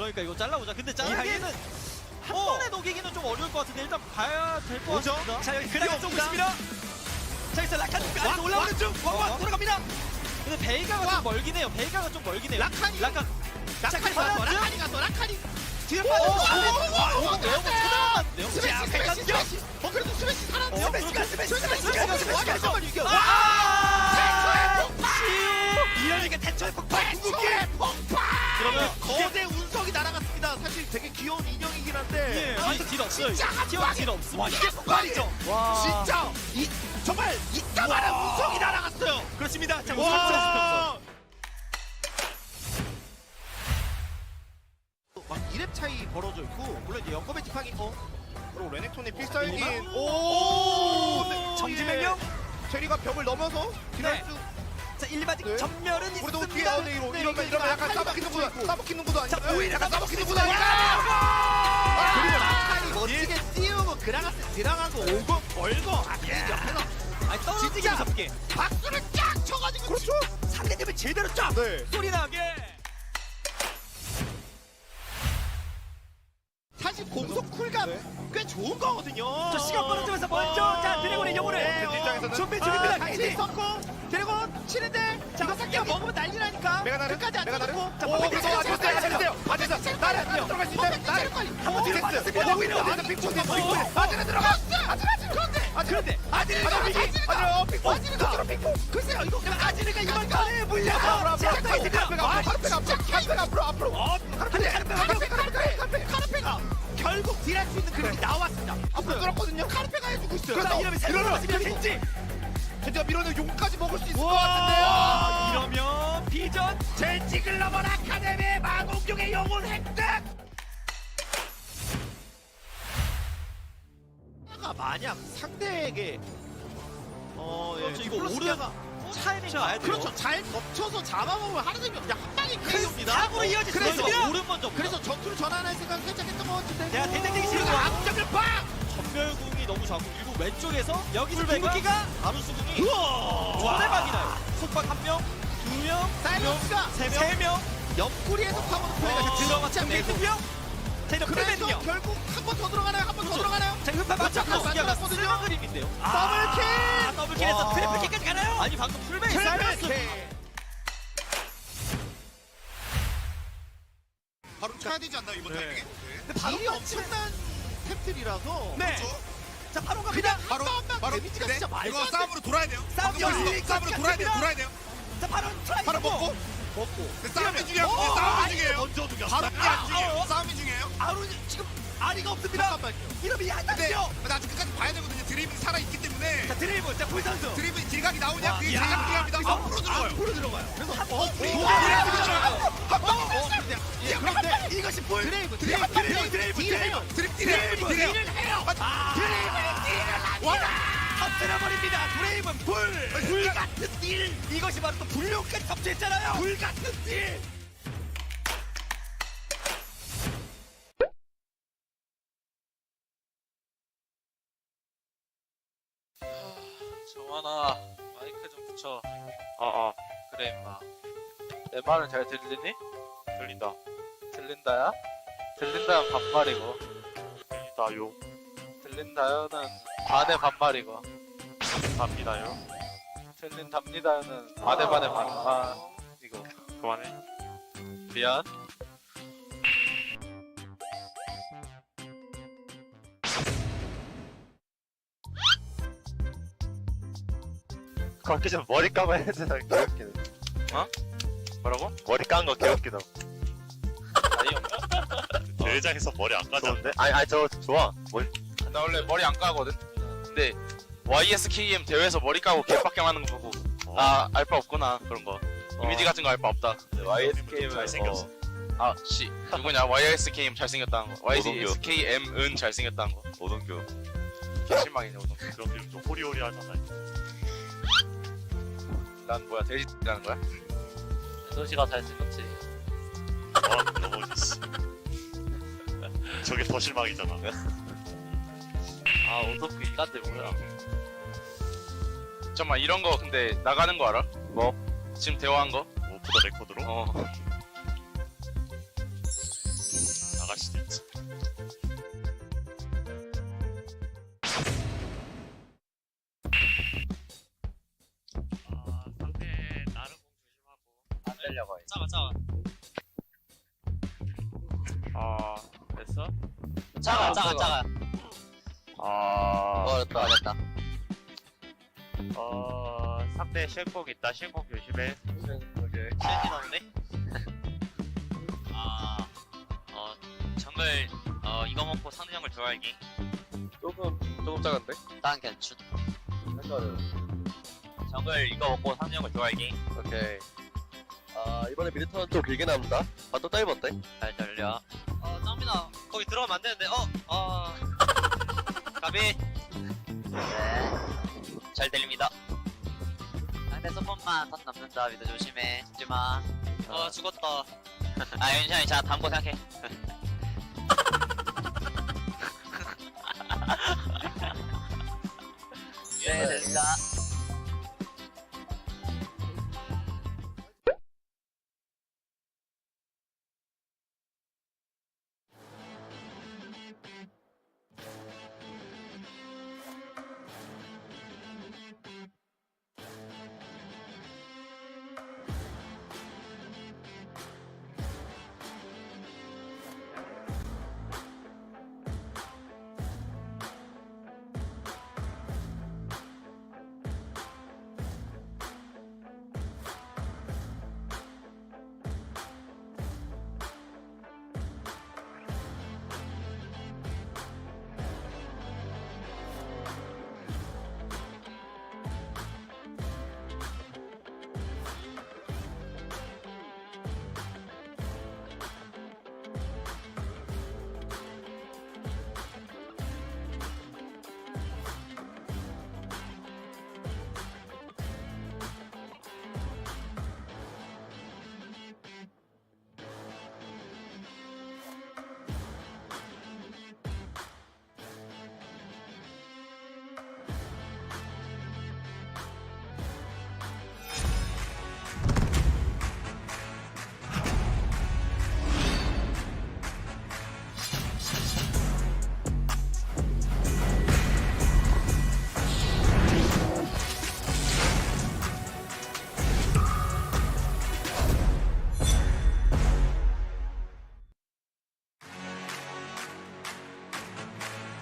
그러니까 이거 잘라보자. 근데 짜르기는 한 번에 녹이기는 좀 어려울 것 같은데 일단 봐야 될 것 같습니다. 자 여기 그라가 쏘고 있습니다. 자 여기서 라칸 안에서 올라오는 중 왕왕 돌아갑니다. 근데 베이가가 좀 멀긴 해요. 베이가가 좀 멀긴 해요. 라칸이 라칸이 갔어. 라칸이 뒤에 오고 쳐다봤는데요? 스매시 그래도 스매시 살았네요. 스매시가 이러니까 대처의 폭발 궁극기 그러면 거대 운석이 날아갔습니다. 사실 되게 귀여운 인형이긴 한데 아니 딜 없어요. 딜 없어. 와 이게 폭발이죠. 와 진짜 정말 이따만한 운석이 날아갔어요. 그렇습니다. 자 와. 막 2렙 차이 벌어져 있고 물론 이제 연거배 지팡이 그리고 레넥톤의 필살기인 정지명령 제리가 벽을 넘어서 딜할수 자 1바직 전멸은 우리도 있습니다. 뒤에 이러면 약간 싸먹히는 구도 자 아니에요? 오히려 약간 싸먹히는 구도 그리고 라칸이 아니에요? 멋지게 띄우고 그라가스 들어가고 오고 멀고 옆에서 아니 떨어지기 무섭게 박수를 쫙 쳐가지고 그렇죠. 상대팀을 제대로 쫙 네. 소리 나게. 사실 공속 쿨감 꽤 좋은 거거든요. 저 시간 벌어지면서 먼저 자 드래곤의 영혼을 뒷장에서는 준비 중입니다. 같이 썼고 드래곤 치는데 자 이거 상대가 먹으면 난리 나니까 메가나를 끝까지 안 메가나를 죽고 자 그래서 맞았어요. 나를 들어갈 수 있어요. 나를 한번 디렉트. 오히려 아들 빅톤 아들에 들어가. 그런데 아지르가 글쎄요 이거 아지르가 이번 턴에 물려서 카르페가 결국 딜할 수 있는 그림이 나왔습니다. 앞으로 뚫었거든요. 카르페가 해주고 있어요. 그러다 이러면 새로운 겐지 제가 밀어내고 용까지 먹을 수 있을 것 와 같은데요. 이러면 비전 젠지 글로벌 아카데미 마공룡의 영혼 획득. 만약 상대에게 그렇죠. 이거 플러스가 타이밍 가야 돼요. 그렇죠. 잘 덮쳐서 잡아먹으면 하루 종일 그냥 한 방에 KO입니다. 사고로 이어질 수 있습니다. 오른 먼저. 그래서 전투를 전환할 생각을 살짝 했던 것 같은데. 내가 대대대기 그리고 싫어. 앞쪽을 빡! 전멸궁이 너무 작고 그리고 왼쪽에서 여기서 풀베가 궁극기가 바루스궁이 우와! 초대박이 나요. 속박 1명, 2명, 사이런스가 3명 옆구리에서 파고든 플레이가 들어갔죠. 매듭이요? 자 이제 그래서 풀베는요. 결국 한 번 더 들어가나요? 한 번 더 들어가나요? 자 흡파 맞췄고 맞췄거든요. 쓸마 그림인데요. 더블킬! 더블킬에서 와. 트리플킬까지 가나요? 아니 방금 풀베이 사이런스 트리플킬! 바로 쳐야 되지 않나요 이번 타이밍에? 근데 딜이 엄청난 템플이라서 네. 자 바로 갑니다. 바로 데미지가 진짜 말도 이거 안 돼. 싸움으로 돌아야 돼요. 싸움 열리니까 싸움으로 돌아야 돼요. 자 바로 트라이 바로 먹고. 근데 싸움이 중요해요. 싸움이 중요해요. 먼저 죽여. 싸움이 안 중요해요. 싸움이 중요해요. 아루 지금 아리가 없습니다. 이러면 근데 야당이요. 나중 끝까지 봐야 되거든요. 드리블이 살아있기 때문에 자 드레이브 자 불선수. 드리블이 딜각이 나오냐 그게 제일 중요합니다. 앞으로 들어가요. 앞으로 들어가요. 그래서 그런데 이것이 불. 드레이브 딜을 해요. 터뜨려버립니다. 드레이브는 불 같은 딜. 이것이 바로 또 불용까지 덮쳐있잖아요. 불 같은 딜. 정환아 마이크 좀 붙여. 그래 임마. 내 말은 잘 들리니? 들린다. 들린다야? 들린다는 반말이고 들린다요. 들린다요는 반의 반말이고 답니다요. 들린답니다요는 반의 반말. 이거 그만해. 미안. 거기 좀 머리 감아 해야 되나 개웃기네. 뭐라고? 머리 깐 거 개웃기다. 아니 없나? 대회장에서 머리 안 까졌는데? 아니 저 좋아. 나 원래 머리 안 까거든. 근데 YSKM 대회에서 머리 까고 개빡겜 하는 거 보고 아 알바 없구나 그런 거. 이미지 같은 거 알바 없다. YSKM 잘생겼어. 아 씨 누구냐? YSKM 잘생겼다는 거. YSKM은 잘생겼다는 거. 오동규. 개실망이네 오동. 그럼 좀 호리호리하잖아. 난 뭐야 돼지라는 거야? 도시가 잘생겼지. 너무 씨. 저게 더 실망이잖아. 아 어떻게 인간들 뭐야? 잠깐만 이런 거 근데 나가는 거 알아? 뭐? 지금 대화한 거? 오프더 레코드로? 거의. 작아. 됐어? 작아. 됐다. 상대 실폭 있다. 실폭 조심해. 오케이. 셀피 나오네. 정글, 이거 먹고 상대 정글 들어갈기. 조금 작은데? 난 괜찮. 정글 이거 먹고 상대 정글 들어갈기. 오케이. 이번에 미드 턴 좀 길게 남는다. 또 다이브 어때? 잘 들려. 짱민아 거기 들어가면 안 되는데. 가비. 네. 잘 들립니다. 상대 서폿만 턴 남는다. 미드 조심해. 죽지마. 죽었다. 윤찬이 자 다음 거 생각해. 네, 됩니다.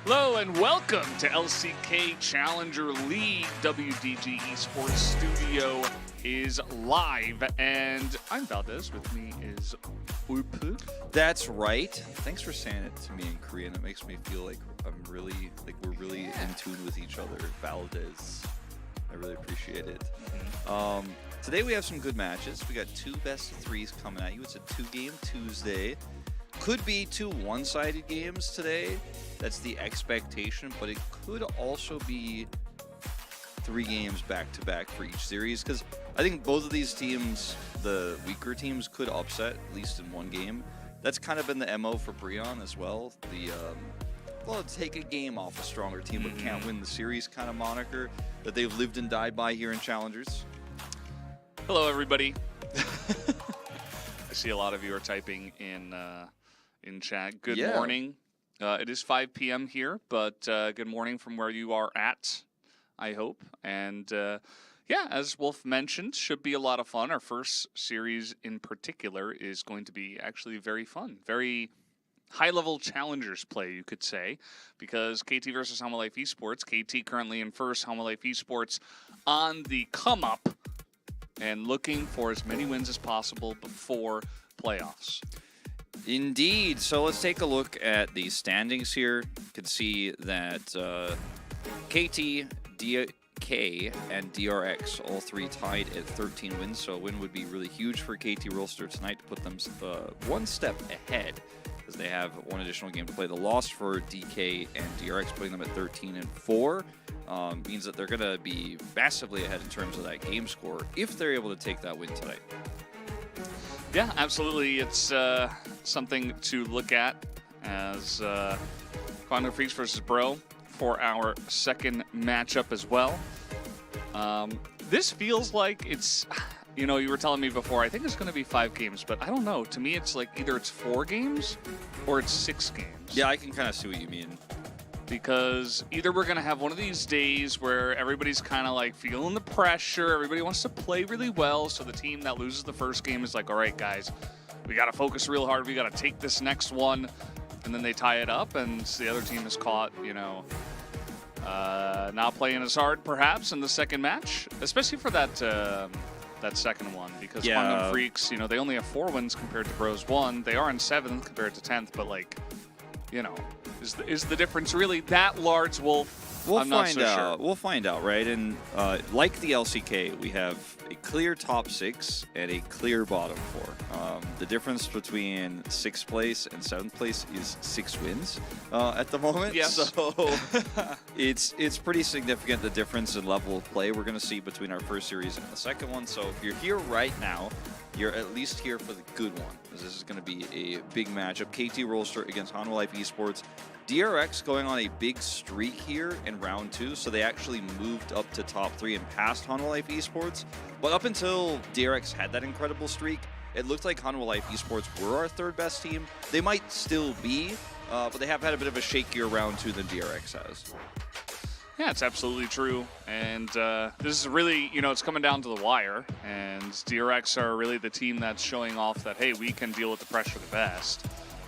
Hello and welcome to LCK Challenger League. WDG Esports Studio is live, and I'm Valdez. With me is Upu. That's right. Thanks for saying it to me in Korean. It makes me feel like we're really in tune with each other. Valdez. I really appreciate it. Today we have some good matches. We got 2 best of 3s coming at you. It's a 2-game Tuesday. Could be 2 one-sided games today. That's the expectation, but it could also be 3 games back-to-back for each series, because I think both of these teams, the weaker teams, could upset, at least in 1 game. That's kind of been the MO for Breon as well. Well, take a game off a stronger team but can't win the series kind of moniker that they've lived and died by here in Challengers. Hello, everybody. I see a lot of you are typing in chat. Good morning. It is 5 p.m. here, but good morning from where you are at, I hope. And yeah, as Wolf mentioned, should be a lot of fun. Our first series in particular is going to be actually very fun. Very high-level challengers play, you could say, because KT versus Hama Life Esports. KT currently in first, Hama Life Esports on the come-up and looking for as many wins as possible before playoffs. Indeed. So let's take a look at the standings here. You can see that KT, DK, and DRX, all 3 tied at 13 wins. So a win would be really huge for KT Rolster tonight to put them 1 step ahead, as they have 1 additional game to play. The loss for DK and DRX, putting them at 13 and 4, means that they're going to be massively ahead in terms of that game score if they're able to take that win tonight. Yeah, absolutely. It's something to look at as Quantum Freaks versus Bro for our second matchup as well. This feels like it's, you know, you were telling me before, I think it's going to be 5 games, but I don't know. To me, it's like either it's 4 games or it's 6 games. Yeah, I can kind of see what you mean. because either we're going to have one of these days where everybody's kind of like feeling the pressure, everybody wants to play really well, so the team that loses the first game is like, all right, guys, we got to focus real hard, we got to take this next one, and then they tie it up, and the other team is caught, you know, not playing as hard perhaps in the second match, especially for that second one, because Quantum Freaks, you know, they only have 4 wins compared to Bros 1. They are in 7th compared to 10th, but like, you know, is the difference really that large, Wolf? I'm not so sure. We'll find out, right? And like the LCK, we have a clear top 6 and a clear bottom 4. The difference between 6th place and 7th place is 6 wins at the moment. Yes. So it's pretty significant, the difference in level of play we're going to see between our first series and the second one. So if you're here right now, you're at least here for the good one, because this is going to be a big matchup. KT Rolster against Hanwha Life Esports. DRX going on a big streak here in round 2, so they actually moved up to top 3 and passed Hanwha Life Esports. But up until DRX had that incredible streak, it looked like Hanwha Life Esports were our 3rd best team. They might still be, but they have had a bit of a shakier round 2 than DRX has. Yeah, it's absolutely true. And this is really, you know, it's coming down to the wire. And DRX are really the team that's showing off that, hey, we can deal with the pressure the best.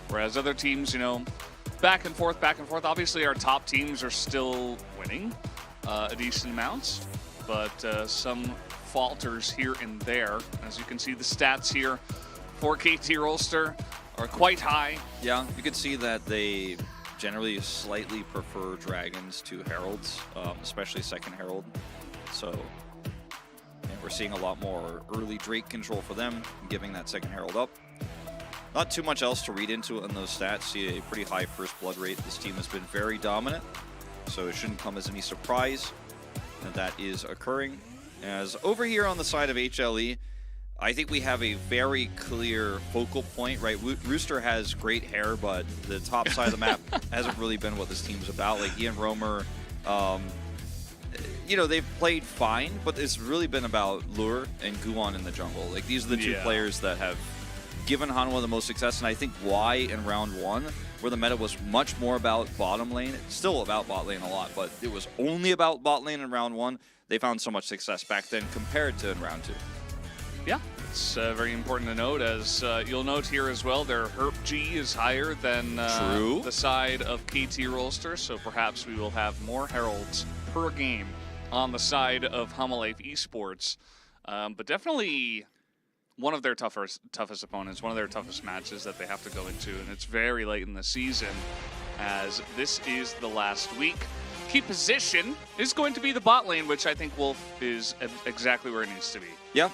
Whereas other teams, you know, back and forth, back and forth. Obviously, our top teams are still winning a decent amount, but some falters here and there. As you can see, the stats here for KT Rolster are quite high. Yeah, you can see that they generally slightly prefer Dragons to Heralds, especially second Herald. So yeah, we're seeing a lot more early Drake control for them, giving that second Herald up. Not too much else to read into in those stats. See a pretty high first blood rate. This team has been very dominant, so it shouldn't come as any surprise that that is occurring. As over here on the side of HLE, I think we have a very clear focal point, right? Rooster has great hair, but the top side of the map hasn't really been what this team's about. Like Ian Romer, you know, they've played fine, but it's really been about Lure and Guwon in the jungle. Like these are the 2 players that have given Hanwha the most success, and I think why in round 1, where the meta was much more about bottom lane, it's still about bot lane a lot, but it was only about bot lane in round 1, they found so much success back then compared to in round 2. Yeah, it's very important to note, as you'll note here as well, their HLE is higher than the side of KT Rolster, so perhaps we will have more Heralds per game on the side of Hanwha Life Esports. But definitely one of their toughest opponents, one of their toughest matches that they have to go into, and it's very late in the season, as this is the last week. Key position is going to be the bot lane, which I think Wolf is exactly where it needs to be. Yeah.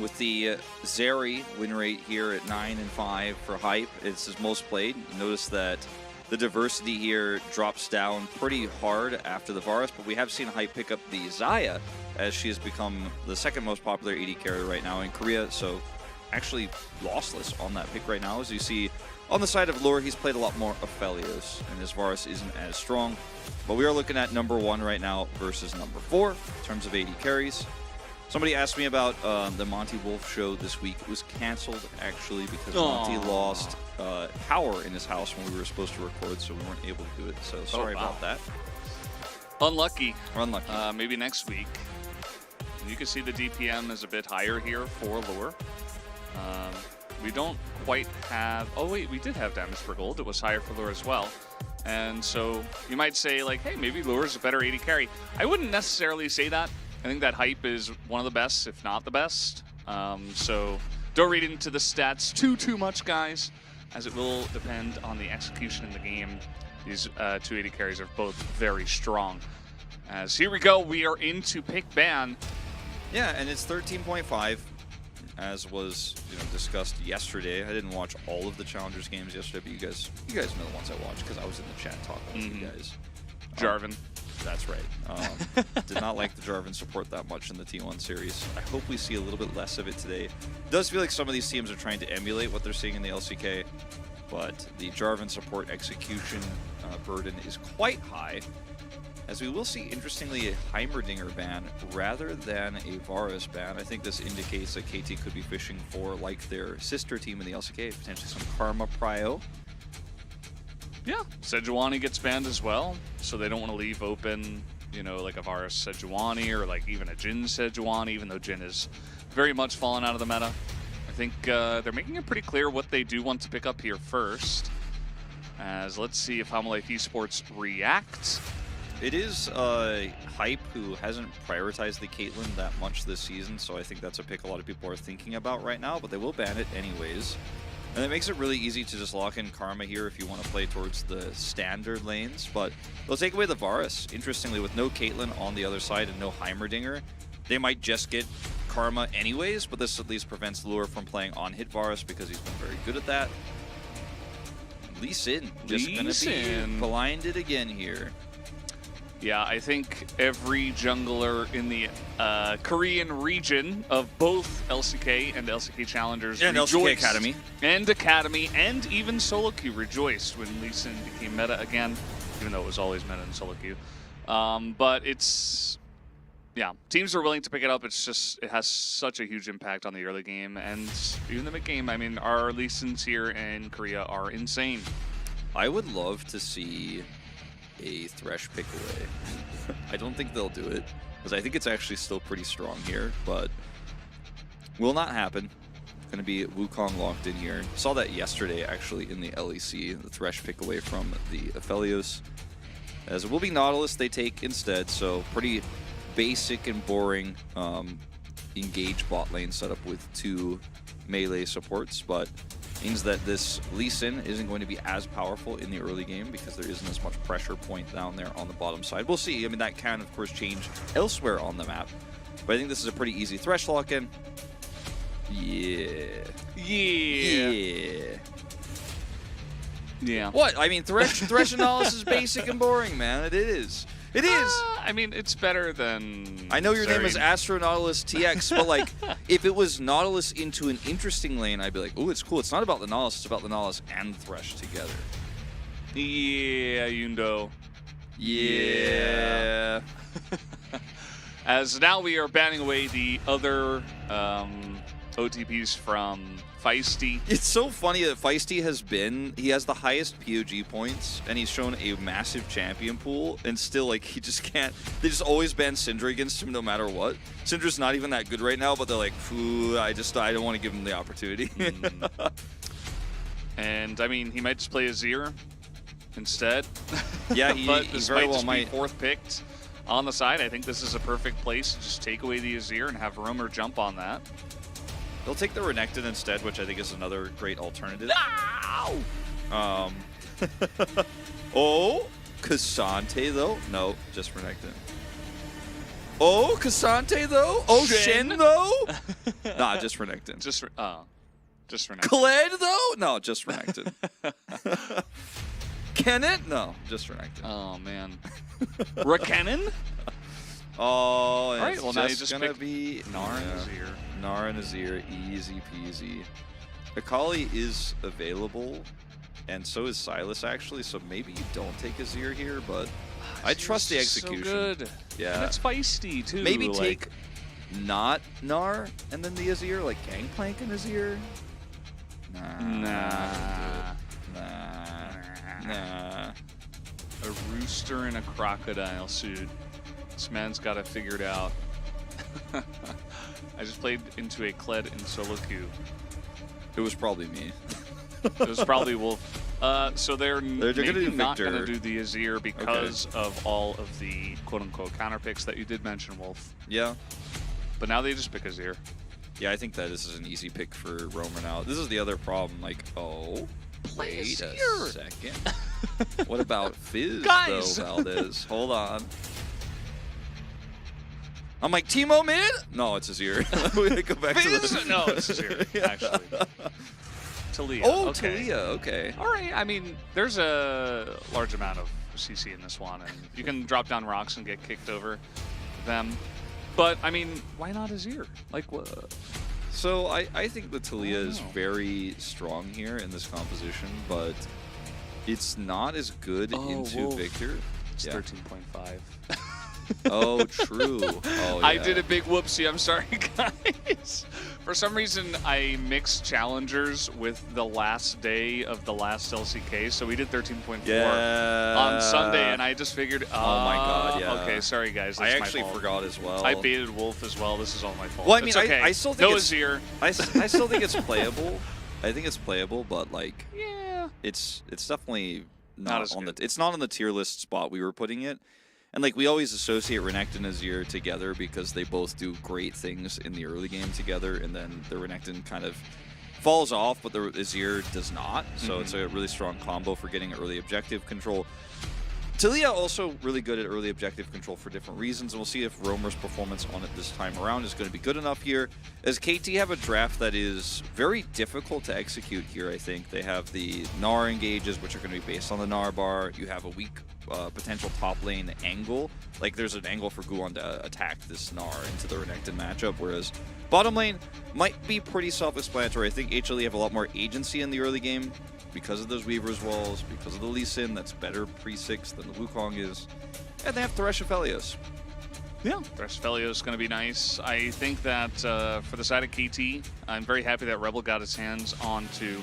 With the Zeri win rate here at 9-5 for Hype, it's his most played. Notice that the diversity here drops down pretty hard after the Varus, but we have seen Hype pick up the Xayah, as she has become the 2nd most popular AD carrier right now in Korea, so actually lossless on that pick right now. As you see on the side of Lure, he's played a lot more Aphelios, and his Varus isn't as strong. But we are looking at number 1 right now versus number 4 in terms of AD carries. Somebody asked me about the Monty Wolf show this week. It was canceled, actually, because Monty lost power in his house when we were supposed to record, so we weren't able to do it. So sorry about that. Unlucky. Unlucky. Maybe next week. You can see the DPM is a bit higher here for Lure. We don't quite have... Oh, wait, we did have damage per gold. It was higher for Lure as well. And so you might say, like, hey, maybe Lure is a better AD carry. I wouldn't necessarily say that. I think that Hype is one of the best, if not the best. So don't read into the stats too much, guys, as it will depend on the execution in the game. These 2 AD carries are both very strong. As here we go, we are into pick ban. Yeah, and it's 13.5, as was discussed yesterday. I didn't watch all of the Challengers games yesterday, but you guys know the ones I watched because I was in the chat talking with you guys. Jarvan. That's right. Did not like the Jarvan support that much in the T1 series. I hope we see a little bit less of it today. It does feel like some of these teams are trying to emulate what they're seeing in the LCK, but the Jarvan support execution burden is quite high, as we will see, interestingly, a Heimerdinger ban rather than a Varus ban. I think this indicates that KT could be fishing for, like their sister team in the LCK, potentially some Karma Prio. Yeah, Sejuani gets banned as well, so they don't want to leave open, you know, like a Varus Sejuani or like even a Jin Sejuani, even though Jin is very much fallen out of the meta. I think they're making it pretty clear what they do want to pick up here first. As let's see if Hamalife Esports react. It is Hype who hasn't prioritized the Caitlyn that much this season, so I think that's a pick a lot of people are thinking about right now, but they will ban it anyways. And it makes it really easy to just lock in Karma here if you want to play towards the standard lanes, but they'll take away the Varus. Interestingly, with no Caitlyn on the other side and no Heimerdinger, they might just get Karma anyways, but this at least prevents Lure from playing on-hit Varus because he's been very good at that. Lee Sin just going to be blinded again here. Yeah, I think every jungler in the Korean region of both LCK and LCK Challengers and LCK Academy. And Academy and even solo queue rejoiced when Lee Sin became meta again, even though it was always meta in solo queue. But it's, yeah, teams are willing to pick it up. It's just, it has such a huge impact on the early game and even the mid game. I mean, our Lee Sins here in Korea are insane. I would love to see a Thresh pick away. I don't think they'll do it, because I think it's actually still pretty strong here, but will not happen. Going to be Wukong locked in here. Saw that yesterday, actually, in the LEC, the Thresh pick away from the Aphelios. As it will be Nautilus they take instead, so pretty basic and boring engage bot lane setup with 2 melee supports, but means that this Lee Sin isn't going to be as powerful in the early game because there isn't as much pressure point down there on the bottom side. We'll see. I mean, that can, of course, change elsewhere on the map. But I think this is a pretty easy Thresh lock-in. Yeah. What? I mean, Thresh analysis is basic and boring, man. It is. It is. I mean, it's better than... I know your name is Astro Nautilus TX, but like, if it was Nautilus into an interesting lane, I'd be like, oh, it's cool. It's not about the Nautilus, it's about the Nautilus and Thresh together. Yeah, Yundo. Yeah. As now we are banning away the other OTPs from Feisty. It's so funny that Feisty he has the highest POG points, and he's shown a massive champion pool, and still, like, he just can't. They just always ban Syndra against him no matter what. Syndra's not even that good right now, but they're like, phew, I don't want to give him the opportunity. And, I mean, he might just play Azir instead. Yeah, but he this very might well just might. be 4th picked on the side. I think this is a perfect place to just take away the Azir and have Roamer jump on that. They'll take the Renekton instead, which I think is another great alternative. Ow! Oh, Cassante though? No, just Renekton. Oh, Cassante though? Oh, Shen though? Nah, just Renekton. Just Renekton. Kled though? No, just Renekton. Kenneth? No, just Renekton. Oh, man. Rakennen? Oh, all right, it's well, now you just just gonna pick be Gnar and Azir. Gnar and Azir, easy peasy. Akali is available, and so is Silas actually, so maybe you don't take Azir here, but I trust the execution. So good. Yeah. And it's feisty, too. Maybe like... take not Gnar and then the Azir, like Gangplank and Azir? Nah. A rooster in a crocodile suit. This man's got it figured out. I just played into a Kled in solo queue. It was probably me. It was probably Wolf. So they're gonna maybe do not Victor. going to do the Azir because of all of the quote-unquote counter picks that you did mention, Wolf. Yeah. But now they just pick Azir. Yeah, I think that this is an easy pick for Roamer now. This is the other problem. Like, oh, wait a second. What about Fizz, Guys! though, Valdez? Hold on. I'm like, Teemo mid? No, it's Azir. We gotta go back Fizz? to the... No, it's Azir, actually. Talia. Oh, okay. Talia, okay. All right, I mean, there's a large amount of CC in this one, and you can drop down rocks and get kicked over them. But, I mean, why not Azir? Like, what? So I think the Talia is very strong here in this composition, but it's not as good into Wolf. Victor. It's Yeah. 13.5. Oh, true. Oh, yeah. I did a big whoopsie. I'm sorry, guys. For some reason, I mixed challengers with the last day of the last LCK, so we did 13.4 on Sunday, and I just figured, oh my god, yeah. Okay, sorry guys, that's I my actually fault. forgot as well. I baited Wolf as well. This is all my fault. Well, I mean, it's okay. I still think no it's Azir. I still think it's playable. I think it's playable, but like, Yeah. it's definitely Not not as on good. the. It's not on the tier list spot we were putting it. And like we always associate Renekton and Azir together because they both do great things in the early game together, and then the Renekton kind of falls off, but the Azir does not. So it's a really strong combo for getting early objective control. Taliyah also really good at early objective control for different reasons, and we'll see if Roamer's performance on it this time around is going to be good enough here. As KT have a draft that is very difficult to execute here, I think. They have the Gnar engages, which are going to be based on the Gnar bar. You have a weak potential top lane angle. Like, there's an angle for Guon to attack this Gnar into the Renekton matchup, whereas bottom lane might be pretty self-explanatory. I think HLE have a lot more agency in the early game because of those Weaver's walls, because of the Lee Sin that's better pre-6 than the Wukong is. And they have Thresh Aphelios. Yeah, Thresh is going to be nice. I think that for the side of KT, I'm very happy that Rebel got his hands onto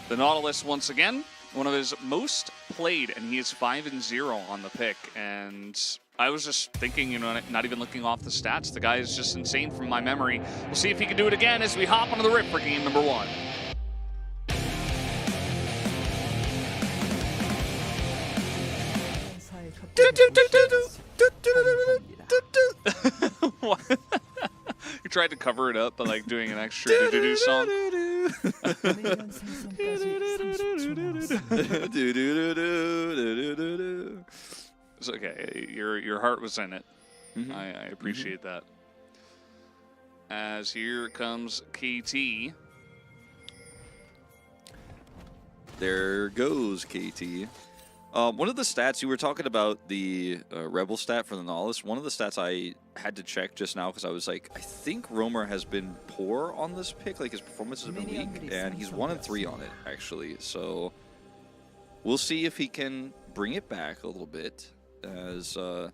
the Nautilus once again. One of his most played, and he is 5-0 on the pick. And I was just thinking, you know, not even looking off the stats, the guy is just insane from my memory. We'll see if he can do it again as we hop onto the rip for game number 1. What? You tried to cover it up by like doing an extra doo-doo-doo song. It's okay. Your heart was in it. I appreciate that. As here comes KT. There goes KT. One of the stats, you were talking about the Rebel stat for the Nautilus. One of the stats I had to check just now because I was like, I think Roamer has been poor on this pick. Like, his performance has been weak, and he's 1-3 on it, actually. So we'll see if he can bring it back a little bit, as Taliyah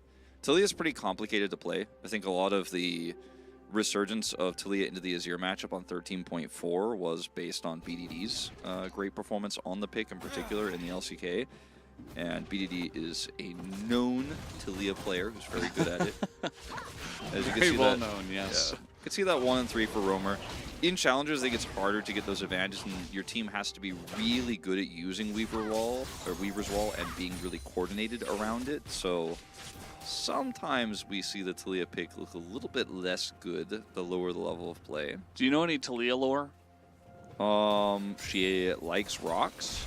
is pretty complicated to play. I think a lot of the resurgence of Taliyah into the Azir matchup on 13.4 was based on BDD's great performance on the pick in particular in the LCK. And BDD is a known Taliyah player who's very good at it. As you can Very see well that, known, yes. Yeah. You can see that 1-3 for Roamer. In challengers, I think it's harder to get those advantages, and your team has to be really good at using Weaver's Wall and being really coordinated around it. So sometimes we see the Taliyah pick look a little bit less good the lower the level of play. Do you know any Taliyah lore? She likes rocks.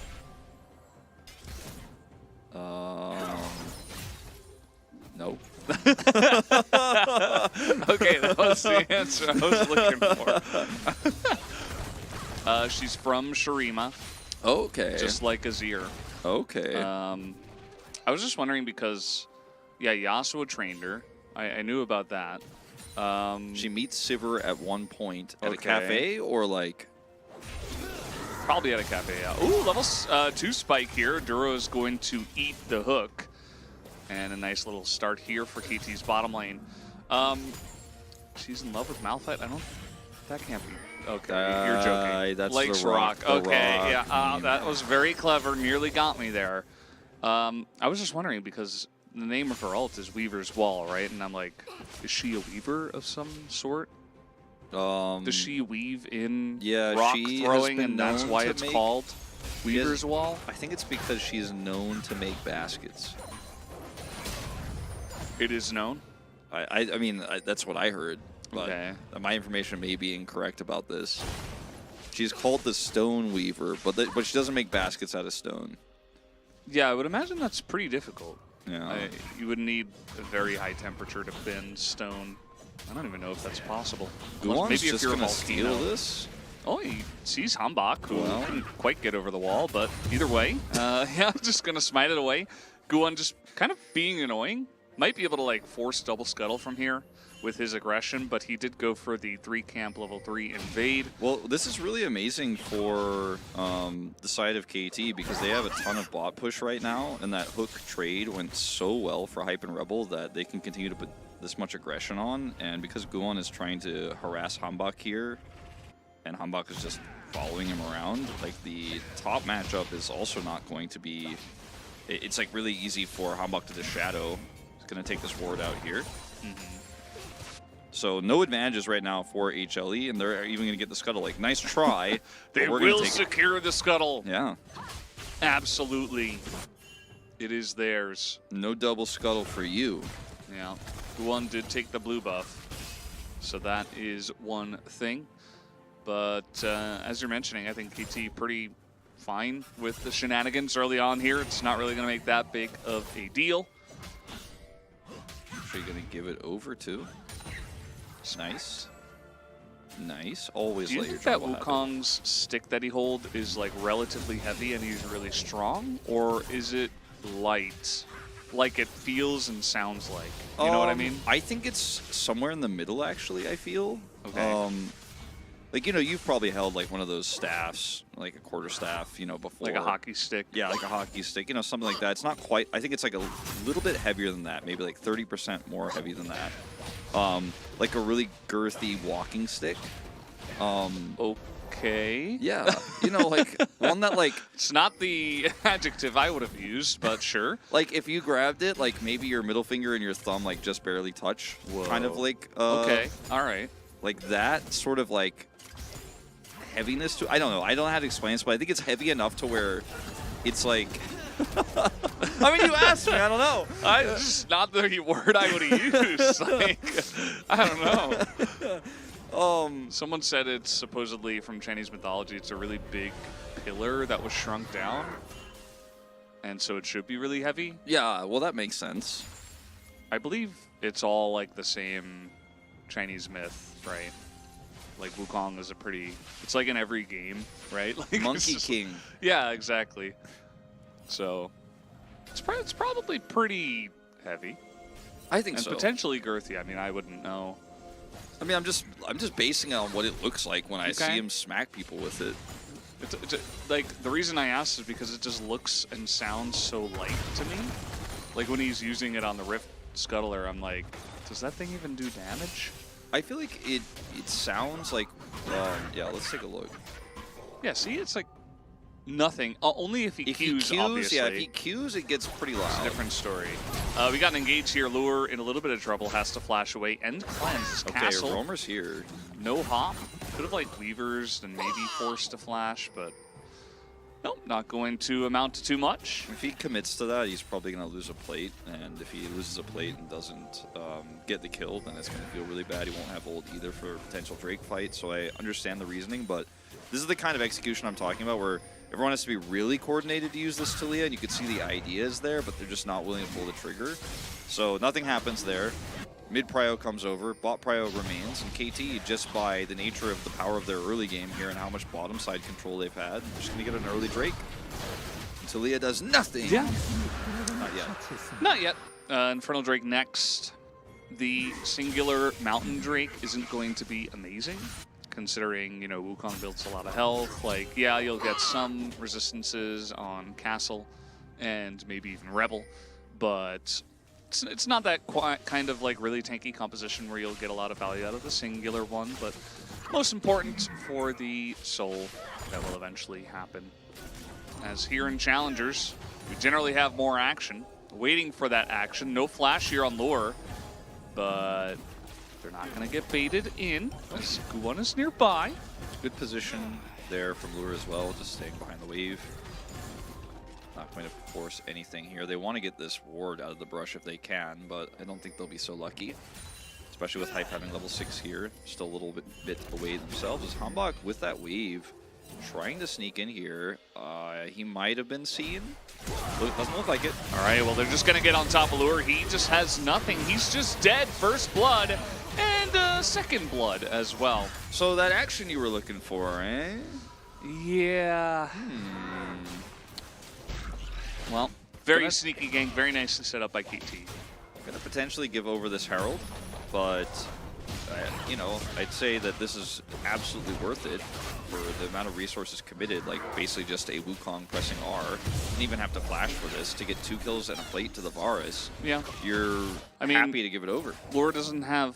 No. Okay, that was the answer I was looking for. She's from Shurima, Okay. just like Azir. Okay. I was just wondering because, yeah, Yasuo trained her. I knew about that. She meets Sivir at one point at a Okay. cafe, or like. Probably at a cafe, yeah. Ooh, level 2 spike here. Duro is going to eat the hook. And a nice little start here for KT's bottom lane. She's in love with Malphite? I don't... That can't be... Okay, you're joking. That's Likes the rock. The Okay, rock. yeah, that was very clever. Nearly got me there. I was just wondering, because the name of her ult is Weaver's Wall, right? And I'm like, is she a weaver of some sort? Does she weave in rock she has throwing, been and that's known why to it's make- called Weaver's Wall? I think it's because she's known to make baskets. It is known. I mean, that's what I heard. But Okay. my information may be incorrect about this. She's called the Stone Weaver, but she doesn't make baskets out of stone. Yeah, I would imagine that's pretty difficult. Yeah. You would need a very high temperature to bend stone. I don't even know if that's possible. Guan's Maybe if just you're a gonna volcano. steal this. Oh, he sees Hambak, who Well. couldn't quite get over the wall, but either way, yeah, just gonna smite it away. Guan just kind of being annoying. Might be able to like force double scuttle from here with his aggression, but he did go for the 3 camp level 3 invade. Well, this is really amazing for the side of KT because they have a ton of bot push right now, and that hook trade went so well for Hype and Rebel that they can continue to put this much aggression on, and because Guon is trying to harass Hambak here, and Hambak is just following him around, like the top matchup is also not going to be. It's like really easy for Hambak to just shadow. He's going to take this ward out here. So no advantages right now for HLE, and they're even going to get the scuttle. Like, nice try. They but we're will gonna take secure the scuttle. Yeah. Absolutely. It is theirs. No double scuttle for you. Yeah. One did take the blue buff. So that is one thing. But as you're mentioning, I think KT pretty fine with the shenanigans early on here. It's not really going to make that big of a deal. Are you going to give it over too? Nice. Nice. Always Do you let your think that jungle have it. Wukong's stick that he holds is like relatively heavy and he's really strong? Or is it light? Like it feels and sounds like. You know what I mean? I think it's somewhere in the middle, actually, I feel. Okay. Like, you know, you've probably held like one of those staffs, like a quarter staff, you know, before. Like a hockey stick. Yeah, like a hockey stick, you know, something like that. It's not quite, I think it's like a little bit heavier than that, maybe like 30% more heavy than that. Like a really girthy walking stick. Okay. Yeah, you know, like one that like, It's not the adjective I would have used, but sure. like if you grabbed it, like maybe your middle finger and your thumb like just barely touch. Kind of Whoa. like, Okay. All right. like that sort of like heaviness to, I don't know, I don't know how to explain this, but I think it's heavy enough to where it's like, I mean, you asked me, I don't know. It's just not the word I would have used. Like, I don't know. Someone said it's supposedly from Chinese mythology. It's a really big pillar that was shrunk down, and so it should be really heavy. Yeah, well, that makes sense. I believe it's all like the same Chinese myth, right? Like Wukong is a pretty. It's like in every game, right? Like it's Monkey just- King. Yeah, exactly. So it's probably pretty heavy I think and so. potentially girthy. I mean, I wouldn't know. I mean, I'm just basing it on what it looks like when I see Okay. him smack people with it. Like the reason I asked is because it just looks and sounds so light to me. Like when he's using it on the Rift Scuttler, I'm like, does that thing even do damage? I feel like it sounds like, yeah, let's take a look. Yeah, see, it's like nothing. Only if he If he Qs, Qs, obviously. yeah, if he Qs, it gets pretty It's a loud. different story. We got an engage here. Lure in a little bit of trouble, has to flash away. End cleanse his Okay, castle. Roamer's here. No hop. Could have like Weavers and maybe forced to flash, but nope, not going to amount to too much. If he commits to that, he's probably going to lose a plate, and if he loses a plate and doesn't get the kill, then it's going to feel really bad. He won't have ult either for a potential Drake fight, so I understand the reasoning, but this is the kind of execution I'm talking about where everyone has to be really coordinated to use this Talia, and you could see the ideas there, but they're just not willing to pull the trigger. So nothing happens there. Mid prio comes over, bot prio remains, and KT, just by the nature of the power of their early game here and how much bottom side control they've had, they're just going to get an early Drake. And Talia does nothing. Yeah. Not yet. Not yet. Infernal Drake next. The singular Mountain Drake isn't going to be amazing, considering, you know, Wukong builds a lot of health. Like, yeah, you'll get some resistances on Castle and maybe even Rebel, but it's not that kind of like really tanky composition where you'll get a lot of value out of the singular one, but most important for the soul that will eventually happen. As here in Challengers, we generally have more action, waiting for that action. No flash here on Lure, but they're not going to get baited in as Guwon is nearby. Good position there from Lure as well, just staying behind the wave. Not going to force anything here. They want to get this ward out of the brush if they can, but I don't think they'll be so lucky. Especially with Hype having level 6 here. Still a little bit away themselves. As Hambak with that wave, trying to sneak in here. He might have been seen. Doesn't look like it. All right, well, they're just going to get on top of Lure. He just has nothing. He's just dead. First blood and second blood as well. So that action you were looking for, eh? Yeah. Well, very sneaky gank, very nicely set up by KT. Gonna potentially give over this Herald, but you know, I'd say that this is absolutely worth it for the amount of resources committed. Like basically just a Wukong pressing R. Didn't even have to flash for this to get 2 kills and a plate to the Varus. Yeah. You're happy to give it over. Lure doesn't have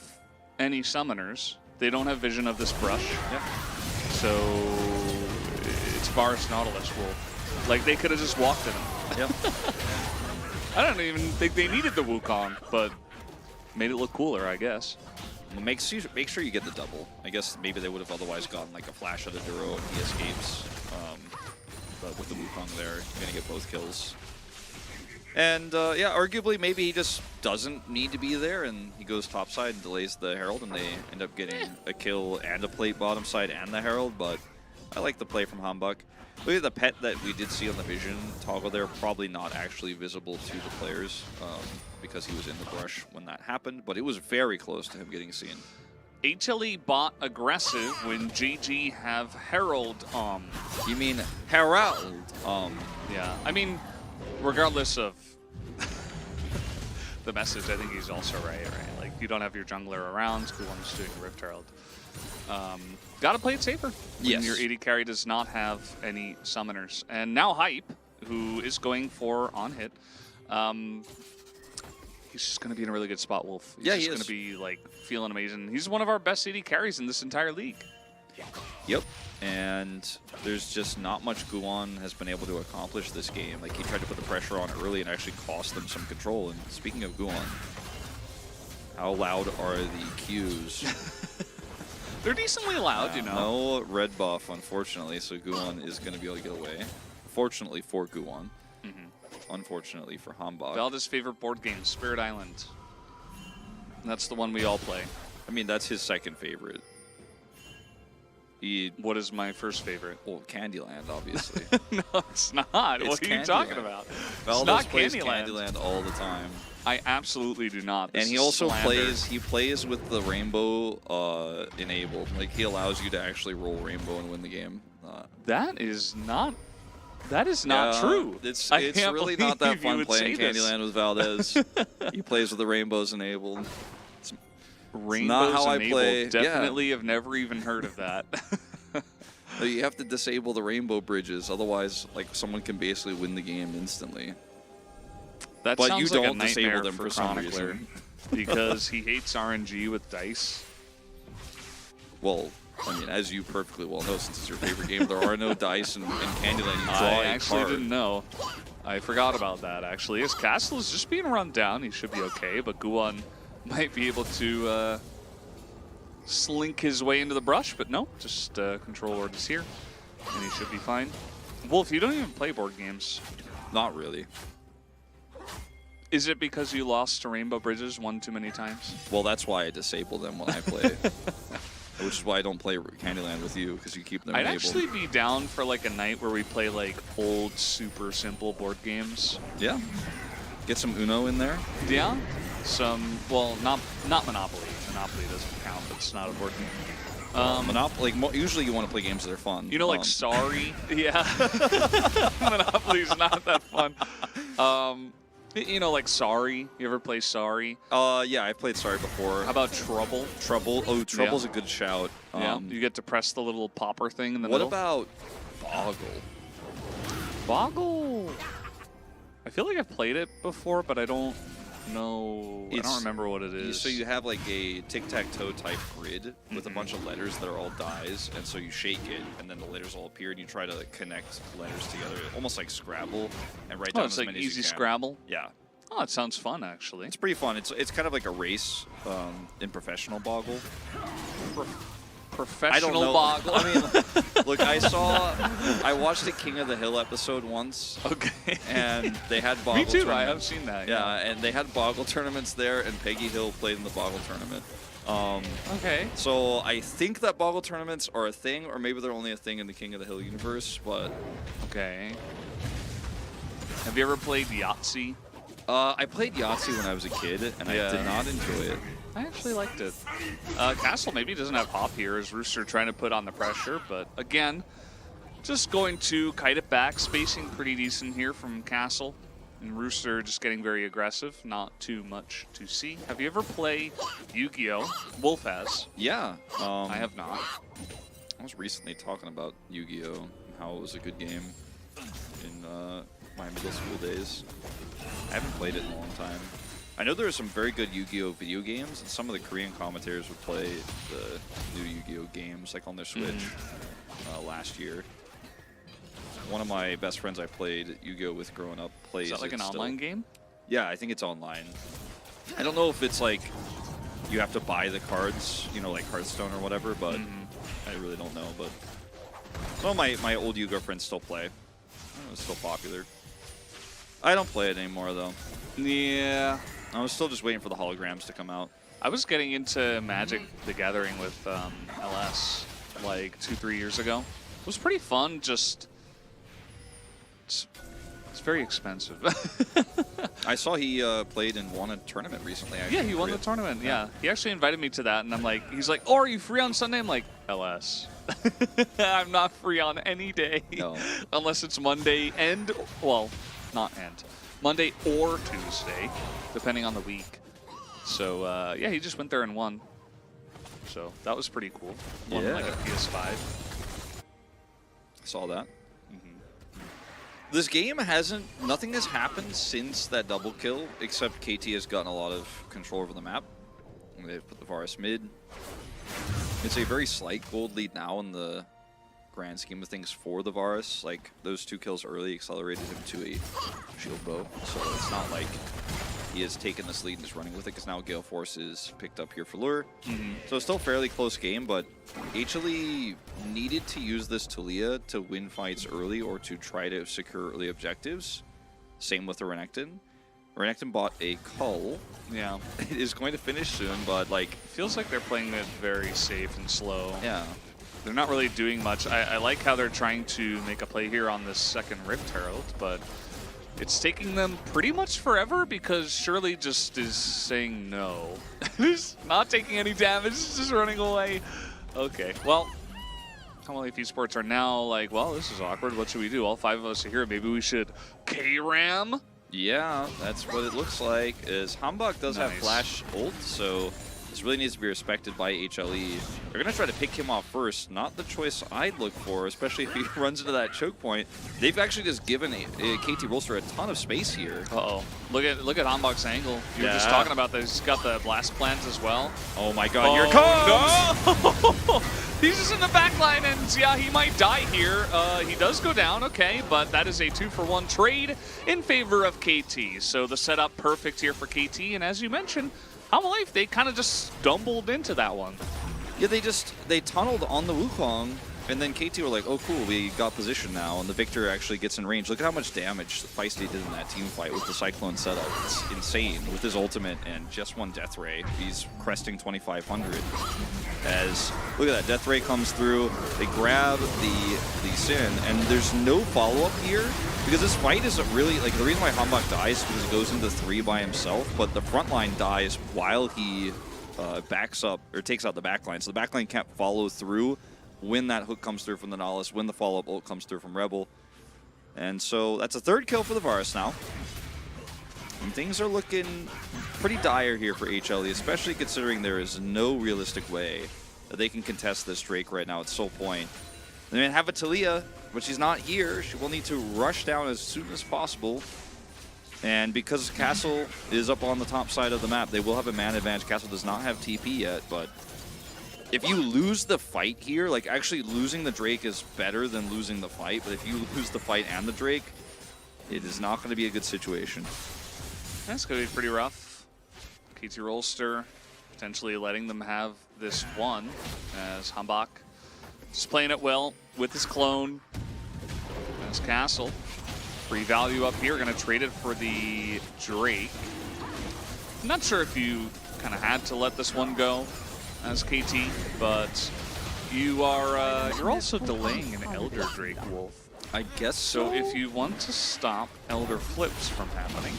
any summoners. They don't have vision of this brush. Yeah. So it's Varus Nautilus Wolf. Like they could have just walked in him. Yep. I don't even think they needed the Wukong, but made it look cooler, I guess. Make sure you get the double. I guess maybe they would have otherwise gotten like a flash at a Duro and he escapes. But with the Wukong there, you're going to get both kills. And yeah, arguably maybe he just doesn't need to be there and he goes topside and delays the Herald and they end up getting a kill and a plate bottom side and the Herald, but I like the play from Hambuk. Look at the pet that we did see on the vision toggle there, probably not actually visible to the players because he was in the brush when that happened, but it was very close to him getting seen. HLE bot aggressive when Gen.G have Herald. You mean Herald? Yeah, I mean, regardless of the message, I think he's also right? Like, you don't have your jungler around, Guwon's doing Rift Herald. Gotta play it safer when your AD carry does not have any summoners. And now Hype, who is going for on hit. He's just going to be in a really good spot, Wolf. He's just going to be like feeling amazing. He's one of our best AD carries in this entire league. Yep. And there's just not much Guwon has been able to accomplish this game. Like, he tried to put the pressure on early and actually cost them some control. And speaking of Guwon, how loud are the cues? They're decently loud, you know. No red buff, unfortunately, so Guwon is going to be able to get away. Fortunately for Guwon. Unfortunately for Hambuk. Valda's favorite board game, Spirit Island. And that's the one we all play. I mean, that's his second favorite. What is my first favorite? Well, Candyland, obviously. No, it's not. What are you talking about? Valda it's not plays Candyland. Candyland all the time. I absolutely do not. And he also plays with the rainbow enabled. Like, he allows you to actually roll rainbow and win the game. That is not true. It's really not that fun playing Candyland with Valdez. He plays with the rainbows enabled. Rainbows not how I enabled. play. Definitely have never even heard of that. You have to disable the rainbow bridges, otherwise, like, someone can basically win the game instantly. That but sounds you like don't a disable nightmare them for some reason. Because he hates RNG with dice. Well, I mean, as you perfectly well know, since it's your favorite game, there are no dice in Candyland. You draw I a actually card. didn't know. I forgot about that, actually. His castle is just being run down. He should be okay, but Guwon might be able to slink his way into the brush, but no, just control ward is here, and he should be fine. Wolf, you don't even play board games. Not really. Is it because you lost to Rainbow Bridges one too many times? Well, that's why I disable them when I play. Which is why I don't play Candyland with you, because you keep them enabled. I'd actually be down for like a night where we play like old, super simple board games. Yeah. Get some Uno in there. Yeah. Some, well, not Monopoly. Monopoly doesn't count, but it's not a board game. Monopoly. Usually you want to play games that are fun. You know, like Sorry. Yeah. Monopoly's not that fun. You know, like Sorry. You ever play Sorry? Yeah, I've played Sorry before. How about Trouble? Trouble? Oh, Trouble's a good shout. Yeah. You get to press the little popper thing in the what middle. What about Boggle? Boggle. I feel like I've played it before, but I don't know. I don't remember what it is. So you have like a tic-tac-toe type grid with a bunch of letters that are all dies, and so you shake it, and then the letters all appear, and you try to connect letters together, almost like Scrabble, and write down it's as like many as you easy can. Scrabble? Yeah. Oh, it sounds fun, actually. It's pretty fun. It's kind of like a race in professional Boggle. Professional Boggle. I mean, look, I watched the King of the Hill episode once. Okay. And they had Boggle Me too, tournaments. I have seen that. Yeah, and they had Boggle tournaments there, and Peggy Hill played in the Boggle tournament. Okay. So I think that Boggle tournaments are a thing, or maybe they're only a thing in the King of the Hill universe, but... Okay. Have you ever played Yahtzee? I played Yahtzee when I was a kid, and I did not enjoy it. I actually liked it. Castle maybe doesn't have Hop here, as Rooster trying to put on the pressure, but again, just going to kite it back. Spacing pretty decent here from Castle. And Rooster just getting very aggressive, not too much to see. Have you ever played Yu-Gi-Oh? Wolf has. Yeah. I have not. I was recently talking about Yu-Gi-Oh! And how it was a good game in my middle school days. I haven't played it in a long time. I know there are some very good Yu-Gi-Oh video games, and some of the Korean commentators would play the new Yu-Gi-Oh games like on their Switch last year. One of my best friends I played Yu-Gi-Oh with growing up plays. Is that like it an still. online game? Yeah, I think it's online. I don't know if it's like you have to buy the cards, you know, like Hearthstone or whatever, but I really don't know. But some of my old Yu-Gi-Oh friends still play. It's still popular. I don't play it anymore though. Yeah. I was still just waiting for the holograms to come out. I was getting into Magic the Gathering with LS like 2-3 years ago. It was pretty fun, just it's very expensive. I saw he played and won a tournament recently. Yeah, he won the tournament. Yeah. He actually invited me to that, and I'm like, he's like, "Oh, are you free on Sunday?" I'm like, "LS." I'm not free on any day No. unless it's Monday and, well, not and, Monday or Tuesday, depending on the week. So yeah, he just went there and won. So that was pretty cool. Won Yeah. like a PS5. Saw that. This game nothing has happened since that double kill, except KT has gotten a lot of control over the map. They've put the Varus mid. It's a very slight gold lead now in the grand scheme of things for the Varus. Like, those 2 kills early accelerated him to a shield bow, so it's not like he has taken this lead and is running with it, because now Gale Force is picked up here for Lure. So it's still a fairly close game, but HLE needed to use this Talia to win fights early or to try to secure early objectives. Same with the Renekton. Renekton bought a Cull. Yeah. It is going to finish soon, but like... Feels like they're playing it very safe and slow. Yeah. They're not really doing much. I like how they're trying to make a play here on this second Rift Herald, but it's taking them pretty much forever because Shirley just is saying no. He's not taking any damage, just running away. Okay, well, HLE Esports are now like, well, this is awkward. What should we do? All 5 of us are here. Maybe we should K-Ram? Yeah, that's what it looks like. Is Hambach does have Nice. flash ult, so this really needs to be respected by HLE. They're going to try to pick him off first. Not the choice I'd look for, especially if he runs into that choke point. They've actually just given KT Rolster a ton of space here. Uh-oh. Look at Hambach's angle. You were just Yeah. talking about this. He's got the blast plans as well. Oh my god, here it comes! No! He's just in the back line, and yeah, he might die here. He does go down, okay, but that is a 2-for-1 trade in favor of KT. So the setup perfect here for KT, and as you mentioned, HLE, they kind of just stumbled into that one. Yeah, they tunneled on the Wukong, and then KT were like, oh cool, we got position now, and the Victor actually gets in range. Look at how much damage Feisty did in that team fight with the Cyclone setup. It's insane with his ultimate and just one Death Ray. He's cresting 2,500. As, look at that, Death Ray comes through, they grab the Sin, and there's no follow-up here, because this fight isn't really, like, the reason why Hambach dies is because he goes into 3 by himself, but the front line dies while he backs up, or takes out the back line, so the back line can't follow through when that hook comes through from the Nautilus, when the follow-up ult comes through from Rebel. And so that's a 3rd kill for the Varus now. And things are looking pretty dire here for HLE, especially considering there is no realistic way that they can contest this Drake right now at Soul Point. They may have a Talia, but she's not here. She will need to rush down as soon as possible. And because Castle is up on the top side of the map, they will have a man advantage. Castle does not have TP yet, but if you lose the fight here, like actually losing the Drake is better than losing the fight, but if you lose the fight and the Drake, it is not going to be a good situation. That's going to be pretty rough. KT Rolster potentially letting them have this one as Hambach just playing it well with his clone. As Castle. Free value up here. Going to trade it for the Drake. I'm not sure if you kind of had to let this one go as KT, but you are you're also delaying an Elder Drake Wolf. I guess So if you want to stop Elder Flips from happening,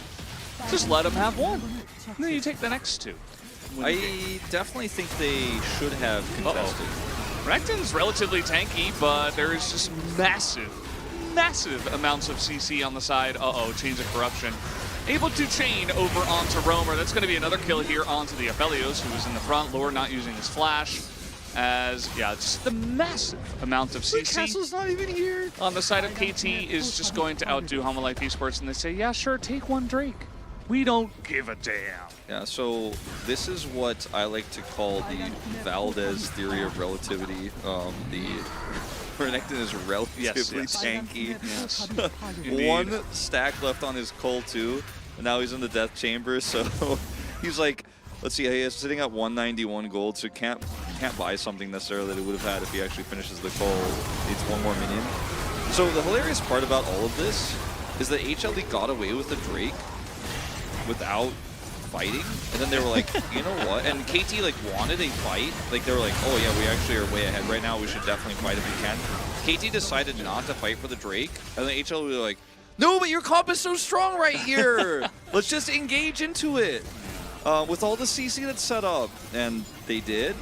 just let him have one. And then you take the next 2. I definitely think they should have contested. Renekton's relatively tanky, but there is just massive amounts of CC on the side. Uh-oh, Chains of Corruption. Able to chain over onto Roamer. That's going to be another kill here onto the Aphelios, who was in the front. Lure not using his flash. As, yeah, just the massive amount of CC Castle's not even here. on the side of KT is just going to outdo HLE Esports, and they say, yeah, sure, take one Drake. We don't give a damn. Yeah, so this is what I like to call the Valdez theory of relativity. The Renekton is relatively tanky. Yes. One stack left on his Cull too, and now he's in the Death Chamber, so he's like, let's see, he is sitting at 191 gold, so can't buy something necessarily that he would have had if he actually finishes the Cull. Needs one more minion. So the hilarious part about all of this is that HLE got away with the Drake without fighting, and then they were like, you know what? And KT like wanted a fight. Like they were like, oh yeah, we actually are way ahead right now. We should definitely fight if we can. KT decided not to fight for the Drake, and then HLE were like, no, but your comp is so strong right here. Let's just engage into it with all the CC that's set up, and they did.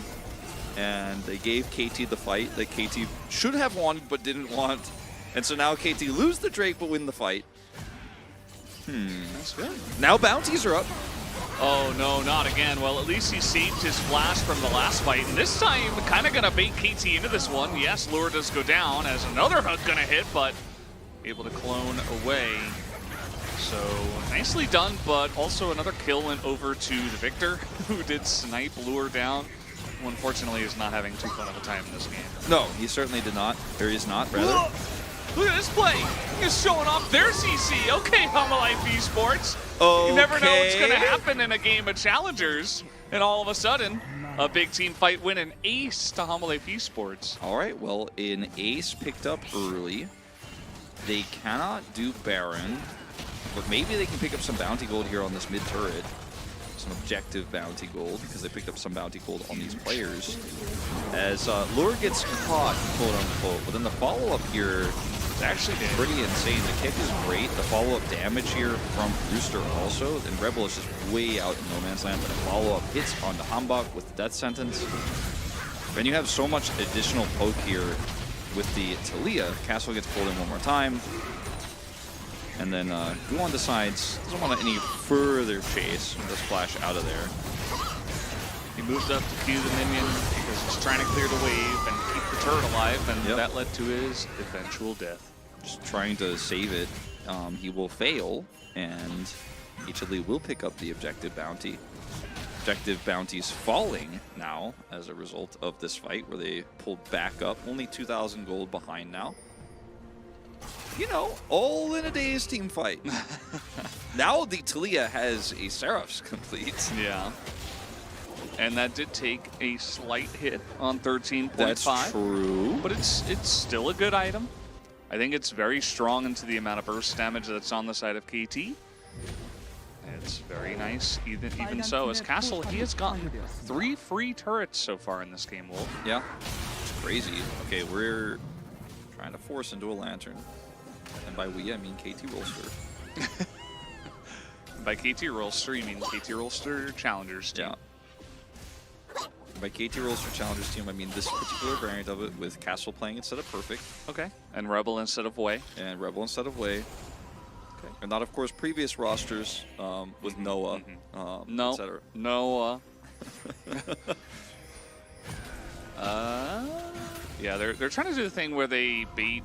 And they gave KT the fight that KT should have won but didn't want, and so now KT lose the Drake but win the fight. That's good. Now bounties are up. Oh, no, not again. Well, at least he saved his flash from the last fight. And this time, kind of going to bait KT into this one. Yes, lure does go down as another hook going to hit, but able to clone away. So nicely done, but also another kill went over to the Victor, who did snipe lure down. Who unfortunately is not having too fun of a time in this game. No, he certainly did not. Or he's not, rather. Look at this play. He's showing off their CC. Okay, Humalife Esports. Okay. You never know what's going to happen in a game of challengers. And all of a sudden, a big team fight win, an ace to Humalife Esports. All right, well, an ace picked up early. They cannot do Baron, but maybe they can pick up some bounty gold here on this mid turret. Some objective bounty gold, because they picked up some bounty gold on these players. As Lure gets caught, quote unquote, but then the follow-up here is actually pretty insane. The kick is great. The follow-up damage here from Rooster also, and Rebel is just way out in no man's land, but the follow-up hits onto Hambak with the death sentence. And you have so much additional poke here with the Talia. Castle gets pulled in one more time. And then Guan decides doesn't want any further chase and just flash out of there. He moved up to Q the minion because he's trying to clear the wave and keep the turret alive, and that led to his eventual death. Just trying to save it. He will fail, and HLE will pick up the objective bounty. Objective bounties falling now as a result of this fight where they pulled back up. Only 2,000 gold behind now. You know, all in a day's team fight. Now the Talia has a Seraph's complete. Yeah. And that did take a slight hit on 13.5. That's true. But it's still a good item. I think it's very strong into the amount of burst damage that's on the side of KT. It's very nice, even so. As Castle, he has gotten 3 free turrets so far in this game, Wolf. Yeah, it's crazy. Okay, we're trying to force into a lantern. And by we, I mean KT Rolster. By KT Rolster, you mean KT Rolster Challengers team. Yeah. By KT Rolster Challengers team, I mean this particular variant of it with Castle playing instead of Perfect. Okay. And Rebel instead of Way. And Rebel instead of Way. Okay. And not, of course, previous rosters with Noah, etc. Noah. Yeah, they're trying to do the thing where they bait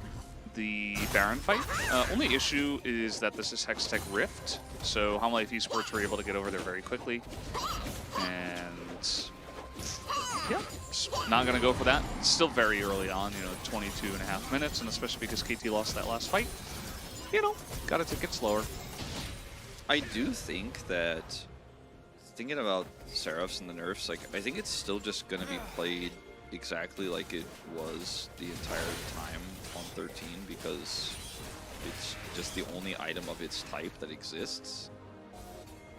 the Baron fight. Only issue is that this is Hextech Rift, so Humalife Esports were able to get over there very quickly. And yeah, just not gonna go for that. It's still very early on, 22.5 minutes, and especially because KT lost that last fight. Gotta take it slower. I do think that, thinking about Seraphs and the nerfs, like I think it's still just gonna be played exactly like it was the entire time on 13, because it's just the only item of its type that exists.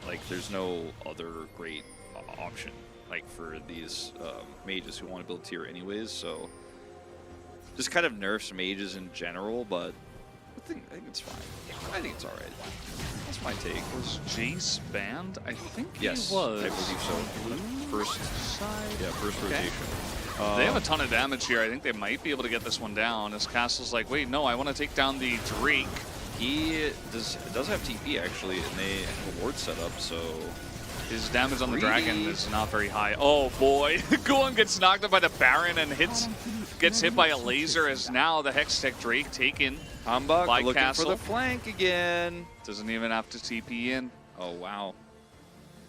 Like there's no other great option like for these mages who want to build tier anyways, so just kind of nerfs mages in general, but I think it's fine. I think it's alright. That's my take. Was Jace banned? I think yes, he was. I believe so. First side. Yeah, first Okay. rotation. They have a ton of damage here. I think they might be able to get this one down. As Castle's like, wait, no, I want to take down the Drake. He does have TP actually, and they have a ward set up, so his damage on the dragon is not very high. Oh boy, Guan gets knocked up by the Baron and gets hit by a laser, as now the Hextech Drake taken Hambak by looking Castle. for the flank again. Doesn't even have to TP in. Oh, wow.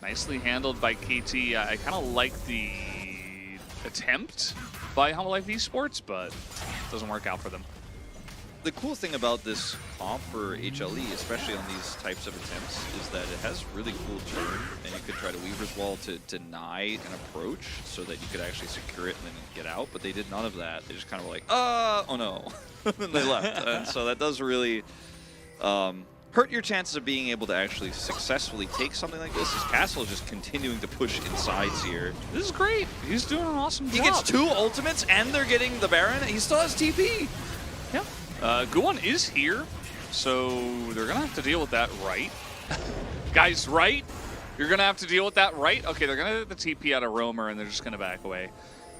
Nicely handled by KT. I kind of like the attempt by Humble Life Esports, but it doesn't work out for them. The cool thing about this comp for HLE, especially on these types of attempts, is that it has really cool turn, and you could try to Weaver's Wall to deny an approach so that you could actually secure it and then get out, but they did none of that. They just kind of were like, oh no, and they left. And so that does really hurt your chances of being able to actually successfully take something like this, as Castle is just continuing to push insides here. This is great. He's doing an awesome job. He gets 2 ultimates, and they're getting the Baron. He still has TP. Yeah. Guwon is here, so they're going to have to deal with that, right? Guys, right? You're going to have to deal with that, right? Okay, they're going to get the TP out of Roamer, and they're just going to back away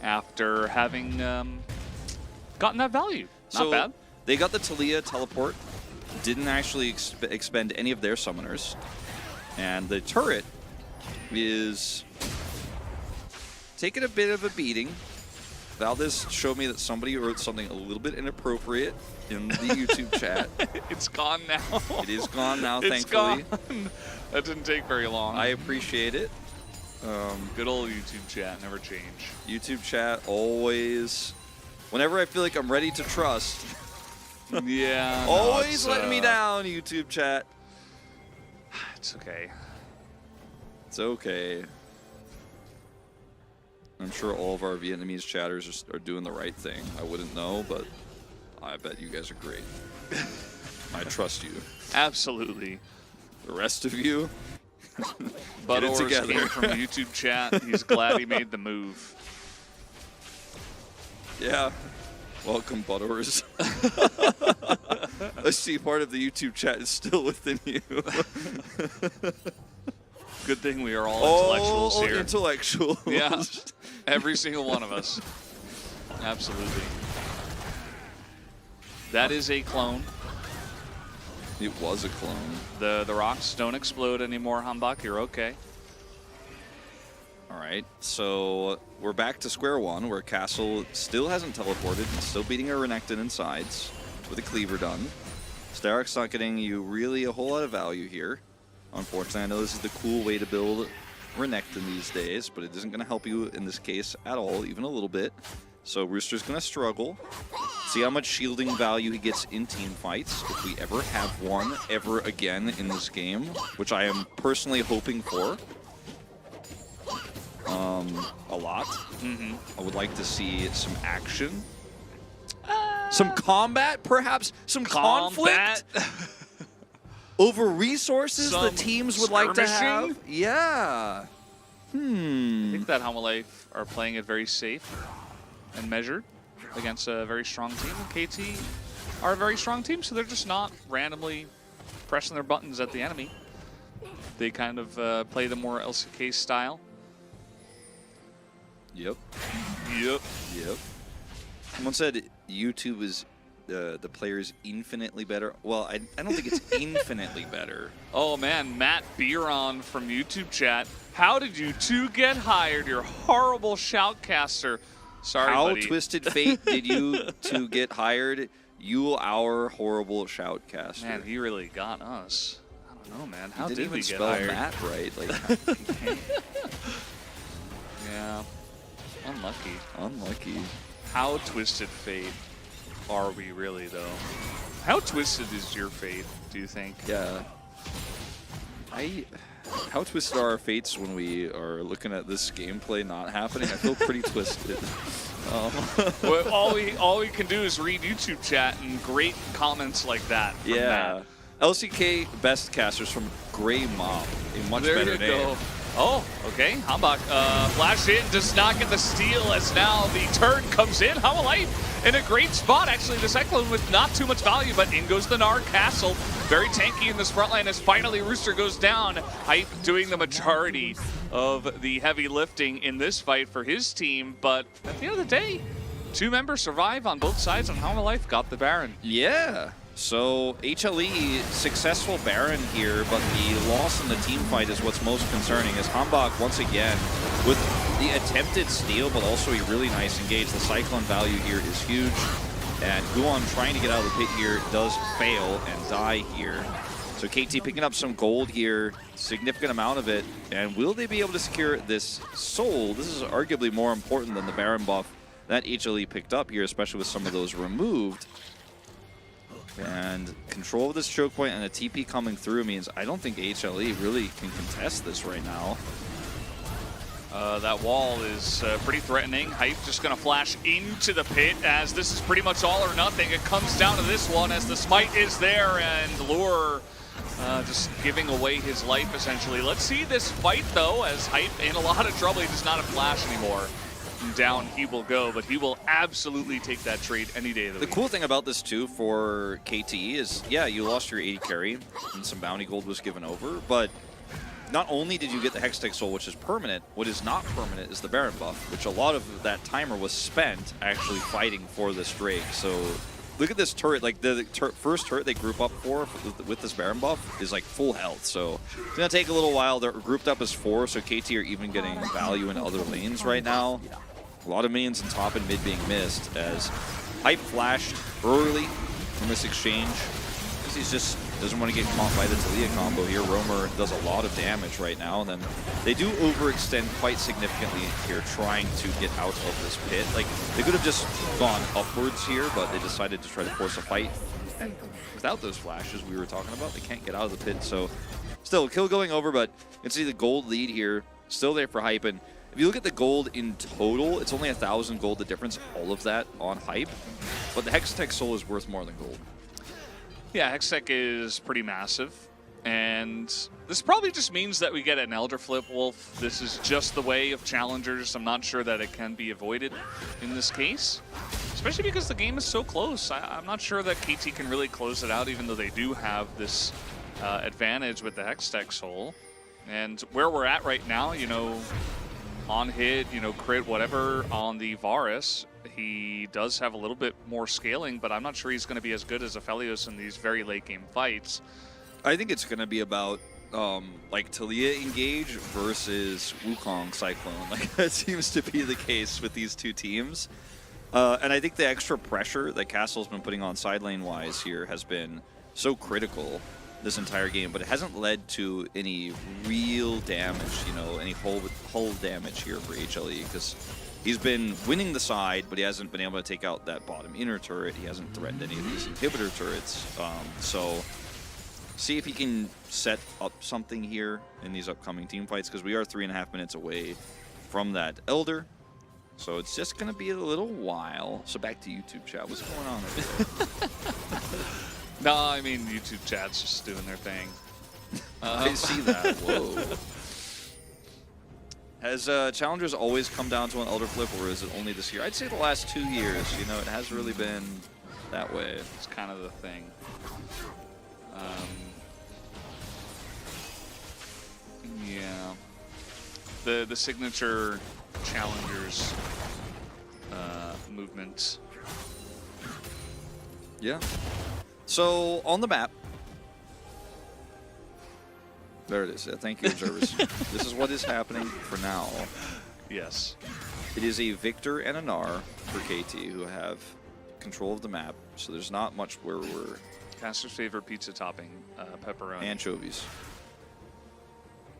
after having gotten that value. Not bad. They got the Talia teleport, didn't actually expend any of their summoners, and the turret is taking a bit of a beating. Valdez showed me that somebody wrote something a little bit inappropriate in the YouTube chat. It's gone now. It is gone now, It's thankfully. gone. That didn't take very long. I appreciate it. Good old YouTube chat, never change. YouTube chat always, whenever I feel like I'm ready to trust, Yeah. always letting me down, YouTube chat. It's okay. It's okay. I'm sure all of our Vietnamese chatters are doing the right thing. I wouldn't know, but I bet you guys are great. I trust you. Absolutely. The rest of you, But get it together. came from YouTube chat. He's glad he made the move. Yeah. Welcome, Butters. I see part of the YouTube chat is still within you. Good thing we are all intellectuals Oh, here. intellectuals. Yeah, every single one of us. Absolutely. That is a clone. It was a clone. The rocks don't explode anymore, Hambak. You're okay. All right, so we're back to square one, where Castle still hasn't teleported and still beating a Renekton in sides with a cleaver done. Starrick's not getting you really a whole lot of value here. Unfortunately, I know this is the cool way to build Renekton these days, but it isn't going to help you in this case at all, even a little bit. So Rooster's going to struggle. See how much shielding value he gets in team fights, if we ever have one ever again in this game, which I am personally hoping for. A lot. I would like to see some action. Some combat, perhaps? Some conflict? Over resources the Some teams would like to skirmishing? have? Yeah. I think that Humble Life are playing it very safe and measured against a very strong team. And KT are a very strong team, so they're just not randomly pressing their buttons at the enemy. They kind of play the more LCK style. Yep. Yep. Yep. Someone said YouTube is the players infinitely better. Well, I don't think it's infinitely better. Oh man, Matt Beeron from YouTube chat. How did you two get hired? You're a horrible shoutcaster. Sorry, How buddy. twisted fate did you two get hired? You, our horrible shoutcaster. Man, he really got us. I don't know, man. How He did didn't we even get spell hired? Matt right. Like, Yeah. Unlucky. unlucky. How twisted fate are we really, though? How twisted is your fate, do you think? Yeah. How twisted are our fates when we are looking at this gameplay not happening? I feel pretty twisted. Well, all we can do is read YouTube chat and great comments like that. From Yeah. Matt. LCK best casters from Grey Mob. A much There better you name. go. Oh, okay. Hambak flash in, does not get the steal as now the turn comes in. Humble Life in a great spot. Actually, the Cyclone with not too much value, but in goes the Nard Castle. Very tanky in this front line as finally Rooster goes down. Hype doing the majority of the heavy lifting in this fight for his team. But at the end of the day, 2 members survive on both sides, and Humble Life got the Baron. Yeah. So HLE, successful Baron here, but the loss in the team fight is what's most concerning, as Hambak once again, with the attempted steal, but also a really nice engage. The Cyclone value here is huge, and Guwon trying to get out of the pit here does fail and die here. So KT picking up some gold here, significant amount of it, and will they be able to secure this soul? This is arguably more important than the Baron buff that HLE picked up here, especially with some of those removed. And control of this choke point and a TP coming through means I don't think HLE really can contest this right now. That wall is pretty threatening. Hype just going to flash into the pit as this is pretty much all or nothing. It comes down to this one as the smite is there and Lure just giving away his life essentially. Let's see this fight though, as Hype in a lot of trouble. He does not have flash anymore. Down he will go, but he will absolutely take that trade any day of the week. The cool thing about this too for KT is, yeah, you lost your 80 carry and some bounty gold was given over, but not only did you get the Hextech Soul, which is permanent, what is not permanent is the Baron buff, which a lot of that timer was spent actually fighting for this Drake. So look at this turret, like the first turret they group up for with this Baron buff is like full health. So it's gonna take a little while. They're grouped up as 4, so KT are even getting value in other lanes right now. A lot of minions in top and mid being missed as Hype flashed early from this exchange. Because he just doesn't want to get caught by the Talia combo here. Roamer does a lot of damage right now. And then they do overextend quite significantly here trying to get out of this pit. Like, they could have just gone upwards here, but they decided to try to force a fight. And without those flashes we were talking about, they can't get out of the pit. So still, kill going over, but you can see the gold lead here. Still there for Hype. And if you look at the gold in total, it's only 1,000 gold the difference, all of that on Hype. But the Hextech Soul is worth more than gold. Yeah, Hextech is pretty massive. And this probably just means that we get an Elder Flip Wolf. This is just the way of challengers. I'm not sure that it can be avoided in this case. Especially because the game is so close. I'm not sure that KT can really close it out, even though they do have this advantage with the Hextech Soul. And where we're at right now, you know, on hit, you know, crit, whatever, on the Varus, he does have a little bit more scaling, but I'm not sure he's going to be as good as Aphelios in these very late game fights. I think it's going to be about like Talia engage versus Wukong Cyclone. Like that seems to be the case with these two teams. And I think the extra pressure that Castle's been putting on side lane wise here has been so critical this entire game, but it hasn't led to any real damage, you know, any hull damage here for HLE, because he's been winning the side, but he hasn't been able to take out that bottom inner turret. He hasn't threatened any of these inhibitor turrets. So see if he can set up something here in these upcoming team fights, because we are 3.5 minutes away from that Elder. So it's just going to be a little while. So back to YouTube chat. What's going on over there? No, I mean, YouTube chat's just doing their thing. I see that. Whoa. Has challengers always come down to an Elder Flip, or is it only this year? I'd say the last 2 years. You know, it has really been that way. It's kind of the thing. Yeah. The signature challengers movement. Yeah. So on the map, there it is. Thank you, observers. This is what is happening for now. Yes. It is a Victor and a Gnar for KT who have control of the map. So there's not much where we're. Caster's favorite pizza topping, pepperoni. Anchovies.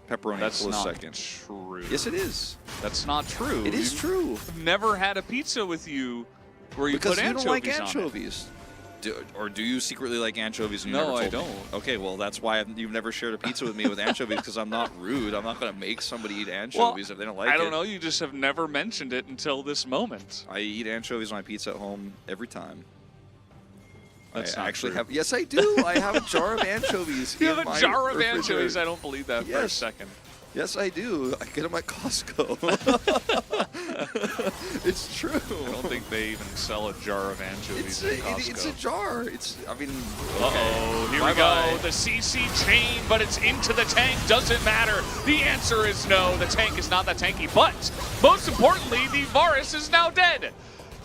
Pepperoni That's close not second. true. Yes, it is. That's not true. It is true. I've never had a pizza with you where you Because put you anchovies don't like on it. anchovies. Or do you secretly like anchovies? And you No, never I told me? don't. Okay, well, that's why you've never shared a pizza with me with anchovies, because I'm not rude. I'm not going to make somebody eat anchovies if they don't like it. I don't know. You just have never mentioned it until this moment. I eat anchovies on my pizza at home every time. That's I not actually true. have. Yes, I do. I have a jar of anchovies. You in have a my jar of refrigerator. anchovies. I don't believe that for a Yes. second. Yes, I do. I get them at Costco. It's true. I don't think they even sell a jar of anchovies at Costco. It's a jar. I mean. Uh-oh, here we Bye-bye. go. The CC chain, but it's into the tank. Doesn't matter. The answer is no. The tank is not that tanky. But most importantly, the Varus is now dead.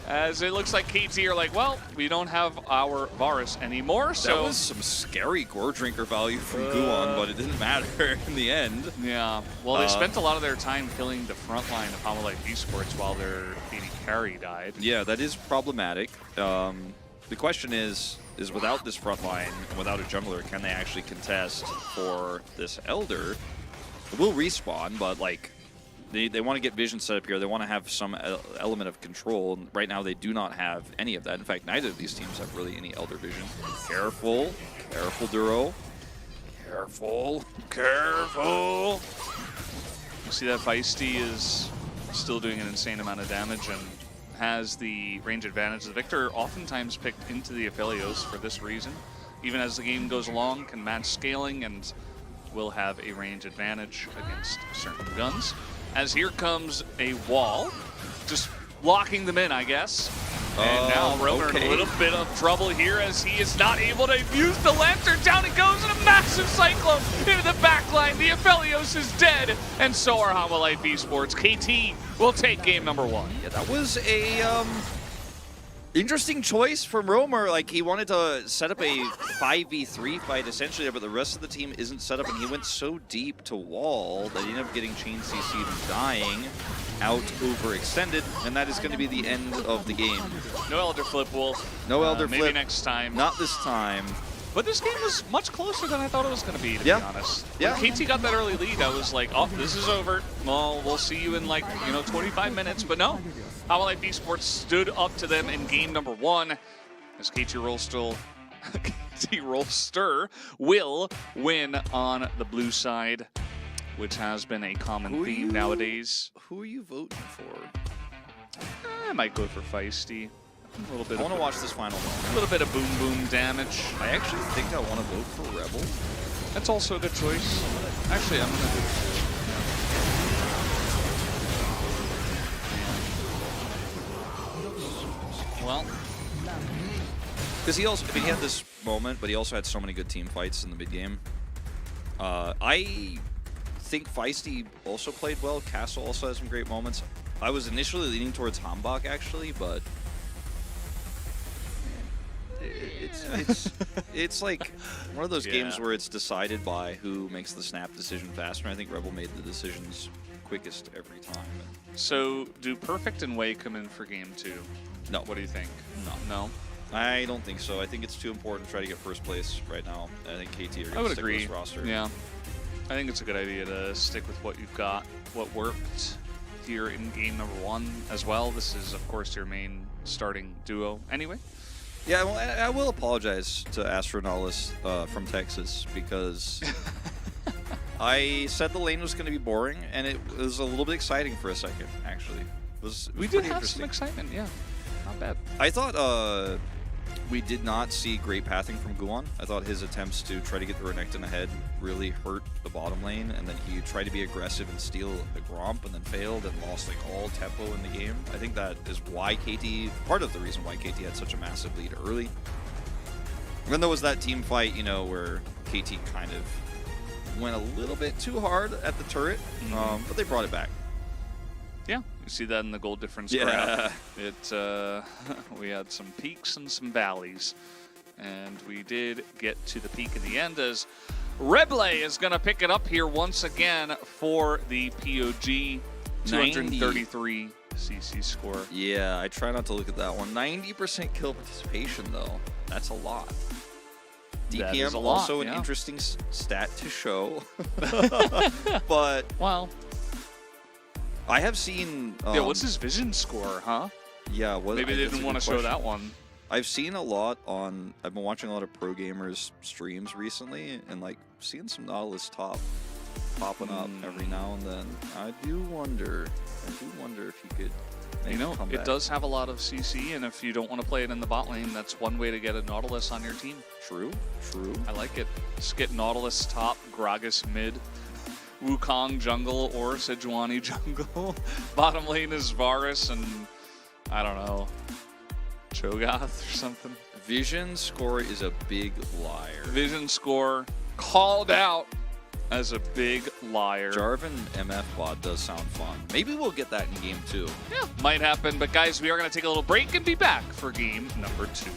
As it looks like KT are like, well, we don't have our Varus anymore, so... That was some scary Gore Drinker value from Guon, but it didn't matter in the end. Yeah, well, they spent a lot of their time killing the front line of Homolite Esports while their AD carry died. Yeah, that is problematic. the question is without this front line and without a jungler, can they actually contest for this Elder? It will respawn, but like they want to get vision set up here. They want to have some element of control. And right now, they do not have any of that. In fact, neither of these teams have really any Elder vision. Careful, careful, Duro. Careful, careful. You see that Feisty is still doing an insane amount of damage and has the range advantage. The Victor oftentimes picked into the Aphelios for this reason. Even as the game goes along, can match scaling and will have a range advantage against certain guns. As here comes a wall, just locking them in, I guess. And now Romer in a little bit of trouble here as he is not able to use the lantern. Down it goes in a massive cyclone into the back line. The Aphelios is dead, and so are Hanwha Life Esports. KT will take game number 1. Yeah, that was a interesting choice from Romer. Like, he wanted to set up a 5v3 fight essentially, but the rest of the team isn't set up, and he went so deep to wall that he ended up getting chain CC'd and dying. Out overextended, and that is going to be the end of the game. No Elder Flip, Wolf. No Elder Flip. Maybe next time. Not this time. But this game was much closer than I thought it was going to be Yeah. honest. Yeah. When KT got that early lead, I was like, oh, this is over. Well, we'll see you in 25 minutes. But no, Hanwha Life Esports stood up to them in game number 1 as KT Rollster will win on the blue side, which has been a common theme nowadays. Who are you voting for? I might go for Feisty. A little bit. I want to watch this final one. A little bit of boom boom damage. I actually think I want to vote for Rebel. That's also a good choice. Actually, I'm gonna do it too. Well, Because he also, I mean, he had this moment, but he also had so many good team fights in the mid game. I think Feisty also played well. Castle also has some great moments. I was initially leaning towards Hambach actually, but it's like one of those games where it's decided by who makes the snap decision faster. I think Rebel made the decisions quickest every time. so do Perfect and Wei come in for game 2? No. What do you think? No. I don't think so. I think it's too important to try to get first place right now. I think KT are I going would to stick agree. with this roster. Yeah. I think it's a good idea to stick with what you've got, what worked here in game number 1 as well. This is, of course, your main starting duo anyway. Yeah, well, I will apologize to Astronalis from Texas because I said the lane was going to be boring, and it was a little bit exciting for a second, actually. It was We did pretty have interesting. some excitement, yeah. Not bad. I thought we did not see great pathing from Guan. I thought his attempts to try to get the Renekton ahead really hurt the bottom lane, and then he tried to be aggressive and steal the Gromp and then failed and lost like all tempo in the game. I think that is why KT, part of the reason why KT had such a massive lead early. And then there was that team fight, you know, where KT kind of went a little bit too hard at the turret, but they brought it back. Yeah, you see that in the goal difference Yeah. graph. We had some peaks and some valleys, and we did get to the peak in the end as Reble is going to pick it up here once again for the POG 233 CC score. Yeah, I try not to look at that one. 90% kill participation, though. That's a lot. That DPM is a lot, also an yeah. interesting stat to show. But Well, I have seen... yeah, what's his vision score, huh? Yeah, Maybe they that's didn't a want good to show question. that one. I've seen a lot on... I've been watching a lot of pro gamers streams recently, and like seeing some Nautilus top popping up every now and then. I do wonder if he could make You know, a comeback. it does have a lot of CC, and if you don't want to play it in the bot lane, that's one way to get a Nautilus on your team. True. I like it. Just get Nautilus top, Gragas mid, Wukong jungle, or Sejuani jungle. Bottom lane is Varus and, I don't know, Cho'Gath or something. Vision score is a big liar. Vision score called out as a big liar. Jarvan MF bot does sound fun. Maybe we'll get that in game 2. Yeah, might happen. But guys, we are going to take a little break and be back for game number 2.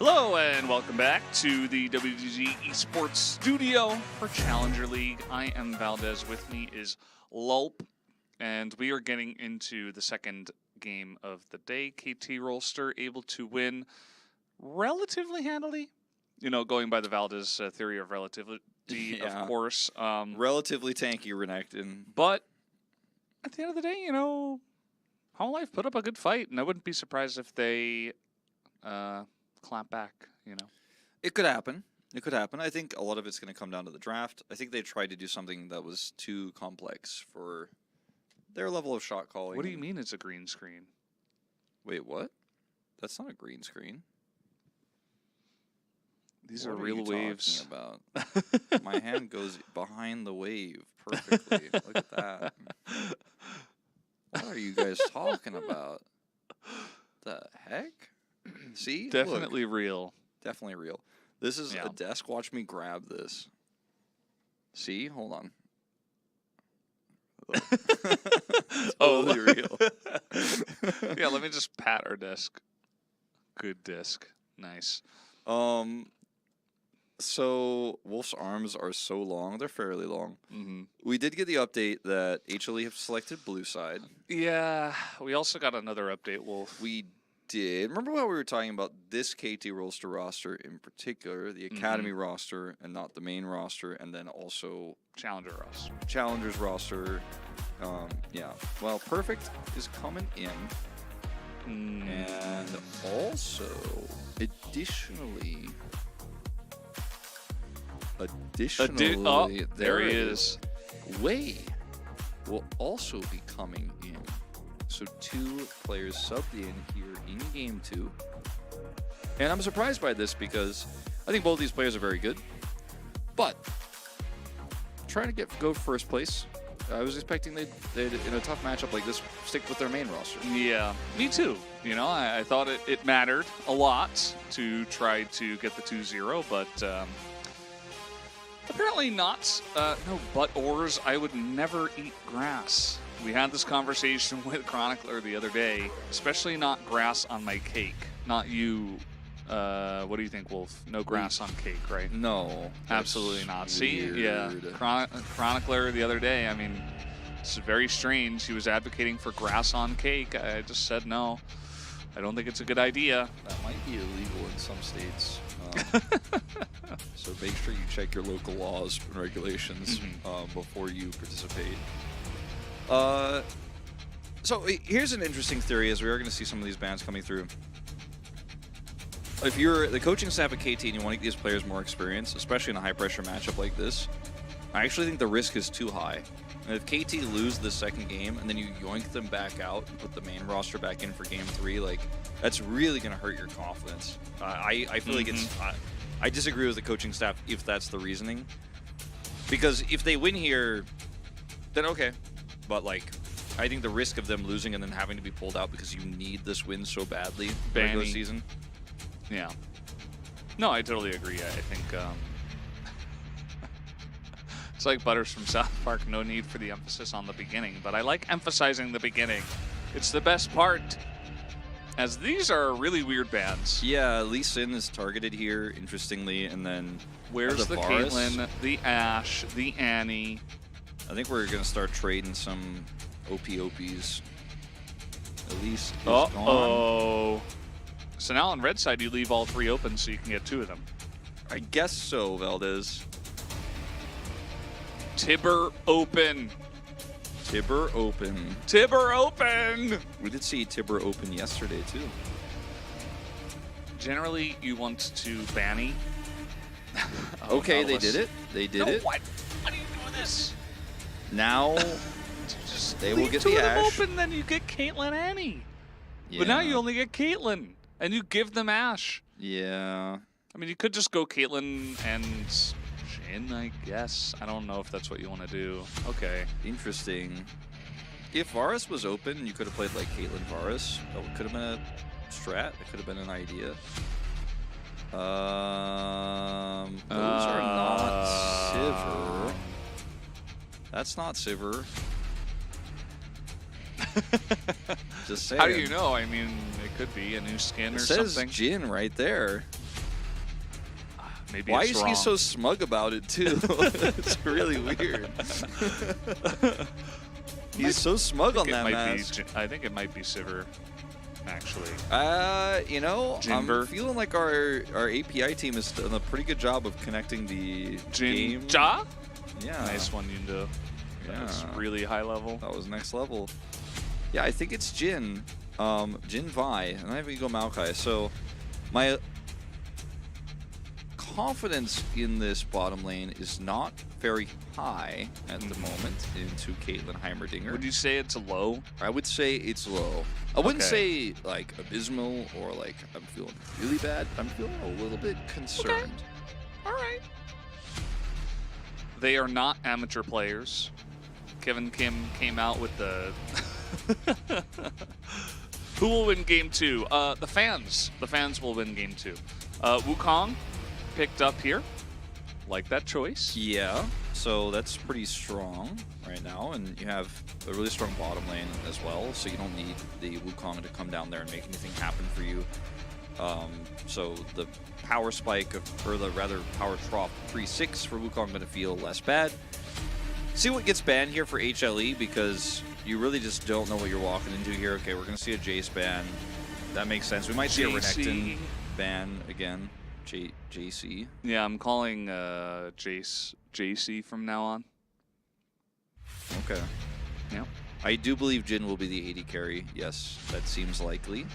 Hello and welcome back to the WGG Esports Studio for Challenger League. I am Valdez. With me is Lulp, and we are getting into the second game of the day. KT Rolster able to win relatively handily. You know, going by the Valdez theory of relativity, of course. Relatively tanky Renekton. But at the end of the day, you know, Hololive put up a good fight, and I wouldn't be surprised if they clap back, you know. It could happen. It could happen. I think a lot of it's going to come down to the draft. I think they tried to do something that was too complex for their level of shot calling. What do you mean it's a green screen? Wait, what? That's not a green screen. These What are real you waves. talking about? My hand goes behind the wave perfectly. Look at that. What are you guys talking about? The heck? See? Definitely Look. real. Definitely real. This is Yeah. a desk. Watch me grab this. See? Hold on. Totally real. Yeah, let me just pat our desk. Good disc. Nice. So Wolf's arms are so long. They're fairly long. Mm-hmm. We did get the update that HLE have selected blue side. Yeah, we also got another update, Wolf. We did. Remember how we were talking about this KT Rolster roster in particular, the Academy roster and not the main roster, and then also Challenger us. Challengers roster. Yeah. Well, Perfect is coming in. And also, additionally, there he is. Wei will also be coming in. So 2 players subbed in here in game 2. And I'm surprised by this because I think both these players are very good. But trying to go first place, I was expecting they'd in a tough matchup like this stick with their main roster. Yeah, me too. You know, I thought it mattered a lot to try to get the 2-0, but apparently not. No butt ors. I would never eat grass. We had this conversation with Chronicler the other day, especially not grass on my cake. Not you. What do you think, Wolf? No grass on cake, right? No. Absolutely not. See? Weird. Yeah. Chronicler the other day, I mean, it's very strange. He was advocating for grass on cake. I just said no. I don't think it's a good idea. That might be illegal in some states. So make sure you check your local laws and regulations before you participate. So here's an interesting theory as we are going to see some of these bans coming through. If you're the coaching staff at KT and you want to get these players more experience, especially in a high-pressure matchup like this, I actually think the risk is too high. And if KT lose the second game and then you yoink them back out and put the main roster back in for game 3, like, that's really going to hurt your confidence. I feel like it's... I disagree with the coaching staff if that's the reasoning. Because if they win here, then okay. But, like, I think the risk of them losing and then having to be pulled out because you need this win so badly in the regular season... Yeah. No, I totally agree. I think it's like Butters from South Park. No need for the emphasis on the beginning, but I like emphasizing the beginning. It's the best part. As these are really weird bans. Yeah, Lee Sin is targeted here, interestingly, and then where's the Varus. Caitlyn, the Ashe, the Annie? I think we're gonna start trading some OPs. Elise is Uh-oh. gone. So now on red side, you leave all 3 open so you can get 2 of them. I guess so, Valdez. Tibber open. Tibber open. Tibber open! We did see Tibber open yesterday, too. Generally, you want to banny. Okay, they did it. They did it. What are you doing this? Now, Just they will leave get 2 the of them Ashe. open, then you get Caitlyn Annie. Yeah. But now you only get Caitlyn, and you give them Ashe. Yeah. I mean, you could just go Caitlyn and Jhin, I guess. I don't know if that's what you want to do. Okay. Interesting. If Varus was open, you could have played like Caitlyn Varus. That could have been a strat. It could have been an idea. Those are not Sivir. That's not Sivir. Just saying. How do you know? I mean, it could be a new skin It or says something. Jhin right there. Maybe Why it's is wrong. he so smug about it too? It's really weird. He's so smug on that mask. I think it might be Sivir, actually. You know, Jinber. I'm feeling like our API team has done a pretty good job of connecting the game. Gen.G? Yeah. Nice one, Yundo. That's Yeah. really high level. That was next level. Yeah, I think it's Jin. Jin Vi, and I have Ego Maokai. So my confidence in this bottom lane is not very high at the moment into Caitlyn Heimerdinger. Would you say it's low? I would say it's low. I wouldn't Okay. say like abysmal or like I'm feeling really bad. I'm feeling a little bit concerned. All right. They are not amateur players. Kevin Kim came out with the... Who will win game 2? The fans. The fans will win game 2. Wukong picked up here. Like that choice. Yeah, so that's pretty strong right now, and you have a really strong bottom lane as well, so you don't need the Wukong to come down there and make anything happen for you. So the power spike, or the rather power drop 3-6 for Wukong going to feel less bad. See what gets banned here for HLE, because you really just don't know what you're walking into here. Okay, we're going to see a Jace ban. That makes sense. We might see a Renekton ban again. JC. Yeah, I'm calling Jace JC from now on. Okay. Yeah. I do believe Jin will be the AD carry. Yes, that seems likely.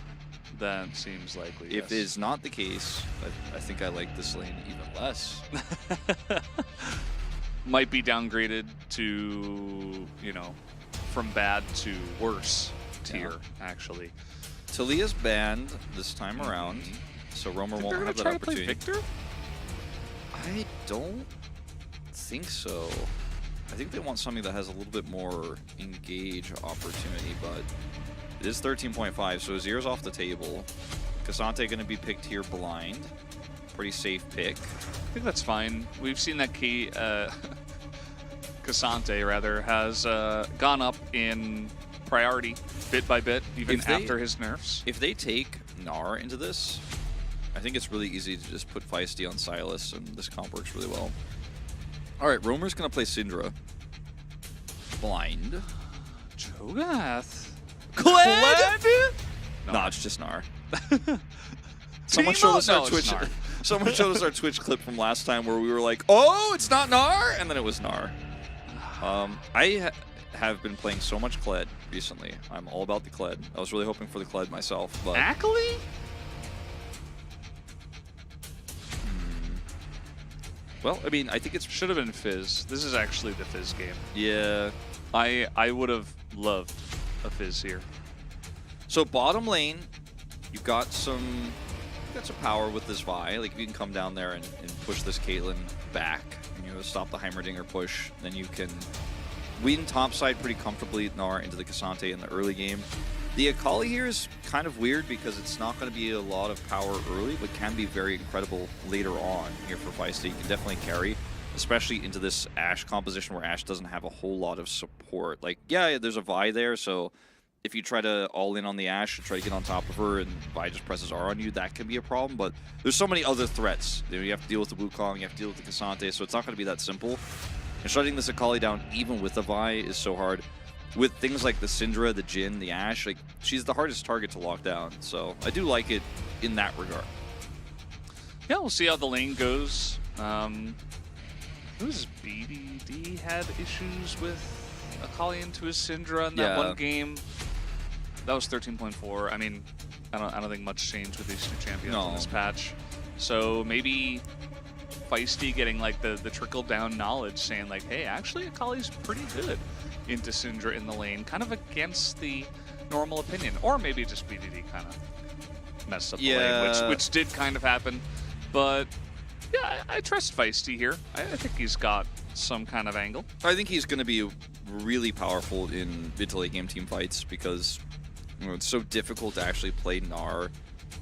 That seems likely. If it is not the case, I think I like this lane even less. Might be downgraded to, you know, from bad to worse tier, actually. Talia's banned this time around, so Roamer won't have that opportunity. Victor? I don't think so. I think they want something that has a little bit more engage opportunity, but it is 13.5, so Azir's off the table. Cassante going to be picked here blind. Pretty safe pick. I think that's fine. We've seen that Cassante, rather, has gone up in priority bit by bit, even after his nerfs. If they take Gnar into this, I think it's really easy to just put Feisty on Silas, and this comp works really well. All right, Roamer's going to play Syndra. Blind. Cho'Gath. Kled? No, it's just Gnar. Someone showed us our Twitch. Someone showed us our Twitch clip from last time where we were like, "Oh, it's not Gnar," and then it was Gnar. I have been playing so much Kled recently. I'm all about the Kled. I was really hoping for the Kled myself, but Ackley? Well, I mean, I think it should have been Fizz. This is actually the Fizz game. Yeah. I would have loved a Fizz here. So bottom lane, you've got some power with this Vi. Like if you can come down there and push this Caitlyn back, and you know, stop the Heimerdinger push, then you can win topside pretty comfortably Gnar into the Cassante in the early game. The Akali here is kind of weird because it's not going to be a lot of power early, but can be very incredible later on here for Feisty. You can definitely carry, especially into this Ashe composition where Ashe doesn't have a whole lot of support. Like, yeah, there's a Vi there, so if you try to all in on the Ashe and try to get on top of her and Vi just presses R on you, that can be a problem, but there's so many other threats. You have to deal with the Wukong, you have to deal with the Cassante, so it's not going to be that simple. And shutting this Akali down even with the Vi is so hard. With things like the Syndra, the Jhin, the Ashe, like she's the hardest target to lock down. So I do like it in that regard. Yeah, we'll see how the lane goes. Who's BDD had issues with Akali into his Syndra in that one game? That was 13.4. I mean, I don't think much changed with these two champions in this patch. So maybe Feisty getting like the trickle down knowledge, saying like, hey, actually Akali's pretty good into Syndra in the lane, kind of against the normal opinion. Or maybe just BDD kind of messed up the lane, which did kind of happen. But yeah, I trust Feisty here. I think he's got some kind of angle. I think he's going to be really powerful in mid to late game team fights because it's so difficult to actually play Gnar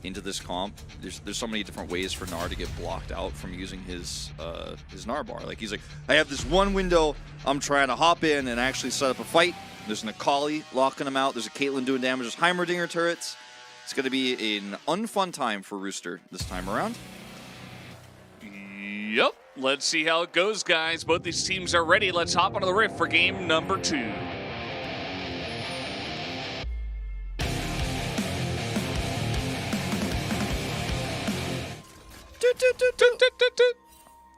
into this comp. There's so many different ways for Gnar to get blocked out from using his Gnar bar. Like he's like, I have this one window, I'm trying to hop in and actually set up a fight. There's an Akali locking him out. There's a Caitlyn doing damage. There's Heimerdinger turrets. It's going to be an unfun time for Rooster this time around. Yep. Let's see how it goes, guys. Both these teams are ready. Let's hop onto the Rift for game number 2.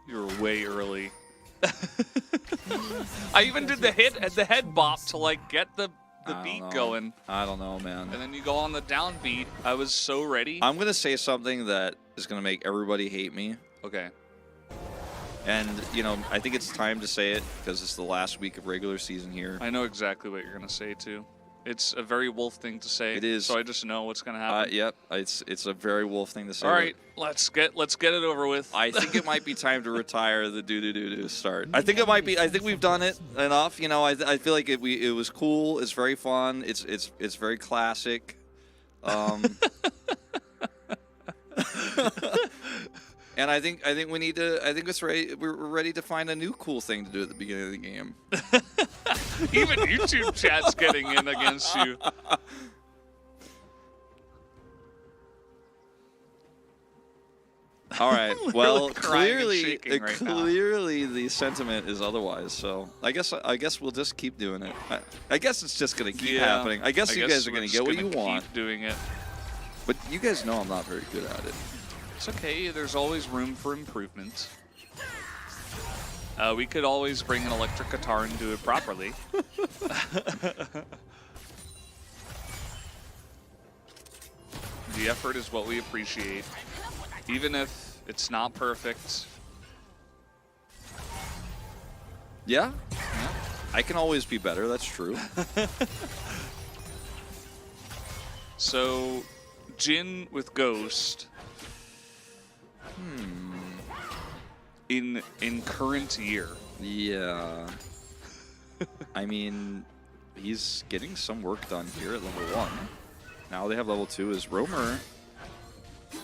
You're way early. I even did the head bop to like get the beat going. I don't know, man. And then you go on the downbeat. I was so ready. I'm gonna say something that is gonna make everybody hate me. Okay. And, you know, I think it's time to say it because it's the last week of regular season here. I know exactly what you're going to say, too. It's a very Wolf thing to say. It is. So I just know what's going to happen. Yep, it's a very Wolf thing to say. All right, let's get it over with. I think it might be time to retire the do start. I think it might be. I think we've done it enough. You know, I feel like it was cool. It's very fun. It's very classic. And I think we need to. I think it's ready. We're ready to find a new cool thing to do at the beginning of the game. Even YouTube chat's getting in against you. All right. Well, clearly the sentiment is otherwise. So I guess we'll just keep doing it. I guess it's just gonna keep happening. I guess you guys are gonna get what you want. Keep doing it. But you guys know I'm not very good at it. It's okay. There's always room for improvement. We could always bring an electric guitar and do it properly. The effort is what we appreciate, even if it's not perfect. Yeah. I can always be better. That's true. So, Jin with Ghost. In current year. Yeah. I mean, he's getting some work done here at level 1. Now they have level 2 as Roamer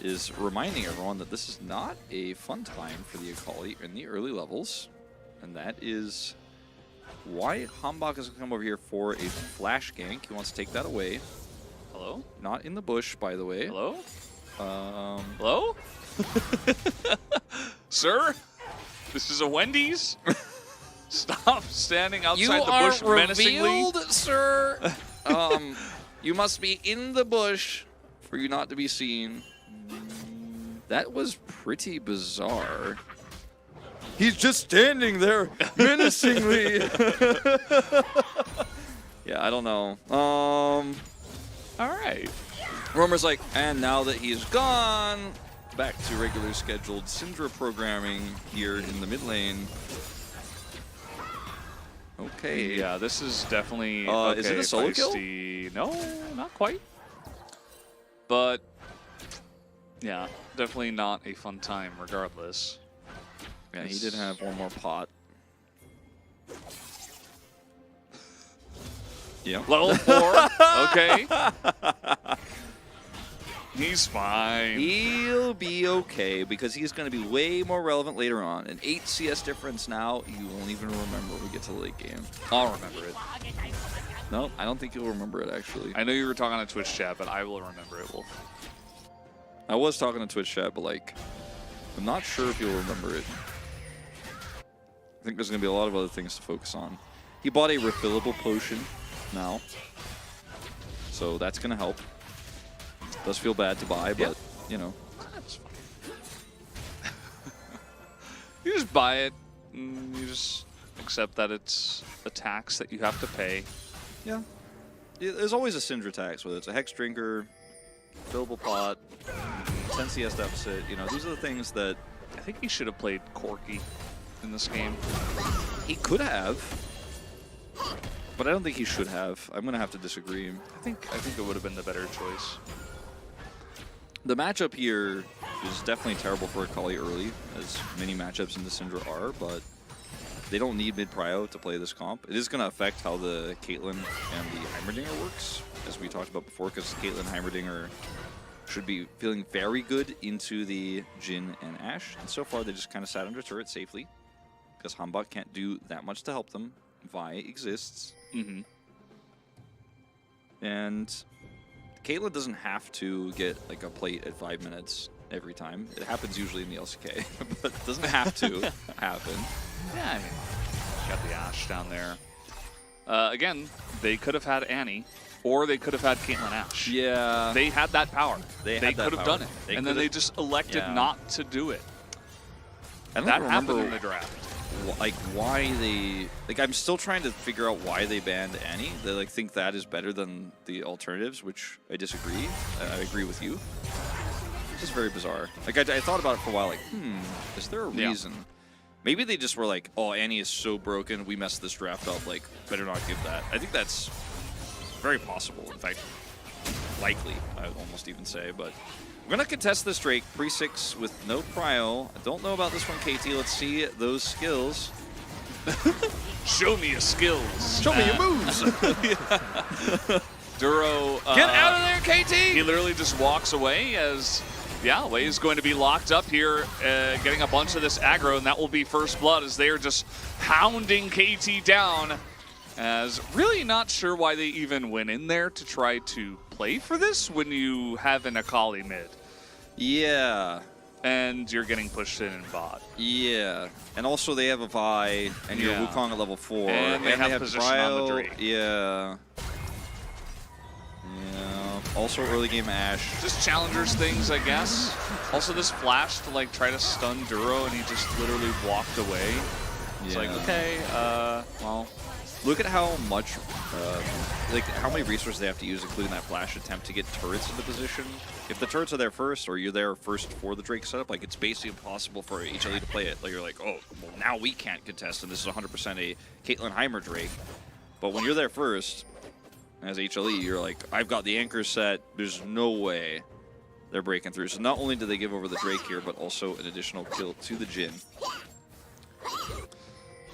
is reminding everyone that this is not a fun time for the Akali in the early levels. And that is why Hambak has come over here for a flash gank. He wants to take that away. Hello? Not in the bush, by the way. Hello? Hello? Sir? This is a Wendy's? Stop standing outside the bush menacingly. Revealed, sir. You must be in the bush for you not to be seen. That was pretty bizarre. He's just standing there menacingly. Yeah, I don't know. All right. Roamer's like, and now that he's gone, back to regular scheduled Syndra programming here in the mid lane. Okay. Yeah, this is definitely is it a solo kill? No, not quite. But yeah, definitely not a fun time regardless. Yeah, he did have one more pot. Yeah. Level 4. Okay. He's fine. He'll be okay because he's going to be way more relevant later on. An 8 CS difference now, you won't even remember when we get to the late game. I'll remember it. No, I don't think you'll remember it, actually. I know you were talking on Twitch chat, but I will remember it, Wolf. I was talking to Twitch chat, but, like, I'm not sure if you'll remember it. I think there's going to be a lot of other things to focus on. He bought a refillable potion now, so that's going to help. Does feel bad to buy, but, you know. That's fine. You just buy it, and you just accept that it's a tax that you have to pay. Yeah. There's always a Syndra tax, whether it's a Hex Drinker, fillable pot, 10 CS deficit. You know, these are the things that... I think he should have played Corki in this game. He could have, but I don't think he should have. I'm going to have to disagree. I think it would have been the better choice. The matchup here is definitely terrible for Akali early, as many matchups in the Syndra are, but they don't need mid-prio to play this comp. It is going to affect how the Caitlyn and the Heimerdinger works, as we talked about before, because Caitlyn and Heimerdinger should be feeling very good into the Jhin and Ashe, and so far they just kind of sat under turret safely, because Hambak can't do that much to help them. Vi exists. Mm-hmm. And Caitlyn doesn't have to get like a plate at 5 minutes every time. It happens usually in the LCK, but it doesn't have to happen. Yeah, I mean, got the Ashe down there. Again, they could have had Annie, or they could have had Caitlyn Ashe. Yeah. They had that power. They They had that could have power. done it. They And then could've- they just elected Yeah. not to do it. I don't That remember happened in the draft. like why they I'm still trying to figure out why they banned Annie. They like think that is better than the alternatives, which I disagree. I agree with you. It's just very bizarre. Like I thought about it for a while. Like, is there a Yeah. reason? Maybe they just were like, oh, Annie is so broken, we messed this draft up. Like, better not give that. I think that's very possible. In fact, likely, I would almost even say. But we're gonna contest this Drake pre-6 with no prio. I don't know about this one, KT. Let's see those skills. Show me your skills. Show me your moves. Duro. Get out of there, KT. He literally just walks away as, yeah, Wei is going to be locked up here, getting a bunch of this aggro, and that will be first blood as they are just hounding KT down. As really not sure why they even went in there to try to play for this when you have an Akali mid Yeah. and you're getting pushed in bot. Yeah. And also they have a Vi, and you're Yeah. Wukong at level 4. And they have position on the Cryo. Drake. Yeah. Yeah. Also early game Ashe. Just challengers things, I guess. Also this flash to like try to stun Duro, and he just literally walked away. It's like, Yeah. okay, well, Look at how much, like how many resources they have to use, including that flash attempt to get turrets into position. If the turrets are there first, or you're there first for the Drake setup, like it's basically impossible for HLE to play it. Like you're like, oh, well now we can't contest, and this is 100% a Caitlyn Heimer Drake. But when you're there first, as HLE, you're like, I've got the anchor set. There's no way they're breaking through. So not only do they give over the Drake here, but also an additional kill to the Jhin.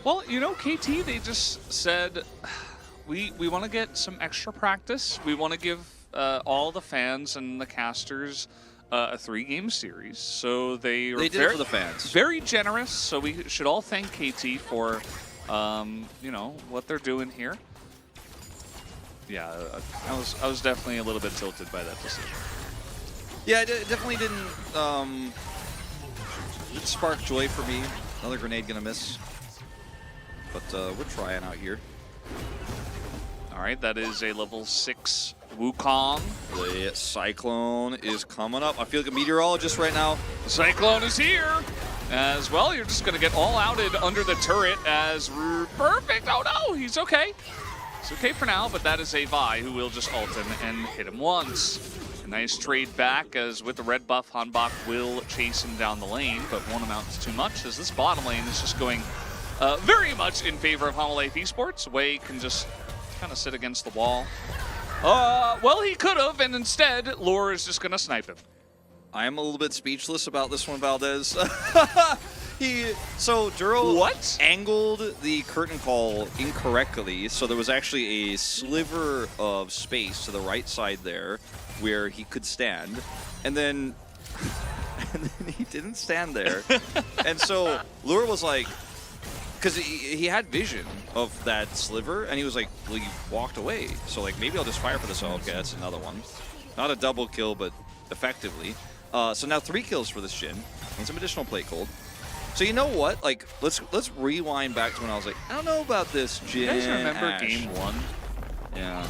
well, you know, KT, they just said, we want to get some extra practice. We want to give all the fans and the casters a 3-game series. So they They did it for the fans. very generous. So we should all thank KT for, you know, what they're doing here. Yeah, I was definitely a little bit tilted by that decision. Yeah, it definitely didn't spark joy for me. Another grenade gonna miss. But we're trying out here. All right, that is a level 6 Wukong. The Cyclone is coming up. I feel like a meteorologist right now. The Cyclone is here as well. You're just going to get all outed under the turret as perfect. Oh no, he's okay. He's okay for now, but that is a Vi who will just ult him and hit him once. A nice trade back as with the red buff, Hanbok will chase him down the lane, but won't amount to too much as this bottom lane is just going very much in favor of Homolife Esports. Wei can just kind of sit against the wall. Well, he could have, and instead, Lure is just going to snipe him. I am a little bit speechless about this one, Valdez. So Duro What? angled the curtain call incorrectly, so there was actually a sliver of space to the right side there where he could stand, and then he didn't stand there. And so Lure was like, because he had vision of that sliver, and he was like, well, you walked away, so like maybe I'll just fire for this. Oh, okay, that's another one. Not a double kill, but effectively. So now 3 kills for this Jhin, and some additional plate cold. So you know what? Like, let's rewind back to when I was like, I don't know about this Jhin. You guys remember Ashe. game 1? Yeah.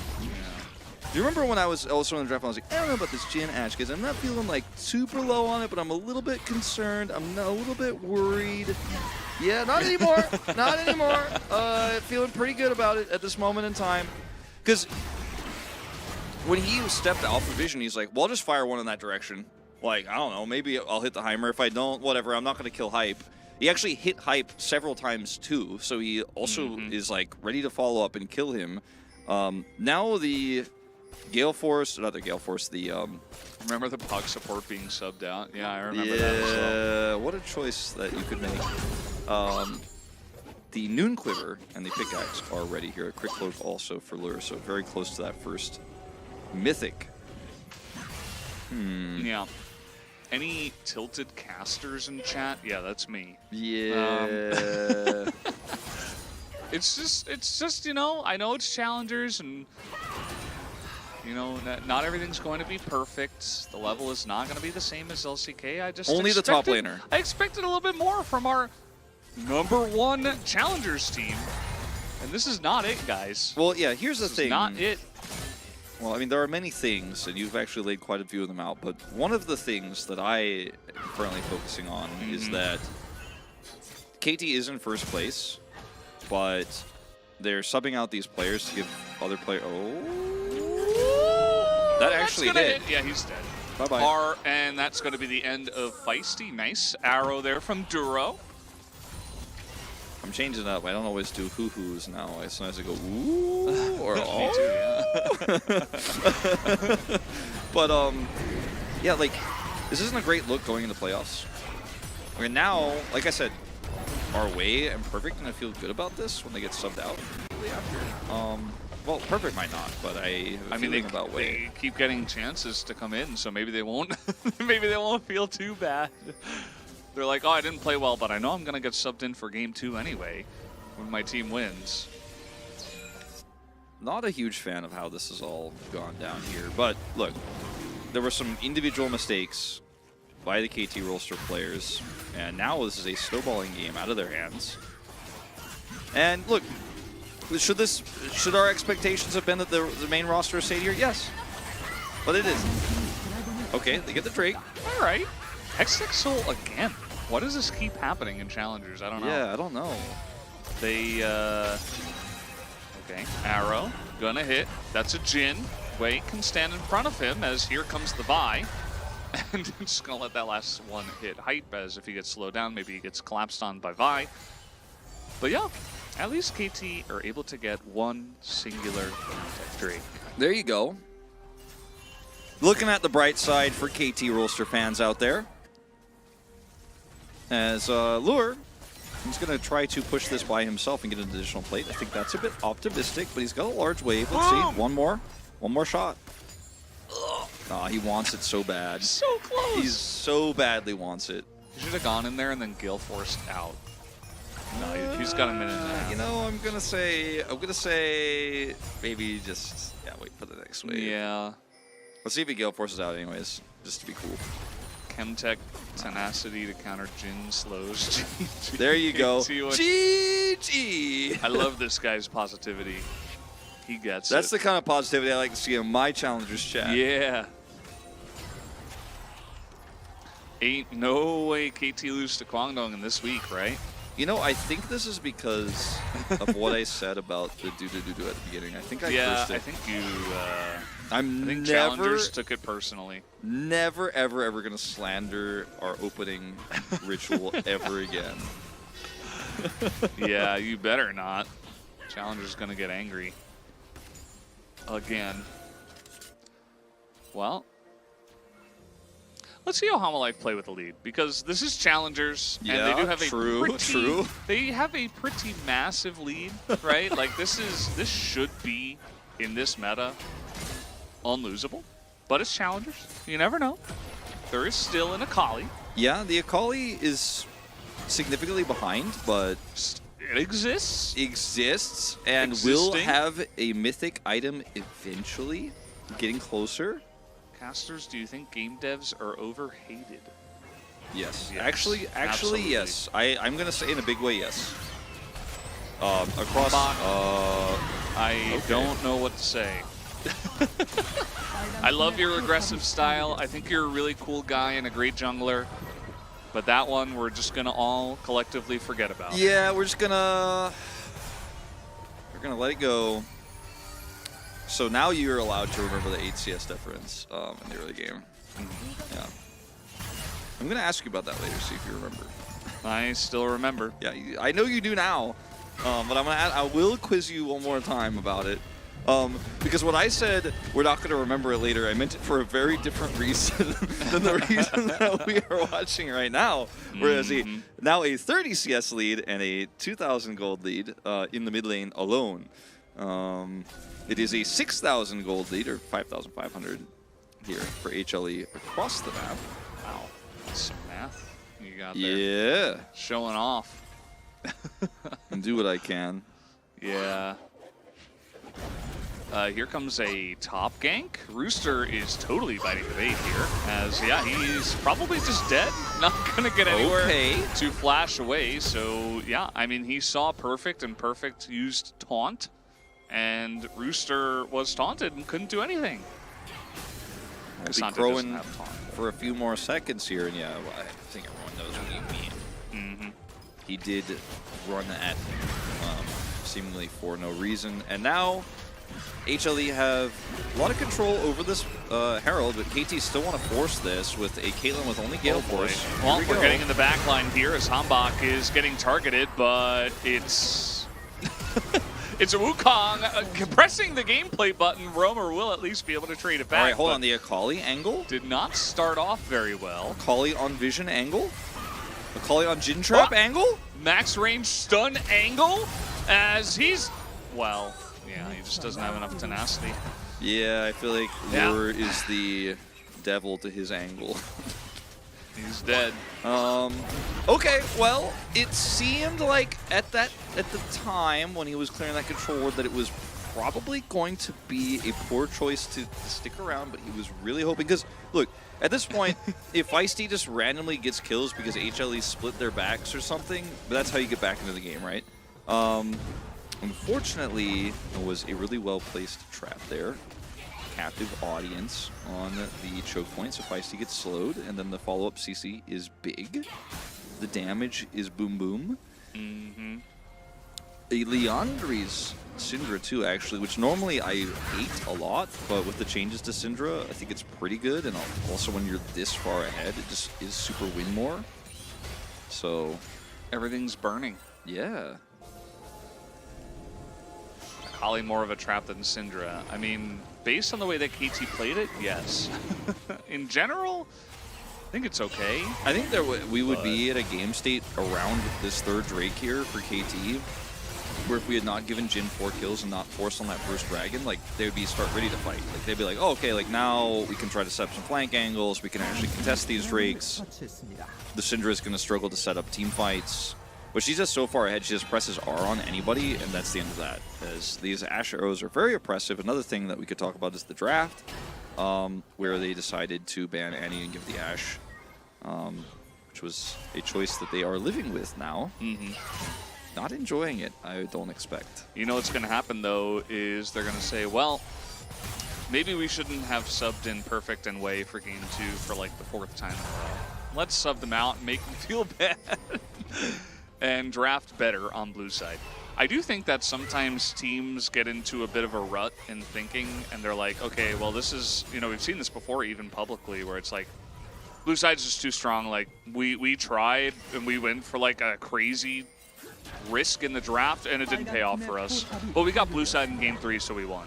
Do you remember when I was also in the draft? I was like, I don't know about this Jhin Ashe because I'm not feeling like super low on it, but I'm a little bit concerned. I'm a little bit worried. Yeah, not anymore. Not anymore. Feeling pretty good about it at this moment in time. Because when he stepped Alpha Vision, he's like, well, I'll just fire one in that direction. Like, I don't know, maybe I'll hit the Heimer. If I don't, whatever, I'm not going to kill Hype. He actually hit Hype several times too, so he also is like ready to follow up and kill him. Now the Gale Force, not the Gale Force, the Remember the Pug support being subbed out? Yeah, I remember that as well. what a choice that you could make. The Noon Quiver and the Pickaxe are ready here. A Quick Cloak also for Lure, so very close to that first Mythic. Yeah. Any tilted casters in chat? Yeah, that's me. Yeah. It's just, you know, I know it's challengers and You know, not everything's going to be perfect. The level is not going to be the same as LCK. I just Only the top expected- laner. I expected a little bit more from our #1 challengers team. And this is not it, guys. Well, yeah, here's the This is thing. not it. Well, I mean, there are many things, and you've actually laid quite a few of them out, but one of the things that I am currently focusing on is that KT is in first place, but they're subbing out these players to give other players... Oh. That actually That's gonna hit. Yeah, he's dead. Bye-bye. And that's going to be the end of Feisty. Nice arrow there from Duro. I'm changing it up. I don't always do hoo-hoos now. Sometimes I go, ooh, or Me oh. too, yeah. But, yeah, like, this isn't a great look going into playoffs. I mean, now, like I said, our way and Perfect gonna feel good about this when they get subbed out immediately after. Well, Perfect might not, but I have a feeling about Way. They keep getting chances to come in, so maybe they won't. Maybe they won't feel too bad. They're like, oh, I didn't play well, but I know I'm gonna get subbed in for game 2 anyway when my team wins. Not a huge fan of how this has all gone down here, but look, there were some individual mistakes by the KT Rolster players, and now this is a snowballing game out of their hands. And look, should our expectations have been that the main roster stayed here? Yes, but it isn't. Okay, they get the Drake. All right, Hextech Soul again. Why does this keep happening in Challengers? I don't know. Yeah, I don't know. They, okay, arrow, gonna hit. That's a Jin. Wei can stand in front of him as here comes the Vi. And just gonna let that last one hit Hype as if he gets slowed down, maybe he gets collapsed on by Vi. But yeah, at least KT are able to get one singular Drake. There you go. Looking at the bright side for KT Rolster fans out there. As Lure, he's going to try to push this by himself and get an additional plate. I think that's a bit optimistic, but he's got a large wave. Let's see. One more shot. Oh, he wants it so bad. So close! He so badly wants it. He should have gone in there and then Gale forced out. No, he's got a minute and a half. You know, I'm gonna say maybe just wait for the next wave. Yeah. Let's see if he Gale forces out anyways, just to be cool. Chemtech tenacity to counter Jin slows. There you go. GG. GG. I love this guy's positivity. He gets That's it. the kind of positivity I like to see in my challengers chat. Yeah. Ain't no way KT lose to Kwangdong in this week, right? You know, I think this is because of what I said about the do-do-do-do at the beginning. I think I cursed it. I think you... I think Challengers took it personally. Never, ever, ever going to slander our opening ritual ever again. Yeah, you better not. Challenger's going to get angry. Again. Well, let's see how Homalife play with the lead, because this is Challengers, and they do have a true. They have a pretty massive lead, right? Like this should be in this meta unlosable, but it's Challengers. You never know. There is still an Akali. Yeah, the Akali is significantly behind, but it exists. Exists and will have a mythic item eventually. Getting closer. Casters, do you think game devs are overhated? Yes. Yes, Actually, absolutely. yes. I'm gonna say in a big way, yes. Across. I don't know what to say. I love your aggressive style. I think you're a really cool guy and a great jungler. But that one, we're just gonna all collectively forget about. Yeah, we're gonna let it go. So now you're allowed to remember the 8 CS difference in the early game. Yeah. I'm gonna ask you about that later, see if you remember. I still remember. Yeah, I know you do now, but I will quiz you one more time about it. Because what I said, we're not gonna remember it later, I meant it for a very different reason than the reason that we are watching right now. Whereas now a 30 CS lead and a 2,000 gold lead in the mid lane alone. It is a 6,000 gold lead, or 5,500 here for HLE across the map. Wow, that's some math you got there. Yeah. Showing off. And do what I can. Yeah. Here comes a top gank. Rooster is totally biting the bait here, as yeah, he's probably just dead. Not gonna get anywhere to flash away. So yeah, I mean, he saw Perfect, and Perfect used taunt, and Rooster was taunted and couldn't do anything. We'll be crowing for a few more seconds here, and yeah, well, I think everyone knows what you mean. He did run at seemingly for no reason, and now HLE have a lot of control over this Herald, but KT still want to force this with a Caitlyn with only Gale Force. Well, we're getting in the back line here as Hambach is getting targeted, but it's it's a Wukong pressing the gameplay button. Roamer will at least be able to trade it back. All right, hold on. The Akali angle did not start off very well. Akali on Vision angle. Akali on Jin Trap angle. Max range stun angle as he's, well, yeah, he just doesn't have enough tenacity. Yeah, I feel like Lure is the devil to his angle. He's dead. Okay, well, it seemed like at the time when he was clearing that control ward that it was probably going to be a poor choice to stick around, but he was really hoping, because look, at this point, if Feisty just randomly gets kills because HLE split their backs or something, but that's how you get back into the game, right? Unfortunately, it was a really well-placed trap there. Captive audience on the choke point, so Feisty gets slowed, and then the follow-up CC is big. The damage is boom boom. A Leandri's Syndra too, actually, which normally I hate a lot, but with the changes to Syndra, I think it's pretty good, and also when you're this far ahead, it just is super win more. So Everything's burning. yeah. Akali more of a trap than Syndra. I mean, based on the way that KT played it, yes. In general, I think it's okay. I think that we would be at a game state around this third Drake here for KT, where if we had not given Jin 4 kills and not forced on that first dragon, like they would be ready to fight. Like they'd be like, oh, okay, like now we can try to set up some flank angles, we can actually contest these Drakes. The Syndra is going to struggle to set up team fights. But she's just so far ahead, she just presses R on anybody, and that's the end of that. As these Ashe arrows are very oppressive. Another thing that we could talk about is the draft, where they decided to ban Annie and give the Ashe, which was a choice that they are living with now. Not enjoying it, I don't expect. You know what's going to happen, though, is they're going to say, well, maybe we shouldn't have subbed in Perfect and Wei for Game 2 for like the 4th time in a row. Let's sub them out and make them feel bad. And draft better on blue side. I do think that sometimes teams get into a bit of a rut in thinking, and they're like, okay, well, this is, you know, we've seen this before even publicly, where it's like, blue side's just too strong. Like, we tried, and we went for like a crazy risk in the draft, and it didn't pay off for us. But we got blue side in Game 3, so we won.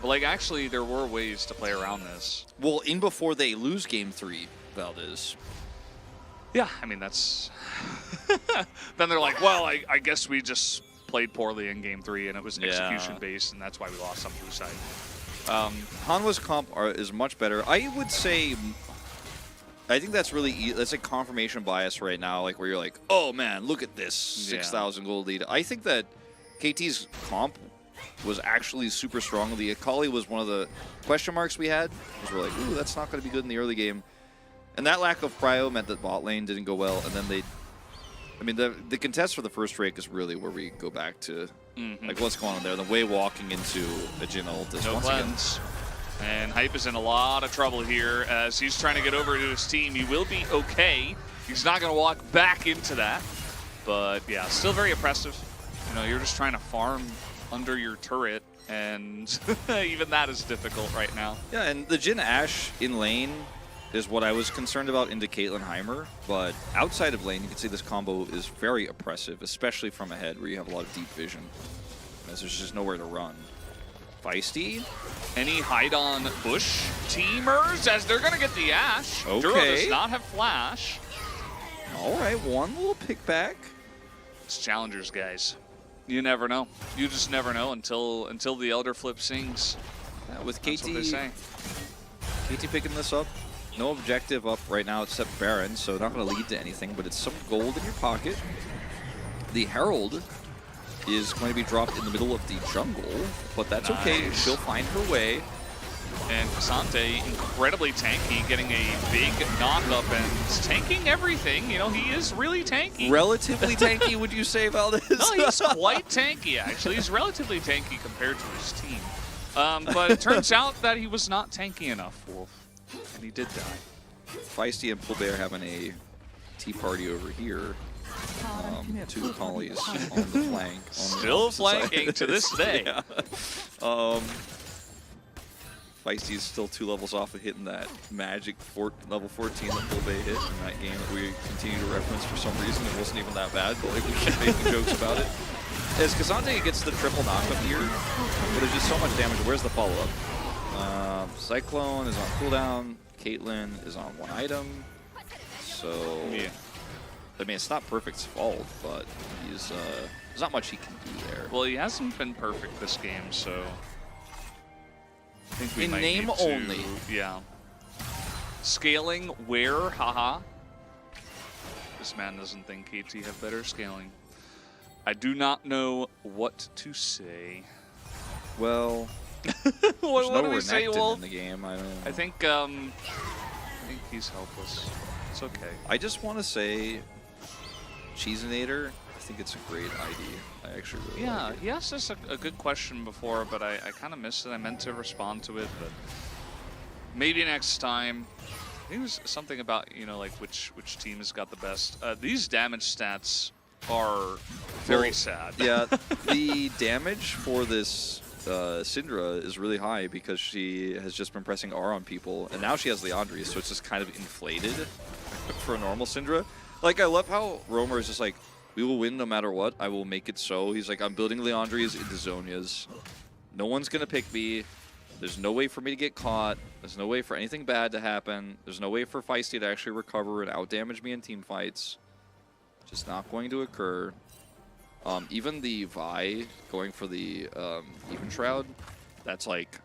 But like, actually, there were ways to play around this. Well, in before they lose Game 3, Valdez. Yeah, I mean, that's... Then they're like, well, I guess we just played poorly in Game 3, and it was execution-based, and that's why we lost on blue side. Hanwha's comp is much better. I would say... I think that's really... That's a confirmation bias right now, like where you're like, oh, man, look at this 6,000 gold lead. I think that KT's comp was actually super strong. The Akali was one of the question marks we had, because we're like, ooh, that's not going to be good in the early game. And that lack of prio meant that bot lane didn't go well, and then they... I mean, the contest for the first Drake is really where we go back to, like, what's going on there. The way walking into a Jin ult is once cleanse. And Hype is in a lot of trouble here as he's trying to get over to his team. He will be okay. He's not going to walk back into that. But, yeah, still very oppressive. You know, you're just trying to farm under your turret, and even that is difficult right now. Yeah, and the Jin Ashe in lane is what I was concerned about into Caitlyn Heimer, but outside of lane, you can see this combo is very oppressive, especially from ahead where you have a lot of deep vision, as there's just nowhere to run. Feisty. Any hide on bush teamers as they're going to get the Ashe. Okay. Duro does not have flash. All right, one little pick back. It's challengers, guys. You never know. You just never know until the Elder Flip sings. Yeah, with That's what they say. KT picking this up. No objective up right now except Baron, so not going to lead to anything, but it's some gold in your pocket. The Herald is going to be dropped in the middle of the jungle, but that's okay. Nice. She'll find her way. And Cassante, incredibly tanky, getting a big knock-up and tanking everything. You know, he is really tanky. Relatively tanky, would you say, Valdez? No, he's quite tanky, actually. He's relatively tanky compared to his team. But it turns out that he was not tanky enough, Wolf, and he did die. Feisty and Pullbear having a tea party over here. Two collies on the flank. Still flanking to this day. Yeah. Feisty's still 2 levels off of hitting that magic level 14 that Pullbear hit in that game that we continue to reference for some reason. It wasn't even that bad, but like we keep making jokes about it. As Cassante gets the triple knockup here, but there's just so much damage. Where's the follow-up? Cyclone is on cooldown. Caitlyn is on 1 item. So, Yeah. I mean, it's not Perfect's fault, but there's not much he can do there. Well, he hasn't been perfect this game, so I think we In might name need to, only. Yeah. Scaling where? Haha. This man doesn't think KT have better scaling. I do not know what to say. Well, What do we say, Wolf? in the game. I don't know. I think he's helpless. It's okay. I just want to say, Cheesinator, I think it's a great ID. I actually really Yeah, like it. he asked us a good question before, but I kind of missed it. I meant to respond to it, but maybe next time. I think it was something about, you know, like which team has got the best. These damage stats are very sad. Yeah, the damage for this Syndra is really high because she has just been pressing R on people, and now she has Leandri, so it's just kind of inflated for a normal Syndra. Like, I love how Romer is just like, we will win no matter what. I will make it so. He's like, I'm building Leandri's into Zonias. No one's going to pick me. There's no way for me to get caught. There's no way for anything bad to happen. There's no way for Feisty to actually recover and outdamage me in team fights. Just not going to occur. Even the Vi going for the Even Shroud, that's like,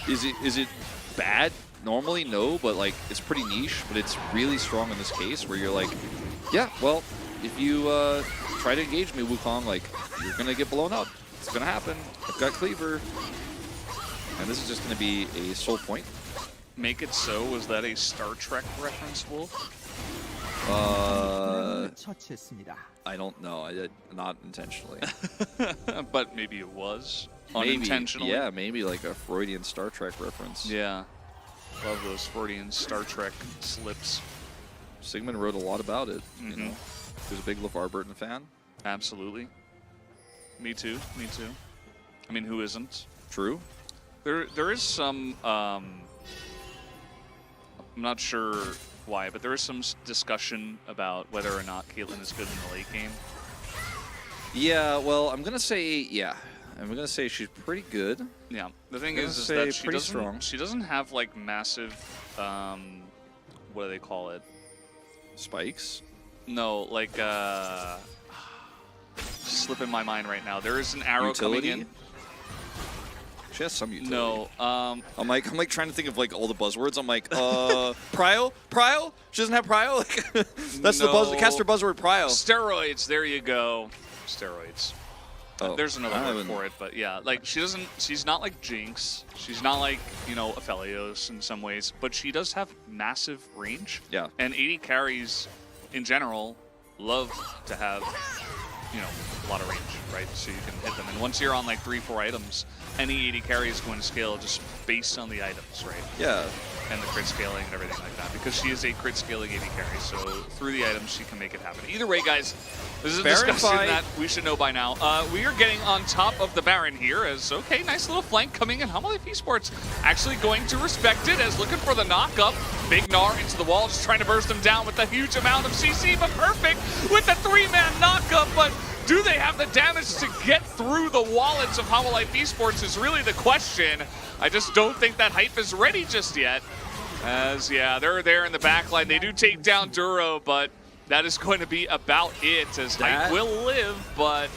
is it bad? Normally, no, but like it's pretty niche, but it's really strong in this case where you're like, yeah, well, if you try to engage me, Wukong, like, you're gonna get blown up. It's gonna happen. I've got Cleaver. And this is just gonna be a soul point. Make it so. Was that a Star Trek reference, Wolf? I don't know. Not intentionally. But maybe it was Maybe, unintentionally. yeah, maybe like a Freudian Star Trek reference. Yeah. Love those Freudian Star Trek slips. Sigmund wrote a lot about it. You Mhm. know, he was a big LeVar Burton fan. Absolutely. Me too. Me too. I mean, who isn't? True. There is some. I'm not sure why, but there is some discussion about whether or not Caitlyn is good in the late game. Yeah. Well, I'm gonna say yeah. I'm gonna say she's pretty good. Yeah. The thing I'm is gonna that say pretty strong. she doesn't have like massive. What do they call it? Spikes. No, like slipping my mind right now. There is an arrow Utility? coming in. She has some utility. No, I'm like trying to think of like all the buzzwords. I'm like, prio? She doesn't have prio? Like, that's the No. caster buzzword, prio. steroids. There you go. Steroids. Oh, There's another I word haven't- for it, but yeah, like she's not like Jinx. She's not like, you know, Aphelios in some ways, but she does have massive range. Yeah. And 80 carries in general love to have, you know, a lot of range, right? So you can hit them. And once you're on like 3-4 items, any 80 carry is going to scale just based on the items, right? Yeah. And the crit scaling and everything like that, because she is a crit scaling 80 carry, so through the items she can make it happen. Either way, guys, this is a Baron discussion fight. that we should know by now. We are getting on top of the Baron here as, okay, nice little flank coming in. Humble Esports actually going to respect it as looking for the knock-up. Big Gnar into the wall, just trying to burst him down with a huge amount of CC, but perfect with the 3-man knock-up, but do they have the damage to get through the wallets of Hololive Esports is really the question. I just don't think that hype is ready just yet. As, yeah, they're there in the backline. They do take down Duro, but that is going to be about it as hype will live, but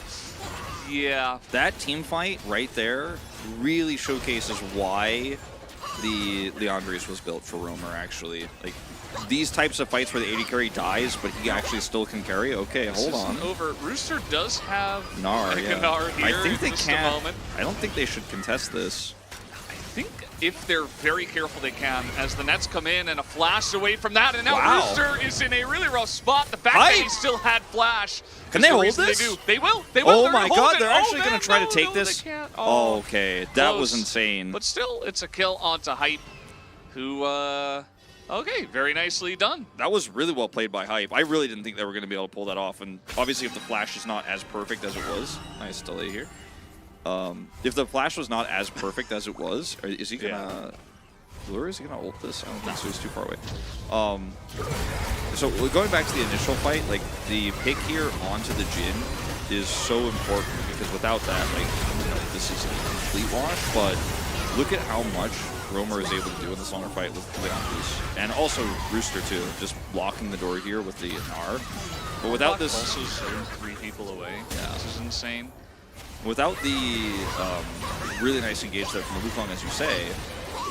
yeah. That team fight right there really showcases why the Leandris was built for Roamer, actually. Like, these types of fights where the AD carry dies, but he actually still can carry. Okay, hold on. Over. Rooster does have Gnar, yeah. Gnar here. I think they just can't. A moment. I don't think they should contest this. I think if they're very careful, they can. As the nets come in and a flash away from that, and now Wow. Rooster is in a really rough spot. The fact that he still had flash. Can is they the hold reason this? They do. They will. They will. Oh They're my gonna hold god, it. they're actually going man, to try no, to take no, this? they can't. Oh, okay, that was close. insane. But still, it's a kill onto Hype, who, okay, very nicely done. That was really well played by Hype. I really didn't think they were going to be able to pull that off, and obviously if the flash is not as perfect as it was, nice delay here. If the flash was not as perfect as it was, is he gonna lure? Is he gonna ult this? I don't think so. He's too far away. So going back to the initial fight, like the pick here onto the Jin is so important because without that, like this is a complete wash. But look at how much Roamer is able to do in this longer fight with Leandris, and also Rooster too, just blocking the door here with the Gnar. But without this, also 3 people away. Yeah. This is insane. without the really nice engage there from the Wukong, as you say,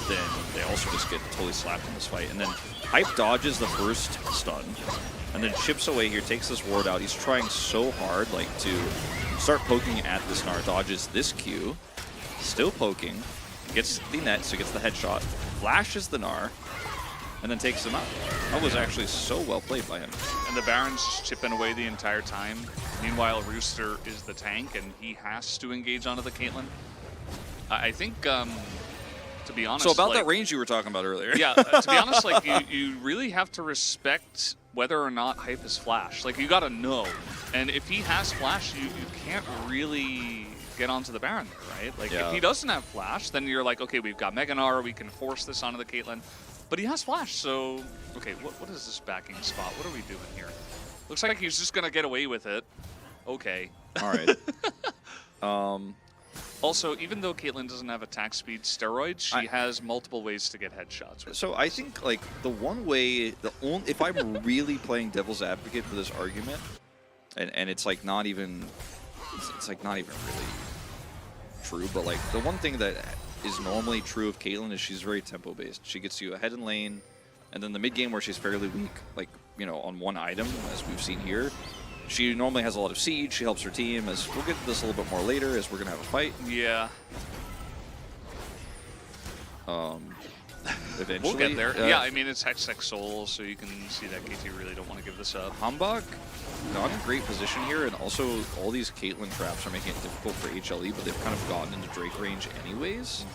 then they also just get totally slapped in this fight. And then Hype dodges the first stun, and then chips away here, takes this ward out. He's trying so hard, like, to start poking at this Gnar, dodges this Q, still poking, gets the net, so gets the headshot, flashes the Gnar, and then takes him out. That was actually so well played by him. And the Baron's just chipping away the entire time. Meanwhile, Rooster is the tank, and he has to engage onto the Caitlyn. I think, to be honest... So about like, that range you were talking about earlier. Yeah, to be honest, like, you really have to respect whether or not Hype is Flash. Like, you gotta know. And if he has Flash, you can't really get onto the Baron there, right? Like, if he doesn't have Flash, then you're like, okay, we've got Mega Gnar, we can force this onto the Caitlyn. But he has Flash, so... Okay, what is this backing spot? What are we doing here? Looks like he's just gonna get away with it. Okay. All right. Also, even though Caitlyn doesn't have attack speed steroids, she has multiple ways to get headshots with. So I think, like, the one way, if I'm really playing devil's advocate for this argument, and it's like not even, it's like not even really true, but like the one thing that is normally true of Caitlyn is she's very tempo based. She gets you ahead in lane, and then the mid game where she's fairly weak, like, you know, on one item, as we've seen here, she normally has a lot of siege. She helps her team, as we'll get to this a little bit more later, as we're gonna have a fight. Yeah. Eventually. We'll get there. Yeah, I mean, it's Hextech Soul, so you can see that KT really don't want to give this up. Hambak, not in great position here, and also all these Caitlyn traps are making it difficult for HLE, but they've kind of gotten into Drake range anyways.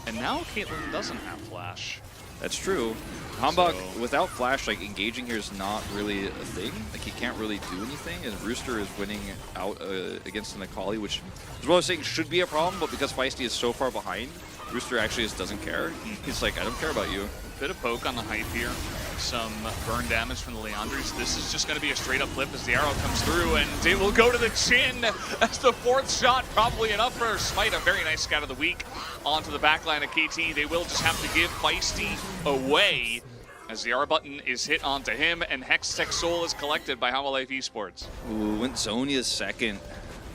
And now Caitlyn doesn't have Flash. That's true. Hambak, without Flash, like, engaging here is not really a thing. Like, he can't really do anything, and Rooster is winning out against an Akali, which is what I was saying should be a problem, but because Feisty is so far behind, Rooster actually just doesn't care. He's like, I don't care about you. Bit of poke on the Hype here. Some burn damage from the Leandris. This is just going to be a straight up flip as the arrow comes through, and it will go to the chin as the 4th shot, probably enough for Smite. A very nice scout of the week onto the backline of KT. They will just have to give Feisty away as the R button is hit onto him, and Hextech Soul is collected by Hama Life Esports. Ooh, went Zonia's second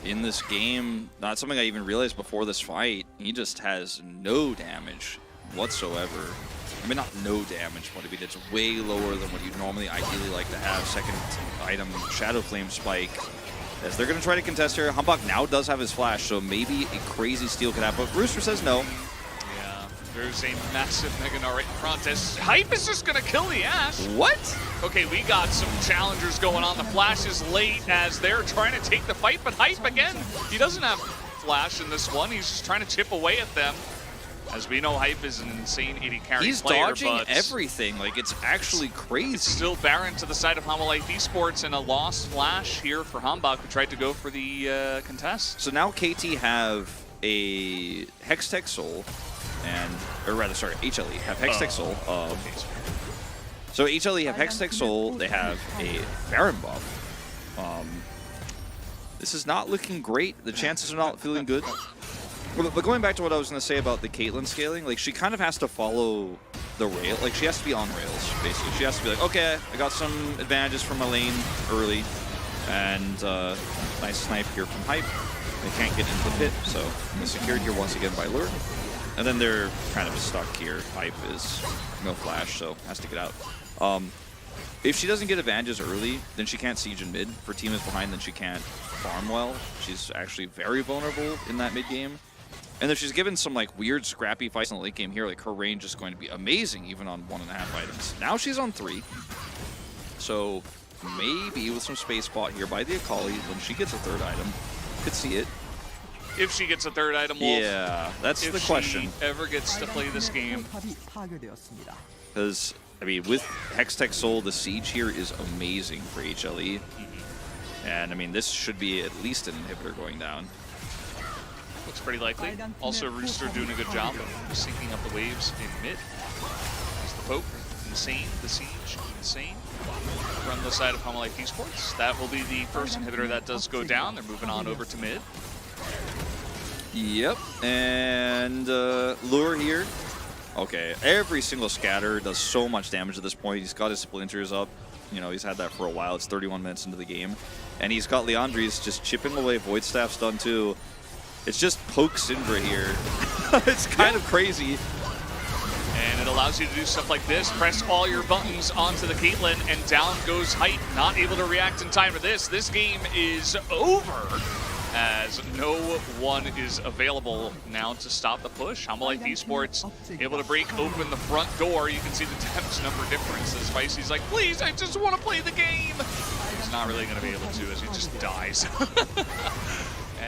in this game. Not something I even realized before this fight. He just has no damage whatsoever. I mean, not no damage, but I mean, it's way lower than what you'd normally ideally like to have. Second item, Shadow Flame Spike. As they're going to try to contest here. Hambak now does have his Flash, so maybe a crazy steal could happen. But Rooster says no. Yeah, there's a massive Mega Gnar right in front as Hype is just going to kill the Ashe. What? Okay, we got some challengers going on. The Flash is late as they're trying to take the fight, but Hype, again, he doesn't have Flash in this one. He's just trying to chip away at them. As we know, Hype is an insane AD carry He's player, dodging but everything. Like, it's actually crazy. it's still Baron to the side of Hama Life Esports, and a lost Flash here for Hambak, who tried to go for the contest. So now KT have a Hextech Soul, and, or rather, sorry, HLE have Hextech Soul. So HLE have Hextech Soul, they have a Baron buff. This is not looking great. The chances are not feeling good. But going back to what I was going to say about the Caitlyn scaling, like, she kind of has to follow the rail. Like, she has to be on rails, basically. She has to be like, okay, I got some advantages from my lane early, and nice snipe here from Hype. They can't get into the pit, so they're secured here once again by Lure. And then they're kind of stuck here. Hype is no flash, so has to get out. If she doesn't get advantages early, then she can't siege in mid. If her team is behind, then she can't farm well. She's actually very vulnerable in that mid game. And if she's given some like weird scrappy fights in the late game here, like her range is going to be amazing even on 1.5 items. Now she's on 3. So maybe with some space bought here by the Akali, when she gets a 3rd item, could see it. If she gets a 3rd item, Wolf. Yeah, that's the question. If she ever gets to play this game. Because, I mean, with Hextech Soul, the siege here is amazing for HLE. And, I mean, this should be at least an inhibitor going down. Looks pretty likely. Also, Rooster doing a good job of syncing up the waves in mid. There's the poke. Insane. The siege. Insane. From the side of Homelife Esports. That will be the first inhibitor that does go down. They're moving on over to mid. Yep, and Lure here. Okay, every single scatter does so much damage at this point. He's got his splinters up. You know, he's had that for a while. It's 31 minutes into the game. And he's got Leandri's just chipping away. Void Staff's done too. It's just poke Syndra here. It's kind of crazy. And it allows you to do stuff like this. Press all your buttons onto the Caitlyn, and down goes Hype. Not able to react in time to this. This game is over, as no one is available now to stop the push. Homelife Esports able to break open the front door. You can see the damage number difference as Spicy's like, please, I just want to play the game. He's not really going to be able to as he just dies.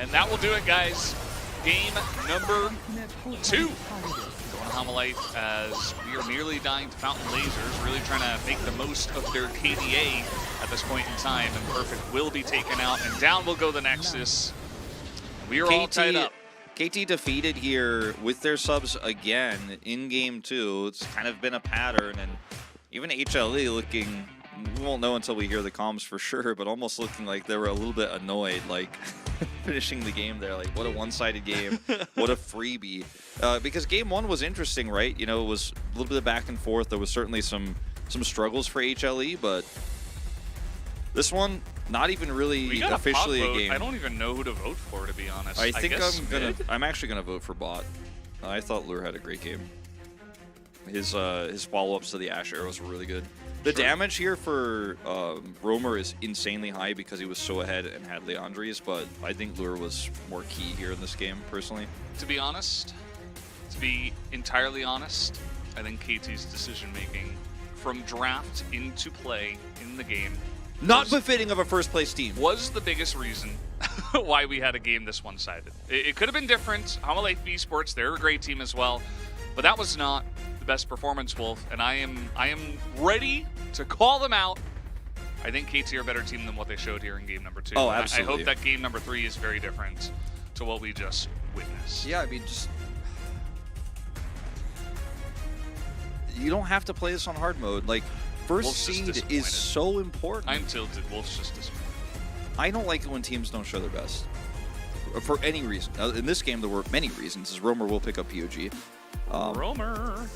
And that will do it, guys. Game number 2. Homelife, as we are nearly dying to fountain lasers, really trying to make the most of their KDA at this point in time, and Perfect will be taken out, and down will go the Nexus. We are all tied up. KT defeated here with their subs again in game 2. It's kind of been a pattern, and even HLE looking, we won't know until we hear the comms for sure, but almost looking like they were a little bit annoyed, like finishing the game there. Like, what a one-sided game, what a freebie. Because game 1 was interesting, right? You know, it was a little bit of back and forth. There was certainly some struggles for HLE, but this one, not even really officially a game. I don't even know who to vote for, to be honest. I think I'm actually gonna vote for Bot. I thought Lure had a great game. His follow-ups to the Ash arrows were really good. The damage here for Roamer is insanely high because he was so ahead and had Leandri's, but I think Lure was more key here in this game, personally. To be honest, to be entirely honest, I think KT's decision-making from draft into play in the game Not befitting of a first-place team. Was the biggest reason why we had a game this one-sided. It could have been different. Homelife Esports, they're a great team as well, but that was not the best performance, Wolf, and I am ready to call them out. I think KT are a better team than what they showed here in game number 2. Oh, absolutely. I hope that game number 3 is very different to what we just witnessed. Yeah, I mean, just... You don't have to play this on hard mode. Like, first Wolf's seed is so important. I'm tilted. Wolf's just disappointed. I don't like it when teams don't show their best. For any reason. In this game, there were many reasons, as Roamer will pick up POG. Roamer.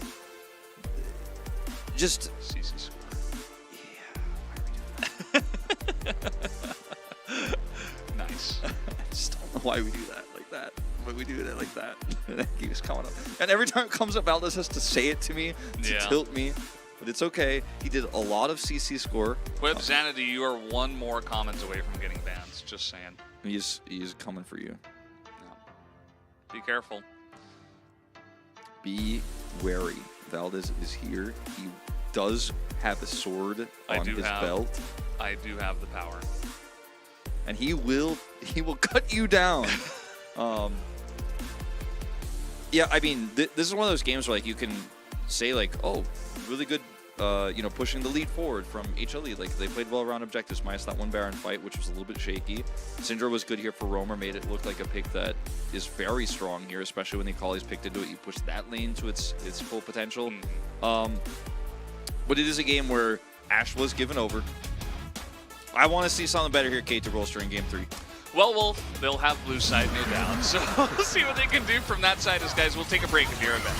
Just... Jesus. Nice. I just don't know why we do that like that. But we do that like that. And it keeps coming up. And every time it comes up, Valdez has to say it to me to tilt me. But it's okay. He did a lot of CC score. With Xanadu, you are one more comment away from getting banned. Just saying. He's coming for you. No. Be careful. Be wary. Valdez is here. He does have a sword on his belt. I do have the power. And he will cut you down. Yeah, I mean, this is one of those games where like you can say like, oh, really good, pushing the lead forward from HLE. Like they played well around objectives, minus that one Baron fight, which was a little bit shaky. Syndra was good here for Roamer, made it look like a pick that is very strong here, especially when the Akali's picked into it. You push that lane to its full potential. But it is a game where Ashe was given over. I want to see something better here, KT Rolster, in game 3. Well, Wolf, they'll have blue side, no doubt. So we'll see what they can do from that side. As guys, we'll take a break if you're a bet.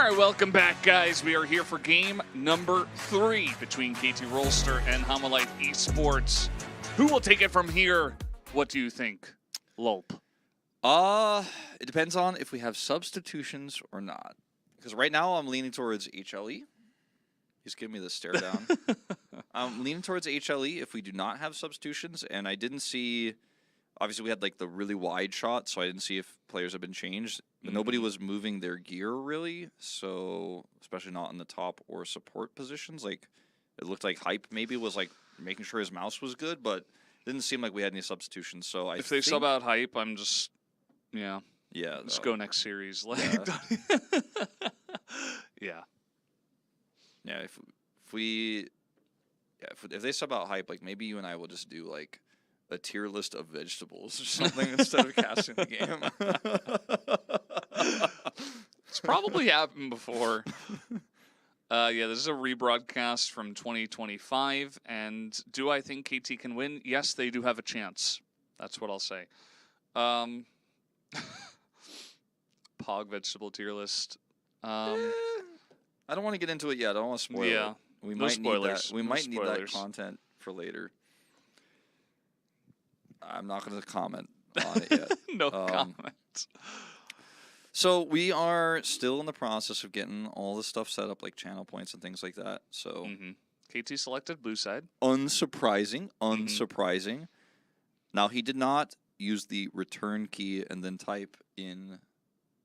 right, welcome back, guys. We are here for game number 3 between KT Rolster and Homolite Esports. Who will take it from here? What do you think, Lulp? It depends on if we have substitutions or not. Because right now I'm leaning towards HLE. He's giving me the stare down. I'm leaning towards HLE if we do not have substitutions, and I didn't see. Obviously, we had like the really wide shot, so I didn't see if players have been changed. But nobody was moving their gear really, so especially not in the top or support positions. Like it looked like Hype maybe was like making sure his mouse was good, but it didn't seem like we had any substitutions. So If they sub out Hype, I'm just just go next series. Like yeah. Yeah, if they sub out Hype, like maybe you and I will just do like a tier list of vegetables or something instead of casting the game. It's probably happened before. Yeah, this is a rebroadcast from 2025, and do I think KT can win? Yes, they do have a chance. That's what I'll say. Pog vegetable tier list. I don't want to get into it yet. I don't want to spoil Yeah, it. We no might spoilers. need that. We No might need that spoilers. content for later. I'm not going to comment on it yet. No comment. So we are still in the process of getting all this stuff set up, like channel points and things like that. So KT selected blue side. unsurprising. Now he did not use the return key and then type in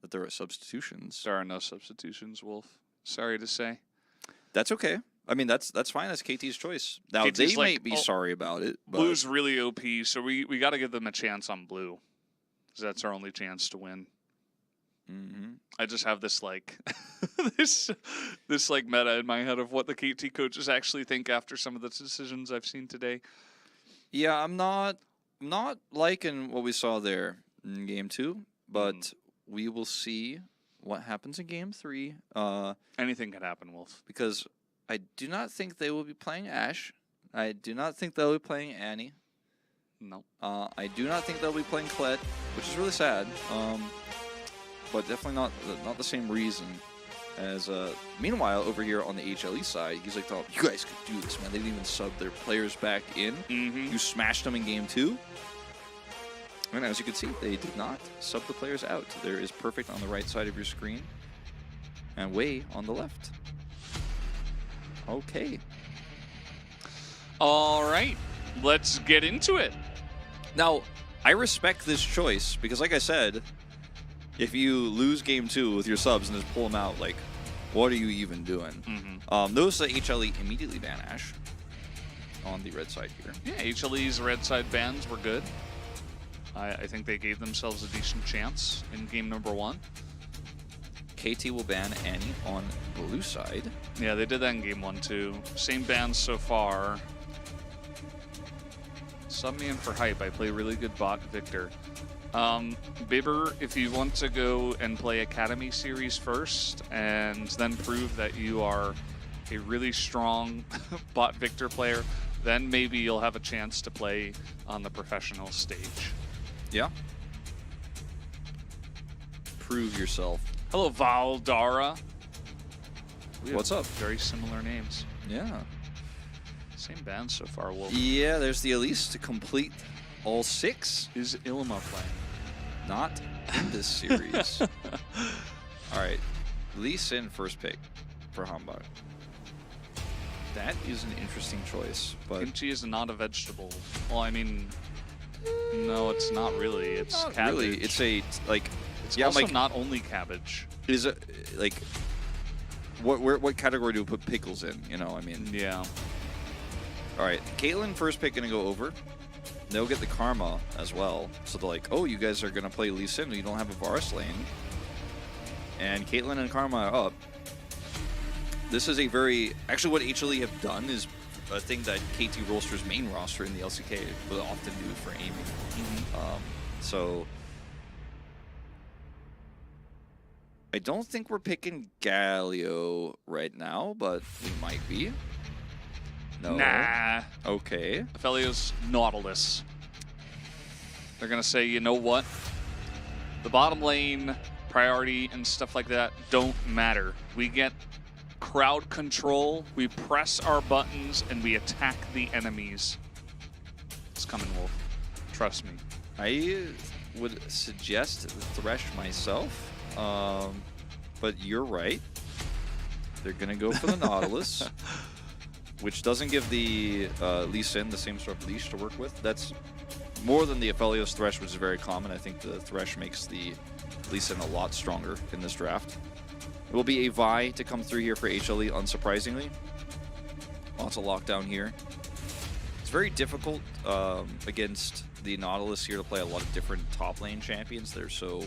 that there are substitutions. There are no substitutions, Wolf. Sorry to say. That's okay. I mean, that's fine. That's KT's choice. Now, KT's they like, might be oh, sorry about it. But Blue's really OP, so we got to give them a chance on blue. Because that's our only chance to win. I just have this, like, this like, meta in my head of what the KT coaches actually think after some of the decisions I've seen today. Yeah, I'm not liking what we saw there in Game 2, but we will see what happens in Game 3. Anything could happen, Wolf. Because I do not think they will be playing Ashe. I do not think they'll be playing Annie. No. I do not think they'll be playing Colette, which is really sad. But definitely not the same reason. As meanwhile, over here on the HLE side, he's like, "Oh, you guys could do this, man. They didn't even sub their players back in. You smashed them in Game 2." And as you can see, they did not sub the players out. There is perfect on the right side of your screen, and way on the left. Okay. All right, let's get into it. Now, I respect this choice because, like I said, if you lose Game 2 with your subs and just pull them out, like, what are you even doing? Notice that HLE immediately ban Ashe on the red side here. Yeah, HLE's red side bans were good. I think they gave themselves a decent chance in game number 1. KT will ban Annie on blue side. Yeah, they did that in game 1 too. Same bans so far. Sub me in for Hype. I play really good bot Victor. Bibber, if you want to go and play Academy Series first and then prove that you are a really strong bot Victor player, then maybe you'll have a chance to play on the professional stage. Yeah. Prove yourself. Hello, Valdara. We What's have up? Very similar names. Yeah. Same band so far, Wolf. Yeah, there's the Elise to complete all 6. Is Ilma playing? Not in this series. All right. Lee Sin first pick for Hambach. That is an interesting choice, but Kimchi is not a vegetable. Well, I mean, no, it's not really. It's not cabbage. really. It's a like. It's yeah, also like, not only cabbage. is it like what category do we put pickles in? You know, I mean. Yeah. All right, Caitlyn first pick gonna go over. They'll get the Karma as well. So they're like, oh, you guys are gonna play Lee Sin. You don't have a Varus lane. And Caitlyn and Karma are up. This is a very actually what HLE have done is a thing that KT Rolster's main roster in the LCK will often do for aiming. So I don't think we're picking Galio right now, but we might be. No. Nah. Okay. Aphelios Nautilus. They're gonna say, you know what? The bottom lane priority and stuff like that don't matter. We get crowd control, we press our buttons, and we attack the enemies. It's coming, Wolf. Trust me. I would suggest Thresh myself, but you're right. They're going to go for the Nautilus, which doesn't give the Lee Sin the same sort of leash to work with. That's more than the Aphelios Thresh, which is very common. I think the Thresh makes the Lee Sin a lot stronger in this draft. It will be a Vi to come through here for HLE, unsurprisingly. Lots of lockdown here. It's very difficult against the Nautilus here to play a lot of different top lane champions. They're so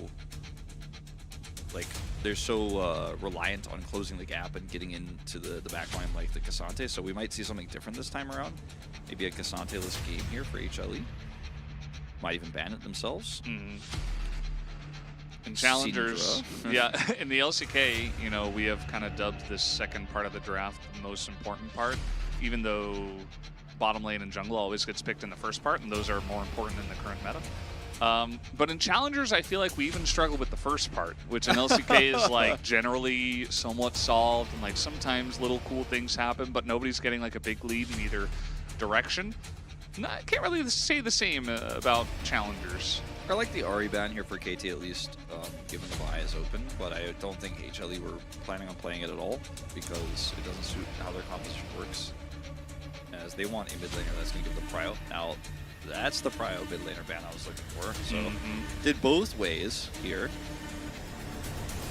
reliant on closing the gap and getting into the backline like the Cassante. So we might see something different this time around. Maybe a Cassante-less game here for HLE. Might even ban it themselves. In challengers, yeah, in the LCK, you know, we have kind of dubbed this second part of the draft the most important part, even though bottom lane and jungle always gets picked in the first part, and those are more important in the current meta. But in challengers, I feel like we even struggle with the first part, which in LCK is like generally somewhat solved, and like sometimes little cool things happen, but nobody's getting like a big lead in either direction. No, I can't really say the same about challengers. I like the Ahri ban here for KT at least, given the buy is open, but I don't think HLE were planning on playing it at all because it doesn't suit how their composition works. As they want a mid laner that's going to give the prio. Now, that's the prio mid laner ban I was looking for. So, did both ways here.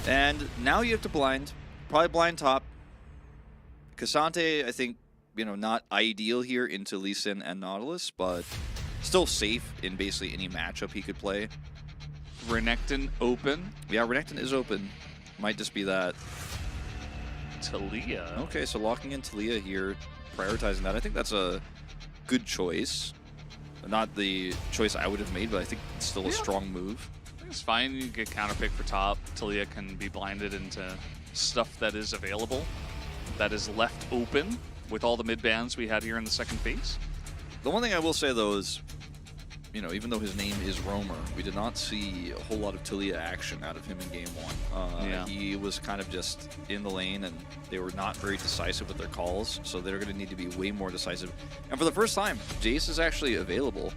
And now you have to blind, probably blind top. Cassante, I think, you know, not ideal here into Lee Sin and Nautilus, but still safe in basically any matchup he could play. Renekton open. Yeah, Renekton is open. Might just be that. Talia. Okay, so locking in Talia here, prioritizing that. I think that's a good choice. Not the choice I would have made, but I think it's still a strong move. I think it's fine. You get counterpick for top. Talia can be blinded into stuff that is available, that is left open with all the mid bans we had here in the second phase. The one thing I will say, though, is, you know, even though his name is Roamer, we did not see a whole lot of Talia action out of him in game one. Yeah. He was kind of just in the lane, and they were not very decisive with their calls, so they're going to need to be way more decisive. And for the first time, Jace is actually available,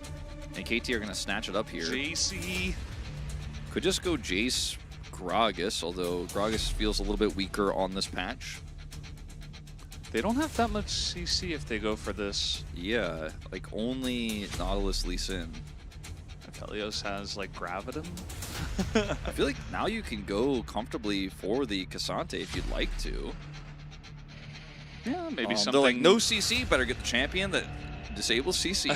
and KT are going to snatch it up here. JC. Could just go Jace Gragas, although Gragas feels a little bit weaker on this patch. They don't have that much CC if they go for this. Yeah, like only Nautilus Lee Sin. Aphelios has like Gravitum. I feel like now you can go comfortably for the Cassante if you'd like to. Yeah, maybe Though, something. like, no CC, better get the champion that disables CC.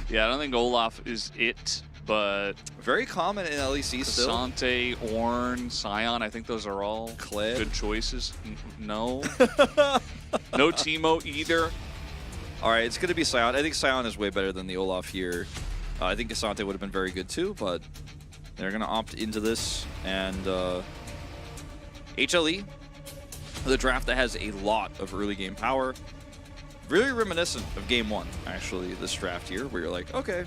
Yeah, I don't think Olaf is it, but Very common in LEC still. Cassante, Ornn, Sion, I think those are all Kled. good choices. No. No Teemo either. All right, it's going to be Sion. I think Sion is way better than the Olaf here. I think Cassante would have been very good too, but they're going to opt into this. And HLE, the draft that has a lot of early game power. Really reminiscent of game one, actually, this draft here, where you're like, okay,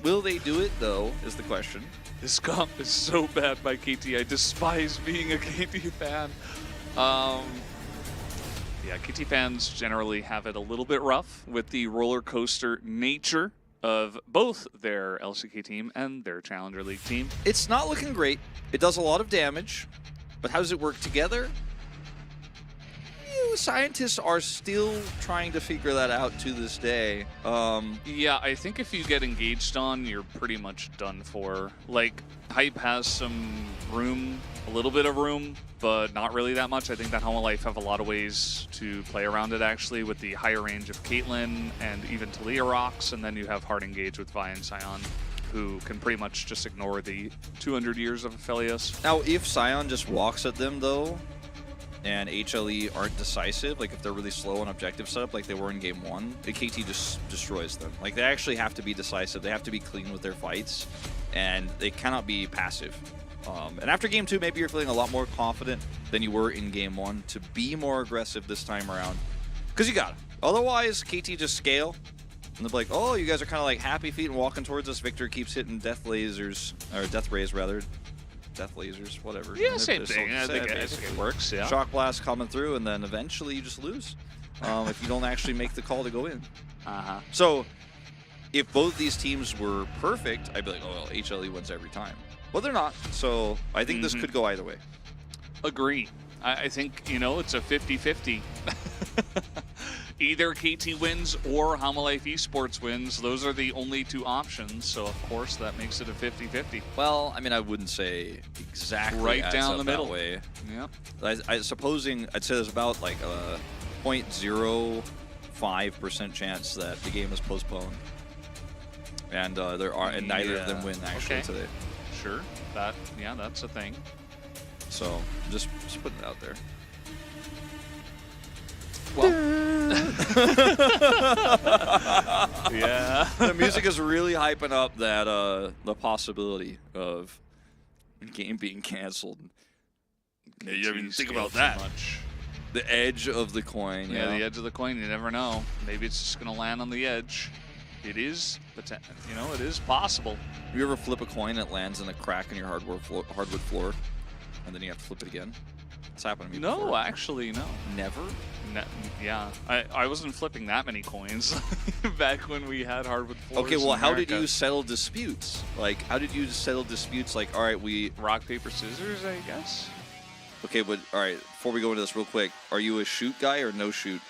will they do it, though, is the question. This comp is so bad by KT. I despise being a KT fan. Yeah, KT fans generally have it a little bit rough with the roller coaster nature of both their LCK team and their Challenger League team. It's not looking great. It does a lot of damage, but how does it work together? Scientists are still trying to figure that out to this day. Yeah, I think if you get engaged on, you're pretty much done for. Like, Hype has some room, a little bit of room, but not really that much. I think that Home Life have a lot of ways to play around it, actually, with the higher range of Caitlyn and even Talia rocks, and then you have hard engage with Vi and Sion, who can pretty much just ignore the 200 years of Aphelios. Now, if Sion just walks at them, though, and HLE aren't decisive, like if they're really slow on objective setup like they were in game one, the KT just destroys them. Like, they actually have to be decisive. They have to be clean with their fights, and they cannot be passive. And after game two, maybe you're feeling a lot more confident than you were in game one to be more aggressive this time around. Because you got it. Otherwise, KT just scale, and they'll be like, oh, you guys are kind of like happy feet and walking towards us. Victor keeps hitting death lasers, or death rays, rather. death lasers, whatever. Yeah, same thing. I think it works. Yeah. Shock blast coming through, and then eventually you just lose if you don't actually make the call to go in. So if both these teams were perfect, I'd be like, oh, well, HLE wins every time. But they're not, so I think this could go either way. Agree. I think, you know, it's a 50-50. Either KT wins or Hamalife Esports wins. Those are the only two options, so of course that makes it a 50-50. Well, I mean, I wouldn't say exactly right down the middle. that way. Yeah. I'd say there's about like a 0.05% chance that the game is postponed, and neither of them win actually today. Sure. That's a thing. So just putting it out there. Well, yeah. The music is really hyping up that the possibility of game being canceled. Yeah, you didn't think about that. Much. The edge of the coin. Yeah, the edge of the coin. You never know. Maybe it's just going to land on the edge. It is, you know, it is possible. You ever flip a coin that lands in a crack in your hardwood floor, and then you have to flip it again? It's happened to me before. No, actually, no. Never? Yeah, I wasn't flipping that many coins back when we had hardwood floors. Okay, well, in how did America. you settle disputes? Like, how did you settle disputes? Like, all right, we... Rock, paper, scissors, I guess? Okay, but, all right, before we go into this real quick, are you a shoot guy or no shoot?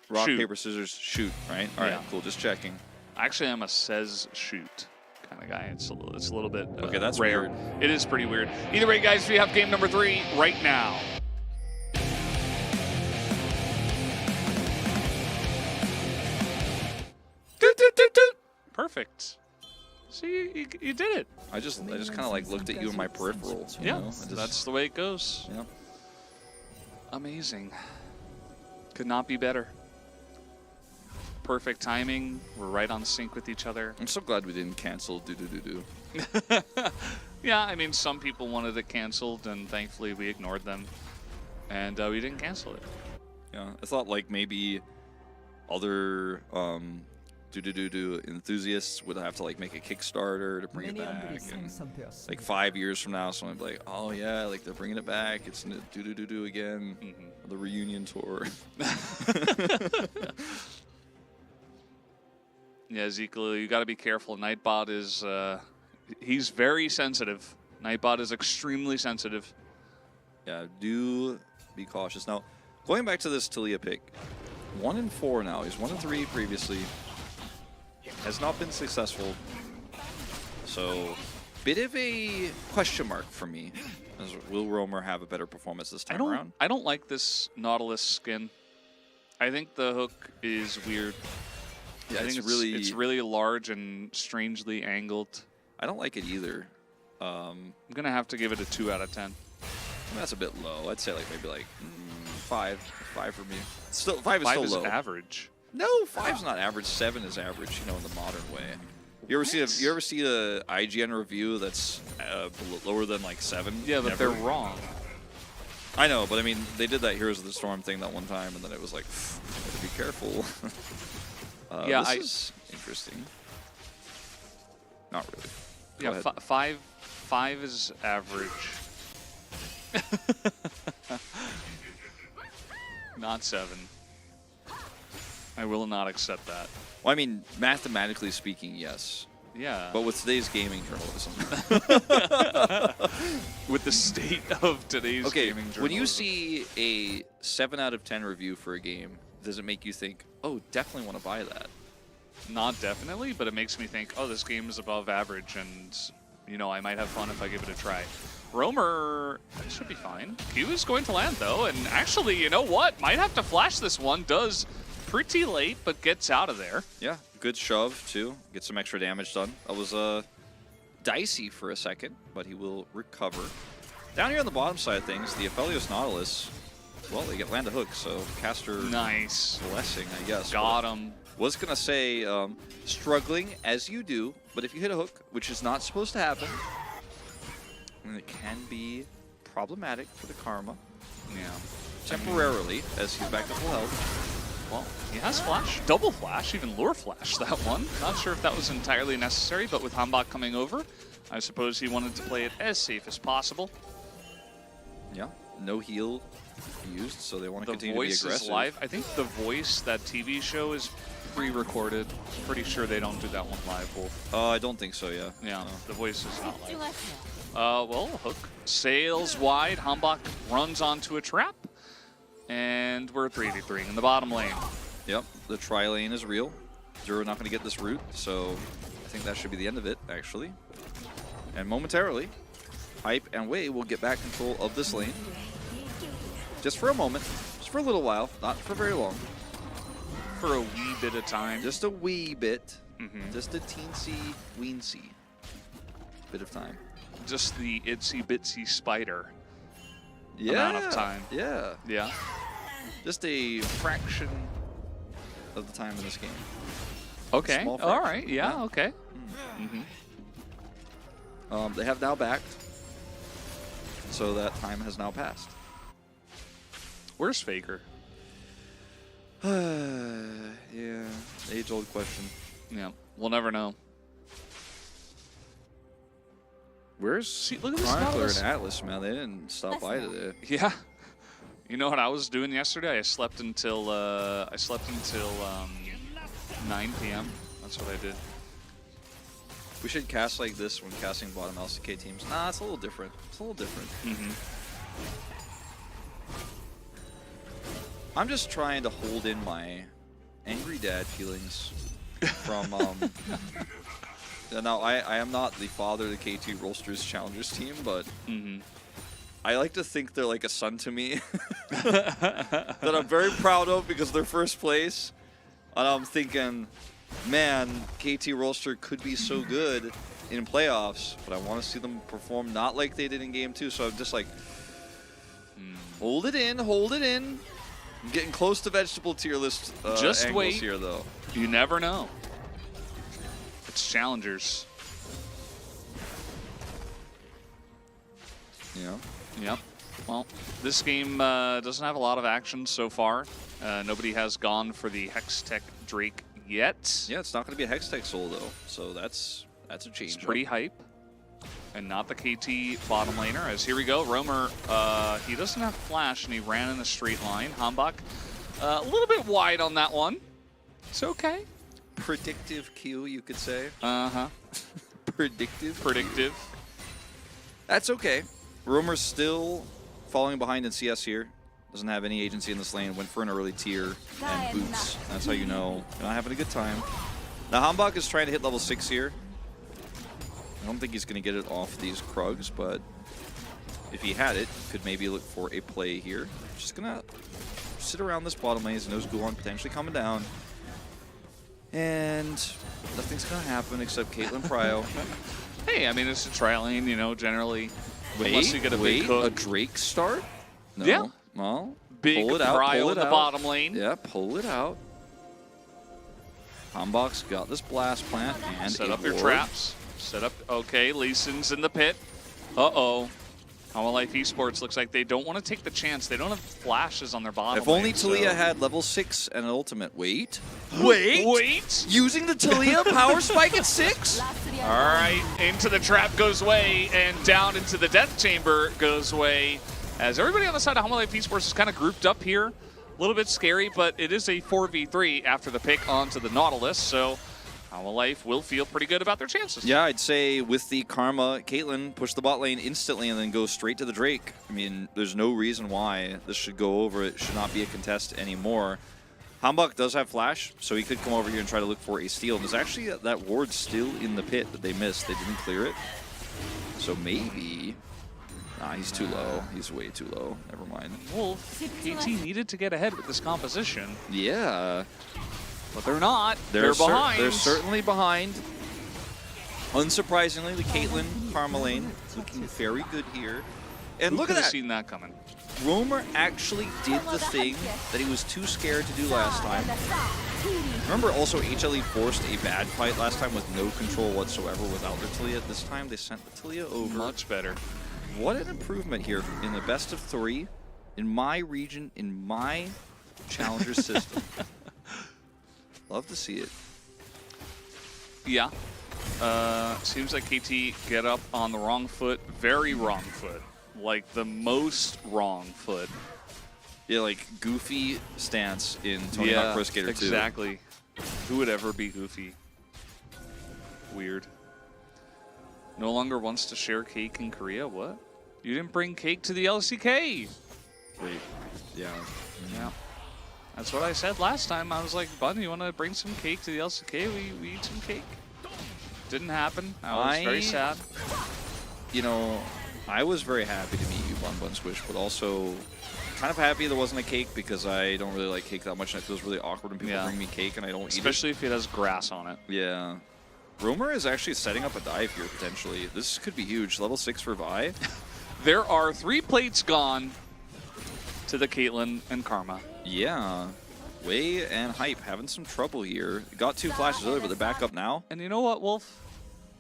Rock, shoot. paper, scissors, shoot, right? All right, cool, just checking. Actually, I'm a says shoot kind of guy. It's a little bit okay, that's rare. weird. It is pretty weird. Either way, guys, we have game number 3 right now. Perfect. See, you did it. I just kind of like looked at you in my peripheral. You know? That's the way it goes. Yeah. Amazing. Could not be better. Perfect timing. We're right on sync with each other. I'm so glad we didn't cancel do. Yeah, I mean, some people wanted it canceled, and thankfully we ignored them, and we didn't cancel it. Yeah, I thought like maybe other do enthusiasts would have to like make a Kickstarter to bring it back, and like 5 years from now, someone would be like, oh yeah, like they're bringing it back. It's do again, the reunion tour. Yeah, Ezekiel, you got to be careful. Nightbot is, he's very sensitive. Nightbot is extremely sensitive. Yeah, do be cautious. Now, going back to this Talia pick, 1-4 now. He's 1-3 previously. Has not been successful. So, bit of a question mark for me. Will Roamer have a better performance this time around? I don't like this Nautilus skin. I think the hook is weird. Yeah, I think it's really large and strangely angled. I don't like it either. I'm gonna have to give it a 2 out of 10. I mean, that's a bit low. I'd say like maybe like 5 for me. Still 5 is still low. Average. No, 5's not average. 7 is average. You know, in the modern way. You ever see a IGN review that's lower than like 7? Yeah, but they're wrong. I know, but I mean, they did that Heroes of the Storm thing that one time, and then it was like, gotta be careful. Yeah, this is interesting. Not really. Yeah, 5 is average. Not 7. I will not accept that. Well, I mean, mathematically speaking, yes. Yeah. But with today's gaming journalism. With the state of today's gaming journalism. When you see a 7 out of 10 review for a game, does it make you think, oh, definitely want to buy that? Not definitely, but it makes me think, oh, this game is above average, and, you know, I might have fun if I give it a try. Roamer should be fine. Q is going to land, though, and actually, you know what? Might have to flash this one. Does pretty late, but gets out of there. Yeah, good shove, too. Get some extra damage done. That was dicey for a second, but he will recover. Down here on the bottom side of things, the Aphelios Nautilus, well, they get land a hook, so caster nice blessing, I guess. Got him. Was going to say, struggling as you do, but if you hit a hook, which is not supposed to happen, and it can be problematic for the Karma. Yeah. Temporarily, as he's back to full health. Well, he has flash, double flash, even lure flash that one. Not sure if that was entirely necessary, but with Hambak coming over, I suppose he wanted to play it as safe as possible. Yeah, no heal used, so they want to The continue to be voice aggressive. is live. I think the voice, that TV show, is pre-recorded. Pretty sure they don't do that one live, Wolf. I don't think so, yeah. Yeah, No. the voice is not live. Well, Hook sails wide. Hambach runs onto a trap. And we're 3v3 in the bottom lane. Yep, the tri lane is real. You're not going to get this route, so I think that should be the end of it, actually. And momentarily, Hype and Wei will get back control of this lane. Just for a moment, just for a little while, not for very long. For a wee bit of time. Just a wee bit, Mhm. just a teensy weensy bit of time. Just the itsy bitsy spider. Yeah, Amount of time. Yeah, Yeah. just a fraction of the time in this game. Okay. Small All fraction. right. Yeah. Yeah. Okay. Mm-hmm. They have now backed, so that time has now passed. Where's Faker? Yeah, age-old question. Yeah. We'll never know. Where's See, look at this Chronicler Nautilus. and Atlas, man? They didn't stop by today. Yeah. You know what I was doing yesterday? I slept until 9 p.m. That's what I did. We should cast like this when casting bottom LCK teams. Nah, it's a little different. It's a little different. Mm-hmm. I'm just trying to hold in my angry dad feelings from. Now, I am not the father of the KT Rollsters Challengers team, but Mm-hmm. I like to think they're like a son to me that I'm very proud of because they're first place. And I'm thinking, man, KT Rollster could be so good in playoffs, but I want to see them perform not like they did in game 2. So I'm just like, hold it in, hold it in. I'm getting close to vegetable tier list Just angles wait. here, though. You never know. It's challengers. You know? Yep. Well, this game doesn't have a lot of action so far. Nobody has gone for the Hextech Drake yet. Yeah, it's not going to be a Hextech Soul, though. So that's a change. It's pretty hype. And not the KT bottom laner, as here we go. Roamer, he doesn't have flash, and he ran in a straight line. Hambach, a little bit wide on that one. It's okay. Predictive Q, you could say. Uh-huh. Predictive. Predictive. That's okay. Roamer's still falling behind in CS here. Doesn't have any agency in this lane. Went for an early tier and boots. That's how you know you're not having a good time. Now Hambach is trying to hit level 6 here. I don't think he's going to get it off these Krugs, but if he had it, could maybe look for a play here. Just going to sit around this bottom lane. He knows Guan potentially coming down. And nothing's going to happen except Caitlyn Prio. Hey, I mean, it's a tri lane, you know, generally. Unless you get a big a hook. Drake start? No. Yeah. Well, Big pull it out, cryo pull in it the out. bottom lane. Yeah, pull it out. Hambach's got this blast plant and Set a up your ward. traps. Set up. Okay, Lee Sin's in the pit. Uh-oh. How Life Esports looks like they don't want to take the chance. They don't have flashes on their bottom If only lane, Talia so- had level 6 and an ultimate. Wait. Wait! Using the Talia power spike at 6? All right, into the trap goes Wei, and down into the death chamber goes Wei. As everybody on the side of Life Esports is kind of grouped up here. A little bit scary, but it is a 4v3 after the pick onto the Nautilus, so Life will feel pretty good about their chances. Yeah, I'd say with the Karma, Caitlyn pushed the bot lane instantly and then go straight to the Drake. I mean, there's no reason why this should go over. It should not be a contest anymore. Hambach does have flash, so he could come over here and try to look for a steal. And there's actually that ward still in the pit that they missed. They didn't clear it. So maybe... Nah, he's too low. He's way too low. Never mind. Wolf, KT needed to get ahead with this composition, Yeah. but they're not. They're behind. They're certainly behind. Unsurprisingly, the Caitlyn Karma lane looking very good here. And Who look at could have that. seen that coming? Roamer actually did the thing that he was too scared to do last time. Remember also HLE forced a bad fight last time with no control whatsoever without their Talia. This time they sent the Talia over. Much better. What an improvement here in the best of 3 in my region, in my challenger system. Love to see it. Yeah. Seems like KT get up on the wrong foot, very wrong foot, like the most wrong foot. Yeah, like goofy stance in Tony Hawk Pro Skater 2. Exactly. Who would ever be goofy? Weird. No longer wants to share cake in Korea? What? You didn't bring cake to the LCK! Wait, yeah. Yeah. That's what I said last time. I was like, Bud, you want to bring some cake to the LCK? We eat some cake. Didn't happen. I was very sad. You know, I was very happy to meet you, Bun Squish, but also kind of happy there wasn't a cake because I don't really like cake that much, and it feels really awkward when people bring me cake and I don't Especially if it has grass on it. Yeah. Romer is actually setting up a dive here, potentially. This could be huge. Level 6 for Vi. There are 3 plates gone to the Caitlyn and Karma. Yeah. Wei and Hype having some trouble here. Got 2 flashes earlier, but they're back up now. And you know what, Wolf?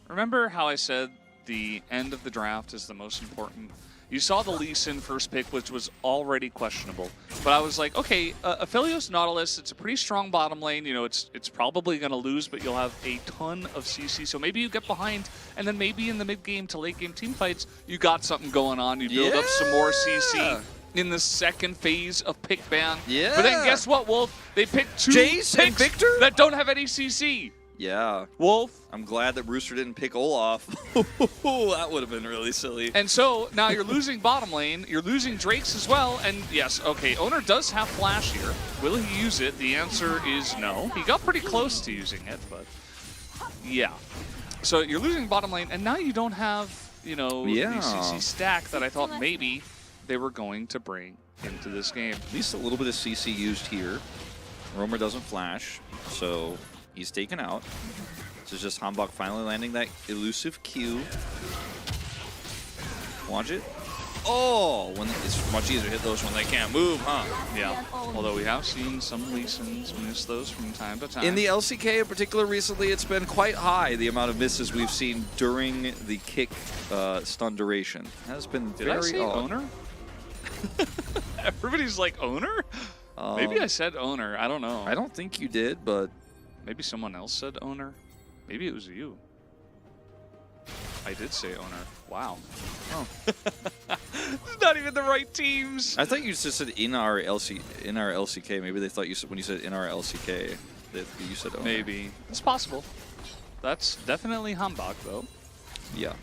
Remember how I said the end of the draft is the most important? You saw the Lee Sin first pick, which was already questionable. But I was like, okay, Aphelios Nautilus, it's a pretty strong bottom lane. You know, it's probably going to lose, but you'll have a ton of CC. So maybe you get behind, and then maybe in the mid-game to late-game team fights, you got something going on. You build up some more CC in the second phase of pick ban. Yeah. But then guess what, Wolf? They picked 2 Jace and picks Victor? that don't have any CC. Yeah. Wolf. I'm glad that Rooster didn't pick Olaf. That would have been really silly. And so now you're losing bottom lane, you're losing Drakes as well, and yes, okay, Owner does have Flash here. Will he use it? The answer is no. He got pretty close to using it, but yeah. So you're losing bottom lane, and now you don't have, you know, the CC stack that I thought maybe they were going to bring into this game. At least a little bit of CC used here. Romer doesn't flash, so he's taken out. This is just Hambach finally landing that elusive Q. Watch it. Oh, when it's much easier to hit those when they can't move, huh? Yeah, although we have seen some Lee Sins miss those from time to time. In the LCK in particular recently, it's been quite high, the amount of misses we've seen during the kick stun duration. Has been Did very I say odd. Owner? Everybody's like, Owner? Maybe I said Owner, I don't know. I don't think you did, but Maybe someone else said Owner. Maybe it was you. I did say Owner. Wow. Oh. It's not even the right teams. I thought you just said in our LCK. Maybe they thought you said when you said in our LCK that you said owner. Maybe. It's possible. That's definitely Hambach, though. Yeah.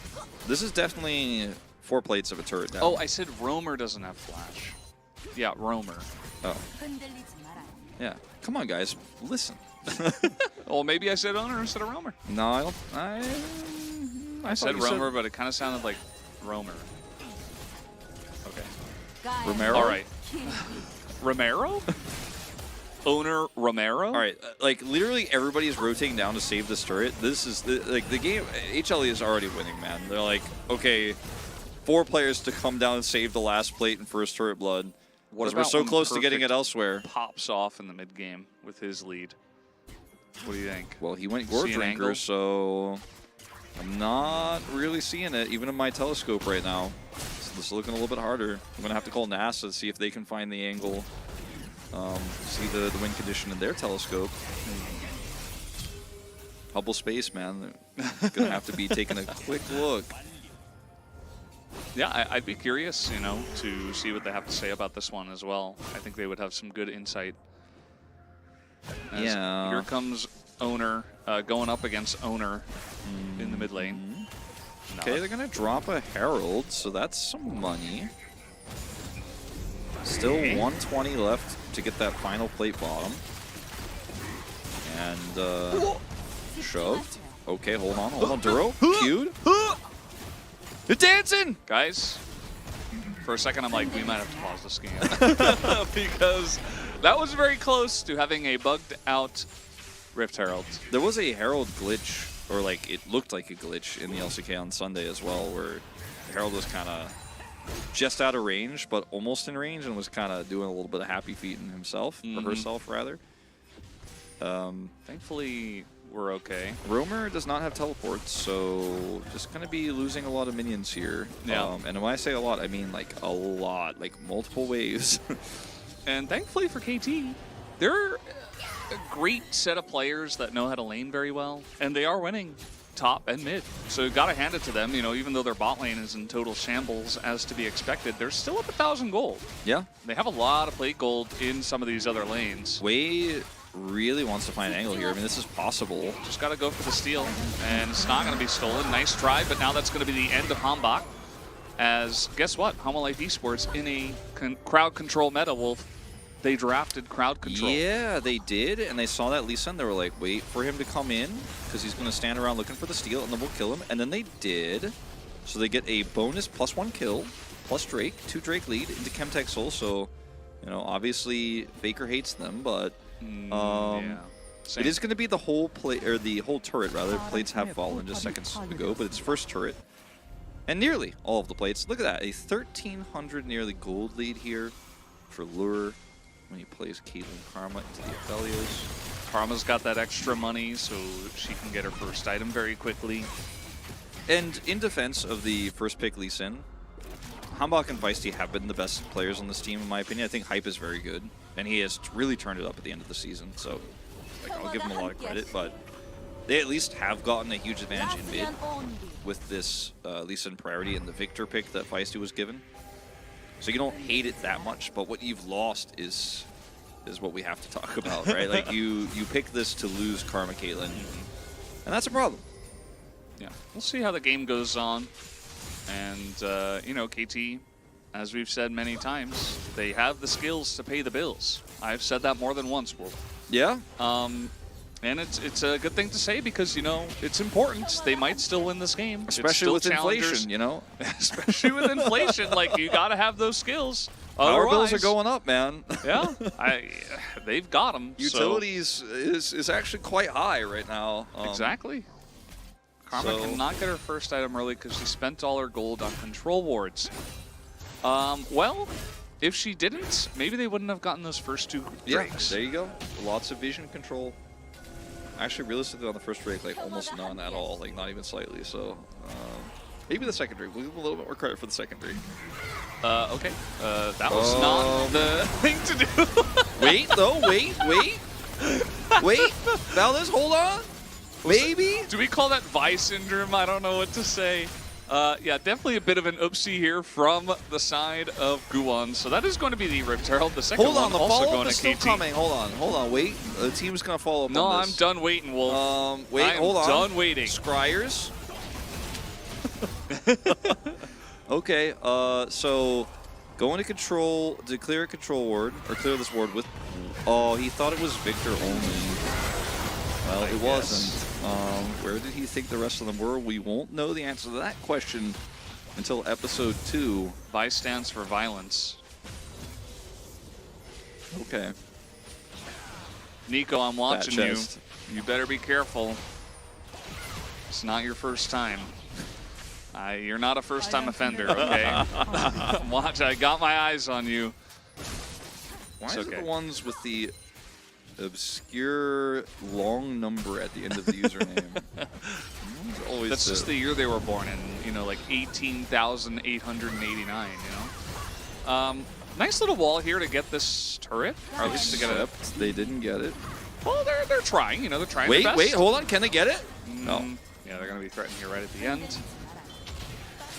This is definitely 4 plates of a turret down. Oh, I said Romer doesn't have Flash. Yeah, Romer. Oh. Yeah. Come on, guys. Listen. Well, maybe I said Owner instead of Romer. No, I don't. I said Romer, but it kind of sounded like Romer. Okay. Romero. All right. Romero? Owner Romero? All right. Like literally, everybody is rotating down to save this turret. This is like the game. HLE is already winning, man. They're like, okay, 4 players to come down and save the last plate in first turret blood. Because we're so close to getting it elsewhere. Pops off in the mid game with his lead. What do you think? Well, he went Gore Drinker, so I'm not really seeing it, even in my telescope right now. So this is looking a little bit harder. I'm going to have to call NASA to see if they can find the angle, see the wind condition in their telescope. Hubble space, man. They're going to have to be taking a quick look. Yeah, I'd be curious, you know, to see what they have to say about this one as well. I think they would have some good insight. As here comes Owner, going up against Owner in the mid lane. Okay, they're going to drop a Herald, so that's some money. Still 120 left to get that final plate bottom. And shoved. Okay, hold on. Duro, queued. They're dancing! Guys, for a second I'm like, we might have to pause this game. Because that was very close to having a bugged out Rift Herald. There was a Herald glitch, or like it looked like a glitch in the LCK on Sunday as well, where Herald was kind of just out of range, but almost in range, and was kind of doing a little bit of happy feet in himself, or herself rather. Thankfully, we're okay. Romer does not have teleports, so just going to be losing a lot of minions here. Yeah. And when I say a lot, I mean like a lot, like multiple waves. And thankfully for KT, they're a great set of players that know how to lane very well, and they are winning top and mid. So you got to hand it to them. You know, even though their bot lane is in total shambles as to be expected, they're still up 1,000 gold. Yeah. They have a lot of plate gold in some of these other lanes. Wei really wants to find an angle here. I mean, this is possible. Just got to go for the steal, and it's not going to be stolen. Nice try, but now that's going to be the end of Hambach. As, guess what? Hama Life Esports in a crowd control meta, Wolf, they drafted crowd control. Yeah, they did, and they saw that Lee Sin. They were like, wait for him to come in, because he's going to stand around looking for the steal, and then we'll kill him. And then they did. So they get a bonus +1 kill, plus Drake, 2 Drake lead into Chemtech Soul. So, you know, obviously Faker hates them, but Yeah. it is going to be the whole play, or the whole turret rather. Plates have fallen just seconds ago, but it's first turret. And nearly all of the plates. Look at that, a 1,300 nearly gold lead here for Lure when he plays Caitlyn Karma into the Aphelios. Karma's got that extra money, so she can get her first item very quickly. And in defense of the first pick Lee Sin, Hambach and Feisty have been the best players on this team, in my opinion. I think Hype is very good, and he has really turned it up at the end of the season. So like, I'll give him a lot of credit, but they at least have gotten a huge advantage in mid with this Lee Sin priority and the Victor pick that Feisty was given. So you don't hate it that much, but what you've lost is what we have to talk about, right? Like you pick this to lose Karma Caitlyn, and that's a problem. Yeah, we'll see how the game goes on. And, you know, KT, as we've said many times, they have the skills to pay the bills. I've said that more than once, Wolf. Yeah. And it's a good thing to say because, you know, it's important. They might still win this game. Especially with inflation, you know? Especially with inflation. Like, you got to have those skills. Power bills are going up, man. Yeah, they've got them. Utilities is actually quite high right now. Exactly. Karma cannot get her first item early because she spent all her gold on control wards. Well, if she didn't, maybe they wouldn't have gotten those first 2 Drakes. Yeah, there you go. Lots of vision control. Actually, realistically, on the first Drake, like almost none at all, like not even slightly. So maybe the second Drake. We'll give a little bit more credit for the second Drake. Okay. That was not the thing to do. Wait, though. Wait. Valdez, hold on. Maybe? Do we call that Vi syndrome? I don't know what to say. Yeah, definitely a bit of an oopsie here from the side of Guwon. So that is going to be the Rift Herald. The second hold on, one the also follow-up going is to still KT. coming. Hold on, wait. The team's going to follow up No, on I'm this. done waiting, Wolf. Wait, hold on. done waiting. Scryers. Okay, so go into control, declare a control ward, or clear this ward with... Oh, he thought it was Victor only. Well, it wasn't. Where did he think the rest of them were? We won't know the answer to that question until episode 2. Vi stands for violence. Okay. Nico, I'm watching you. chest. You better be careful. It's not your first time. You're not a first-time offender, okay? Watch, I got my eyes on you. Why It's is it okay. the ones with the obscure long number at the end of the username? Always That's just the year they were born in, you know, like 18,889, you know? Nice little wall here to get this turret, or at least to get it. Except they didn't get it. Well, they're trying, you know, they're trying their best. Wait, hold on. Can they get it? No. Yeah, they're going to be threatened here right at the end.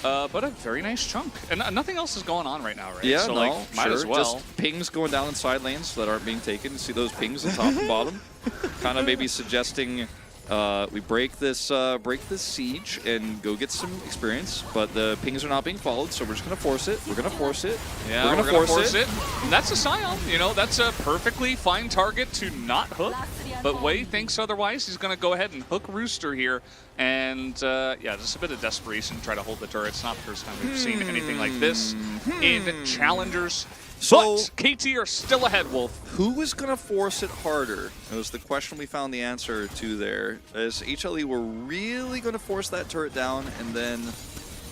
But a very nice chunk. And nothing else is going on right now, right? Yeah, so, no, like, might as well. Just pings going down in side lanes that aren't being taken. See those pings on top and bottom? Kind of maybe suggesting we break this siege and go get some experience. But the pings are not being followed, so we're just going to force it. We're going to force it. Yeah, we're gonna force it. And that's a Scion. You know, that's a perfectly fine target to not hook. But Wei thinks otherwise. He's going to go ahead and hook Rooster here. And, yeah, just a bit of desperation to try to hold the turret. It's not the first time we've seen anything like this in Challengers. So, but KT are still ahead, Wolf. who was going to force it harder? It was the question we found the answer to there. As HLE were really going to force that turret down, and then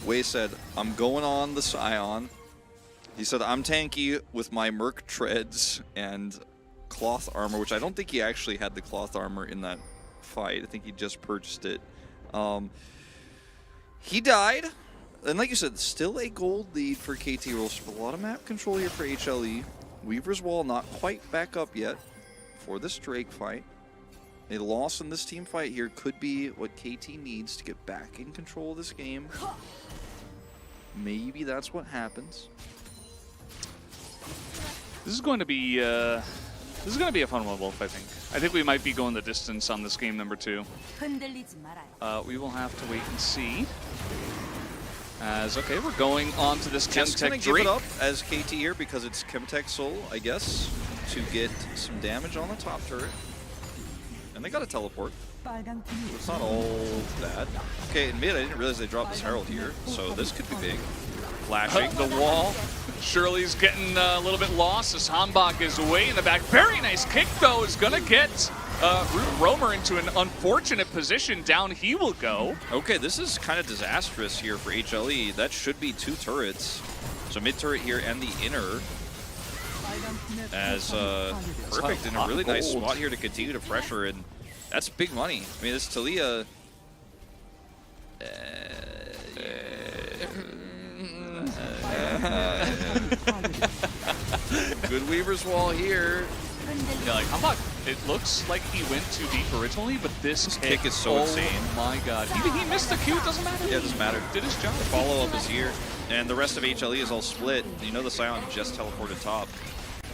Wei said, I'm going on the Scion. He said, I'm tanky with my Merc Treads and cloth armor, which I don't think he actually had the cloth armor in that fight. I think he just purchased it. He died. And like you said, still a gold lead for KT Rolls. A lot of map control here for HLE. Weaver's Wall not quite back up yet for this Drake fight. A loss in this team fight here could be what KT needs to get back in control of this game. Maybe that's what happens. This is going to be a fun one, Wolf. I think. I think we might be going the distance on this game number 2. We will have to wait and see. As okay, we're going on to this Just gonna Chemtech give Drake. it up as KT here because it's Chemtech Soul, I guess, to get some damage on the top turret. And they got a teleport. It's not all bad. Okay, in mid, I didn't realize they dropped this Herald here, so this could be big. Flashing The wall. Shirley's getting a little bit lost as Hanbok is way in the back. Very nice kick, though, is going to get Root Roamer into an unfortunate position. Down he will go. Okay, this is kind of disastrous here for HLE. That should be 2 turrets. So mid turret here and the inner. As perfect in a really nice spot here to continue to pressure, and that's big money. I mean, this Talia. Good Weaver's Wall here. Yeah, like Hanbok, it looks like he went too deep originally, but this kick is so insane. Oh my god. He missed the Q, it doesn't matter. Yeah, it doesn't matter. Did his job. The follow-up is here, and the rest of HLE is all split. You know the Scion just teleported top.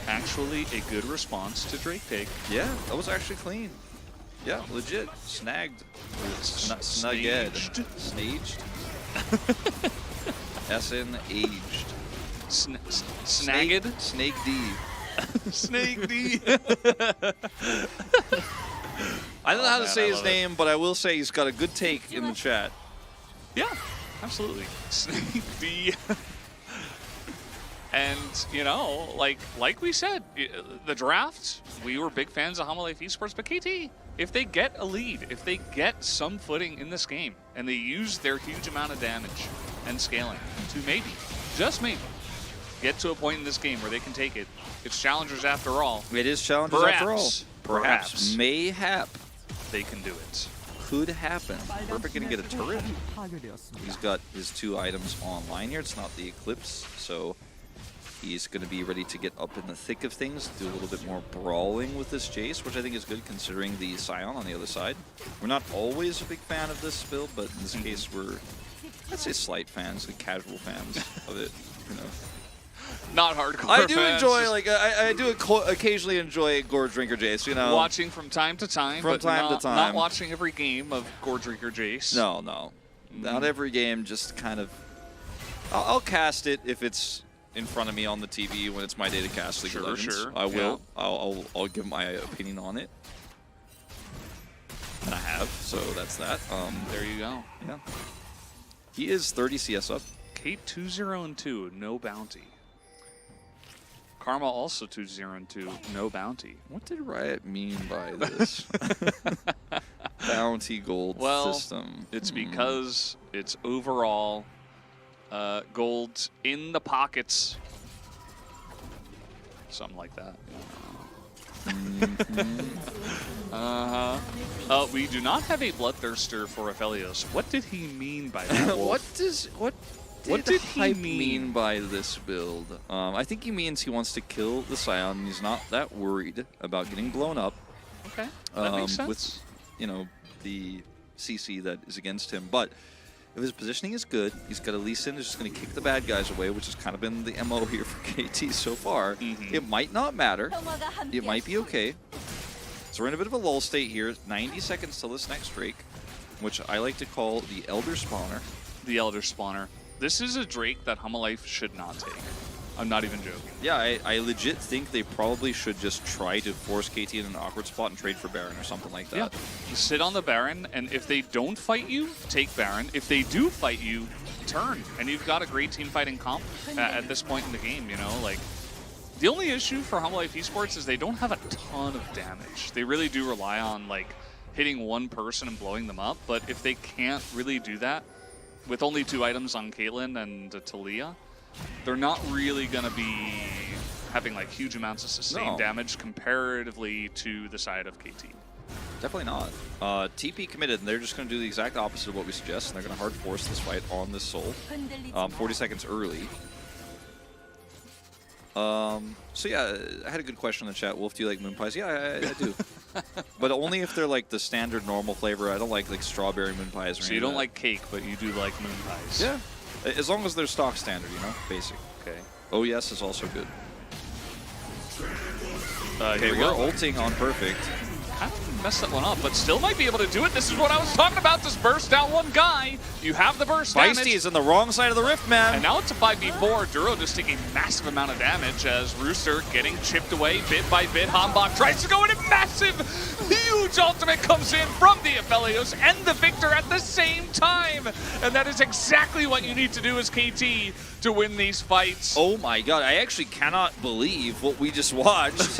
Actually, a good response to Drake take. Yeah, that was actually clean. Yeah, legit. Snagged. Snugged. Snaged. SN aged. Snagged? Snake D. Snake D. I don't know how to man, say I his love it. name, but I will say he's got a good take in the chat. Yeah, absolutely. Snake D. And, you know, like we said, the draft, we were big fans of Hanwha Life Esports, but KT, if they get a lead, if they get some footing in this game, and they use their huge amount of damage and scaling to maybe, just maybe, get to a point in this game where they can take it. It's challengers after all. It is challengers after all. Perhaps. Mayhap. They can do it. Could happen. Perfect gonna get a turret. He's got his 2 items online here. It's not the Eclipse, so he's going to be ready to get up in the thick of things, do a little bit more brawling with this Jace, which I think is good considering the Scion on the other side. We're not always a big fan of this build, but in this case we're, I'd say, slight fans, like casual fans of it, you know. Not hardcore I do fans, enjoy, just like, I do occasionally enjoy Gore Drinker Jace, you know. watching from time to time, From but time to not, time. not watching every game of Gore Drinker Jace. No, no. Not every game, just kind of, I'll cast it if it's in front of me on the TV when it's my day to cast League of Legends. Sure. I will. Yeah. I'll give my opinion on it. And I have, so that's that. There you go. Yeah. He is 30 CS up. Kate 2-0-2, no bounty. Karma also 2-0-2, no bounty. What did Riot mean by this? Bounty gold system. It's because it's overall gold in the pockets. Something like that. We do not have a Bloodthirster for Aphelios. What did he mean by that, Wolf? What did he Hype mean by this build? I think he means he wants to kill the Scion, and he's not that worried about getting blown up. Okay, that makes sense. With, you know, the CC that is against him. But if his positioning is good, he's got a Lee Sin who's just going to kick the bad guys away, which has kind of been the MO here for KT so far. It might not matter. It might be okay. So we're in a bit of a lull state here. 90 seconds till this next Drake, which I like to call the Elder Spawner. The Elder Spawner. This is a Drake that Hanwha Life should not take. I'm not even joking. Yeah, I legit think they probably should just try to force KT in an awkward spot and trade for Baron or something like that. Yeah. You sit on the Baron, and if they don't fight you, take Baron. If they do fight you, turn. And you've got a great team fighting comp at this point in the game, you know? Like, the only issue for Hanwha Life Esports is they don't have a ton of damage. They really do rely on, like, hitting one person and blowing them up. But if they can't really do that, with only 2 items on Caitlyn and Talia, they're not really going to be having like huge amounts of sustained damage comparatively to the side of KT. Definitely not. TP committed, and they're just going to do the exact opposite of what we suggest, and they're going to hard force this fight on this Soul. 40 seconds early. So yeah, I had a good question in the chat. Wolf, do you like moon pies? Yeah, I do. But only if they're like the standard normal flavor. I don't like strawberry moon pies. Or So any you of don't that. like cake, but you do like moon pies. Yeah, as long as they're stock standard, you know, basic. Okay. Oh yes is also good. Here Okay, we we're go. ulting on perfect. Kind of messed that one up, but still might be able to do it. This is what I was talking about. Just burst down one guy. You have the burst Feisty damage. is on the wrong side of the rift, man. And now it's a 5v4. Duro just taking a massive amount of damage as Rooster getting chipped away bit by bit. Hambach tries to go in, a massive, huge ultimate comes in from the Aphelios and the Victor at the same time. And that is exactly what you need to do as KT to win these fights. Oh my god, I actually cannot believe what we just watched.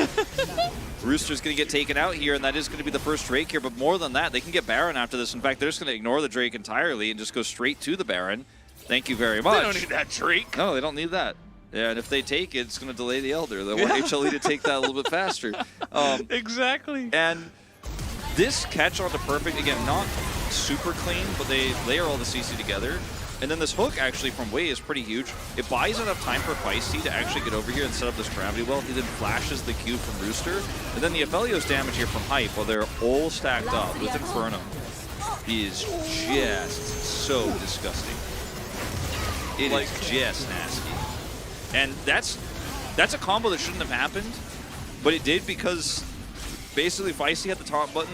Rooster's going to get taken out here, and that is going to be the first Drake here. But more than that, they can get Baron after this. In fact, they're just going to ignore the Drake entirely and just go straight to the Baron. Thank you very much. They don't need that Drake. No, they don't need that. Yeah, and if they take it, it's going to delay the Elder. They want HLE to take that a little bit faster. Exactly. And this catch onto perfect, again, not super clean, but they layer all the CC together. And then this hook actually from Wei is pretty huge. It buys enough time for Feisty to actually get over here and set up this gravity well. He then flashes the Q from Rooster. And then the Aphelios damage here from Hype, while they're all stacked up with Inferno, is just so disgusting. It is just nasty. And that's a combo that shouldn't have happened, but it did because basically Feisty had the taunt button.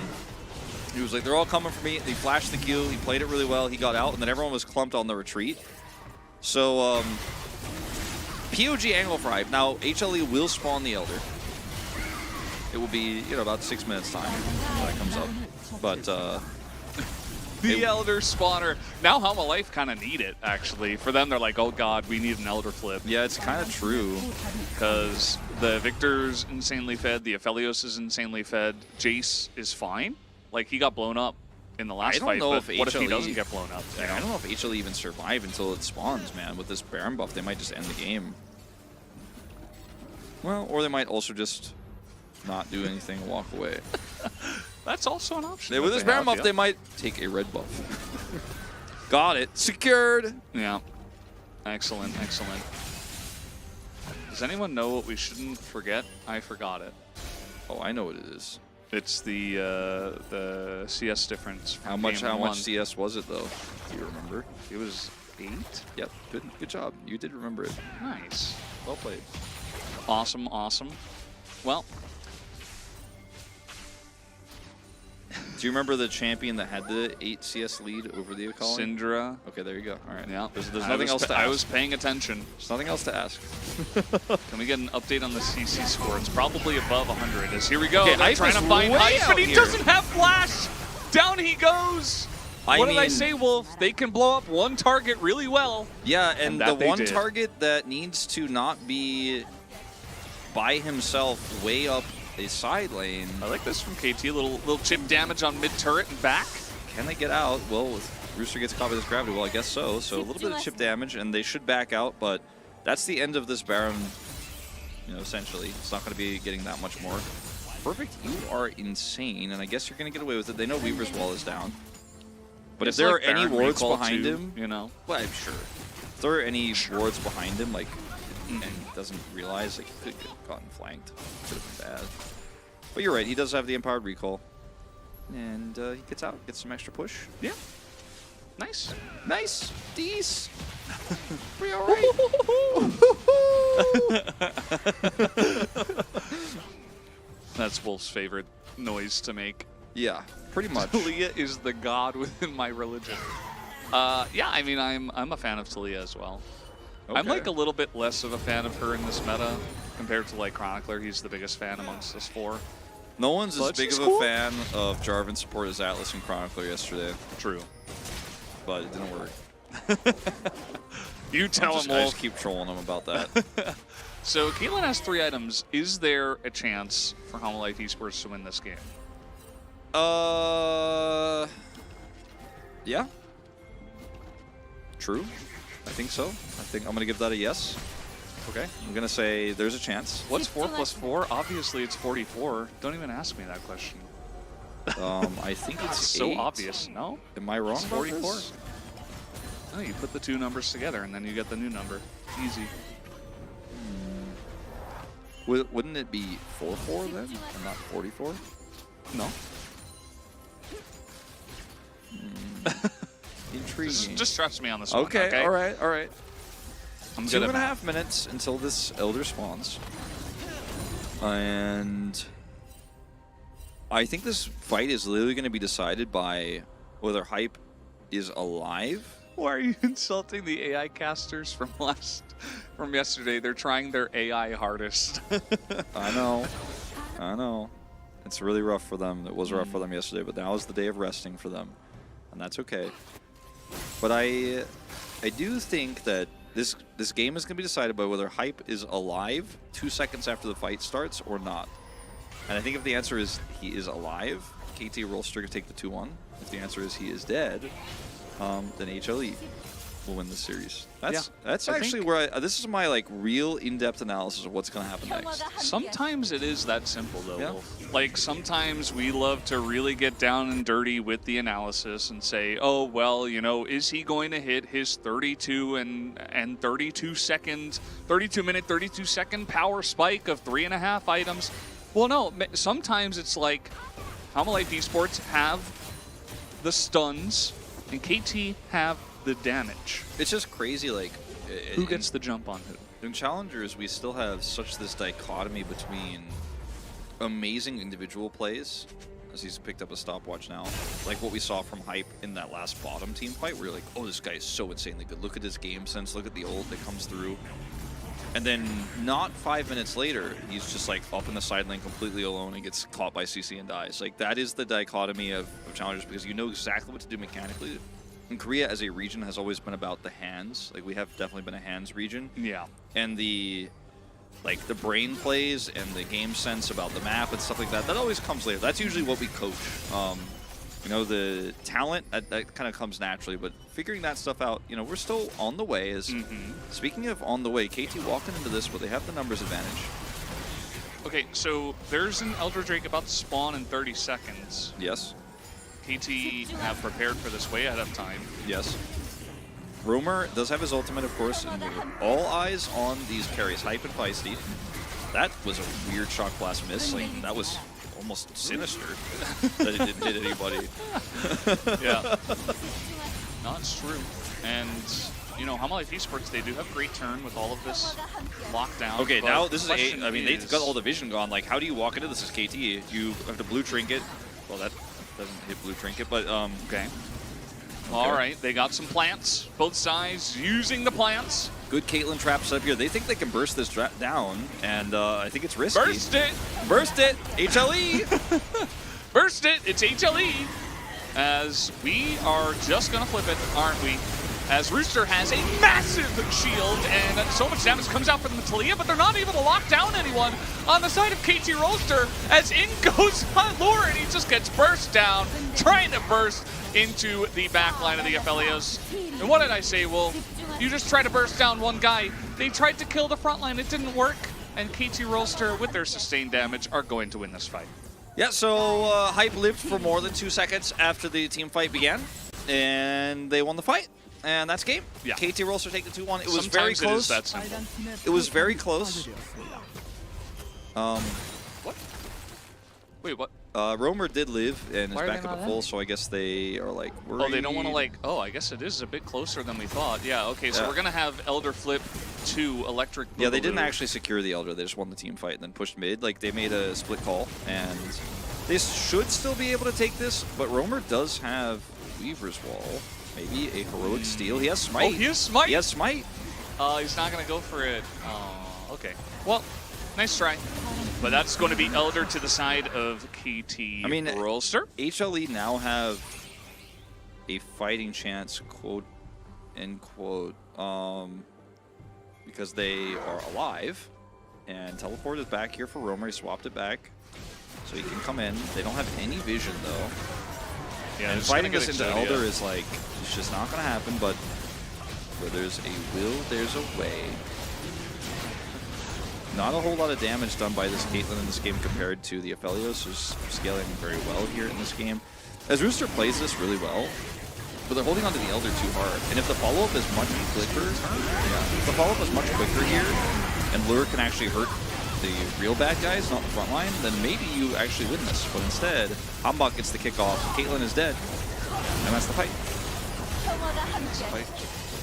He was like, they're all coming for me. He flashed the Q. He played it really well. He got out, and then everyone was clumped on the retreat. So, POG angle for Hype. Now, HLE will spawn the Elder. It will be, about 6 minutes time when that comes up. But, The Elder spawner. Now Helma Life kind of need it, actually. For them, they're like, oh god, we need an Elder flip. yeah, it's kind of true. Because the Victor's insanely fed, the Aphelios is insanely fed, Jace is fine. Like, he got blown up in the last I don't fight, know but if what if he HLE doesn't get blown up? You I know? don't know if HLE even survive until it spawns, man. With this Baron buff, they might just end the game. Well, or they might also just not do anything and walk away. That's also an option. With that this they Baron have, buff, they might take a red buff. Got it. Secured. Yeah. Excellent, excellent. Does anyone know what we shouldn't forget? I forgot it. Oh, I know what it is. It's the CS difference. From How much game one. CS was it though? Do you remember? It was 8? Yep. Good job. You did remember it. Nice. Well played. Awesome, awesome. Well, Do you remember the champion that had the 8 CS lead over the Akali? Syndra. Okay, there you go. All right. Yeah. There's nothing else to ask. I was paying attention. There's nothing else to ask. Can we get an update on the CC score? It's probably above 100. As here we go. Okay, They're Hype trying is to find way Hype, out but he here. doesn't have flash. Down he goes. What did I say, Wolf? They can blow up one target really well. Yeah, and that the they one did. target that needs to not be by himself way up a side lane. I like this from KT. Little chip damage on mid turret and back. Can they get out? Well, if Rooster gets caught by this gravity, well, I guess so. So a little bit of chip damage, and they should back out, but that's the end of this Baron, essentially. It's not going to be getting that much more. Perfect, you are insane, and I guess you're going to get away with it. They know Weaver's wall is down. But if It's there like are any Baron wards recall behind too, him, Well, I'm sure. If there are any wards behind him, and he doesn't realize, he could get gotten flanked. Could have been bad. But you're right, he does have the Empowered Recall. And he gets out, gets some extra push. Yeah. Nice. Nice. Deece. We all right. That's Wolf's favorite noise to make. Yeah, pretty much. Talia is the god within my religion. Yeah, I mean, I'm a fan of Talia as well. I'm Okay. like a little bit less of a fan of her in this meta compared to like Chronicler. He's the biggest fan amongst us four. No one's as But big she's of cool. a fan of Jarvan support as Atlas and Chronicler yesterday, True. but it didn't work. You tell him, I Wolf. just keep trolling him about that. So Caitlyn has 3 items. Is there a chance for Helma Life Esports to win this game? Yeah. True. I think so. I think I'm gonna give that a yes. Okay. I'm gonna say there's a chance. What's 4 plus 4? Obviously, it's 44. Don't even ask me that question. I think it's So 8. obvious. No? Am I wrong? It's about 44. this? Oh, you put the 2 numbers together and then you get the new number. Easy. Wouldn't it be 4-4 then, and not 44? No. Intriguing. Just trust me on this one. Okay, all right. I'm Two good and a at half minutes until this Elder spawns. And I think this fight is literally going to be decided by whether Hype is alive. Why are you insulting the AI casters from yesterday? They're trying their AI hardest. I know. It's really rough for them. It was rough for them yesterday, but now is the day of resting for them. And that's okay. But I do think that this game is going to be decided by whether Hype is alive 2 seconds after the fight starts or not. And I think if the answer is he is alive, KT Rolster can take the 2-1. If the answer is he is dead, then HLE will win this series. That's actually where this is my like real in-depth analysis of what's going to happen next. Sometimes it is that simple though. Yeah. Wolf. Like sometimes we love to really get down and dirty with the analysis and say, oh well, you know, is he going to hit his 32 and 32 second, 32 minute, 32 second power spike of 3.5 items? Well, no. Sometimes it's like Hamalite Esports have the stuns and KT have the damage. It's just crazy, like Who gets the jump on who? in Challengers, we still have such this dichotomy between amazing individual plays, as he's picked up a stopwatch now, like what we saw from Hype in that last bottom team fight, where you're like, oh, this guy is so insanely good. Look at his game sense, look at the ult that comes through. And then not 5 minutes later, he's just like up in the side lane completely alone and gets caught by CC and dies. Like that is the dichotomy of Challengers, because you know exactly what to do mechanically. And Korea as a region has always been about the hands. Like we have definitely been a hands region. Yeah. And the brain plays and the game sense about the map and stuff like that, that always comes later. That's usually what we coach. You know, the talent, that kind of comes naturally, but figuring that stuff out, you know, we're still on the way. Speaking of on the way, KT walking into this, but they have the numbers advantage. Okay, so there's an Elder Drake about to spawn in 30 seconds. Yes. KT have prepared for this way ahead of time. Yes. Roamer does have his ultimate, of course, and all eyes on these carries, Hype and Feisty. That was a weird shock blast miss. Like, that was almost sinister that it didn't hit anybody. Yeah. No, it's true. And, you know, Hamalite Esports, they do have great turn with all of this lockdown. Okay, but now this is question I mean, they've got all the vision gone. Like, how do you walk into this as KT? You have to blue trinket. Well, that doesn't hit blue trinket, but Okay. All right, they got some plants. Both sides using the plants. good Caitlyn trap set up here. They think they can burst this down, and I think it's risky. Burst it! Burst it! HLE! Burst it! It's HLE! As we are just gonna flip it, aren't we? As Rooster has a massive shield, and so much damage comes out from the Talia, but they're not able to lock down anyone on the side of KT Roaster, as in goes Lure, and he just gets burst down, trying to burst into the back line of the Aphelios. And what did I say, Wolf? You just try to burst down one guy. They tried to kill the front line, it didn't work, and KT Roaster, with their sustained damage, are going to win this fight. Yeah, so Hype lived for more than 2 seconds after the team fight began, and they won the fight. And that's game. Yeah. KT Rolster take the 2-1. It was Sometimes very close. It is that simple. It was very close. What? Wait, what? Roamer did live and is Why are back they up not at full, so I guess they are like worried. Oh, they don't want to like, oh, I guess it is a bit closer than we thought. Yeah, okay, so Yeah. we're going to have Elder flip to Electric Boogaloo. Yeah, they didn't actually secure the Elder. They just won the team fight and then pushed mid. Like, they made a split call, and they should still be able to take this, but Roamer does have Weaver's Wall. Maybe a heroic steal. He has Smite. Oh, he has Smite? He has Smite. He's not going to go for it. Oh, okay. Well, nice try. But that's going to be Elder to the side of KT Rolster. HLE now have a fighting chance, quote, end quote, because they are alive. And Teleport is back here for Roamer. He swapped it back, so he can come in. They don't have any vision, though. Yeah, And fighting this into Elder is like, it's just not going to happen, but where there's a will, there's a way. Not a whole lot of damage done by this Caitlyn in this game compared to the Aphelios, who's scaling very well here in this game. As Rooster plays this really well, but they're holding onto the Elder too hard. And if the follow-up is much quicker, if the follow-up is much quicker here, and Lure can actually hurt the real bad guys, not the front line, then maybe you actually win this. But instead, Hambach gets the kickoff, Caitlyn is dead, and that's the fight.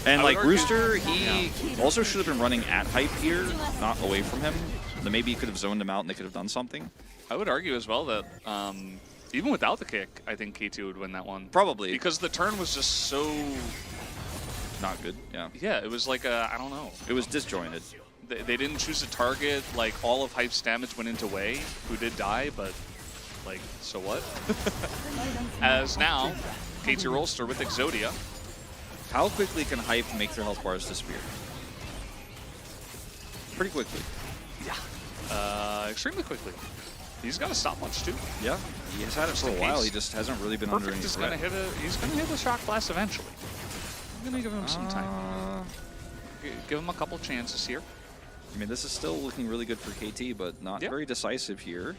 And I like would argue- Rooster, he also should have been running at Hype here, not away from him. Then maybe he could have zoned him out and they could have done something. I would argue as well that even without the kick, I think K2 would win that one. Probably. Because the turn was just so... Not good, yeah. Yeah, it was like a, I don't know. It was disjointed. They didn't choose a target. Like, all of Hype's damage went into Wei, who did die, but, like, so what? As now, KT Rolster with Exodia. How quickly can Hype make their health bars disappear? Pretty quickly. Extremely quickly. He's got a stopwatch too. Yeah, he has had it for a in while. case. He just hasn't really been under any Perfect is threat. gonna hit a. He's gonna hit the shock blast eventually. I'm gonna give him some time. Give him a couple chances here. I mean, this is still looking really good for KT, but not Yeah. very decisive here.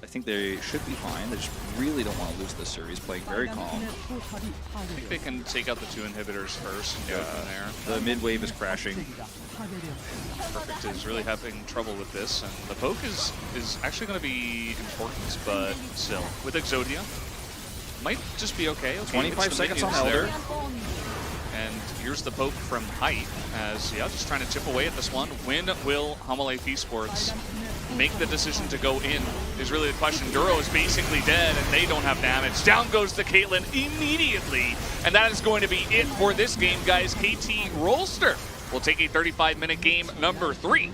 I think they should be fine. They just really don't want to lose this series, playing very calm. I think they can take out the 2 inhibitors first and go from there. The mid wave is crashing. Perfect is really having trouble with this, and the poke is actually going to be important, but still, with Exodia, might just be okay. 25 hits the seconds on minions Elder. there. And here's the poke from Hype, as, yeah, just trying to chip away at this one. When will Homolife Esports make the decision to go in is really the question. Duro is basically dead, and they don't have damage. Down goes the Caitlyn immediately, and that is going to be it for this game, guys. KT Rolster will take a 35-minute game number 3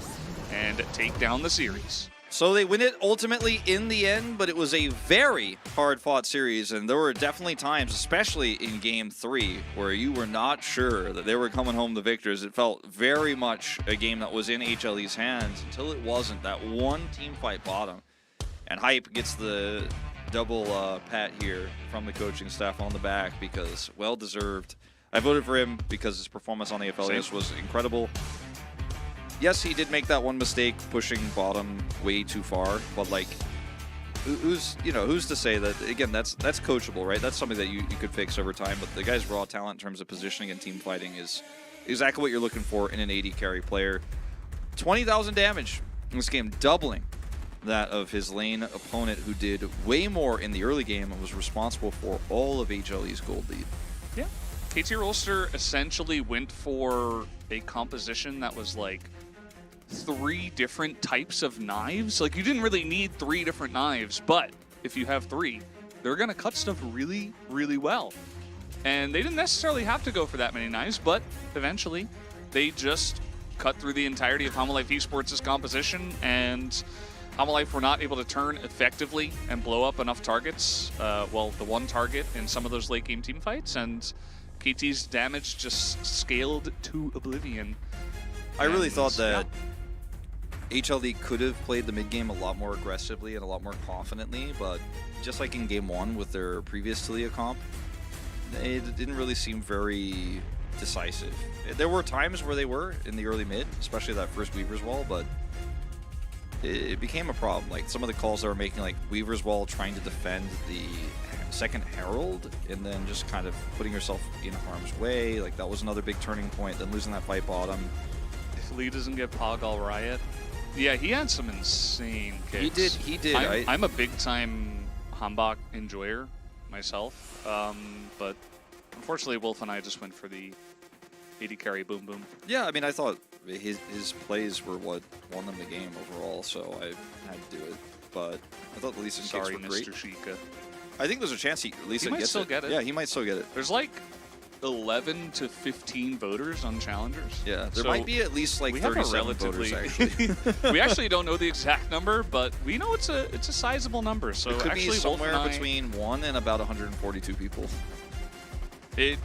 and take down the series. So they win it ultimately in the end, but it was a very hard-fought series, and there were definitely times, especially in Game 3, where you were not sure that they were coming home the victors. It felt very much a game that was in HLE's hands until it wasn't. That one team fight bottom, and Hype gets the double pat here from the coaching staff on the back because well-deserved. I voted for him because his performance on the FLAS was incredible. Yes, he did make that one mistake, pushing bottom way too far, but like, who's to say that? Again, that's coachable, right? That's something that you could fix over time. But the guy's raw talent in terms of positioning and team fighting is exactly what you're looking for in an AD carry player. 20,000 damage in this game, doubling that of his lane opponent, who did way more in the early game and was responsible for all of HLE's gold lead. Yeah. KT Rolster essentially went for a composition that was like 3 different types of knives. Like, you didn't really need 3 different knives, but if you have 3, they're going to cut stuff really, really well. And they didn't necessarily have to go for that many knives, but eventually they just cut through the entirety of Homolife Esports' composition, and Homolife were not able to turn effectively and blow up enough targets. Well, the one target in some of those late game team fights, and KT's damage just scaled to oblivion. I really thought that HLE could have played the mid game a lot more aggressively and a lot more confidently, but just like in game 1 with their previous Talia comp, it didn't really seem very decisive. There were times where they were in the early mid, especially that first Weaver's Wall, but it became a problem. Like, some of the calls they were making, like Weaver's Wall trying to defend the second Herald and then just kind of putting yourself in harm's way. Like, that was another big turning point. Then losing that fight bottom. If Lee doesn't get Pog, I'll riot. Yeah, he had some insane kicks. He did. I'm a big-time Hambach enjoyer myself, but unfortunately Wolf and I just went for the AD carry boom boom. Yeah, I mean, I thought his plays were what won them the game overall, so I had to do it. But I thought the Lisa kicks Sorry, were great. Mr. Sheikah. I think there's a chance Lisa might gets still get it. Yeah, he might still get it. There's like 11 to 15 voters on challengers. Yeah, there So might be at least like we have a 37 voters relatively. actually. We actually don't know the exact number, but we know it's a sizable number. So It could actually, be somewhere Wolf and I, between 1 and about 142 people. I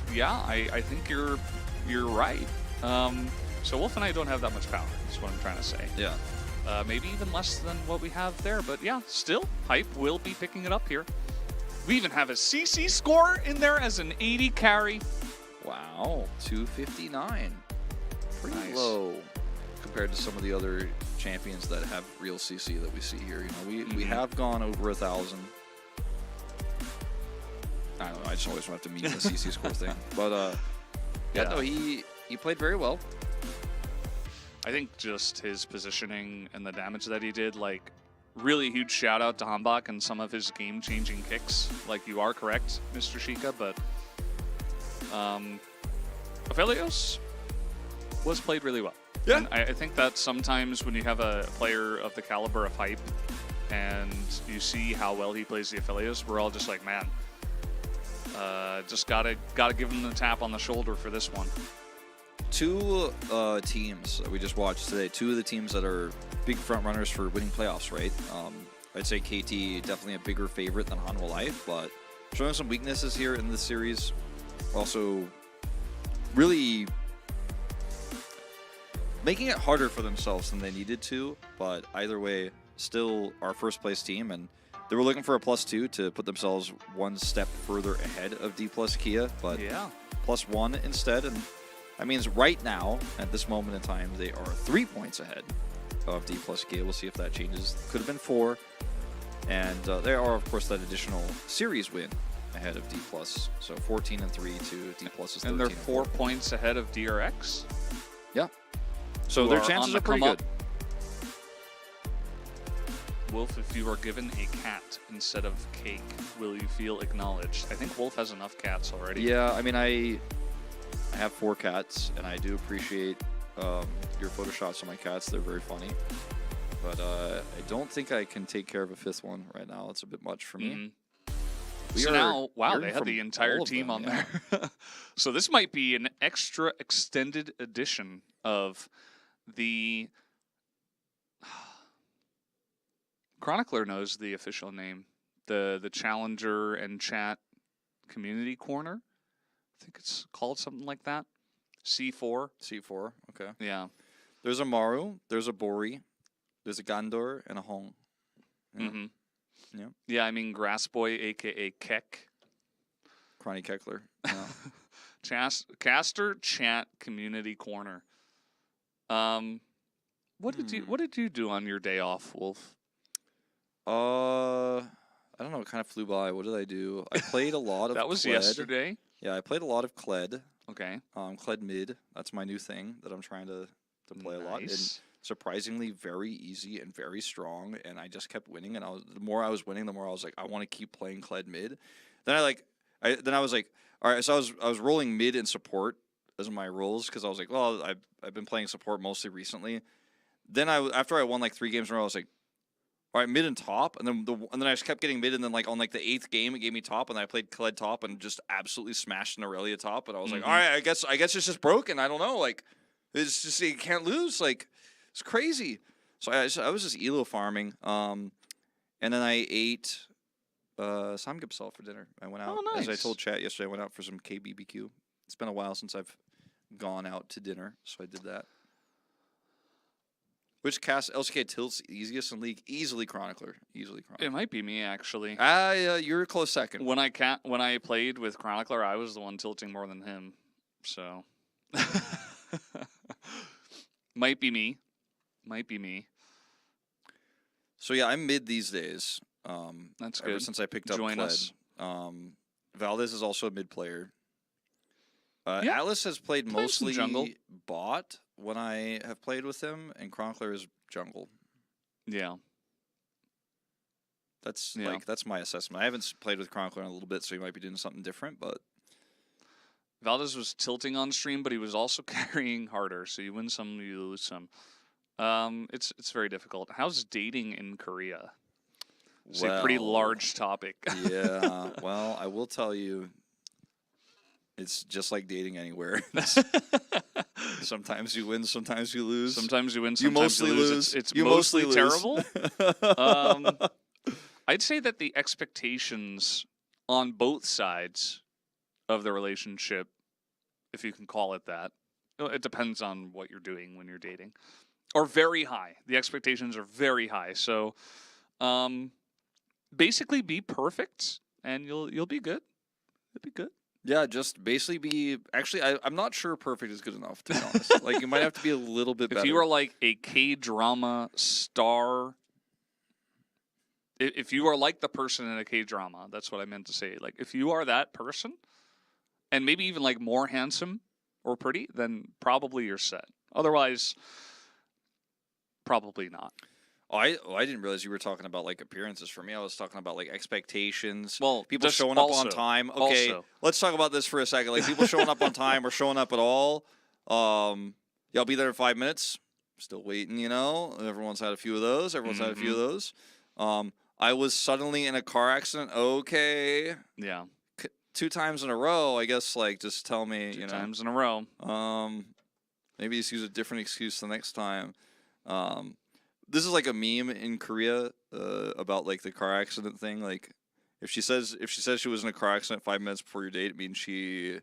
think you're right. So Wolf and I don't have that much power. Is what I'm trying to say. Yeah. Maybe even less than what we have there. But yeah, still, Hype will be picking it up here. We even have a CC score in there as an 80 carry. Wow, 259. Pretty Nice. low compared to some of the other champions that have real CC that we see here. You know, we have gone over 1,000. I don't know. I just always have to mean the CC score thing. But yeah, no, he played very well. I think just his positioning and the damage that he did, like, really huge shout out to Hambach and some of his game-changing kicks. Like, you are correct, Mr. Sheikah, but Aphelios was played really well. Yeah. And I think that sometimes when you have a player of the caliber of Hype and you see how well he plays the Aphelios, we're all just like, man, just gotta give him the tap on the shoulder for this one. Two teams that we just watched today, two of the teams that are big front runners for winning playoffs, right? I'd say KT definitely a bigger favorite than Hanwha Life, but showing some weaknesses here in this series. Also, really making it harder for themselves than they needed to, but either way, still our first place team, and they were looking for a +2 to put themselves one step further ahead of D plus Kia, but Yeah. +1 instead, and that means right now, at this moment in time, they are 3 points ahead of D plus Kia. We'll see if that changes. Could have been 4, and they are, of course, that additional series win ahead of D plus, so 14-3 to D plus is 13. And they're 4 points ahead of DRX. Yeah. So Who their are chances on the are pretty come good. up. Wolf, if you are given a cat instead of cake, will you feel acknowledged? I think Wolf has enough cats already. Yeah, I mean, I have 4 cats, and I do appreciate your photoshops of my cats. They're very funny. But I don't think I can take care of a 5th one right now. It's a bit much for me. Mhm. We So are now, wow, hearing they had from the entire all of team them, on yeah. there. So this might be an extra extended edition of the... Chronicler knows the official name. The Challenger and Chat Community Corner. I think it's called something like that. C4. C4, okay. Yeah. There's a Maru, there's a Bori, there's a Gandor, and a Hong. Yeah. Mm-hmm. Yeah. Yeah, I mean Grassboy, a.k.a. Keck. Cronny Keckler. Yeah. Caster Chat Community Corner. What did you do on your day off, Wolf? I don't know. It kind of flew by. What did I do? I played a lot of That was Kled. yesterday. Yeah, I played a lot of Kled. Okay. Kled mid. That's my new thing that I'm trying to play a lot. And Nice. surprisingly very easy and very strong. And I just kept winning. And the more I was winning, the more I was like, I want to keep playing Kled mid. Then I was like, all right. So I was rolling mid and support as my roles because I was like, well, I've been playing support mostly recently. Then after I won like 3 games in a row, I was like, all right, mid and top, and then I just kept getting mid, and then like on like the 8th game, it gave me top, and I played Kled top and just absolutely smashed an Aurelia top, and I was like, all right, I guess it's just broken. I don't know, like it's just you can't lose, like it's crazy. So I was just elo farming, and then I ate samgyeopsal for dinner. I went out, Oh, as I nice. told chat yesterday. I went out for some KBBQ. It's been a while since I've gone out to dinner, so I did that. Which cast LCK tilts easiest in league? Easily Chronicler. Easily Chronicler. It might be me actually. You're a close second. When I played with Chronicler, I was the one tilting more than him. So might be me. Might be me. So yeah, I'm mid these days. That's Ever good. since I picked up Join Kled. us. Valdez is also a mid player. Yeah. Atlas has played Play some mostly jungle. bot when I have played with him, and Chronicler is jungle. Yeah. That's Yeah. that's my assessment. I haven't played with Chronicler in a little bit, so he might be doing something different. But Valdez was tilting on stream, but he was also carrying harder. So you win some, you lose some. It's very difficult. How's dating in Korea? It's a pretty well, large topic. Yeah. Well, I will tell you, it's just like dating anywhere. Sometimes you win, sometimes you lose. Sometimes you win, You sometimes mostly you lose. lose. It's You mostly mostly lose. terrible. I'd say that the expectations on both sides of the relationship, if you can call it that, it depends on what you're doing when you're dating, are very high. The expectations are very high. So basically be perfect and you'll be good. You'll be good. Yeah, just basically be. Actually, I'm not sure perfect is good enough, to be honest. Like, you might have to be a little bit better. If you are like a K-drama star, if you are like the person in a K-drama, that's what I meant to say. Like, if you are that person, and maybe even like more handsome or pretty, then probably you're set. Otherwise, probably not. Oh, I didn't realize you were talking about like appearances. For me, I was talking about like expectations. Well, People just showing up also- on time. Okay, also. let's talk about this for a second. Like people showing up on time or showing up at all. Yeah, I'll be there in 5 minutes. Still waiting, you know. Everyone's had a few of those. Everyone's had a few of those. I was suddenly in a car accident. Okay, Yeah, 2 times in a row. I guess like just tell me, two you know. times in a row. Maybe just use a different excuse the next time. This is like a meme in Korea about like the car accident thing. Like if she says she was in a car accident 5 minutes before your date, it means she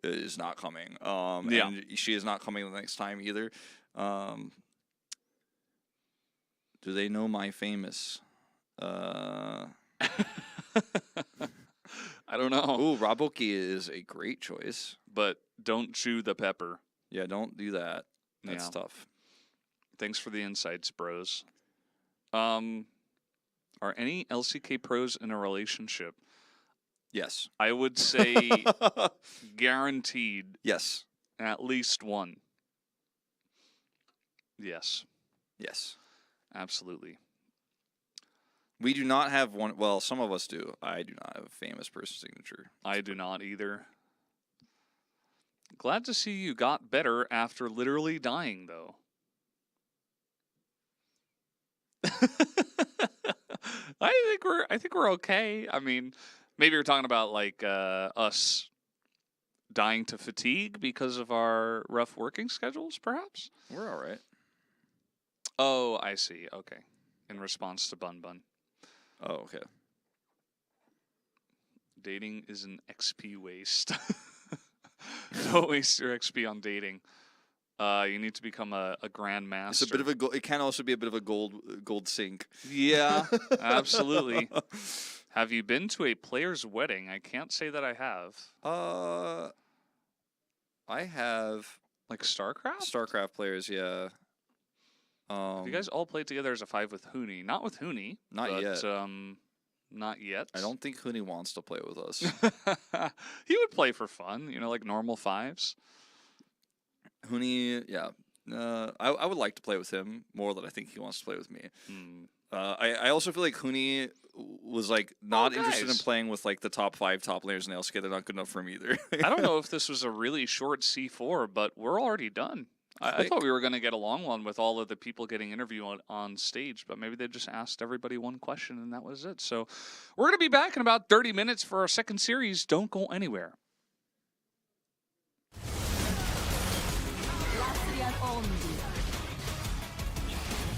is not coming. Yeah. And she is not coming the next time either. Do they know my famous? I don't know. Ooh, Raboki is a great choice. But don't chew the pepper. Yeah, don't do that. That's Yeah. tough. Thanks for the insights, bros. Are any LCK pros in a relationship? Yes. I would say guaranteed Yes. at least one. Yes, Yes. absolutely. We do not have one. Well, some of us do. I do not have a famous person signature. I do not either. Glad to see you got better after literally dying, though. I think we're okay. I mean, maybe you're talking about like us dying to fatigue because of our rough working schedules, perhaps. We're all right. Oh, I see. Okay, in response to Bun Bun, Oh, okay. dating is an XP waste. Don't waste your XP on dating. You need to become a grandmaster. It's a bit of a. It can also be a bit of a gold sink. Yeah, absolutely. Have you been to a player's wedding? I can't say that I have. I have Like StarCraft? StarCraft players. Yeah. Have you guys all played together as a 5 with Hooney? Not with Hooney. Not but, yet. Not yet. I don't think Hooney wants to play with us. He would play for fun, you know, like normal 5s. Hooney, yeah. I would like to play with him more than I think he wants to play with me. I also feel like Hooney was like not interested in guys. playing with like the top 5 top laners in LCK. They're not good enough for him either. I don't know if this was a really short C4, but we're already done. I thought we were going to get a long one with all of the people getting interviewed on stage, but maybe they just asked everybody one question and that was it. So we're going to be back in about 30 minutes for our second series. Don't go anywhere.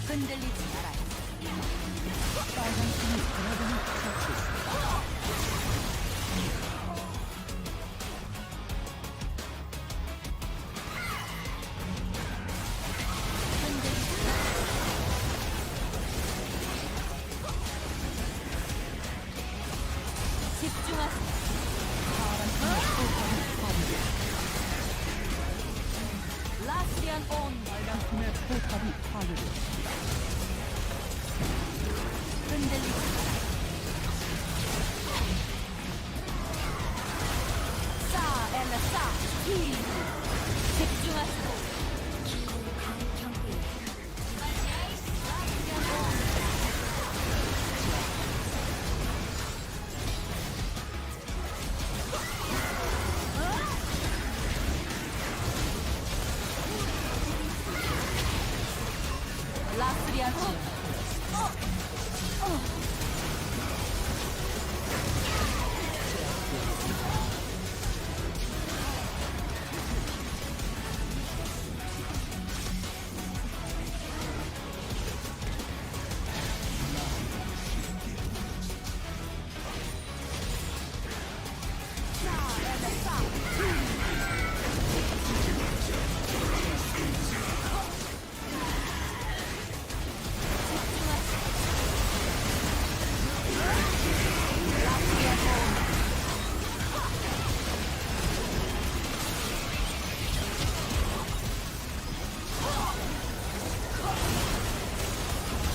흔들리지 말아요. 빨간 팀이 드래곤을 처치했습니다. 집중하세요. 파란 팀이 포탑을 파괴했습니다. 라스리안 온 빨간 팀의 포탑이 파괴되었습니다. 흔들리지 마라. 싸 엘라 싸 히. 집중하세요. 라스리안 팀.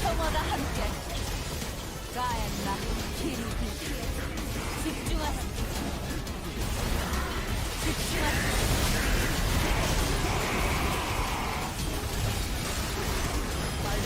평화가 함께 가엔나 키리기 집중하세요. 집중하세요. 빨간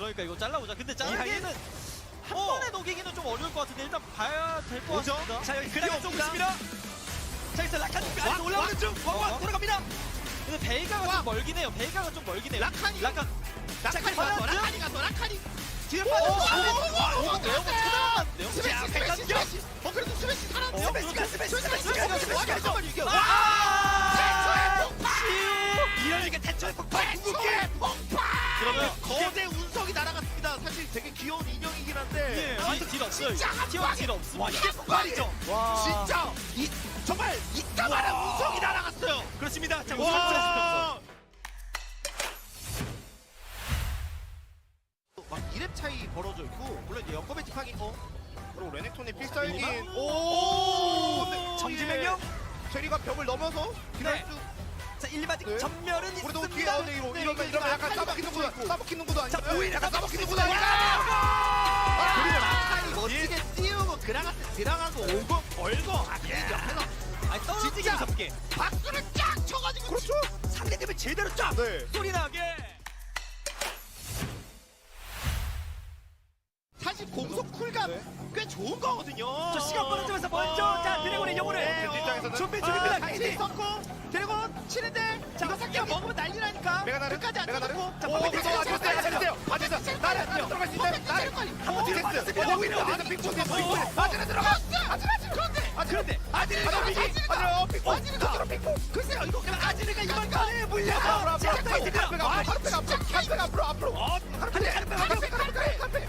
그러니까 이거 잘라보자. 근데 자르기는 한 번에 녹이기는 좀 어려울 것 같은데 일단 봐야 될 것 같습니다. 자 여기 그라가 좀 있습니다. 자 일단 라칸까지 올라오는 중. 왕왕 돌아갑니다. 근데 베이가가 좀 멀긴 해요. 베이가가 좀 멀긴 해요. 라칸이 라칸 가서 라칸이 뒤에 빠져. 쳐다봤는데요? 스매시 백단격. 그래도 스매시 살았네. 스매시가 이겨. 이러니까 대처의 폭발. 그러면 거대 운석이 날아갔습니다. 사실 되게 귀여운 인형이긴 한데. 딜 없어요. 딜 없습니다. 와 이게 폭발이죠. 와. 진짜 정말 이따만한 운석이 날아갔어요. 그렇습니다. 자, 와. 막 2렙 차이 벌어져 있고 물론 이제 연거배 지팡이 그리고 레넥톤의 필살기 오. 정지명령 제리가 벽을 넘어서 기다릴 수 자 1바디 네. 전멸은 우리도 있습니다. 뒤에 이러면 약간 싸먹히는 구도 아닌가? 자, 오히려 약간 싸먹히는 구도 아닌가? 그리고 라칸이 멋지게 띄우고 그라가스 들어가고 오고 걸고 옆에서 아니 떨어지게 진짜. 무섭게 박수를 쫙 쳐가지고 그렇죠. 상대팀을 제대로 쫙 네. 소리 나게. 사실 공속 쿨감 꽤 좋은 거거든요. 자 시간 벌어지면서 먼저 자 드래곤의 영혼을 준비 중입니다. 같이 썼고 드래곤 치는데 이거 상대가 먹으면 난리 나니까 끝까지 안 들어갔고 자 봐주세요. 나를 들어갈 수 있나요? 나를 한번 뒤에 빠졌습니다. 오히려 아들 빅포트에서 아들은 들어가. 그런데 아들이가 빅포 글쎄요 이거 아들이가 이번 판에 물려서 카르페가 앞으로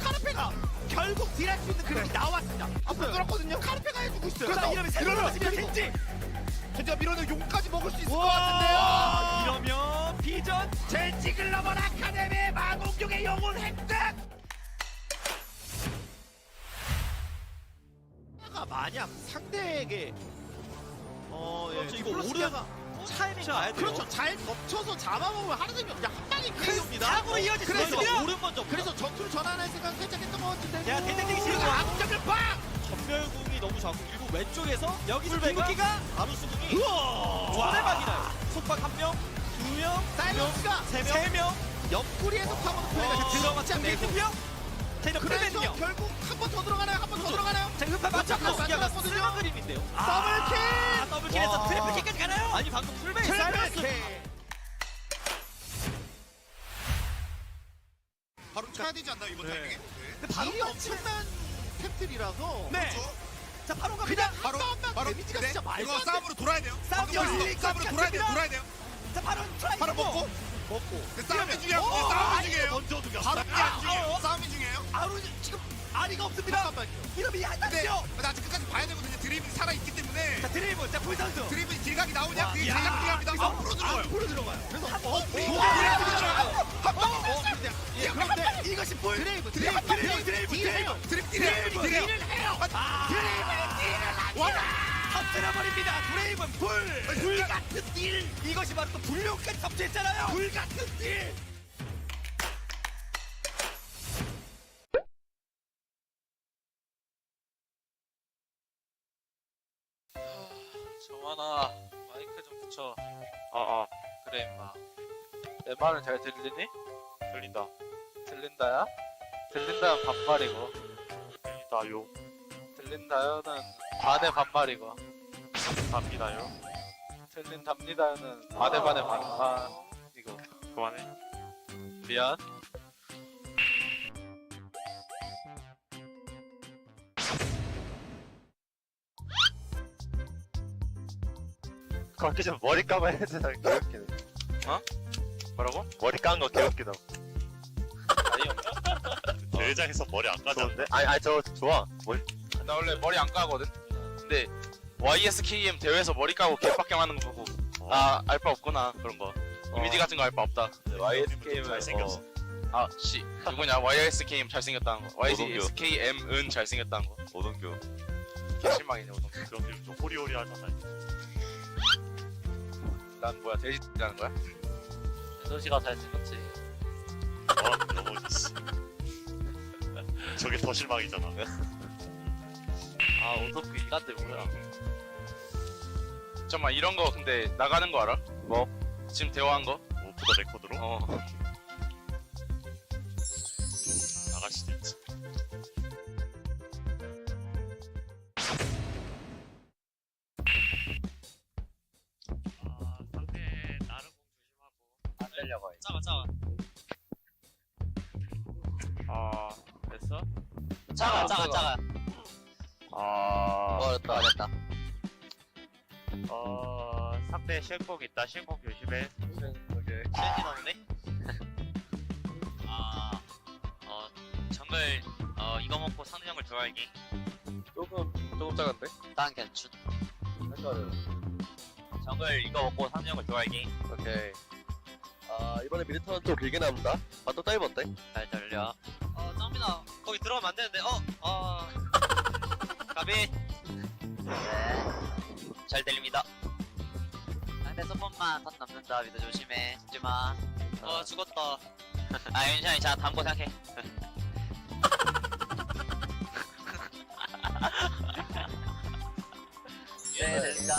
카르페가 결국 딜할 수 있는 그림이 나왔습니다. 앞으로 들었거든요. 카르페가 해주고 있어요. 그러다 이러면 새로운 겐지. 진짜 밀어는 용까지 먹을 수 있을 것 같은데요. 이러면 비전 젠지 글로벌 아카데미 마공격의 영혼 획득. 만약 상대에게 그렇죠. 이거 오른 타이밍 가야 돼요. 그렇죠. 잘 덮쳐서 잡아먹으면 하루 종일 그냥 한 방에 KO입니다. 사고로 이어질 수 그래서 있습니다. 오른 먼저. 그래서 전투를 전환할 생각 살짝 했던 것 같은데. 야, 대장장이 그리고 지금 악적을 빡! 전멸궁이 너무 작고 그리고 왼쪽에서 여기서 풀베가 궁극기가 바루스궁이 우와! 조대박이 나요. 속박 1명, 2명, 사이런스가 3명. 옆구리에서 파고드 플레이가 들어갔죠. 네트고요. 자, 이제 그래서 풀맨요. 결국 한 번 더 들어가나요? 한 번 더 들어가나요? 자, 흡파 맞췄고. 소기아가 쓰는 그림인데요. 더블킬. 더블킬에서 와. 트리플킬까지 가나요? 아니 방금 풀베이 사이러스 바로 쳐야 되지 않나요 이번 타이밍에? 근데 바로 엄청난 템틀이라서 네. 자, 바로 갑니다. 그냥 바로 바로 데미지가 진짜 말도 이거 안 돼. 싸움으로 돌아야 돼요. 싸움 열리니까 싸움으로 돌아야 돼요. 돌아야 돼요. 자, 바로 트라이. 바로 먹고 그 싸움이 중요해요. 싸움이 중요해요. 바로 안 중요해요. 싸움이 중요해요. 아루 지금 아리가 없습니다. 이러면 이 근데 한타죠. 아직 끝까지 봐야 되거든요. 드리블이 살아 있기 때문에 자, 드리블. 자, 불 선수. 드리블이 딜각이 나오냐? 그게 제일 중요합니다. 앞으로 들어가요. 앞으로 들어가요. 그래서 그런데 이것이 불. 드레이브 딜을 해요. 터뜨려버립니다. 드레이브는 불. 불 같은 딜. 이것이 바로 또 불륜까지 섭취했잖아요. 불 같은 딜. 정환아 마이크 좀 붙여. 그래 임마. 내 말은 잘 들리니? 들린다. 들린다야? 들린다는 반말이고 들린다요. 들린다요는 반의 반말이고 답니다요. 들린답니다요는 반의 반말이고. 그만해. 미안. 거기 좀 머리 감아야 되나 개웃기네. 뭐라고? 머리 깐 거 개웃기다. 아니 대회장에서 머리 안 까잖아. 아니 저 좋아. 나 원래 머리 안 까거든? 근데 YSKM 대회에서 머리 까고 개빡겜 하는 거 보고 아 알바 없구나 그런 거. 이미지 같은 거 알바 없다. YSKM 잘생겼어. 아 씨 누구냐 YSKM 잘생겼다는 거. YSKM은 잘생겼다는 거. 오동규. 개실망이네 오동. 그럼 좀 호리호리하잖아. 난 뭐야 돼지라는 거야? 도시가 잘생겼지. 너무 저게 더 실망이잖아. 아 오토피 인간데 뭐야. 잠깐만 이런 거 근데 나가는 거 알아? 뭐? 지금 대화한 거? 오프 더 레코드로? 하려고 해. 작아. 됐어? 작아. 됐다. 상대 실곡 있다. 실곡 조심해. 오케이. 시간이 나오네? 정글, 이거 먹고 상대 정글 들어갈기. 조금 작은데? 난 괜춘. 잠깐만요. 정글 이거 먹고 상대 정글 들어갈기. 오케이. 이번에 미드 턴 좀 길게 남는다. 또 다이브 어때? 잘 들려. 짱민아, 거기 들어가면 안 되는데, 가비. 네. 잘 들립니다. 상대 서폿만 턴 남는다. 미드 조심해. 죽지마. 죽었다. 괜찮아. 다음 거 생각해. 네, 됩니다.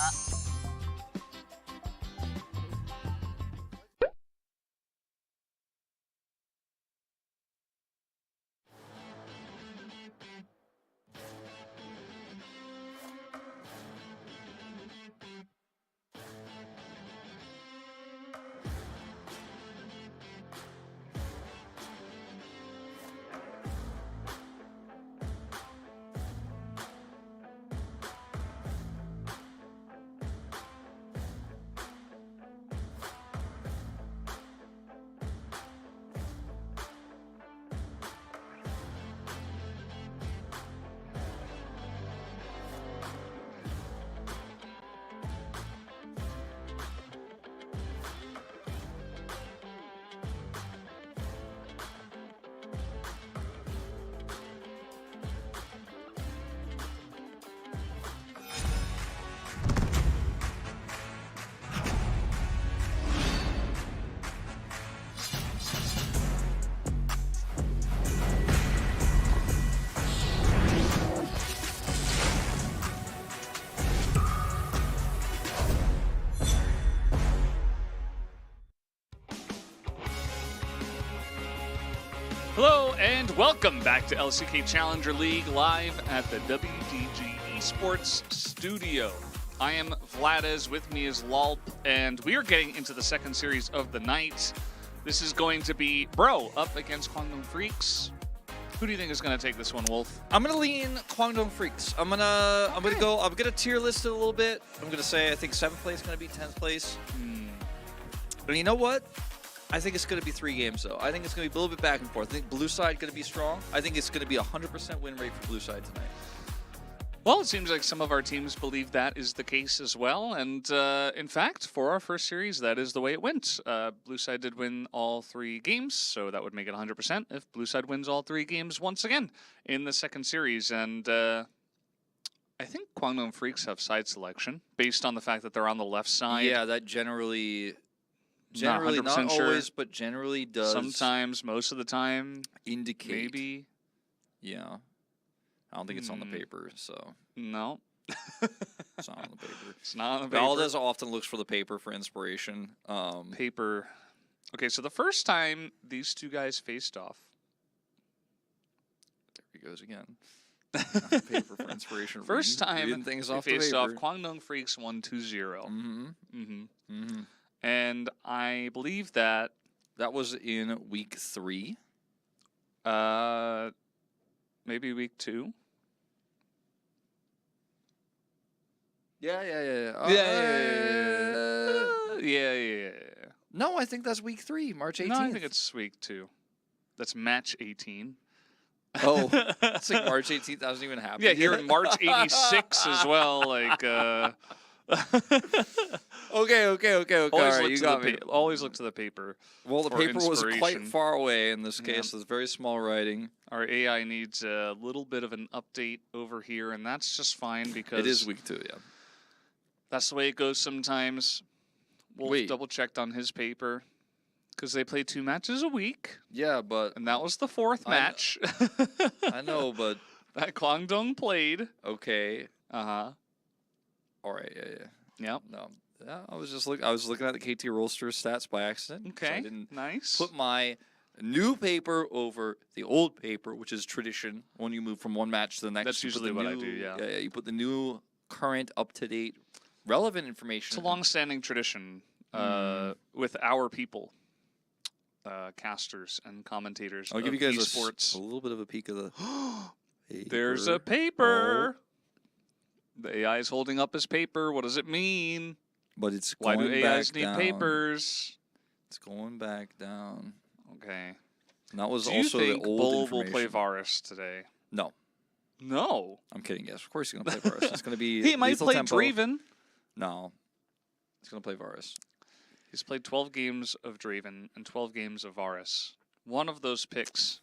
Hello and welcome back to LCK Challenger League live at the WDG Esports Studio. I am Vlades, with me is Lulp, and we are getting into the second series of the night. This is going to be Bro up against Kwangdong Freaks. Who do you think is going to take this one, Wolf? I'm gonna lean Kwangdong Freaks. I'm gonna tier list it a little bit. I'm gonna say I think 7th place is gonna be 10th place. But you know what? I think it's gonna be 3 games though. I think it's gonna be a little bit back and forth. I think blue side gonna be strong. I think it's gonna be 100% win rate for blue side tonight. Well, it seems like some of our teams believe that is the case as well. And in fact, for our first series, that is the way it went. Blue side did win all 3 games, so that would make it 100% if blue side wins all 3 games once again in the second series. And I think Kwangdong Freaks have side selection based on the fact that they're on the left side. Yeah, that generally not not sure. always, but generally does. Sometimes, most of the time, indicate. maybe. Yeah. I don't think it's on the paper, so. No. It's not on the paper. It's not on the paper. Valdez often looks for the paper for inspiration. Paper. Okay, so the first time these two guys faced off. There he goes again. Paper for inspiration. First time things they off faced the off, paper. Kwangdong Freaks won 2-0. Mm-hmm. And I believe that that was in week 3. Maybe week 2. Yeah. Yeah. No, I think that's week 3, March 18th. No, I think it's week 2. That's match 18. Oh, it's like March 18th. That doesn't even happen. Yeah, here in March 86 as well. Like, Okay. Always, All right, look you to got the me. always look to the paper. Well, the for paper was quite inspiration. far away in this Yeah. case. It's very small writing. Our AI needs a little bit of an update over here, and that's just fine because It is week 2, yeah. that's the way it goes sometimes. Wolf Wait. double checked on his paper because they play 2 matches a week, Yeah, but and that was the 4th match I know, but that Kwangdong played. okay. Uh-huh. All right, yeah. Yep. No, yeah, I was looking at the KT Rollster stats by accident. So Okay. I didn't Nice. put my new paper over the old paper, which is tradition. When you move from one match to the next, That's you put usually the what I new- do, yeah. Yeah, you put the new, current, up-to-date, relevant information. It's a long-standing tradition with our people. casters and commentators. I'll give you of guys esports. a little bit of a peek of the. There's a paper. The AI is holding up his paper. What does it mean? But it's Why going do back AIs need down. papers? It's going back down. Okay. And that was Do you also think the old Bull information. will play Varus today? No, No. I'm kidding. Yes, of course he's gonna play Varus. It's gonna be. He might lethal play tempo. Draven. No, he's gonna play Varus. He's played 12 games of Draven and 12 games of Varus. One of those picks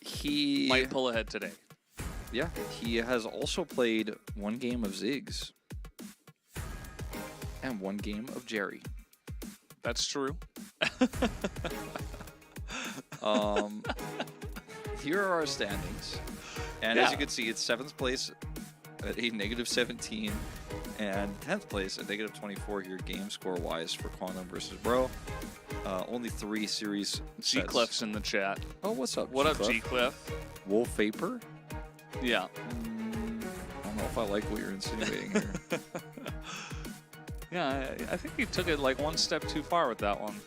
He might pull ahead today. Yeah, he has also played 1 game of Ziggs and 1 game of Jerry. That's true. Here are our standings, and as you can see, it's 7th place at a -17, and 10th place at -24 here game score wise for Quantum versus Bro. Only 3 series. G Cliff's in the chat. Oh, what's up? What up, G-Cliff? G Cliff? Wolf Vapor? Yeah. I don't know if I like what you're insinuating here. Yeah, I think he took it like one step too far with that one.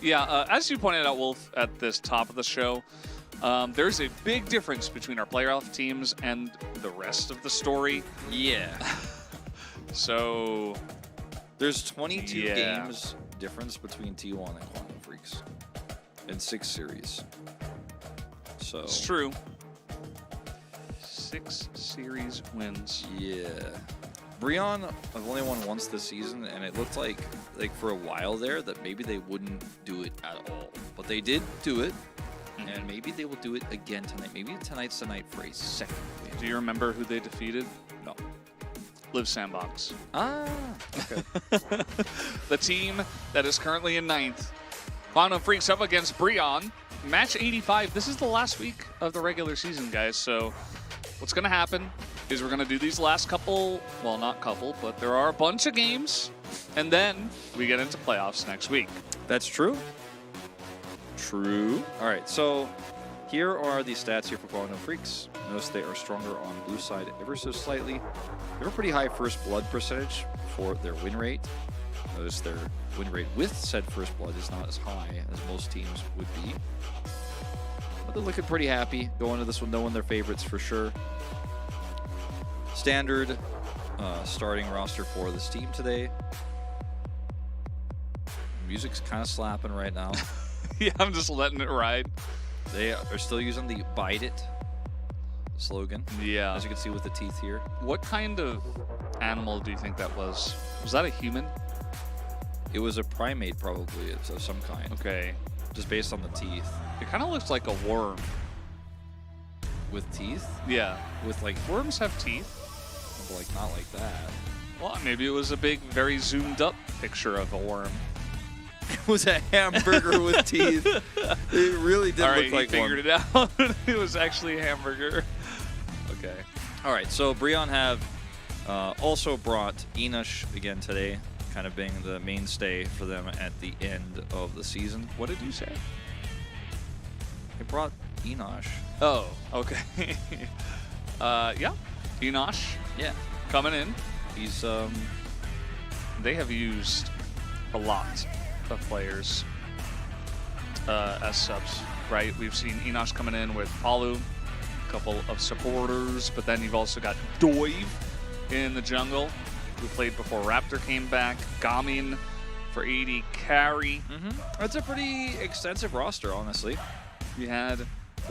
Yeah, as you pointed out, Wolf, at this top of the show, there's a big difference between our player off teams and the rest of the story. Yeah. So There's 22 Yeah. games difference between T1 and Quantum Freaks in 6 series. So it's true. 6 series wins. yeah. Brion have only won once this season, and it looked like for a while there that maybe they wouldn't do it at all. But they did do it, and maybe they will do it again tonight. Maybe tonight's the night for a second win. Do you remember who they defeated? No. Live Sandbox. Ah, okay. The team that is currently in 9th. Quantum Freaks up against Brion. Match 85. This is the last week of the regular season, guys. So what's going to happen is we're going to do these last couple, well, not couple, but there are a bunch of games. And then we get into playoffs next week. That's true. True. All right, so here are the stats here for Quantum Freaks. Notice they are stronger on blue side ever so slightly. They have a pretty high first blood percentage for their win rate. Notice their win rate with said first blood is not as high as most teams would be. But they're looking pretty happy going into this one, knowing their favorites for sure. Standard starting roster for this team today. Music's kind of slapping right now. Yeah, I'm just letting it ride. They are still using the "Bite It" slogan, Yeah. as you can see with the teeth here. What kind of animal do you think that was? Was that a human? It was a primate, probably, of some kind, Okay. just based on the teeth. It kind of looks like a worm. With teeth? Yeah. With like, Worms have teeth. like not like that. Well, maybe it was a big, very zoomed up picture of a worm. It was a hamburger with teeth. It really did All right, look like he figured it out. It was actually a hamburger. Okay. All right, so Brion have also brought Enosh again today, kind of being the mainstay for them at the end of the season. What did you say? They brought Enosh. Oh, okay. Yeah. Enosh Yeah, coming in. he's They have used a lot of players as subs, right? We've seen Enosh coming in with Palu, a couple of supporters, but then you've also got Doive in the jungle, who played before Raptor came back, Gamin for AD carry. That's a pretty extensive roster, honestly. You had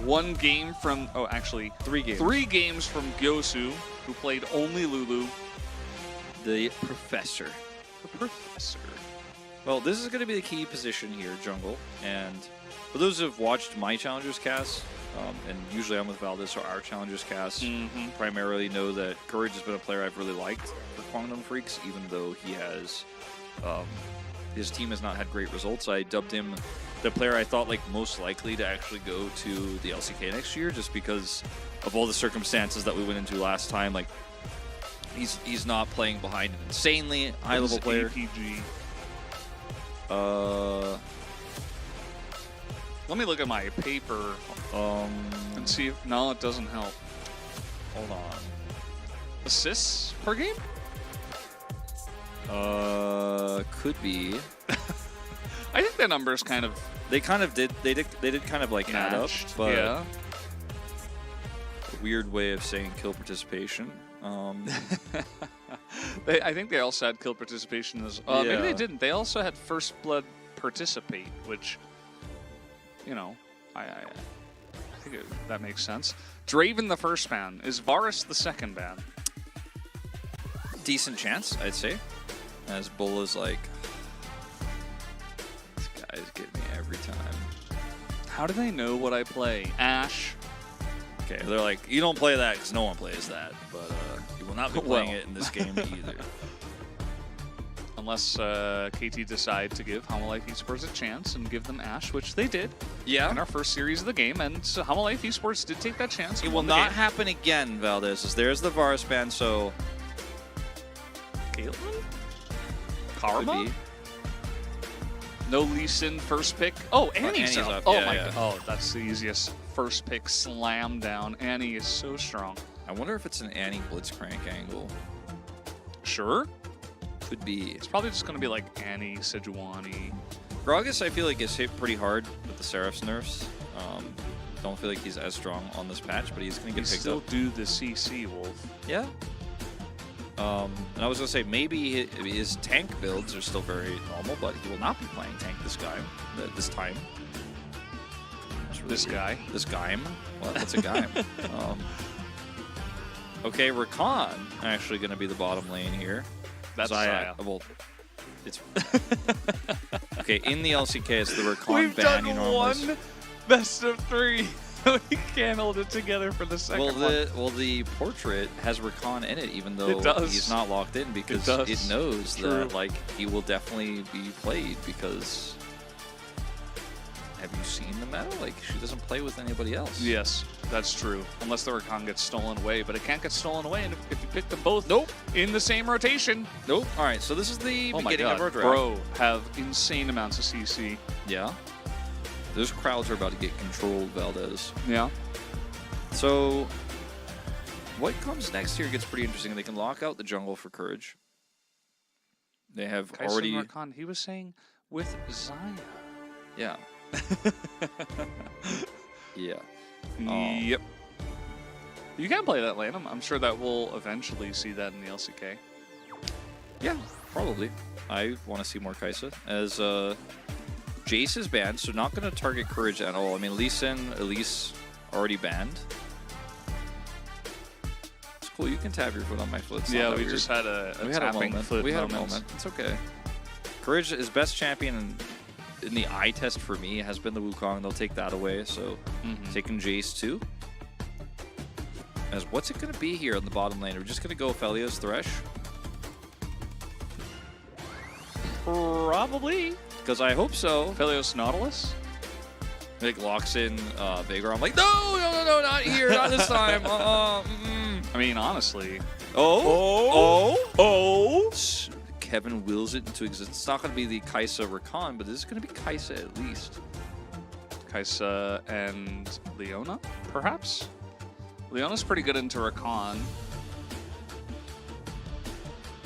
1 game from, oh, actually 3 games. 3 games from Gyosu, who played only Lulu. The Professor. The Professor. Well, this is going to be the key position here, jungle. And for those who have watched my Challengers cast, and usually I'm with Valdez, so our Challengers cast, primarily know that Courage has been a player I've really liked for Quantum Freaks, even though he has, his team has not had great results. I dubbed him the player I thought like most likely to actually go to the LCK next year, just because of all the circumstances that we went into last time. Like, he's not playing behind an insanely high-level player. APG. Let me look at my paper and see if, no, it doesn't help. Hold on. Assists per game? Could be. the numbers kind of They kind of did. They did kind of like add up, matched. but Yeah. weird way of saying kill participation. I think they also had kill participation as maybe Yeah. they didn't. They also had first blood participate, which, you know, I think that makes sense. Draven the first ban. Is Varus the second ban? Decent chance, I'd say. As Bull is like, these guys get me every time. How do they know what I play? Ashe. Okay, they're like, you don't play that because no one plays that, but you will not be playing Well. it in this game either. Unless KT decide to give Homolife Esports a chance and give them Ashe, which they did Yeah. in our first series of the game, and so Homolife Esports did take that chance. It and will won the not game. happen again, Valdez. As there's the Varus ban, so Caitlyn? could Karma? be. No Lee Sin first pick. Oh, Annie's Annie's up. up. Oh Yeah, my yeah. god. Oh, that's the easiest first pick slam down. Annie is so strong. I wonder if it's an Annie Blitzcrank angle. Sure. Could be. It's probably just going to be like Annie, Sejuani. Gragas, I feel like, gets hit pretty hard with the Seraph's nerfs. Don't feel like he's as strong on this patch, but he's going to You get picked still up. do the CC, Wolf. Yeah. And I was going to say, maybe his tank builds are still very normal, but he will not be playing tank this time. That's really This weird. guy. This guy? What's a guy? Okay, Rakan actually going to be the bottom lane here. That's Zaya. Zaya. Well, it's okay. In the LCK, it's the Rakan We've ban. done You normally one best of 3. We can't hold it together for the second one. the portrait has Rakan in it, even though It does. he's not locked in, because does. it knows True. that like he will definitely be played. Because have you seen the meta? Like, she doesn't play with anybody else. Yes, that's true. Unless the Rakan gets stolen away, but it can't get stolen away. And if you pick them both Nope. in the same rotation, Nope. All right. So this is the oh my beginning god, of our draft. bro, have insane amounts of CC. Yeah. Those crowds are about to get controlled, Valdez. Yeah. So what comes next here gets pretty interesting. They can lock out the jungle for Courage. They have Kaisen already. Rakan, he was saying with Zaya. Yeah. Yeah. Yep. You can play that lane. I'm sure that we'll eventually see that in the LCK. Yeah, probably. I want to see more Kaisa. As Jace is banned, so not going to target Courage at all. I mean, Lee Sin, Elise already banned. It's cool. You can tap your foot on my foot. It's not Yeah, that we weird. just had a We had a tapping moment. foot We had a moment. moment. It's okay. Courage is best champion in the eye test for me has been the Wukong. They'll take that away, so taking Jace too. As what's it going to be here on the bottom lane? Are we just going to go Felios Thresh? Probably. Because I hope so. Felios Nautilus? Like locks in Veigar. I'm like, no, not here, not this time. I mean, honestly. Oh. Kevin wills it into existence. It's not going to be the Kaisa Rakan, but this is going to be Kaisa at least. Kaisa and Leona, perhaps? Leona's pretty good into Rakan.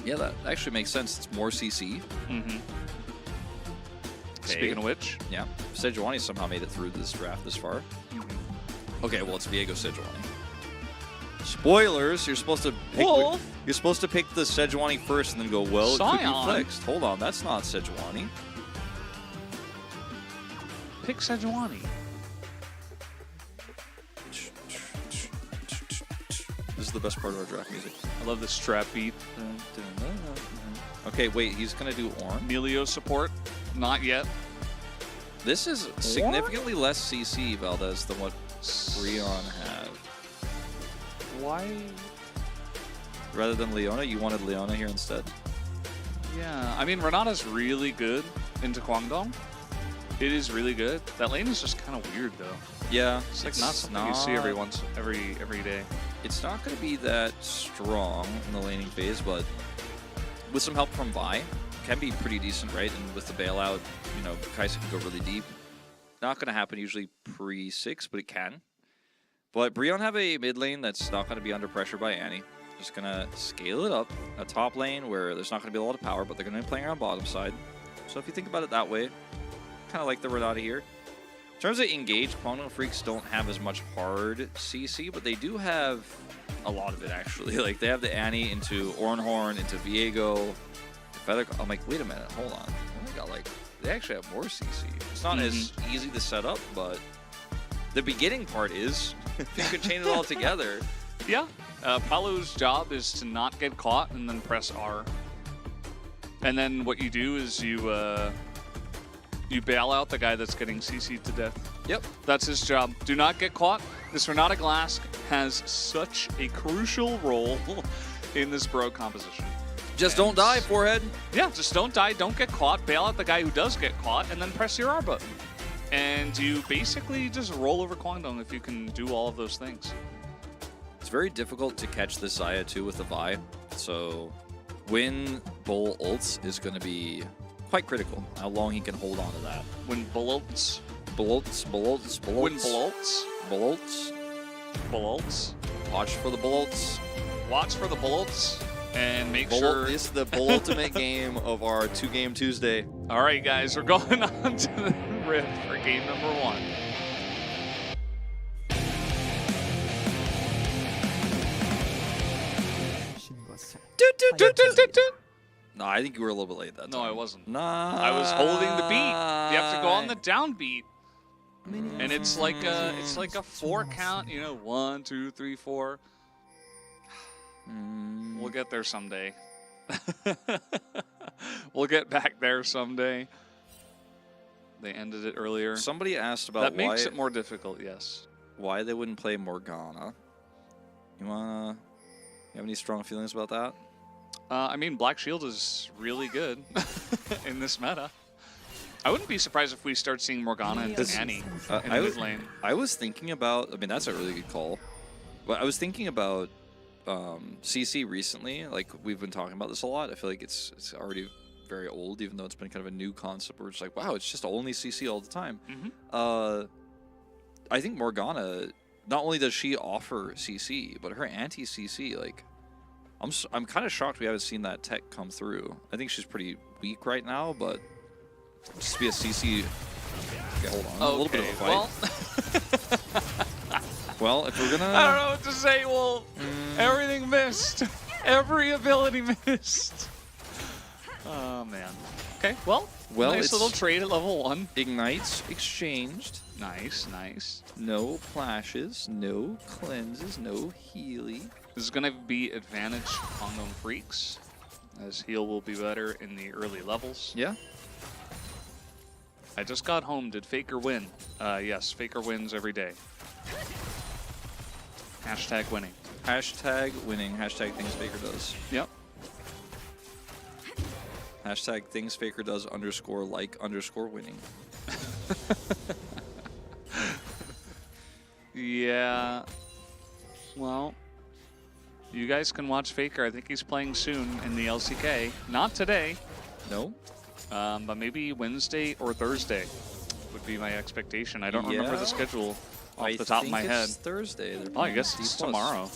Yeah, that actually makes sense. It's more CC. Mm-hmm. Okay. Speaking of which. Yeah. Sejuani somehow made it through this draft this far. Okay, well, it's Viego Sejuani. Spoilers, you're supposed to pick you're supposed to pick the Sejuani first and then go, well, it could be Sion. flexed. Hold on, that's not Sejuani. Pick Sejuani. This is the best part of our draft music. I love this trap beat. Okay, wait, he's gonna do Ornn. Emilio support, not yet. This is significantly less CC, Valdez, than what Breon had. Why? Rather than Leona, you wanted Leona here instead? Yeah, I mean, Renata's really good into Guangdong. It is really good. That lane is just kind of weird, though. Yeah, It's like not something you see every day. It's not going to be that strong in the laning phase, but with some help from Vi, can be pretty decent, right? And with the bailout, you know, Kaisa can go really deep. Not going to happen usually pre-6, but it can. But Breon have a mid lane that's not going to be under pressure by Annie. Just going to scale it up. A top lane where there's not going to be a lot of power, but they're going to be playing around bottom side. So if you think about it that way, kind of like the Renata here. In terms of engage, Kwangdong Freaks don't have as much hard CC, but they do have a lot of it, actually. Like, they have the Annie into Ornhorn, into Viego, Feather. I'm like, wait a minute, hold on. They only got, like, they actually have more CC. It's not as easy to set up, but the beginning part is. If you could chain it all together. Yeah. Palu's job is to not get caught and then press R. And then what you do is you bail out the guy that's getting CC'd to death. Yep. That's his job. Do not get caught. This Renata Glass has such a crucial role in this bro composition. Just don't die, Forehead. Yeah, just don't die, don't get caught, bail out the guy who does get caught, and then press your R button. And you basically just roll over Kwangdong if you can do all of those things. It's very difficult to catch this Xayah too with the Vi. So when Bull ults is going to be quite critical. How long he can hold on to that. When Bull ults. Bull ults. When Bull ults. Bull ults. Bull ults. Watch for the Bull ults. Watch for the Bull ults. And make Bull, sure... This is the Bull Ultimate game of our 2-game Tuesday. All right, guys. We're going on to the Rift for game number 1. No, I think you were a little bit late that time. No, I wasn't. Nah. I was holding the beat. You have to go on the downbeat. And it's like a 4 count, you know, 1, 2, 3, 4. We'll get there someday. We'll get back there someday. They ended it earlier. Somebody asked about that makes it more difficult, yes. Why they wouldn't play Morgana. You have any strong feelings about that? I mean, Black Shield is really good in this meta. I wouldn't be surprised if we start seeing Morgana and Annie in the mid lane. I was thinking about, I mean, that's a really good call. But I was thinking about CC recently. Like, we've been talking about this a lot. I feel like it's already very old, even though it's been kind of a new concept where it's like, wow, it's just only CC all the time. I think Morgana, not only does she offer CC, but her anti-CC, like, I'm kind of shocked we haven't seen that tech come through. I think she's pretty weak right now, but just be a CC. Okay, hold on. A little bit of a fight. Well, if we're gonna... I don't know what to say. Well, everything missed. Every ability missed. Oh, man. Okay, well nice little trade at level 1. Ignites exchanged. Nice, nice. No flashes, no cleanses, no Healy. This is going to be advantage Kwangdong Freaks, as heal will be better in the early levels. Yeah. I just got home. Did Faker win? Yes, Faker wins every day. Hashtag winning. Hashtag winning. Hashtag things Faker does. Yep. Hashtag things Faker does _like _winning. Yeah. Well, you guys can watch Faker. I think he's playing soon in the LCK. Not today. No. But maybe Wednesday or Thursday would be my expectation. I don't remember the schedule off the top of my head. Thursday. Oh, I guess it's tomorrow.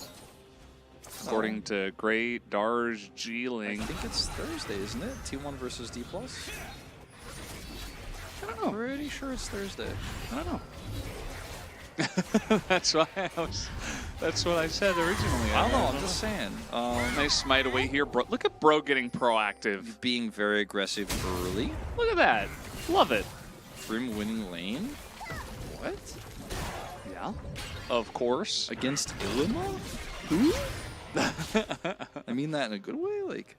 According to Great Darge G-Ling. I think it's Thursday, isn't it? T1 versus D+. I don't know. Pretty sure it's Thursday. I don't know. That's what I said originally. I don't know. I'm just saying. Nice smite away here, bro. Look at bro getting proactive. Being very aggressive early. Look at that. Love it. Grim winning lane. What? Yeah. Of course. Against Illima? Who? I mean that in a good way, like.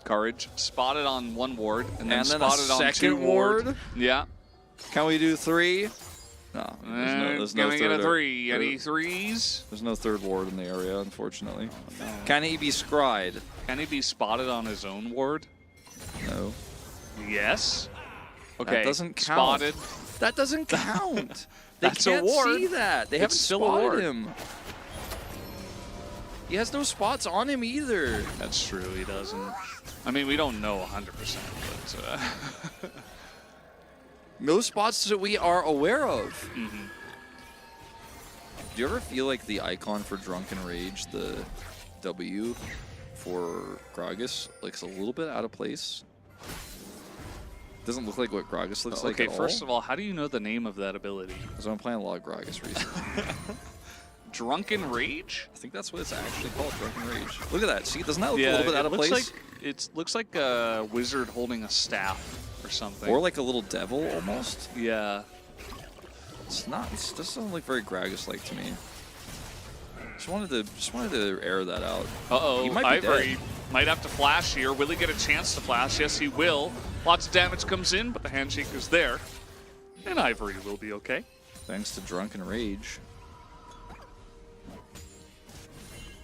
Courage spotted on 1 ward and then a spotted on 2 second ward. Yeah. Can we do 3? No. There's no Can we get a third 3? Any 3s? There's no 3rd ward in the area, unfortunately. Can he be scryed? Can he be spotted on his own ward? No. Yes. Okay. That doesn't count. Spotted. That doesn't count. That's they can't a ward. see that. They haven't still a spotted ward. him. He has no spots on him either. That's true. He doesn't. I mean, we don't know 100%, but no spots that we are aware of. Do you ever feel like the icon for Drunken Rage, the W for Gragas, looks a little bit out of place? Doesn't look like what Gragas looks like Okay, at first all. of all, how do you know the name of that ability? Because I'm playing a lot of Gragas recently. Drunken Rage? I think that's what it's actually called, Drunken Rage. Look at that. See, doesn't that look a Yeah, little bit out of place? It looks like a wizard holding a staff or something. Or like a little devil almost. Yeah. It's not. It doesn't look very Gragas-like to me. Just wanted to air that out. Uh-oh, He might be Ivory dead. might have to flash here. Will he get a chance to flash? Yes, he will. Lots of damage comes in, but the handshake is there. And Ivory will be okay. Thanks to Drunken Rage.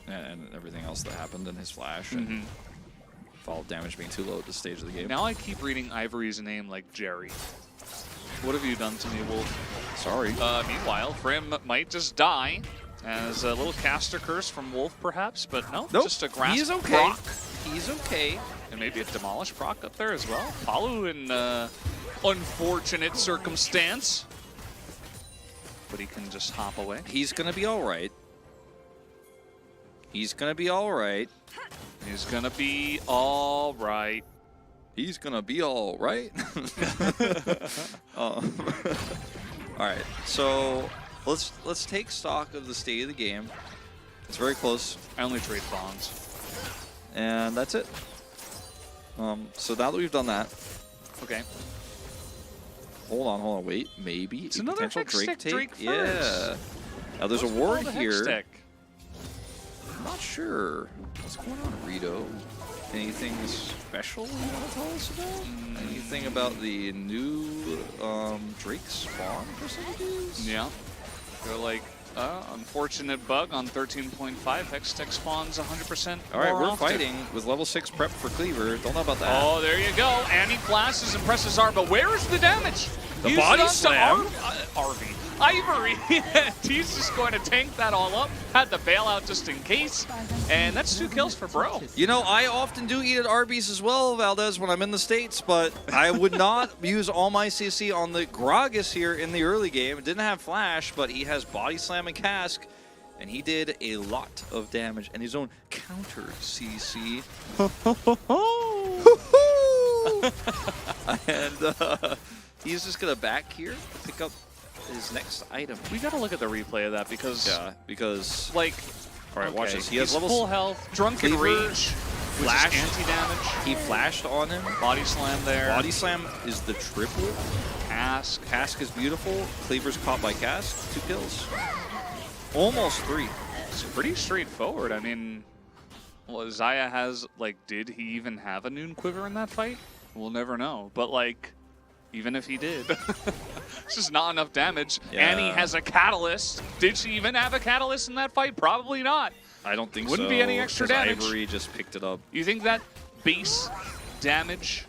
And everything else that happened in his flash. And fall damage being too low at this stage of the game. Now I keep reading Ivory's name like Jerry. What have you done to me, Wolf? Sorry. Meanwhile, Frim might just die as a little caster curse from Wolf, perhaps, but no, Nope. just a grasp He's okay. proc. He's okay. And maybe a demolish proc up there as well. Palu in unfortunate circumstance. But he can just hop away. He's gonna be all right. He's gonna be all right. He's gonna be all right. He's gonna be all right. All right, so let's take stock of the state of the game. It's very close. I only trade bonds. And that's it. So now that we've done that, Okay. hold on, wait, maybe It's a another potential Hextech Drake take. Drake Yeah. first. Now there's What's a with all ward the here. Hextech? I'm not sure what's going on, Rito. Anything special you want to tell us about? Anything about the new Drake spawn percentages? Yeah. They're like, unfortunate bug on 13.5. Hextech spawns 100%. All right, more we're often. fighting with level 6 prep for Cleaver. Don't know about that. Oh, there you go. And he flashes and presses R, but where is the damage? The Use it body onto slam. Arby. Ivory. He's just going to tank that all up. Had the bailout just in case. And that's 2 kills for Bro. You know, I often do eat at Arby's as well, Valdez, when I'm in the States, but I would not use all my CC on the Gragas here in the early game. It didn't have Flash, but he has Body Slam and Cask, and he did a lot of damage and his own counter CC. And he's just going to back here, pick up his next item. We got to look at the replay of that because, like, all right, watch okay, this. He has he's level full health, Drunken Cleaver, Rage, which Flash. is anti-damage. He flashed on him. Body Slam there. Body Slam is the triple. Cask. Cask is beautiful. Cleaver's caught by Cask. 2 kills. Almost 3. It's pretty straightforward. I mean, well, Zaya has, like, did he even have a Noon Quiver in that fight? We'll never know. But, like, even if he did, it's just not enough damage. Yeah. And he has a Catalyst. Did she even have a Catalyst in that fight? Probably not. I don't think Wouldn't so. be any extra 'cause damage. Ivory just picked it up. You think that base damage?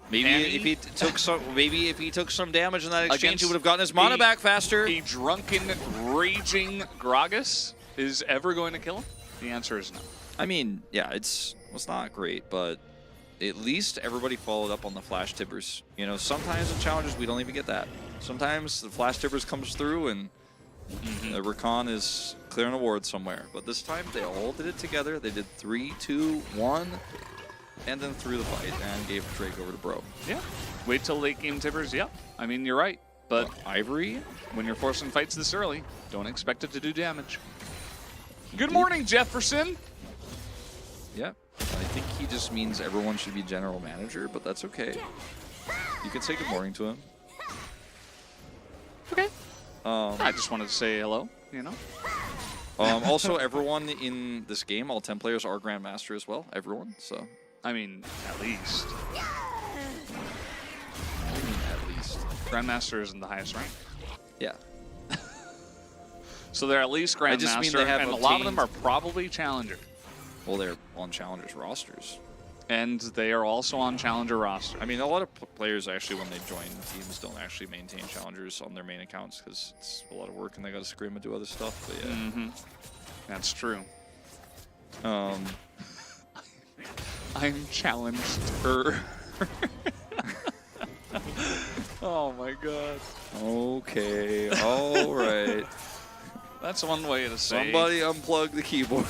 Maybe Annie? if he took some damage in that exchange, Against he would have gotten his mana a- back faster. A drunken, raging Gragas is ever going to kill him? The answer is no. I mean, yeah, it's not great, but at least everybody followed up on the Flash Tibbers. You know, sometimes in challenges we don't even get that. Sometimes the Flash Tibbers comes through and the Rakan is clearing a ward somewhere. But this time they all did it together. They did 3, 2, 1, and then threw the fight and gave Drake over to Bro. Yeah. Wait till late game Tibbers. Yeah. I mean, you're right. But Ivory, when you're forcing fights this early, don't expect it to do damage. Good morning, Jefferson. yeah. I think he just means everyone should be general manager, but that's okay. You can say good morning to him. Okay. I just wanted to say hello, you know. Also, everyone in this game, all 10 players are Grandmaster as well. Everyone, so. I mean, at least. At least. Grandmaster isn't the highest rank. Yeah. So they're at least I just mean Grandmaster, they have and a lot of them are obtained- probably Challenger. Well, they're on Challengers rosters. And they are also on Challenger roster. I mean, a lot of players actually, when they join teams, don't actually maintain Challengers on their main accounts because it's a lot of work and they got to scrim and do other stuff. But yeah. That's true. Um, I'm challenged her. Oh my god. okay. All right. That's one way to say. Somebody unplug the keyboard.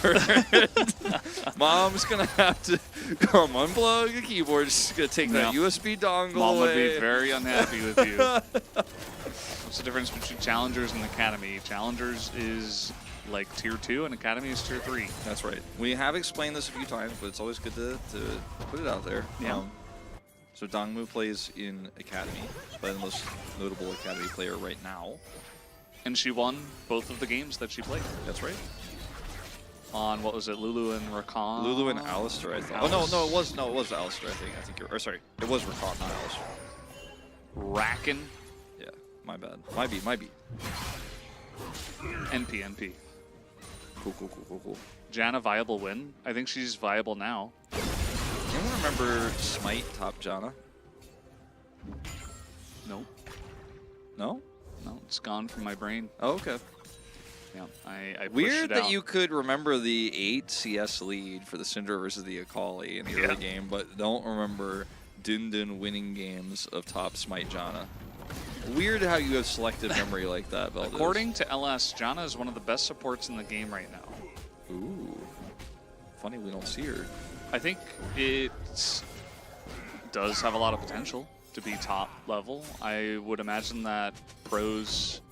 Mom's gonna have to come unplug the keyboard. She's gonna take that USB dongle Mom away. would be very unhappy with you. What's the difference between Challengers and Academy? Challengers is like tier 2 and Academy is tier 3. That's right. We have explained this a few times, but it's always good to put it out there. Yeah. So Dongmu plays in Academy, probably the most notable Academy player right now. And she won both of the games that she played. That's right. On, what was it, Lulu and Rakan? Lulu and Alistair, I thought. Oh, no, it was Alistair, I think you're, or sorry, it was Rakan, not Alistair. Rakan. Yeah, my bad. Might be. NP. Cool. Janna viable win? I think she's viable now. Anyone remember Smite top Janna? No. No? No, it's gone from my brain. Oh, okay. Yeah, I pushed Weird it that out. you could remember the 8 CS lead for the Syndra versus the Akali in the early game, but don't remember Dun winning games of top Smite Janna. Weird how you have selective memory like that, Valdez. According to LS, Janna is one of the best supports in the game right now. Ooh. Funny we don't see her. I think it does have a lot of potential to be top level. I would imagine that pros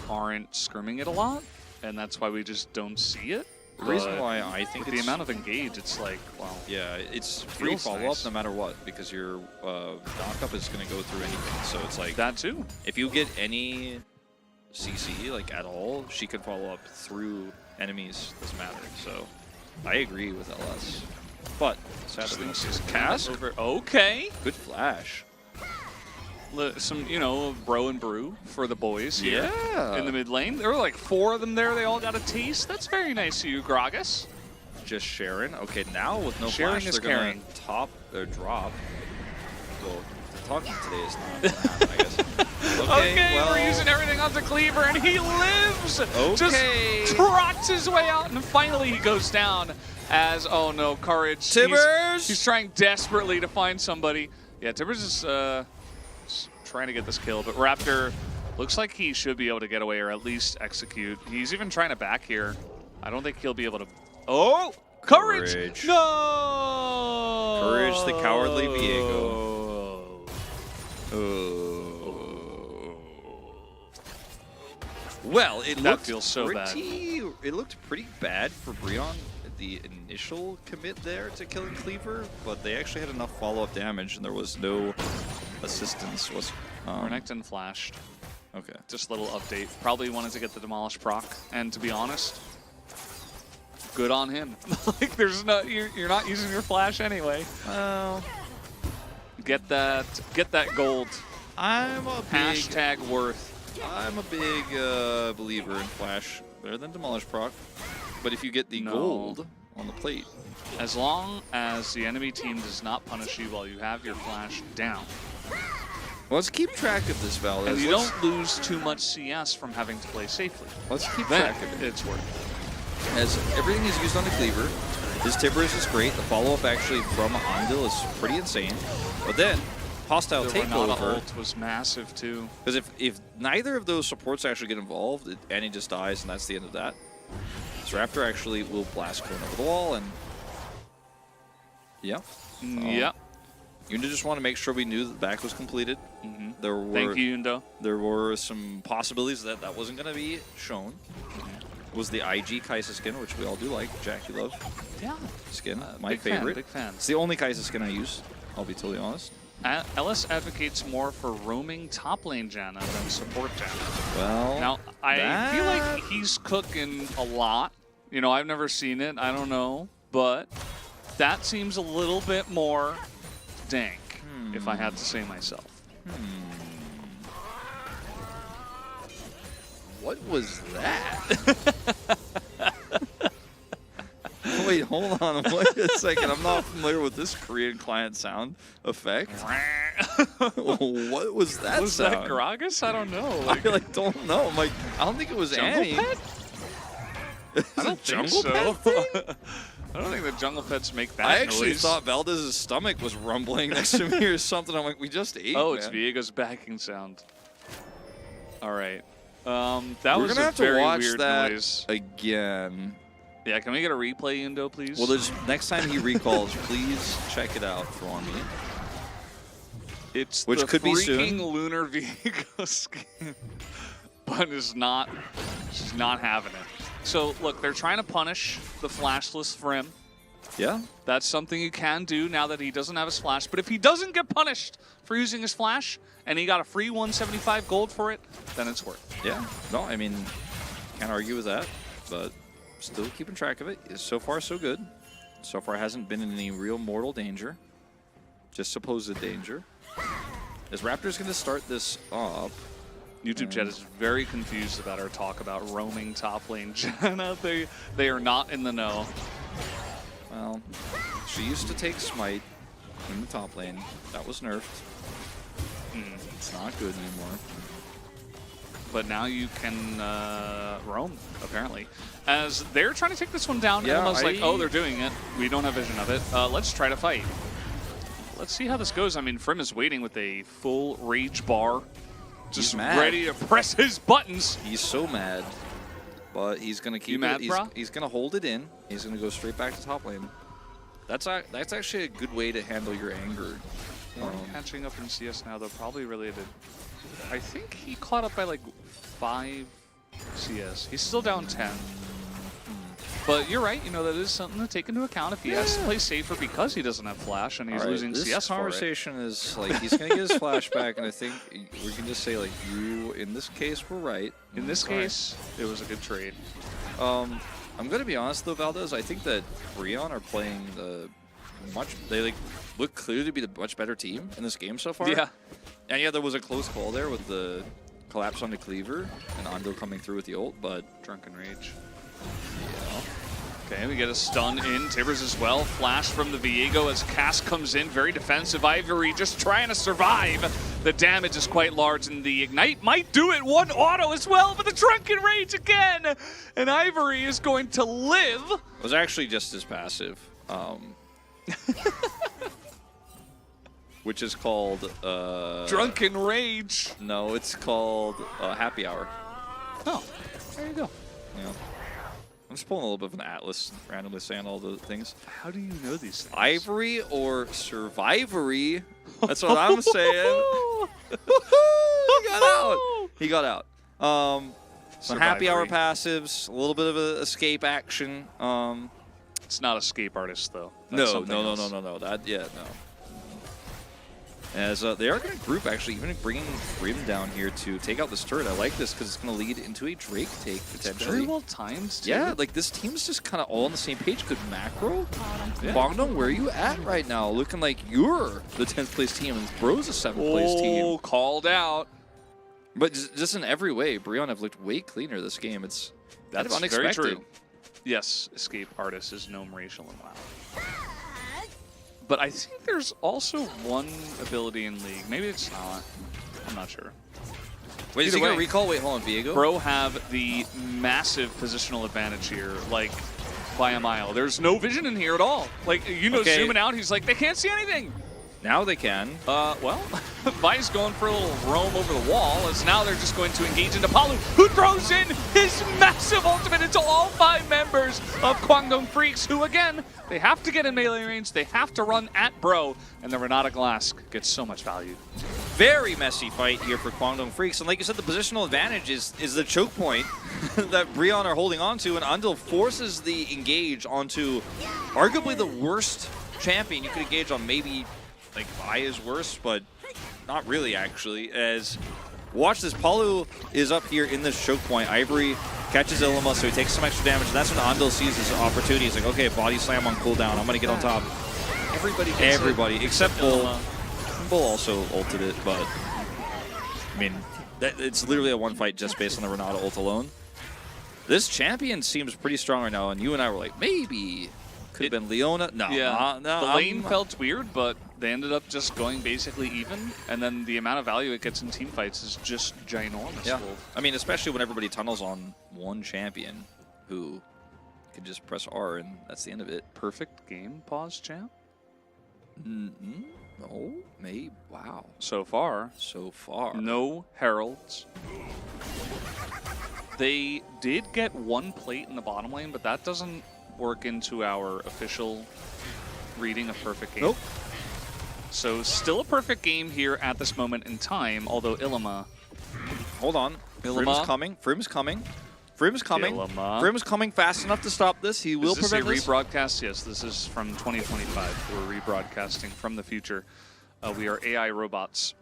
aren't scrimming it a lot, and that's why we just don't see it. The reason why I think the amount of engage, it's like, wow. Yeah, it's free Feels follow-up nice. no matter what, because your knock-up is going to go through anything. So it's like that too. If you get any CC like at all, she can follow up through enemies. Doesn't matter. So I agree with LS. But sad that we don't see this cast. Okay. Good flash. Some, bro and brew for the boys here Yeah. in the mid lane. There were like 4 of them there. They all got a taste. That's very nice of you, Gragas. Just Sharon. Okay, now with no Sharon flash, is they're carrying. going to top or drop. Well, talking today is not gonna happen, I guess. Okay, well, we're using everything on the Cleaver, and he lives! Okay. Just trots his way out, and finally he goes down as, oh no, Courage. Tibbers! He's trying desperately to find somebody. Yeah, Tibbers is trying to get this kill, but Raptor looks like he should be able to get away or at least execute. He's even trying to back here. I don't think he'll be able to... Oh! Courage! No! Courage the cowardly Viego. Well, it looked feels so bad. It looked pretty bad for Breon at the initial commit there to killing Cleaver, but they actually had enough follow-up damage and there was no assistance. Renekton flashed. Okay. Just a little update. Probably wanted to get the Demolish proc, and to be honest, good on him. Like, there's no, you're not using your flash anyway. Well, get that gold. I'm a big believer in flash, better than Demolish proc. But if you get the gold on the plate, as long as the enemy team does not punish you while you have your flash down. Let's keep track of this, Valdez. And you don't lose too much CS from having to play safely. Let's keep Then track of it. it's worth it. As everything is used on the Cleaver, his Tibbers is great. The follow-up actually from Andil is pretty insane. But then, hostile The Renata takeover. ult was massive too. Because if neither of those supports actually get involved, Annie just dies, and that's the end of that. So Raptor actually will blast Cone over the wall, and yeah. Yep. Yunda just want to make sure we knew that the back was completed. There were, Thank you, Yundo. There were some possibilities that that wasn't going to be shown. Was the IG Kaisa skin, which we all do like. Jackie loves. Yeah. Skin, my big favorite. Big fan. It's the only Kaisa skin I use, I'll be totally honest. Ellis advocates more for roaming top lane Janna than support Janna. Well, now, I feel like he's cooking a lot. I've never seen it. I don't know. But that seems a little bit more dank, if I had to say myself. What was that? Wait, hold on. Wait a second. I'm not familiar with this Korean client sound effect. What was that Was sound? that Gragas? I don't know. I don't know. I don't think it was Annie. Pet? I don't Jungle Jungle Pet. I don't think the jungle pets make that I actually noise. thought Valdez's stomach was rumbling next to me or something. I'm like, we just ate. Oh, it's man. Viego's backing sound. All right. That We're was gonna a have to very watch weird that noise. again. Yeah, can we get a replay, Indo, please? Well, there's next time he recalls, please check it out for me. It's which the could be freaking soon. Lunar Viego skin, but she's not having it. So look, they're trying to punish the flashless Frim. Yeah. That's something you can do now that he doesn't have his flash. But if he doesn't get punished for using his flash, and he got a free 175 gold for it, then it's worth it. Yeah. No, I mean, can't argue with that, but still keeping track of it. So far, so good. So far, hasn't been in any real mortal danger. Just supposed danger. Is Raptors going to start this up? YouTube chat is very confused about our talk about roaming top lane Janna. They are not in the know. Well, she used to take Smite in the top lane. That was nerfed. It's not good anymore. But now you can roam, apparently. As they're trying to take this one down, Yeah, Elma's like, oh, they're doing it. We don't have vision of it. Let's try to fight. Let's see how this goes. I mean, Frim is waiting with a full rage bar. Just ready to press his buttons. He's so mad. But he's going to keep mad, it. bro? He's going to hold it in. He's going to go straight back to top lane. That's actually a good way to handle your anger. Catching up in CS now, though, probably related. I think he caught up by like 5 CS. He's still down 10. But you're right, you know, that is something to take into account if he has to play safer because he doesn't have flash and he's losing CS This for it. conversation is like, he's going to get his flash back, and I think we can just say, like, you, in this case, were right. In this case, it was a good trade. I'm going to be honest, though, Valdez, I think that Breon are playing they like look clearly to be the much better team in this game so far. Yeah. And yeah, there was a close call there with the collapse on the cleaver and Ando coming through with the ult, but Drunken Rage. Okay, we get a stun in. Tibbers as well. Flash from the Viego as Cass comes in. Very defensive. Ivory just trying to survive. The damage is quite large, and the Ignite might do it. One auto as well, but the Drunken Rage again. And Ivory is going to live. it was actually just as passive. Which is called... Drunken Rage. No, it's called Happy Hour. Oh, there you go. Yeah. I'm just pulling a little bit of an atlas, randomly saying all the things. How do you know these things? Ivory or Survivory? That's what I'm saying. He got out. He got out. Some Happy Hour passives, a little bit of an escape action. It's not Escape Artist, though. No. That, yeah, no. As they are going to group, actually, even bringing Grim down here to take out this turret. I like this because it's going to lead into a Drake take, potentially. Very well timed, too. Yeah, like this team's just kind of all on the same page. Good macro. Guangdong, where are you at right now? Looking like you're the 10th place team and Bro's a 7th place team. Oh, called out. But just in every way, Breon have looked way cleaner this game. It's kind of unexpected. Very true. Yes, Escape Artist is gnome racial and WoW. But I think there's also one ability in League. Maybe it's not. I'm not sure. Wait, is he going to recall? Wait, hold on, Viego? Bro have the massive positional advantage here, like, by a mile. There's no vision in here at all. Like, you know, zooming out, he's like, they can't see anything. Now they can. Well, Vi's going for a little roam over the wall, as now they're just going to engage into Palu, who throws in his massive ultimate into all 5 members of Guangdong Freaks, who, again, they have to get in melee range, they have to run at Bro, and the Renata Glass gets so much value. Very messy fight here for Guangdong Freaks, and like you said, the positional advantage is the choke point that Breon are holding on to, and Undil forces the engage onto arguably the worst champion you could engage on. Maybe like Vi is worse, but not really actually. As watch this, Palu is up here in this choke point. Ivory catches Illima, so he takes some extra damage, and that's when Andil sees his opportunity. He's like, okay, body slam on cooldown. I'm gonna get on top. Everybody except Bull. Bull also ulted it, but I mean, it's literally a one fight just based on the Renata ult alone. This champion seems pretty strong right now, and you and I were like, maybe could have been Leona. No, yeah, no, the lane felt weird, but they ended up just going basically even, and then the amount of value it gets in team fights is just ginormous. Yeah, I mean, especially when everybody tunnels on one champion who can just press R, and that's the end of it. Perfect game, pause, champ? No, maybe. Wow. So far. So far. No heralds. They did get one plate in the bottom lane, but that doesn't work into our official reading of perfect game. Nope. So still a perfect game here at this moment in time, although Illima... Hold on. Frim's coming. Frim's coming. Frim's coming. Frim's coming fast enough to stop this. He will prevent this. Is this a rebroadcast? Yes, this is from 2025. We're rebroadcasting from the future. We are AI robots.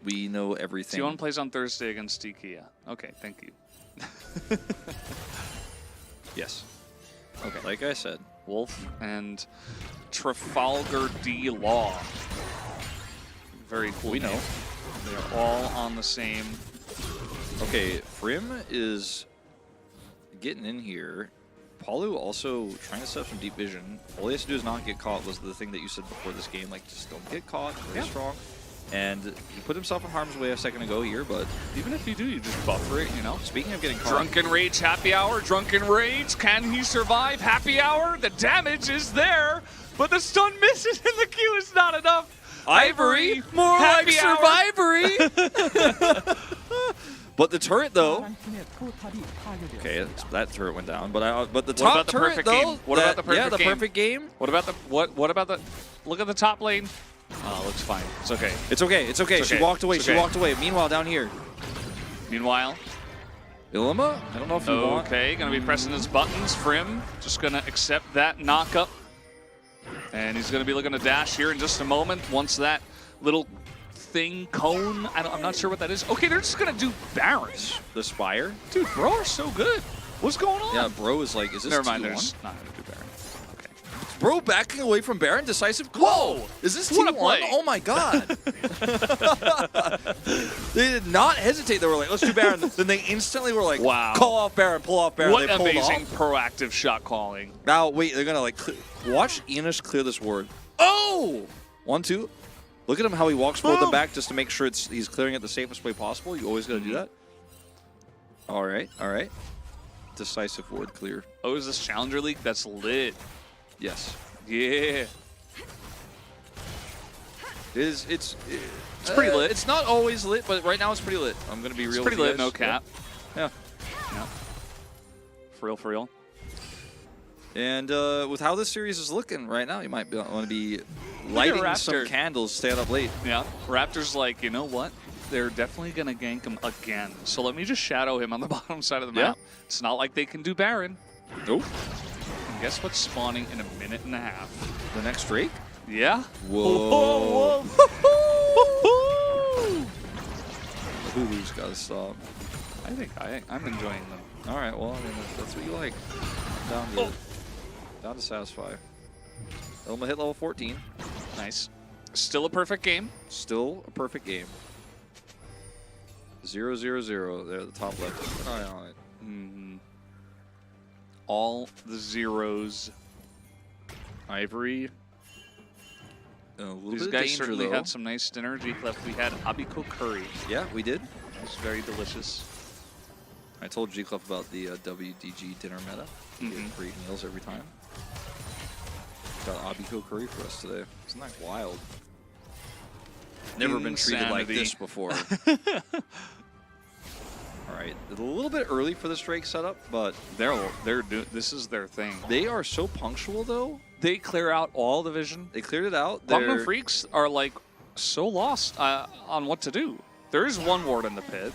We know everything. T1 plays on Thursday against Dikia. Okay, thank you. Yes. Okay. Like I said. Wolf and Trafalgar D. Law. Very cool. We know. They're all on the same. Okay, Frim is getting in here. Palu also trying to set up some deep vision. All he has to do is not get caught was the thing that you said before this game. Like, just don't get caught. Very strong. And he put himself in harm's way a second ago here, but even if you do, you just buffer it, you know? Speaking of getting caught. Drunken Rage, Happy Hour, Drunken Rage. Can he survive? Happy Hour, the damage is there, but the stun misses and the Q is not enough. Ivory, more like Survivory. But the turret, though. Okay, that turret went down. But the top turret, though. What about the perfect game? Yeah, the perfect game. What about the what about the? Look at the top lane. Oh, looks fine. It's okay. It's okay. It's okay. She walked away. She walked away. Meanwhile, down here. Meanwhile, Illima. I don't know if you want. Okay, gonna be pressing his buttons. Frim just gonna accept that knock up, and he's gonna be looking to dash here in just a moment. Once that little thing cone, I'm not sure what that is. Okay, they're just gonna do Baron. The Spire. Dude, bro are so good. What's going on? Yeah, bro is like, is this Never mind, T1? they're just not gonna do Baron. Okay. Bro backing away from Baron, decisive call. Whoa! Is this What a T1? play. Oh my god. They did not hesitate. They were like, let's do Baron. Then they instantly were like, wow. Call off Baron, pull off Baron. What they pulled amazing off. proactive shot calling. Now, wait, they're gonna like, watch Enos clear this ward. Oh! 1-2. Look at him how he walks forward the back just to make sure he's clearing it the safest way possible. You always gotta do that. All right, all right. Decisive ward clear. Oh, is this Challenger League? That's lit. Yes. Yeah. It's pretty lit. It's not always lit, but right now it's pretty lit. I'm gonna be real. It's pretty with you lit, guys. no cap. Yeah. Yeah. For real, for real. And with how this series is looking right now, you might want to be lighting some candles, staying up late. Yeah. Raptor's like, you know what? They're definitely going to gank him again. So let me just shadow him on the bottom side of the map. It's not like they can do Baron. Nope. And guess what's spawning in a minute and a half? The next Drake? Yeah. Whoa. Hulu's got to stop. I think I'm enjoying them. All right, well, I mean, that's what you like. Down to satisfy. Elma hit level 14. Nice. Still a perfect game. Still a perfect game. 0-0-0 there at the top left. Keep an eye on it. Mm-hmm. All the zeros. Ivory. These guys certainly had some nice synergy left. We had Abiko curry. Yeah, we did. It was very delicious. I told G-Clef about the WDG dinner meta. Getting free meals every time. Got Abiko curry for us today. Isn't that wild? Never been treated like this before. All right, a little bit early for this Drake setup, but this is their thing. They are so punctual though. They clear out all the vision. They cleared it out. Guangdong Freaks are like so lost on what to do. There is one ward in the pit.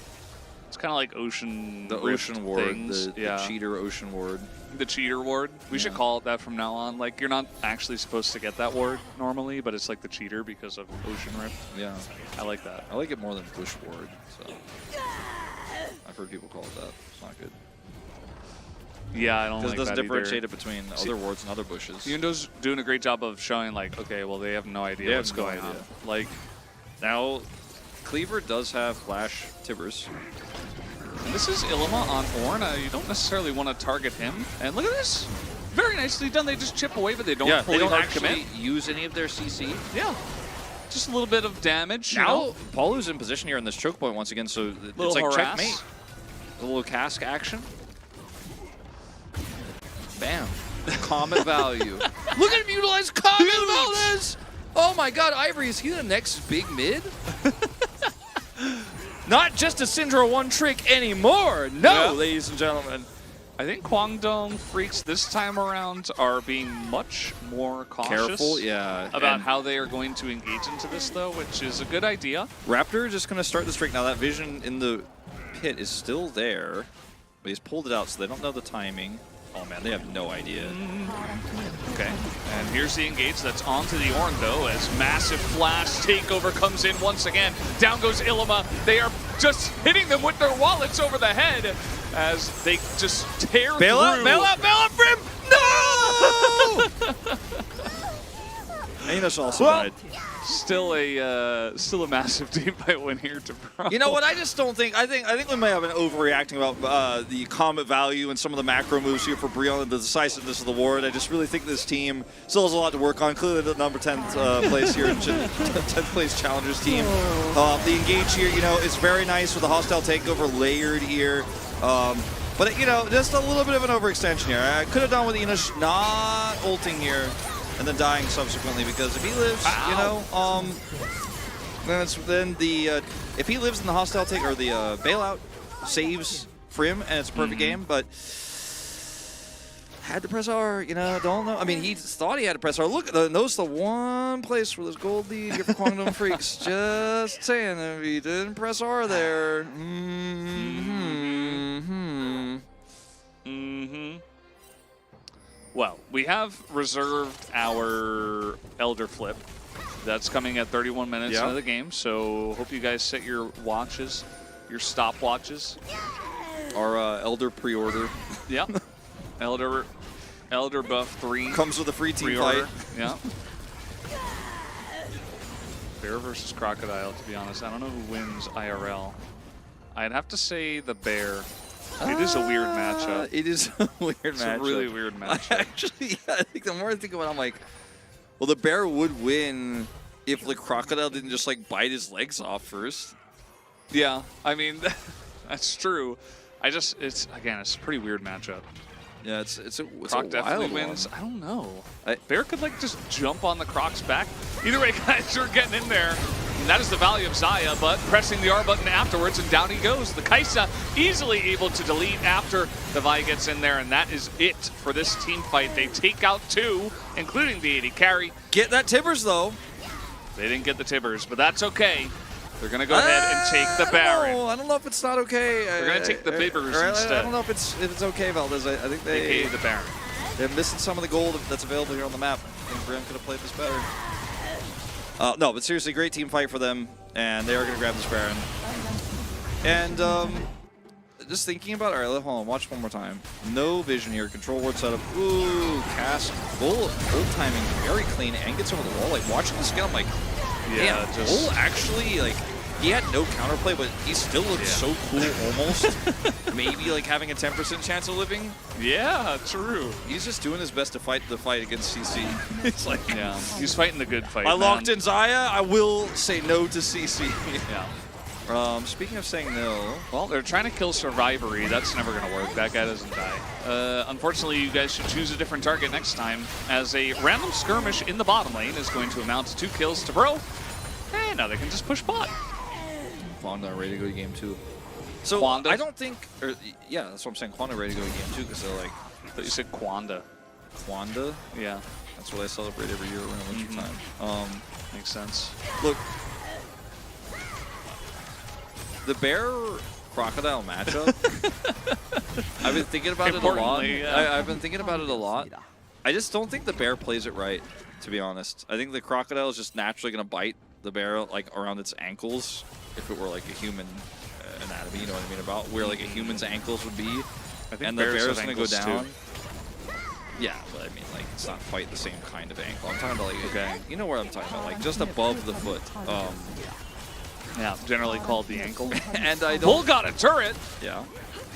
It's kind of like ocean. The ocean ward, things. the cheater ocean ward. The cheater ward. We should call it that from now on. Like, you're not actually supposed to get that ward normally, but it's like the cheater because of Ocean Rift. Yeah. I like that. I like it more than Bush ward, so. I've heard people call it that. It's not good. Yeah, I don't like that Because it doesn't differentiate either. it between other wards and other bushes. Yundo's doing a great job of showing, like, okay, well, they have no idea what's going on. Like, now, Cleaver does have Flash Tibbers. This is Illima on Ornn. You don't necessarily want to target him. And look at this. Very nicely done. They just chip away, but they don't fully hard actually commit. use any of their CC. Yeah. Just a little bit of damage. Now, Paulu's in position here in this choke point once again, so it's like checkmate. A little cask action. Bam. Comet value. Look at him utilize Comet Valdez! Oh my god, Ivory, is he the next big mid? not just a Syndra one trick anymore. No, Yeah. ladies and gentlemen. I think Kwangdong Freaks this time around are being much more cautious. Careful, yeah. About And how they are going to engage into this, though, which is a good idea. Raptor just going to start the streak. Now, that vision in the pit is still there, but he's pulled it out, so they don't know the timing. Oh, man, they have no idea. Okay, and here's the engage that's onto the Ornn, though, as massive flash takeover comes in once again. Down goes Illima. They are just hitting them with their wallets over the head as they just tear through. Bail out, Brim! No! And that's also died. Still a massive team fight win here to Pro. You know what? I just don't think. I think we may have been overreacting about the comet value and some of the macro moves here for Brion and the decisiveness of the ward. I just really think this team still has a lot to work on. Clearly, the number 10th place here, 10th place challengers team. The engage here, you know, is very nice with the hostile takeover layered here. But you know, just a little bit of an overextension here. I could have done with Enosh not ulting here and then dying subsequently, because if he lives, you know, if he lives in the hostile take or the bailout, saves for him, and it's a perfect game. But had to press R, you know, don't know. I mean, he thought he had to press R. Look, notice the one place where there's gold lead here for Kwangdong Freaks. Just saying, if he didn't press R there. Well, we have reserved our Elder Flip. That's coming at 31 minutes into the game, so hope you guys set your watches, your stopwatches. Our Elder pre-order. Yep. Elder buff 3. Comes with a free team fight. Yeah. Bear versus Crocodile, to be honest. I don't know who wins IRL. I'd have to say the Bear. It is a weird matchup. It is a weird matchup. It's a really weird matchup. Actually, I think the more I think about it, I'm like, well, the Bear would win if the Crocodile didn't just like bite his legs off first. Yeah, I mean, that's true. It's a pretty weird matchup. Yeah, it's a Croc definitely wins. I don't know. Bear could like just jump on the Croc's back. Either way, guys, you're getting in there. And that is the value of Xayah, but pressing the R button afterwards, and down he goes. The Kaisa easily able to delete after the Vi gets in there, and that is it for this team fight. They take out 2, including the 80 carry. Get that Tibbers, though. They didn't get the Tibbers, but that's okay. They're going to go ahead and take the Baron. I don't know if it's not okay. They're going to take the Bibbers instead. I don't know if it's okay, Valdez. I think they paid the Baron. They're missing some of the gold that's available here on the map. I think Bram could have played this better. No, but seriously, great team fight for them, and they are going to grab this Baron. And just thinking about it, all right, hold on, watch one more time. No vision here, control ward setup. Ooh, cast, full timing, very clean, and gets over the wall. Like, watching this again, I'm like, yeah, Bull actually, like, he had no counterplay, but he still looked so cool almost. Maybe like having a 10% chance of living. Yeah, true. He's just doing his best to fight the fight against CC. It's like, yeah, he's fighting the good fight. I locked in Xayah. I will say no to CC. Yeah. Speaking of saying no, well, they're trying to kill Survivory. That's never going to work. That guy doesn't die. Unfortunately, you guys should choose a different target next time, as a random skirmish in the bottom lane is going to amount to 2 kills to Bro. And now they can just push bot. Quanda ready to go to game 2. So Quanda? I don't think, or yeah, that's what I'm saying. Quanda ready to go to game 2 because they're like. I thought you said Quanda. Quanda? Yeah. That's what I celebrate every year around winter time. Makes sense. Look, the Bear Crocodile matchup. I've been thinking about it a lot. Yeah. I've been thinking about it a lot. I just don't think the Bear plays it right, to be honest. I think the Crocodile is just naturally going to bite the Bear like around its ankles if it were like a human anatomy, you know what I mean, about where like a human's ankles would be. I think and the Bear's going to go down. Too. Yeah, but I mean, like, it's not quite the same kind of ankle. I'm talking about like, you know where I'm talking about, like just above the foot. Yeah, generally called the ankle. And I don't. Bull got a turret. Yeah.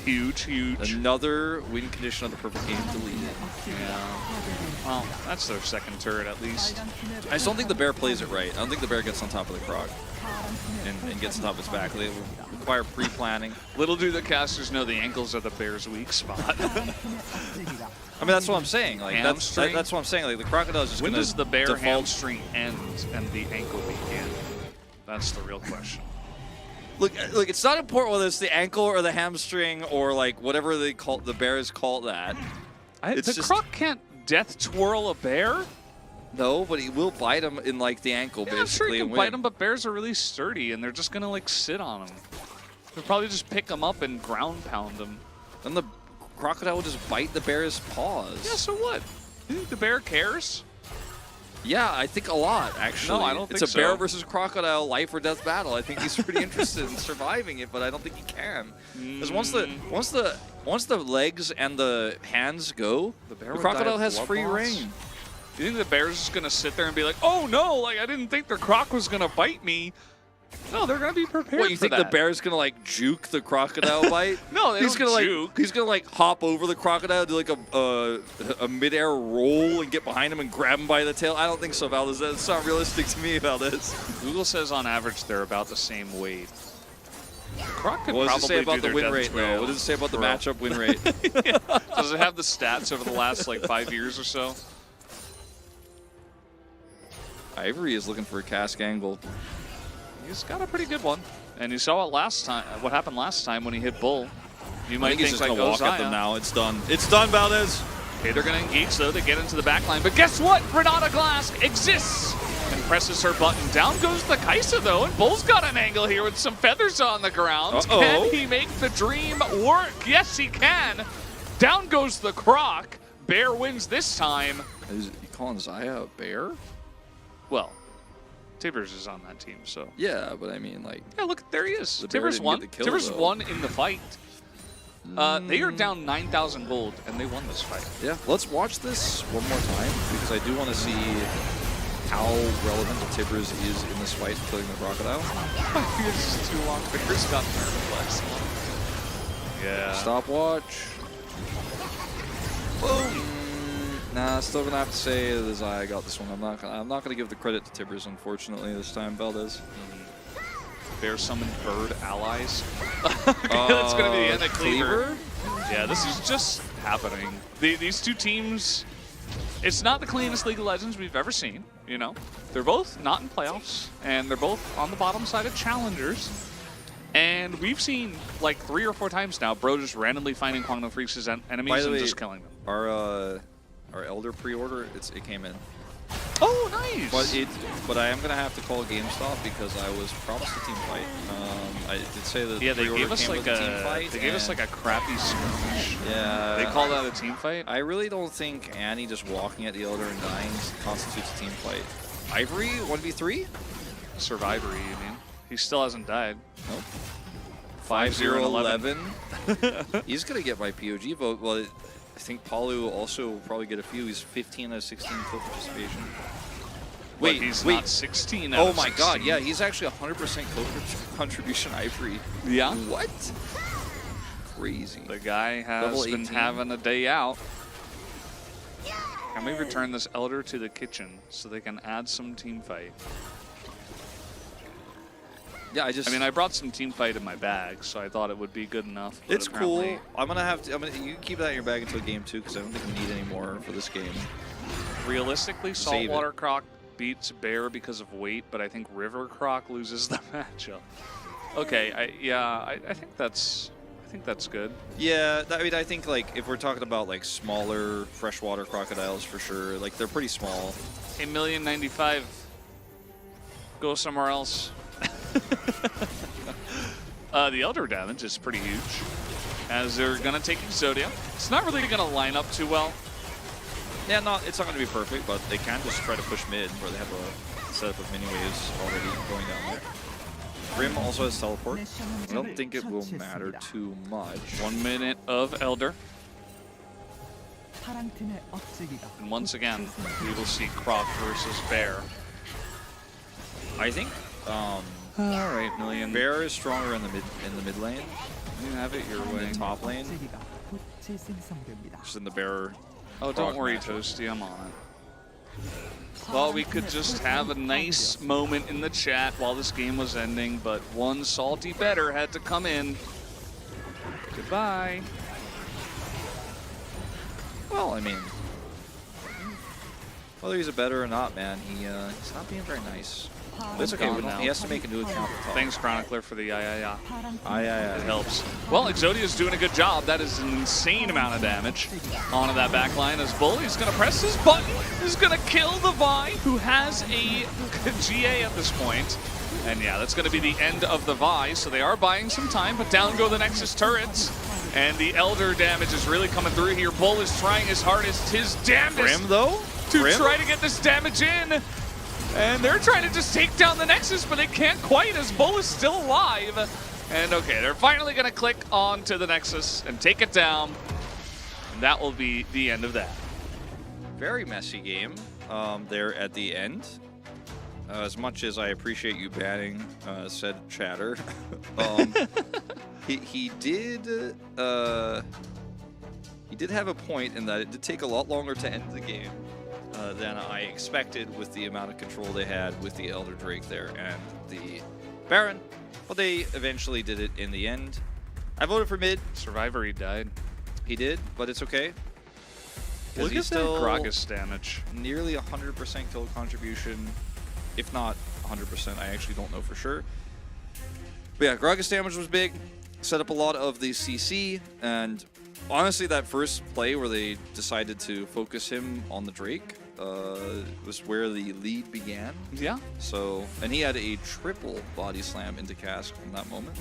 Huge. Another win condition of the perfect game to lead. Yeah. Well, that's their second turret at least. I just don't think the Bear plays it right. I don't think the Bear gets on top of the Croc and gets on top of its back. They require pre-planning. Little do the casters know the ankles are the Bear's weak spot. I mean, that's what I'm saying. Like that's what I'm saying. Like the Crocodile is just when gonna does the Bear default. hamstring end and the ankle begin? That's the real question. Look, it's not important whether it's the ankle or the hamstring or like whatever they call the bears call that. It's the Croc can't death twirl a bear. No, but he will bite him in like the ankle, Yeah, I'm sure basically. he can and bite win. him, but bears are really sturdy, and they're just gonna like sit on him. They'll probably just pick him up and ground pound him. And the crocodile will just bite the bear's paws. Yeah, so what? You think the bear cares? Yeah, I think a lot, actually. No, I don't think It's a bear so. versus crocodile, life or death battle. I think he's pretty interested in surviving it, but I don't think he can. Because once the legs and the hands go, the bear would crocodile die of has blood free loss? reign. Do you think the bear's just gonna sit there and be like, "Oh no, like I didn't think the croc was gonna bite me"? No, they're gonna be prepared. What, you for think the that. bear's gonna like juke the crocodile bite? No, he's don't gonna juke. like he's gonna like hop over the crocodile, do like a mid-air roll and get behind him and grab him by the tail. I don't think so, Valdez. That's not realistic to me, Valdez. Google says on average they're about the same weight. The croc could What does it say probably about do the win their rate, death though? twirl. What does it say about the Bro. matchup win rate? Does it have the stats over the last like 5 years or so? Ivory is looking for a cask angle. He's got a pretty good one, and you saw it last time. What happened last time when he hit bull? You I might think he's think just like, gonna oh, walk at them Zaya. now. It's done. It's done, Valdez. Okay, they're gonna engage though. They get into the back line, but guess what? Renata Glass exists and presses her button. Down goes the Kaisa though, and Bull's got an angle here with some feathers on the ground. Uh-oh. Can he make the dream work? Yes, he can. Down goes the Croc. Bear wins this time. Is you calling Zaya a bear? Well, Tibbers is on that team, so. Yeah, but I mean, like, Yeah, look, there he is. The bear Tibbers didn't won. get the kill, Tibbers though. won in the fight. They are down 9,000 gold, and they won this fight. yeah. Let's watch this one more time because I do want to see how relevant the Tibbers is in this fight, killing the crocodile. It's just too long. Bears got nerfed last one. Yeah. Stopwatch. Boom. Nah, still gonna have to say that Zaya got this one. I'm not gonna give the credit to Tibbers, unfortunately, this time, Valdez. Bear summoned bird allies. Okay, that's gonna be the end of Cleaver. Yeah, this is just happening. These two teams, it's not the cleanest League of Legends we've ever seen, you know? They're both not in playoffs, and they're both on the bottom side of challengers. And we've seen like 3 or 4 times now, bro just randomly finding Kwangno Freaks' enemies By the and way, just killing them. Our Elder pre-order, it came in. Oh, nice! But I am gonna have to call GameStop because I was promised a team fight. I did say that Yeah, the they pre-order gave us came like with a team fight. they gave us like a crappy skirmish. Yeah. They call that a team fight? I really don't think Annie just walking at the Elder and dying constitutes a team fight. Ivory 1v3? Survivory, you mean? He still hasn't died. Nope. 5-0-11. 5-0-11. He's gonna get my POG vote. Well, I think Palu will also probably get a few. He's 15 out of 16 kill participation. Wait, he's not 16 out Oh of my 16. god, yeah, he's actually 100% kill contribution Ivory. Yeah? What? Crazy. The guy has Level been 18. having a day out. Can we return this Elder to the kitchen so they can add some team fight? Yeah, I mean, I brought some team fight in my bag, so I thought it would be good enough. But It's cool. apparently- I'm gonna have to. You can keep that in your bag until game 2 because I don't think we need any more for this game. Realistically, Save it. Saltwater Croc beats Bear because of weight, but I think River Croc loses the matchup. Okay, I think that's good. Yeah, I mean, I think like if we're talking about like smaller freshwater crocodiles for sure, like they're pretty small. $1,095,000. Go somewhere else. The Elder damage is pretty huge, as they're gonna take Exodia. It's not really gonna line up too well. Yeah, it's not gonna be perfect, but they can just try to push mid where they have a setup of mini waves already going down there. Grim also has teleport. I don't think it will matter too much. 1 minute of Elder. And once again, we will see Croc versus Bear. I think All right, Million. Bear is stronger in the mid lane. You have it your way. In top lane. Just in the Bear. Oh, don't worry, Toasty, I'm on it. Well, we could just have a nice moment in the chat while this game was ending, but one salty better had to come in. Goodbye. Well, I mean, whether he's a better or not, man, he's not being very nice. That's okay. Gone now. He has to make a new account. Thanks, Chronicler, for the yeah. Yeah. It helps. Well, Exodia's doing a good job. That is an insane amount of damage onto that back line as Bull. He's going to press his button. He's going to kill the Vi, who has a GA at this point. And yeah, that's going to be the end of the Vi. So they are buying some time, but down go the Nexus turrets. And the Elder damage is really coming through here. Bull is trying his hardest, his damnedest, Grim, though? to try to get this damage in. And they're trying to just take down the Nexus, but they can't quite as Bull is still alive. And okay, they're finally going to click onto the Nexus and take it down. And that will be the end of that. Very messy game there at the end. As much as I appreciate you banning said chatter, he did have a point in that it did take a lot longer to end the game than I expected with the amount of control they had with the Elder Drake there and the Baron, but they eventually did it in the end. I voted for mid. Survivor, he died. He did, but it's okay. Look he's at still that Gragas damage. Nearly 100% kill contribution, if not 100%. I actually don't know for sure. But yeah, Gragas damage was big. Set up a lot of the CC, and honestly, that first play where they decided to focus him on the Drake was where the lead began. Yeah. So, and he had a triple body slam into Cask in that moment.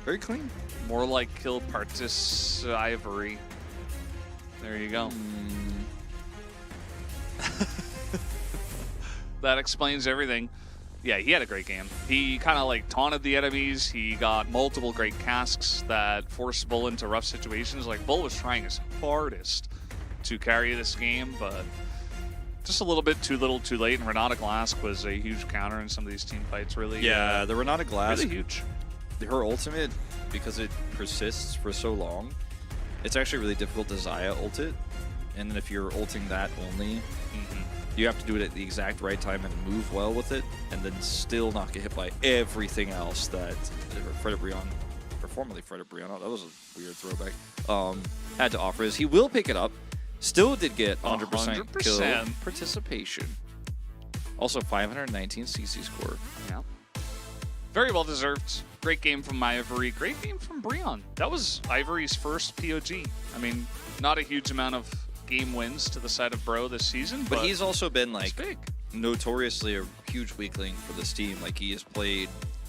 Very clean. More like kill Partis Ivory. There you go. That explains everything. Yeah, he had a great game. He kind of like taunted the enemies. He got multiple great casks that forced Bull into rough situations. Like Bull was trying his hardest to carry this game, but just a little bit too little too late. And Renata Glask was a huge counter in some of these team fights, really. Yeah, the Renata Glask. Really huge. Her ultimate, because it persists for so long, it's actually really difficult to Xayah ult it. And then if you're ulting that only, you have to do it at the exact right time and move well with it, and then still not get hit by everything else that Frederick Brion, or formerly Frederick Brion, that was a weird throwback, had to offer. Is he will pick it up. Still did get 100% kill participation. Also 519 CC score. Yeah. Very well deserved. Great game from Ivory. Great game from Brion. That was Ivory's first POG. I mean, not a huge amount of game wins to the side of Bro this season, but he's also been like big. Notoriously a huge weakling for this team. Like he has played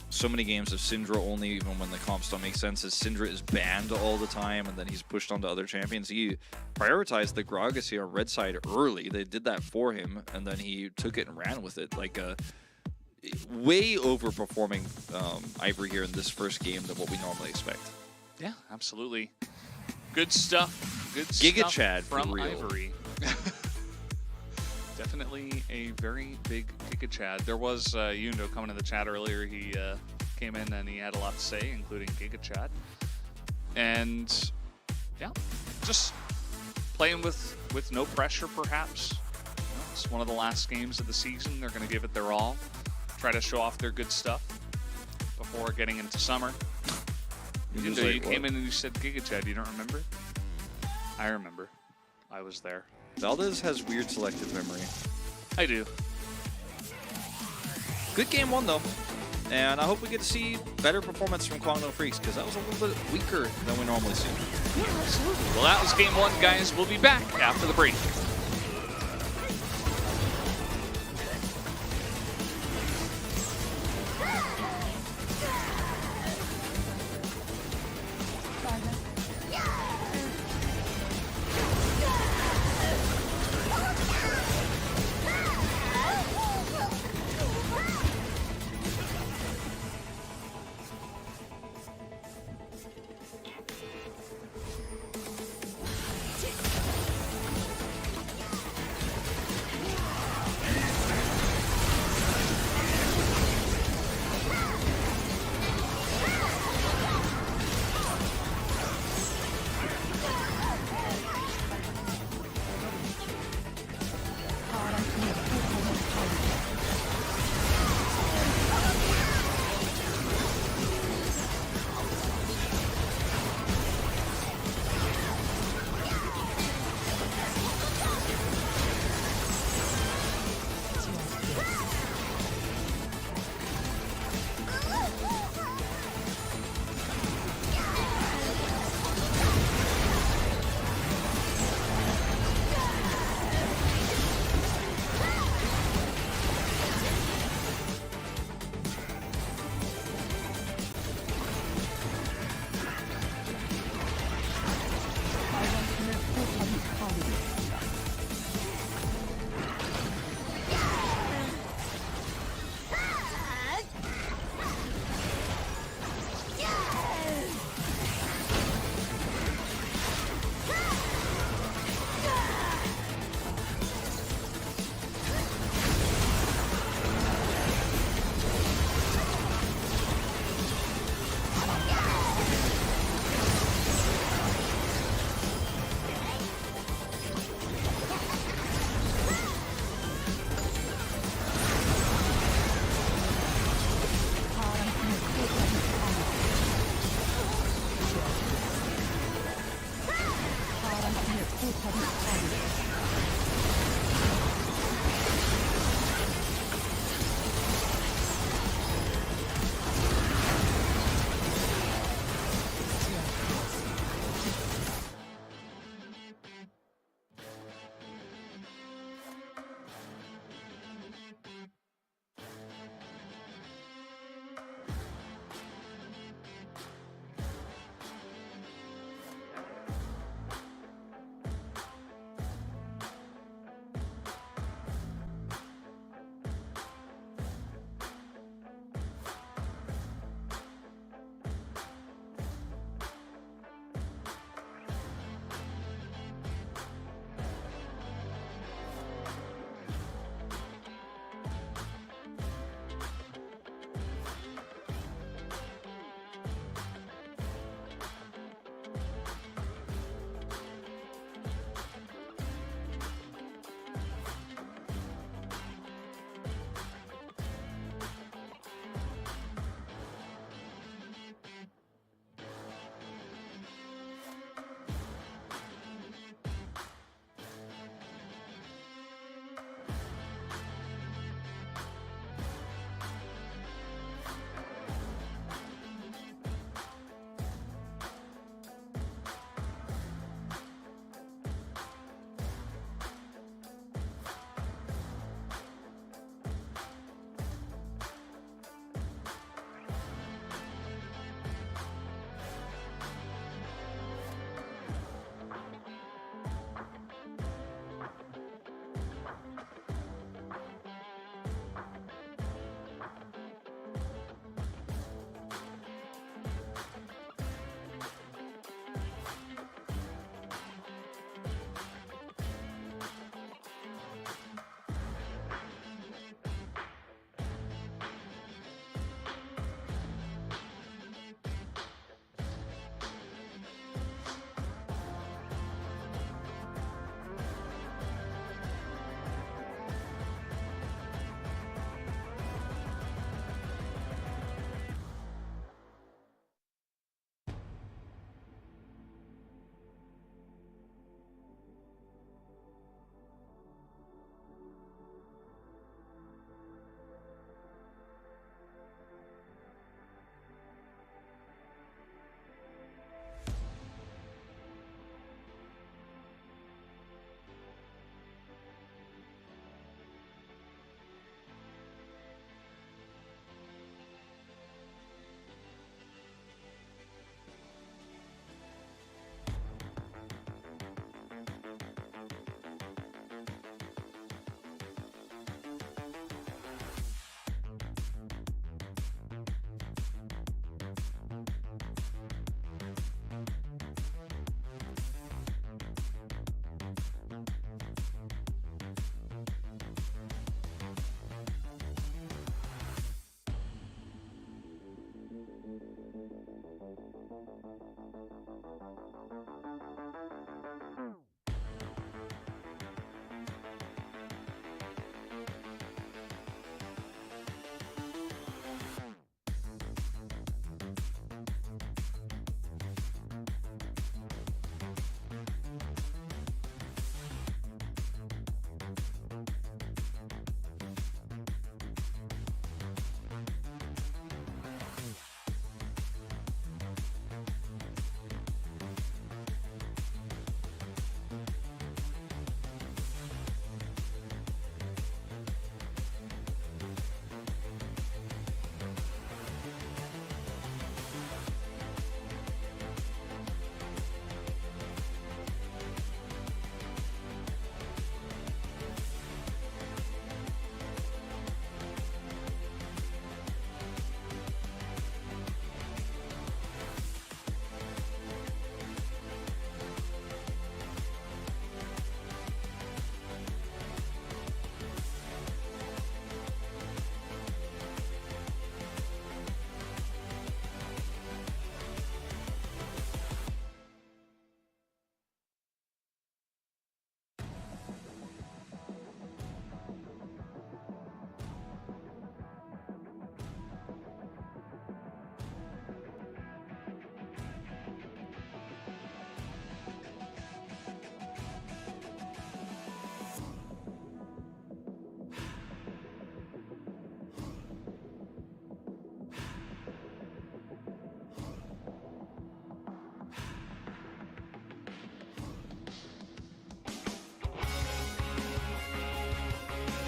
so many games of Syndra only, even when the comps don't make sense, as Syndra is banned all the time, and then he's pushed onto other champions. He prioritized the Gragas here on red side early. They did that for him, and then he took it and ran with it. Like way overperforming Ivory here in this first game than what we normally expect. Yeah, absolutely. Good stuff. Good Giga stuff Chad from for real. Ivory. Definitely a very big Giga Chad. There was Yundo coming in the chat earlier. He came in and he had a lot to say, including Giga Chad. And yeah, just playing with no pressure, perhaps. You know, it's one of the last games of the season. They're going to give it their all, try to show off their good stuff before getting into summer. Yundo, you came in and you said Giga Chad. You don't remember? I remember. I was there. Valdez has weird selective memory. I do. Good game one, though. And I hope we get to see better performance from Kwangdo Freaks, because that was a little bit weaker than we normally see. Yeah, absolutely. Well, that was game one, guys. We'll be back after the break.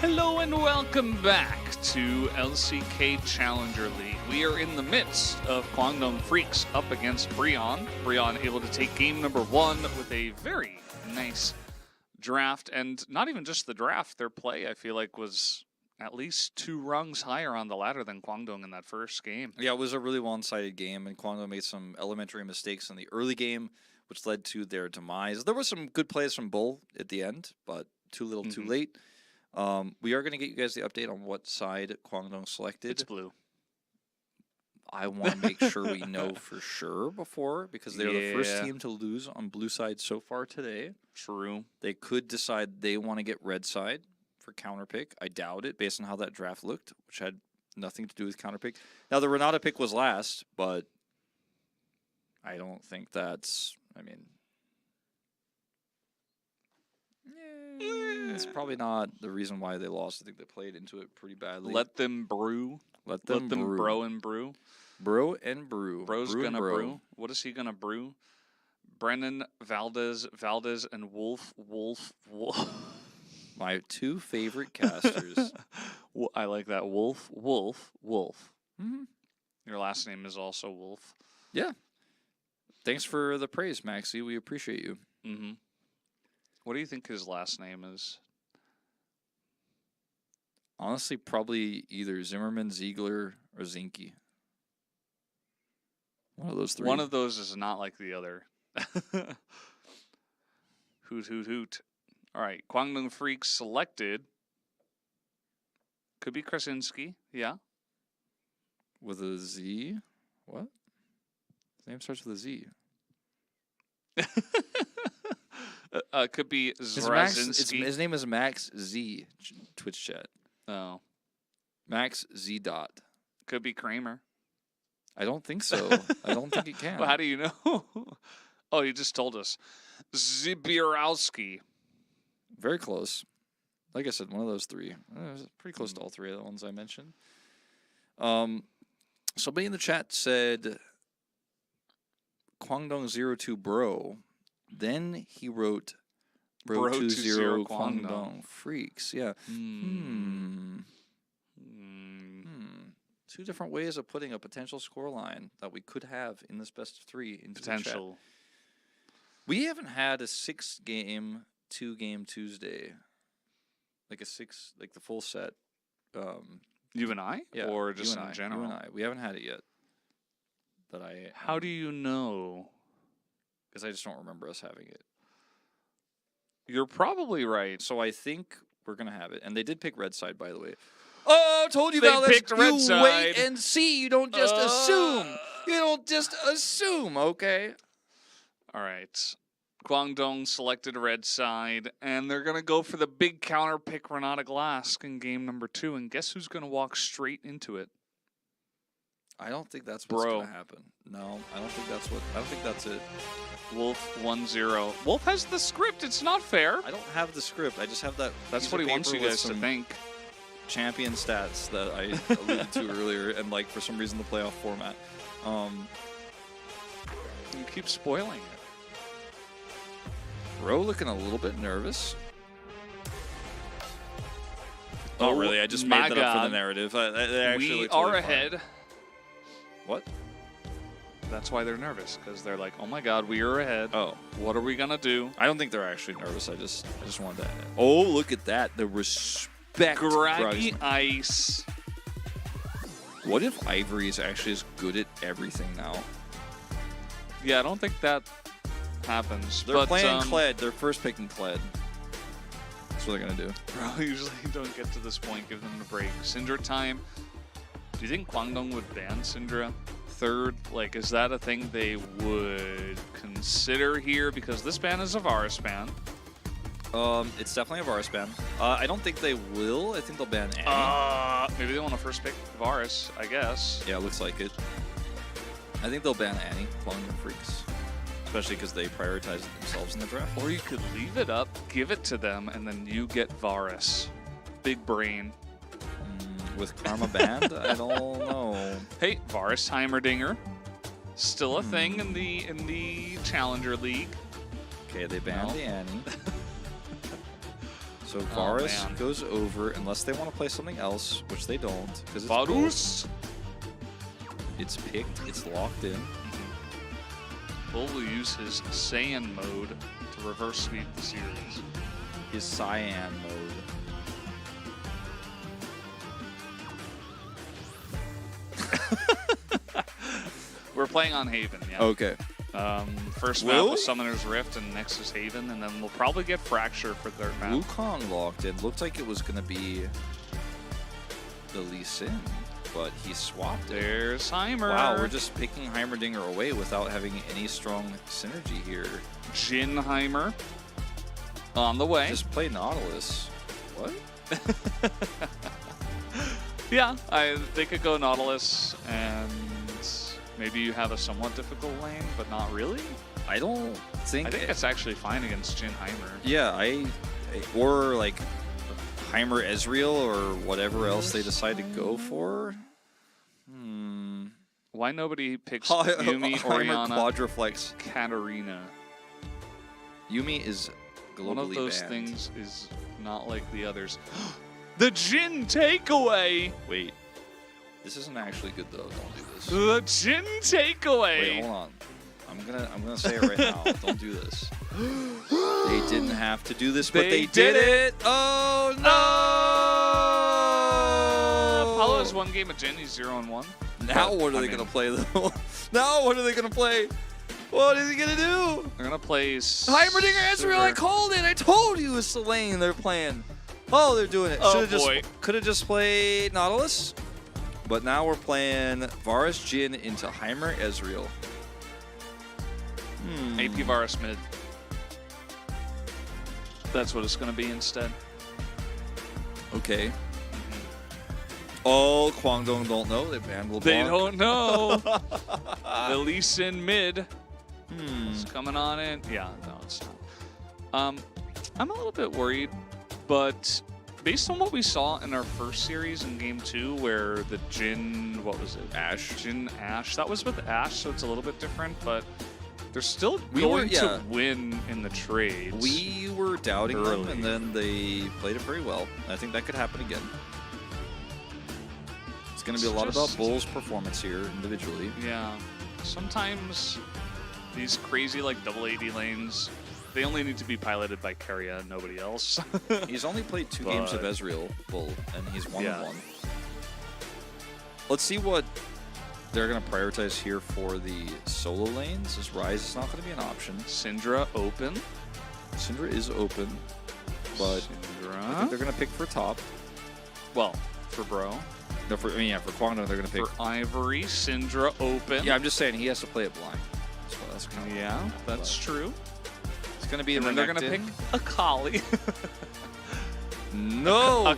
Hello and welcome back to LCK Challenger League. We are in the midst of Kwangdong Freaks up against Breon. Breon able to take game number 1 with a very nice draft, and not even just the draft, their play I feel like was at least 2 rungs higher on the ladder than Kwangdong in that first game. Yeah, it was a really one-sided game, and Kwangdong made some elementary mistakes in the early game, which led to their demise. There were some good plays from Bull at the end, but too little too late. We are going to get you guys the update on what side Kwangdong selected. It's blue. I want to make sure we know for sure before, because they're the first team to lose on blue side so far today. True. They could decide they want to get red side for counter pick. I doubt it based on how that draft looked, which had nothing to do with counter pick. Now, the Renata pick was last, but I don't think that's, I mean, it's probably not the reason why they lost. I think they played into it pretty badly. Let them brew. Let them brew. Bro and brew. Bro and brew. Bro's brew gonna and bro. brew. What is he gonna brew? Brennan, Valdez, and Wolf. My 2 favorite casters. I like that. Wolf. Mm-hmm. Your last name is also Wolf. Yeah. Thanks for the praise, Maxie. We appreciate you. Mm-hmm. What do you think his last name is? Honestly, probably either Zimmerman, Ziegler, or Zinke. One of those 3. One of those is not like the other. Hoot, hoot, hoot. All right, Kwangdong Freaks selected. Could be Krasinski, yeah. With a Z? What? His name starts with a Z. Could be Zrazinski. His name is Max Z, Twitch chat. Oh. Max Z dot. Could be Kramer. I don't think so. I don't think it can. Well, how do you know? Oh, you just told us. Zbierowski. Very close. Like I said, one of those 3. Pretty close to all 3 of the ones I mentioned. Somebody in the chat said Kwangdong02 Bro. Then he wrote Bro 20 Kwangdong Freaks. Yeah. 2 different ways of putting a potential scoreline that we could have in this best of 3 into Potential. The chat. We haven't had a 6-game, 2-game Tuesday. Like the full set. You and I? Yeah. Or just in I, general? You and I. We haven't had it yet. But How do you know? Because I just don't remember us having it. You're probably right. So I think we're going to have it. And they did pick red side, by the way. Oh, told you They about this. picked red You side. wait and see. You don't just assume. You don't just assume, okay? All right. Kwangdong selected red side, and they're going to go for the big counter pick Renata Glask in game number 2. And guess who's going to walk straight into it? I don't think that's what's going to happen. No, I don't think that's it. Wolf 1-0. Wolf has the script. It's not fair. I don't have the script. I just have that. That's what he wants you guys to think. Champion stats that I alluded to earlier, and like for some reason the playoff format. You keep spoiling it. Bro looking a little bit nervous. Oh, really? I just made that up for the narrative. We are ahead. What? That's why they're nervous, because they're like, oh my god, we are ahead. Oh. What are we going to do? I don't think they're actually nervous. I just wanted to. Oh, look at that. The respect. Graggy Ice. What if Ivory is actually as good at everything now? Yeah, I don't think that happens. They're playing Kled. They're first picking Kled. That's what they're going to do. Bro, usually don't get to this point. Give them a break. Syndra time. Do you think Kwangdong would ban Syndra? 3rd? Like, is that a thing they would consider here? Because this ban is a Varus ban. It's definitely a Varus ban. I don't think they will. I think they'll ban Annie. Maybe they want to first pick Varus, I guess. Yeah, it looks like it. I think they'll ban Annie, Kwangdong Freaks. Especially because they prioritize themselves in the draft. Or you could leave it up, give it to them, and then you get Varus. Big brain. With Karma banned? I don't know. Hey, Varus Heimerdinger. Still a thing in the Challenger League. Okay, they banned the Annie. So Oh, Varus man. goes over unless they want to play something else, which they don't, because it's Varus. It's picked, it's locked in. Bull will use his Saiyan mode to reverse sweep the series. His cyan mode. We're playing on Haven, yeah. Okay. First map was Summoner's Rift, and next is Haven, and then we'll probably get Fracture for third map. Wukong locked in. Looked like it was going to be the Lee Sin, but he swapped it. There's Heimer. Wow, we're just picking Heimerdinger away without having any strong synergy here. Jin Heimer on the way. Just play Nautilus. What? Yeah, they could go Nautilus, and maybe you have a somewhat difficult lane, but not really. I don't think. I think it's actually fine against Jin Heimer. Yeah, or like Heimer Ezreal or whatever else they decide to go for. Why nobody picks Yumi, Heimer Orianna, Quadriflex. Katarina? Yumi is globally One of those banned. things is not like the others. The Jin takeaway! Wait, this isn't actually good though. Don't do this. The Jin takeaway! Wait, hold on. I'm gonna say it right now. Don't do this. They didn't have to do this, but they did it. Oh no! Paulo has one game of Jin. He's 0-1. Now what are they gonna play though? Now what are they gonna play? What is he gonna do? They're gonna play Heimerdinger Ezreal. I called it. I told you it's the lane they're playing. Oh, they're doing it. Oh, boy. Could have just played Nautilus, but now we're playing Varus Jin into Heimer Ezreal. AP Varus mid. That's what it's gonna be instead. Okay. Oh, Kwangdong don't know. They banned LeBlanc. They don't know. The Lee Sin mid. It's coming on in. Yeah, no, it's not. I'm a little bit worried, but based on what we saw in our first series in Game 2, where the Jin, what was it? Ash. Jin Ash. That was with Ash, so it's a little bit different, but they're still We were- going yeah. to win in the trades. We were doubting them, Early. and then they played it very well. I think that could happen again. It's going to be a lot about Just- Bull's performance here individually. Yeah. Sometimes these crazy like double AD lanes, they only need to be piloted by Keria and nobody else. He's only played 2 games of But- Ezreal, Bull, and he's 1-1. Yeah. Let's see what they're going to prioritize here for the solo lanes. As Ryze is not going to be an option. Syndra open. Syndra is open, but I Syndra. think they're going to pick for top. Well, for Bro. No, for Kwangdong, they're going to pick. For Ivory, Syndra open. Yeah, I'm just saying he has to play it blind. That's kind of Yeah, that's true. It's going to be And then they're going to pick Renekton. Akali. No, Akali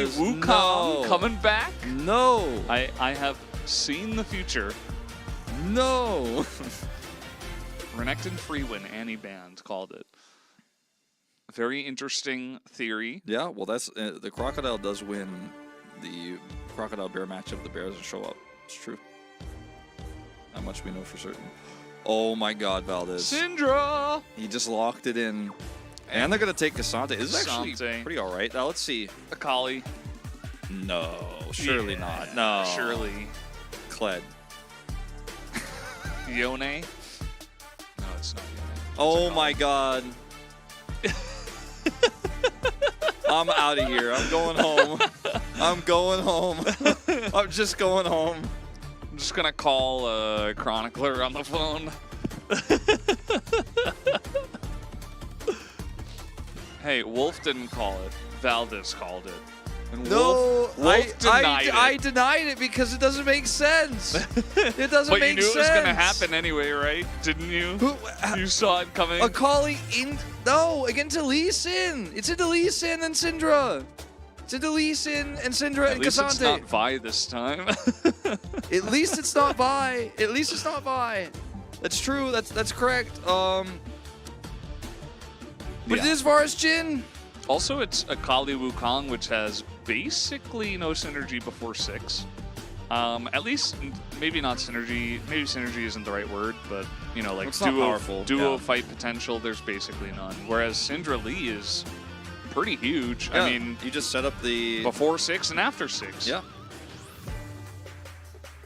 Valdez, Wukong no. coming back. No, I have seen the future. no. Renekton free win, Annie Band called it. Very interesting theory. Yeah, well, that's the Crocodile does win the Crocodile Bear matchup. The Bear doesn't show up. It's true. How much we know for certain. Oh my God, Valdez. Syndra! He just locked it in. And they're going to take Cassante. This is actually Cassante. pretty all right. Now, let's see. Akali. No, surely Yeah, not. No. Surely. Kled. Yone? No, it's not Yone. Oh my God. I'm out of here. I'm going home. I'm going home. I'm just going home. I'm just gonna call Chronicler on the phone. Hey, Wolf didn't call it. Valdez called it. And No, Wolf denied it. I denied it because it doesn't make sense. It doesn't But make you knew sense. it was gonna happen anyway, right? Didn't you? You saw it coming. Akali in against Lee Sin. It's into Lee Sin and Syndra. It's into Lee Sin and Syndra At and least it's Cassante. not Vi this time. At least it's not Vi. At least it's not Vi. That's true. That's correct. But it Yeah. is Varus Jin. Also, it's Akali Wukong, which has basically no synergy before 6. At least, maybe not synergy. Maybe synergy isn't the right word, but you know, like It's not powerful, duo yeah. fight potential. There's basically none. Whereas Syndra Lee is pretty huge. Yeah, I mean, you just set up the before 6 and after 6. Yeah.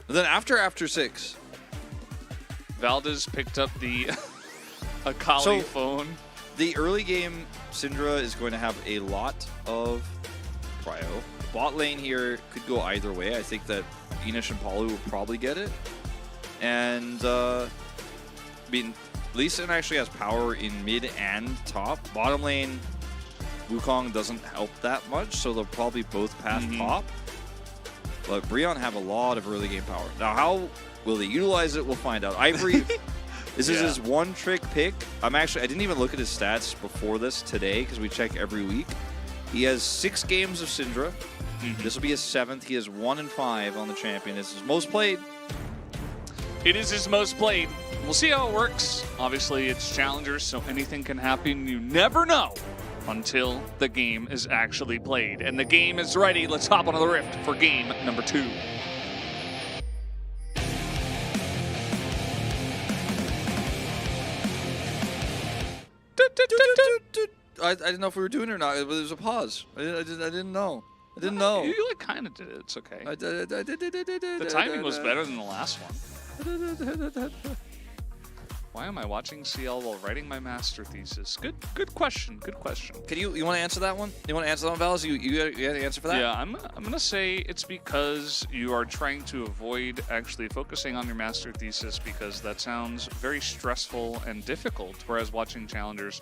And then after 6, Valdez picked up the Akali phone. The early game Syndra is going to have a lot of prio. Bot lane here could go either way. I think that Inish and Palu will probably get it. And I mean, Lee Sin actually has power in mid and top. Bottom lane, Wukong doesn't help that much, so they'll probably both pass top. But Breon have a lot of early game power. Now, how will they utilize it? We'll find out. Ivory, this is his one-trick pick. I didn't even look at his stats before this today because we check every week. He has 6 games of Syndra. This will be his 7th. He is 1-5 on the champion. It's his most played. It is his most played. We'll see how it works. Obviously, it's challengers, so anything can happen. You never know until the game is actually played. And the game is ready. Let's hop onto the Rift for game number 2. I didn't know if we were doing it or not. There was a pause. I didn't know. I didn't know. You like kind of did it. It's okay. The timing was better than the last one. Why am I watching CL while writing my master thesis? Good question. Good question. Can you want to answer that one? You want to answer that one, Valis? You had an answer for that? Yeah, I'm gonna say it's because you are trying to avoid actually focusing on your master thesis because that sounds very stressful and difficult, whereas watching challengers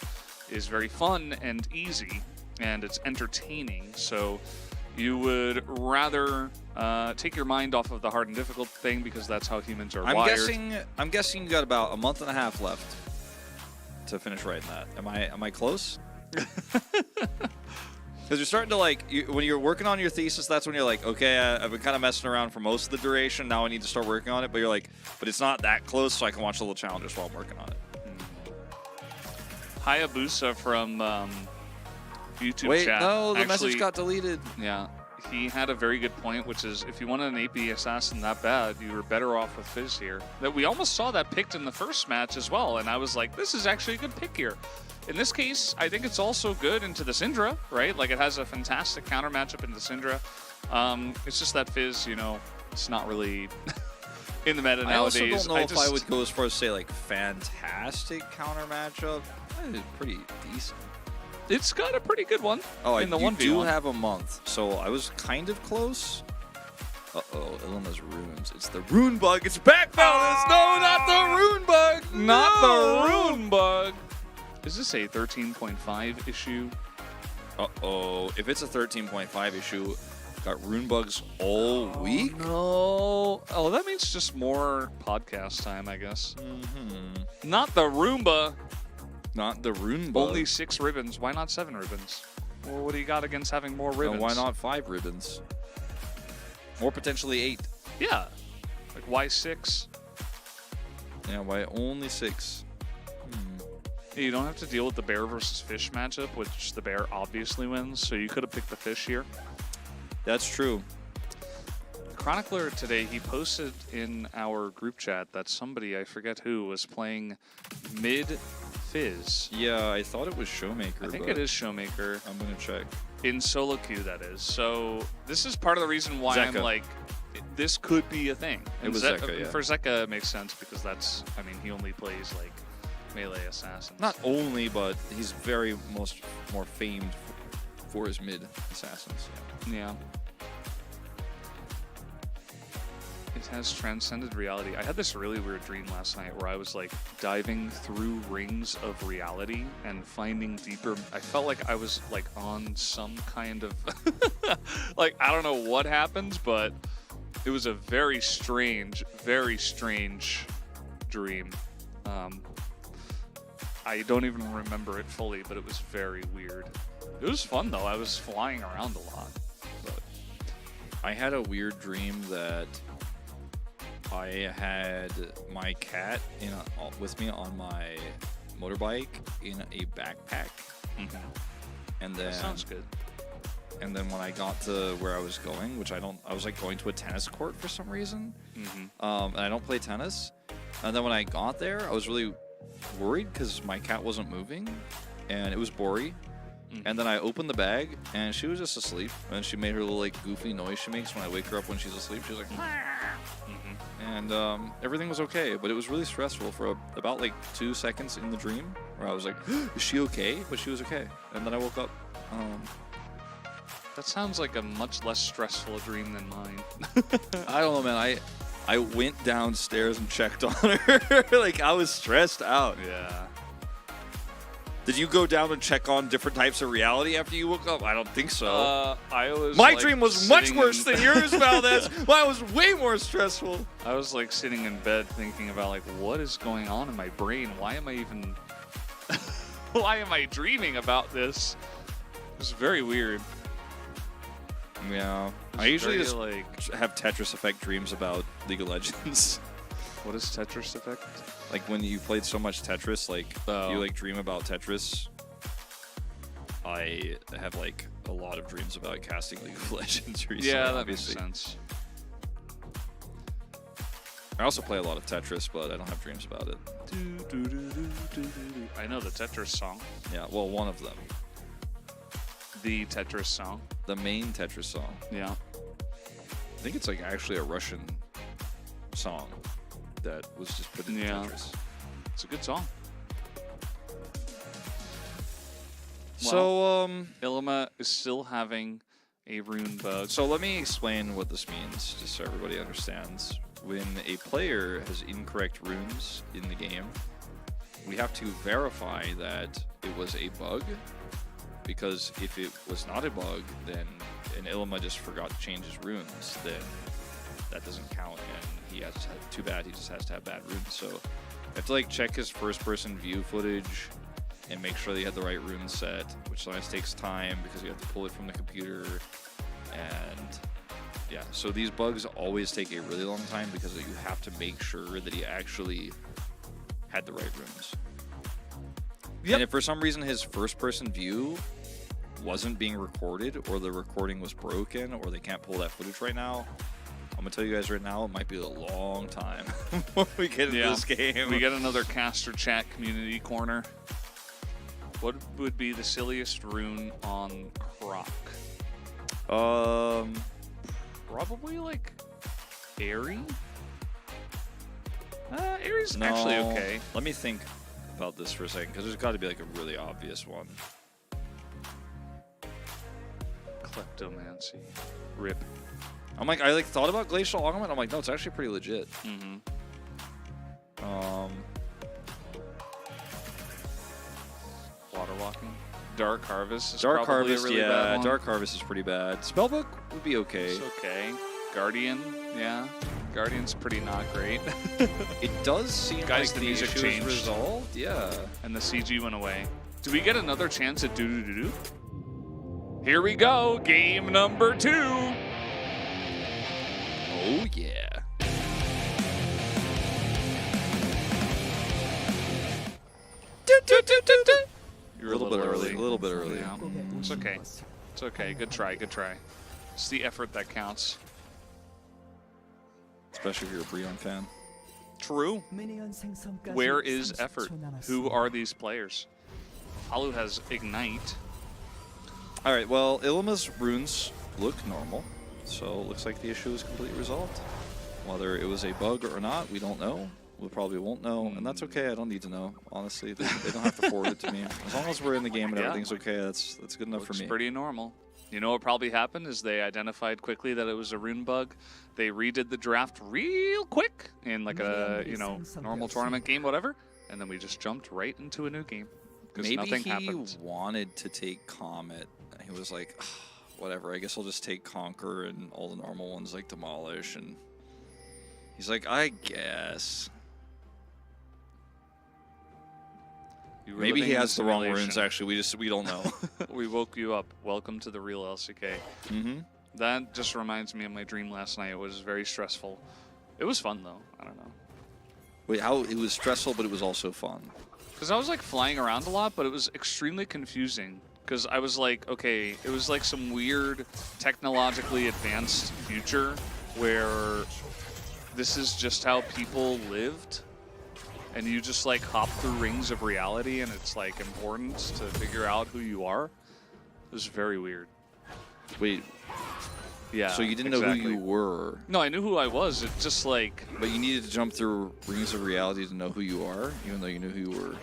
is very fun and easy and it's entertaining. So you would rather take your mind off of the hard and difficult thing because that's how humans are wired. I'm guessing you got about a month and a half left to finish writing that. Am I close? Because you're starting to when you're working on your thesis, that's when you're like, okay, I've been kind of messing around for most of the duration. Now I need to start working on it. But you're like, but it's not that close, so I can watch the little challenges while I'm working on it. Hayabusa from YouTube Wait, chat. no, the actually, message got deleted. Yeah, he had a very good point, which is if you wanted an AP assassin that bad, you were better off with Fizz here. That we almost saw that picked in the first match as well, and I was like, this is actually a good pick here. In this case, I think it's also good into the Syndra, right? Like it has a fantastic counter matchup into Syndra. It's just that Fizz, it's not really in the meta nowadays. I also don't know if I would go as far as say fantastic counter matchup. It's pretty decent. It's got a pretty good one. Oh, in the you 1v1. do have a month, so I was kind of close. Uh-oh, Illumina's runes. It's the rune bug. It's back, fellas! No, not the rune bug! Not the rune bug! Is this a 13.5 issue? Uh-oh. If it's a 13.5 issue, got rune bugs all week? No. Oh, that means just more podcast time, I guess. Not the Roomba. Not the rune bug. Only 6 ribbons. Why not 7 ribbons? Well, what do you got against having more ribbons? Why not 5 ribbons? Or potentially 8. Yeah. Like, why 6? Yeah, why only 6? You don't have to deal with the bear versus fish matchup, which the bear obviously wins, so you could have picked the fish here. That's true. The Chronicler today, he posted in our group chat that somebody, I forget who, was playing mid Fizz. Yeah, I thought it was Showmaker. I think it is Showmaker. I'm going to check. In solo queue, that is. So this is part of the reason why Zeka. I'm like, this could be a thing. It was Zeka, yeah. For Zeka, it makes sense because that's, I mean, he only plays like melee assassins. Not only, but he's very more famed for his mid assassins. Yeah. It has transcended reality. I had this really weird dream last night where I was like diving through rings of reality and finding deeper. I felt like I was like on some kind of like, I don't know what happened, but it was a very strange dream. I don't even remember it fully, but it was very weird. It was fun though. I was flying around a lot. But I had a weird dream that I had my cat with me on my motorbike in a backpack. And then that sounds good. And then when I got to where I was going, which I was like going to a tennis court for some reason. And I don't play tennis. And then when I got there, I was really worried because my cat wasn't moving, and it was Bori. And then I opened the bag, and she was just asleep. And she made her little like goofy noise she makes when I wake her up when she's asleep. She was like, and everything was okay. But it was really stressful for about like 2 seconds in the dream, where I was like, is she okay? But she was okay. And then I woke up. That sounds like a much less stressful dream than mine. I don't know, man. I went downstairs and checked on her. Like, I was stressed out. Yeah. Did you go down and check on different types of reality after you woke up? I don't think so. I was. My like, dream was much sitting worse in- than yours, Valdez. Mine was way more stressful. I was like sitting in bed thinking about like, what is going on in my brain? Why am I even? Why am I dreaming about this? It was very weird. Yeah. I usually very, just like. have Tetris Effect dreams about League of Legends. What is Tetris Effect? Like when you played so much Tetris, like you like dream about Tetris. I have like a lot of dreams about casting League of Legends recently. Yeah, that obviously. makes sense. I also play a lot of Tetris, but I don't have dreams about it. I know the Tetris song. Yeah, well, one of them. The Tetris song. The main Tetris song. Yeah. I think it's like actually a Russian song that was just put in Tetris. It's a good song. So, Ilima is still having a rune bug. So let me explain what this means, just so everybody understands. When a player has incorrect runes in the game, we have to verify that it was a bug, because if it was not a bug, then and Ilima just forgot to change his runes, then that doesn't count, and he has to have, too bad, he just has to have bad runes. So I have to like check his first-person view footage and make sure that he had the right rune set, which sometimes takes time because you have to pull it from the computer. And yeah, so these bugs always take a really long time because you have to make sure that he actually had the right runes. Yep. And if for some reason his first-person view wasn't being recorded, or the recording was broken, or they can't pull that footage right now, I'm gonna tell you guys right now, it might be a long time when we get into this game. We get another caster chat community corner. What would be the silliest rune on Croc? Probably like Airy. Airy's actually okay. Let me think about this for a second, because there's got to be like a really obvious one. Kleptomancy. Rip. I'm like, I like thought about Glacial Augment. I'm like, no, it's actually pretty legit. Water walking. Dark Harvest is Dark probably Harvest, a really bad one. Dark Harvest is pretty bad. Spellbook would be okay. It's okay. Guardian, yeah. Guardian's pretty not great. It does seem Guys, like the the music issue changed. is resolved. Yeah. And the CG went away. Do we get another chance at doo-doo-doo-doo? Here we go, game number 2. Oh, yeah. You're a little bit early. A little bit early. Yeah. It's okay. It's okay. Good try. Good try. It's the effort that counts. Especially if you're a Breon fan. True. Where is effort? Who are these players? Alu has Ignite. All right, well, Ilima's runes look normal, so it looks like the issue is completely resolved. Whether it was a bug or not, we don't know. We probably won't know, and that's okay. I don't need to know, honestly. They don't have to forward it to me. As long as we're in the game and everything's okay, that's good enough for me. Looks pretty normal. You know what probably happened is they identified quickly that it was a rune bug. They redid the draft real quick in like a normal tournament game, whatever, and then we just jumped right into a new game because Maybe nothing he happened. wanted to take Comet. He was like, whatever, I guess I'll just take Conquer and all the normal ones like Demolish, and he's like, I guess. Maybe he has the wrong runes, actually. We don't know. We woke you up. Welcome to the real LCK. That just reminds me of my dream last night. It was very stressful. It was fun, though. I don't know. Wait, how it was stressful, but it was also fun? Because I was like flying around a lot, but it was extremely confusing. Because I was like, okay, it was like some weird technologically advanced future where this is just how people lived. And you just like hop through rings of reality, and it's like important to figure out who you are. was very weird. Wait, Yeah. so you didn't know who you were? No, I knew who I was. It's just like. But you needed to jump through rings of reality to know who you are, even though you knew who you were.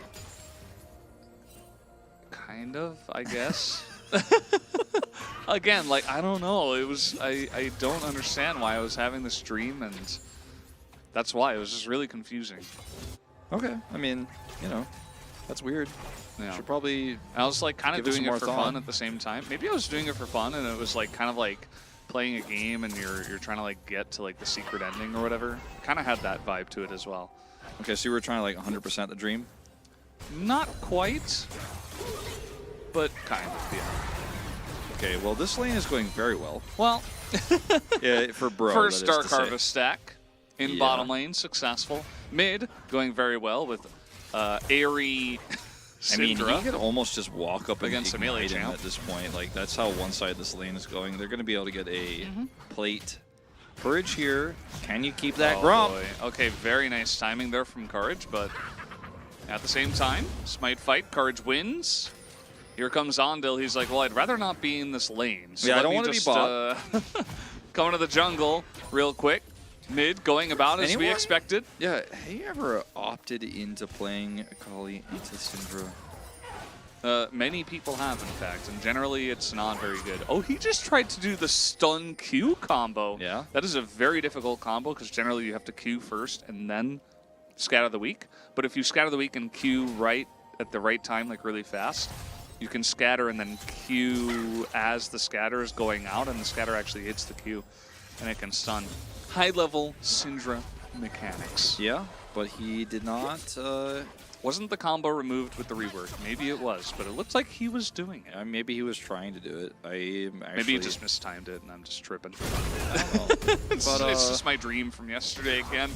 Kind of, I guess. Again, like, I don't know. It was, I don't understand why I was having this dream, and that's why. It was just really confusing. Okay, I mean, you know, that's weird. Yeah. Should probably. I was like kind of Give it doing some it for more fun thought. at the same time. Maybe I was doing it for fun, and it was like kind of like playing a game, and you're trying to like get to like the secret ending or whatever. Kind of had that vibe to it as well. Okay, so you were trying to like 100% the dream. Not quite, but kind of, yeah. Okay, well this lane is going very well. Well, Yeah, for bro. first that is Dark to say. Harvest stack in Yeah. bottom lane, successful. Mid going very well with Airy. I mean, he Syndra. could almost just walk up Against and a melee ignite him champ. at this point. Like, that's how one side of this lane is going. They're going to be able to get a plate. Courage here. Can you keep that Oh, Gromp? boy. Okay, very nice timing there from Courage, but at the same time, Smite fight, Courage wins. Here comes Ondil. He's like, well, I'd rather not be in this lane. So Yeah, I let don't me wanna be just, bot. come to the jungle real quick. Mid going about as we Anyone? expected. Yeah, have you ever opted into playing Akali into Syndra? Many people have, in fact, and generally it's not very good. Oh, he just tried to do the stun Q combo. Yeah. That is a very difficult combo because generally you have to Q first and then scatter the weak. But if you scatter the weak and Q right at the right time, like really fast, you can scatter and then Q as the scatter is going out, and the scatter actually hits the Q, and it can stun. High-level Syndra mechanics. Yeah, but he did not. Wasn't the combo removed with the rework? Maybe it was, but it looks like he was doing it. Maybe he was trying to do it. Actually, Maybe he just mistimed it and I'm just tripping. I don't know. It's But, just my dream from yesterday again,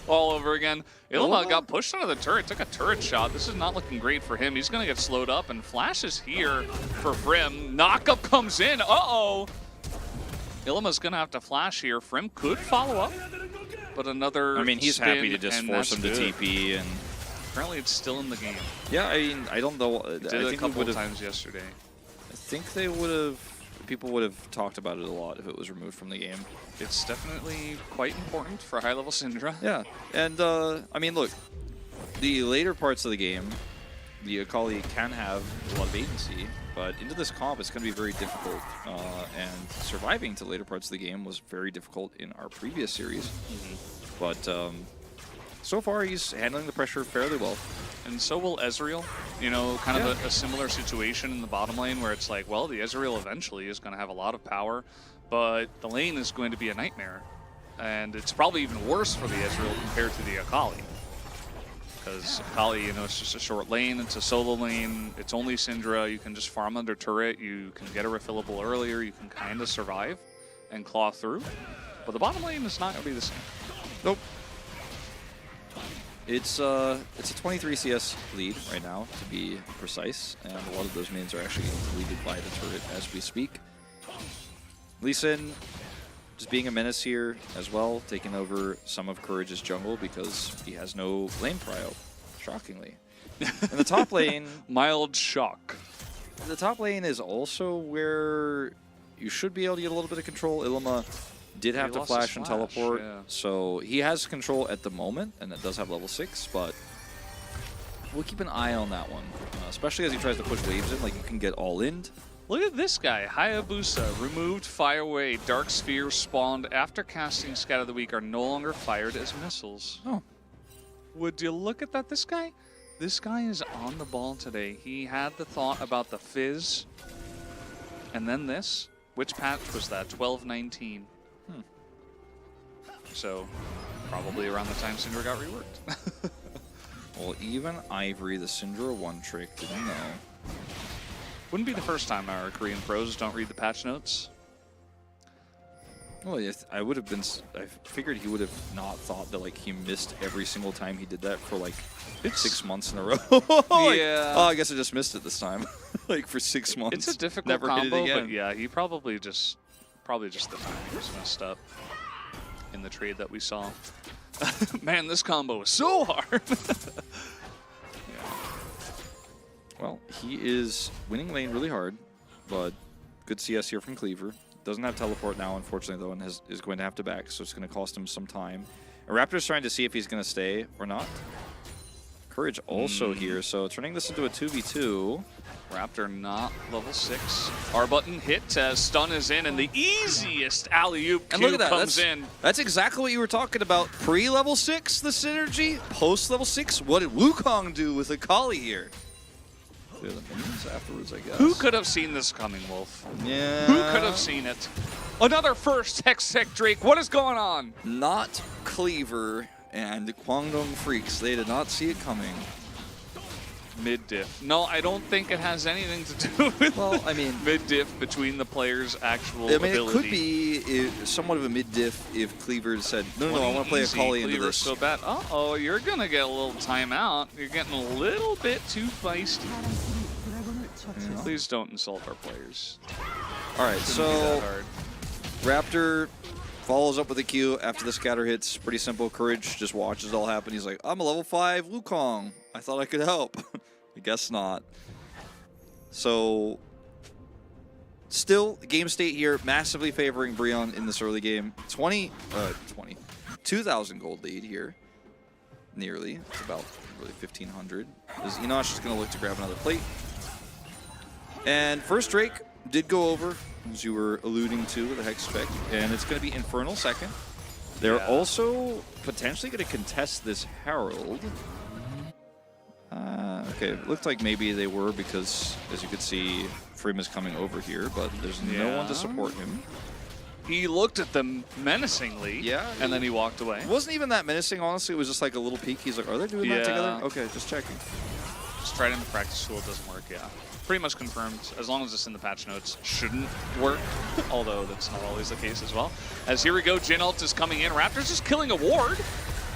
all over again. Ilma Ilma? got pushed out of the turret, took a turret shot. This is not looking great for him. He's going to get slowed up, and Flash is here for Frim. Knockup comes in. Uh-oh. Ilma's going to have to flash here. Frim could follow up, but another I mean, he's spin, happy to just and force him that's to good. TP, and Apparently it's still in the game. yeah, I mean, I don't know. He I did it a think couple would have. times yesterday. I think they would have. People would have talked about it a lot if it was removed from the game. It's definitely quite important for high-level Syndra. Yeah, and I mean, look, the later parts of the game, the Akali can have a lot of agency, but into this comp, it's going to be very difficult. And surviving to later parts of the game was very difficult in our previous series. But so far, he's handling the pressure fairly well. And so will Ezreal. You know, kind of a similar situation in the bottom lane where it's like, well, the Ezreal eventually is going to have a lot of power, but the lane is going to be a nightmare. And it's probably even worse for the Ezreal compared to the Akali. Because Akali, you know, it's just a short lane, it's a solo lane, it's only Syndra, you can just farm under turret, you can get a refillable earlier, you can kind of survive and claw through. But the bottom lane is not going to be the same. Nope. It's a 23 CS lead right now, to be precise, and a lot of those mains are actually getting deleted by the turret as we speak. Lee Sin just being a menace here as well, taking over some of Courage's jungle because he has no lane prio, shockingly. In the top lane, Mild shock. the top lane is also where you should be able to get a little bit of control. Ilma did have to lost his flash and flash, teleport, yeah. so he has control at the moment, and it does have level 6, but we'll keep an eye on that one, especially as he tries to push waves in, like you can get all in. Look at this guy, Hayabusa, removed, fire away, Dark Sphere spawned after casting Scatter of the Weak are no longer fired as missiles. Oh. Would you look at that, this guy? This guy is on the ball today. He had the thought about the fizz, and then this. Which patch was that? 12.19. So, probably around the time Syndra got reworked. Well, even Ivory, the Syndra one trick, didn't know. Wouldn't be the first time our Korean pros don't read the patch notes. Well, yes, I would have been. I figured he would have not thought that like he missed every single time he did that for like 6 months in a row. Like, Yeah. oh, I guess I just missed it this time. Like for 6 months. It's a difficult Never hit it combo, again. but yeah, he probably just the timing was messed up in the trade that we saw. Man, this combo is so hard. Well, he is winning lane really hard, but Good CS here from Cleaver. Doesn't have teleport now, unfortunately, though, and is going to have to back, so it's going to cost him some time. And Raptor's trying to see if he's going to stay or not. Courage also here, so turning this into a 2v2. Raptor not level 6. R button hit as stun is in, and the easiest alley-oop And look at that. comes in. That's exactly what you were talking about. Pre-level 6, the synergy. Post-level 6, what did Wukong do with Akali here? Clear the minions afterwards, I guess. Who could have seen this coming, Wolf? Yeah. Who could have seen it? Another first Hextech Drake. What is going on? Not Cleaver and Guangdong Freaks. They did not see it coming. Mid-diff. No, I don't think it has anything to do with mid-diff between the players' actual ability. It could be somewhat of a mid-diff if Cleaver said, no, I want to play Akali into this. So bad. Uh-oh, you're going to get a little timeout. You're getting a little bit too feisty. Yeah. Please don't insult our players. All right, so Raptor follows up with a Q after the scatter hits. Pretty simple. Courage just watches it all happen. He's like, I'm a level 5 Wukong. I thought I could help. I guess not. So, still, game state here, massively favoring Breon in this early game. 2,000 gold lead here. Nearly. It's about really 1,500. Enosh is going to look to grab another plate. And first Drake did go over, as you were alluding to with the Hex spec, and it's going to be Infernal second. They're also potentially going to contest this Herald. Okay, it looked like maybe they were because, as you could see, Freem is coming over here, but there's no one to support him. He looked at them menacingly, and then he walked away. It wasn't even that menacing, honestly. It was just like a little peek. He's like, are they doing that together? Okay, just checking. Just tried in the practice tool, it doesn't work, Pretty much confirmed, as long as it's in the patch notes, shouldn't work, although that's not always the case as well. As here we go, Jin ult is coming in. Raptor's just killing a ward.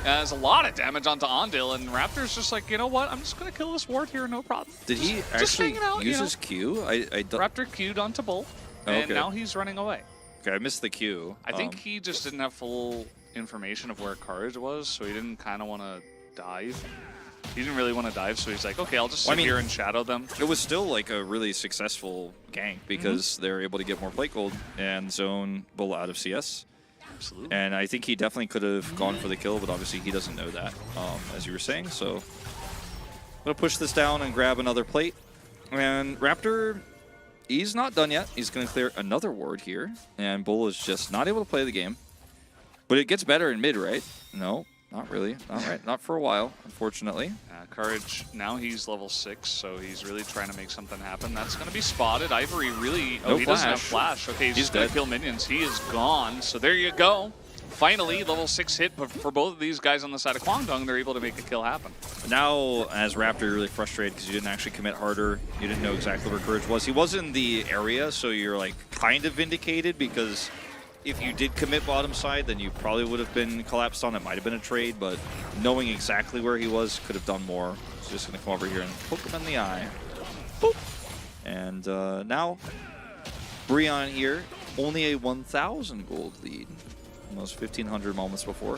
Has a lot of damage onto Ondil, and Raptor's just like, you know what, I'm just going to kill this ward here, no problem. Did he actually use his Q? Raptor Q'd onto Bull, and now he's running away. Okay, I missed the Q. I think he just didn't have full information of where Courage was, so he didn't kind of want to dive. He didn't really want to dive, so he's like, okay, I'll just sit here and shadow them. It was still like a really successful gank because they're able to get more plate gold and zone Bull out of CS. Absolutely. And I think he definitely could have gone for the kill, but obviously he doesn't know that, as you were saying. So I'm going to push this down and grab another plate. And Raptor, he's not done yet. He's going to clear another ward here. And Bull is just not able to play the game. But it gets better in mid, right? No. Not really. Not for a while, unfortunately. Courage, now he's level 6, so he's really trying to make something happen. That's going to be spotted. Ivory really... Oh, he doesn't have flash. Okay, he's going to kill minions. He is gone. So there you go. Finally, level 6 hit for both of these guys on the side of Guangdong. They're able to make a kill happen. Now, as Raptor, you're really frustrated because you didn't actually commit harder. You didn't know exactly where Courage was. He was in the area, so you're like kind of vindicated because... If you did commit bottom side, then you probably would have been collapsed on. It might have been a trade, but knowing exactly where he was could have done more. So just going to come over here and poke him in the eye. Boop. And now, Breon here, only a 1,000 gold lead. Almost 1,500 moments before.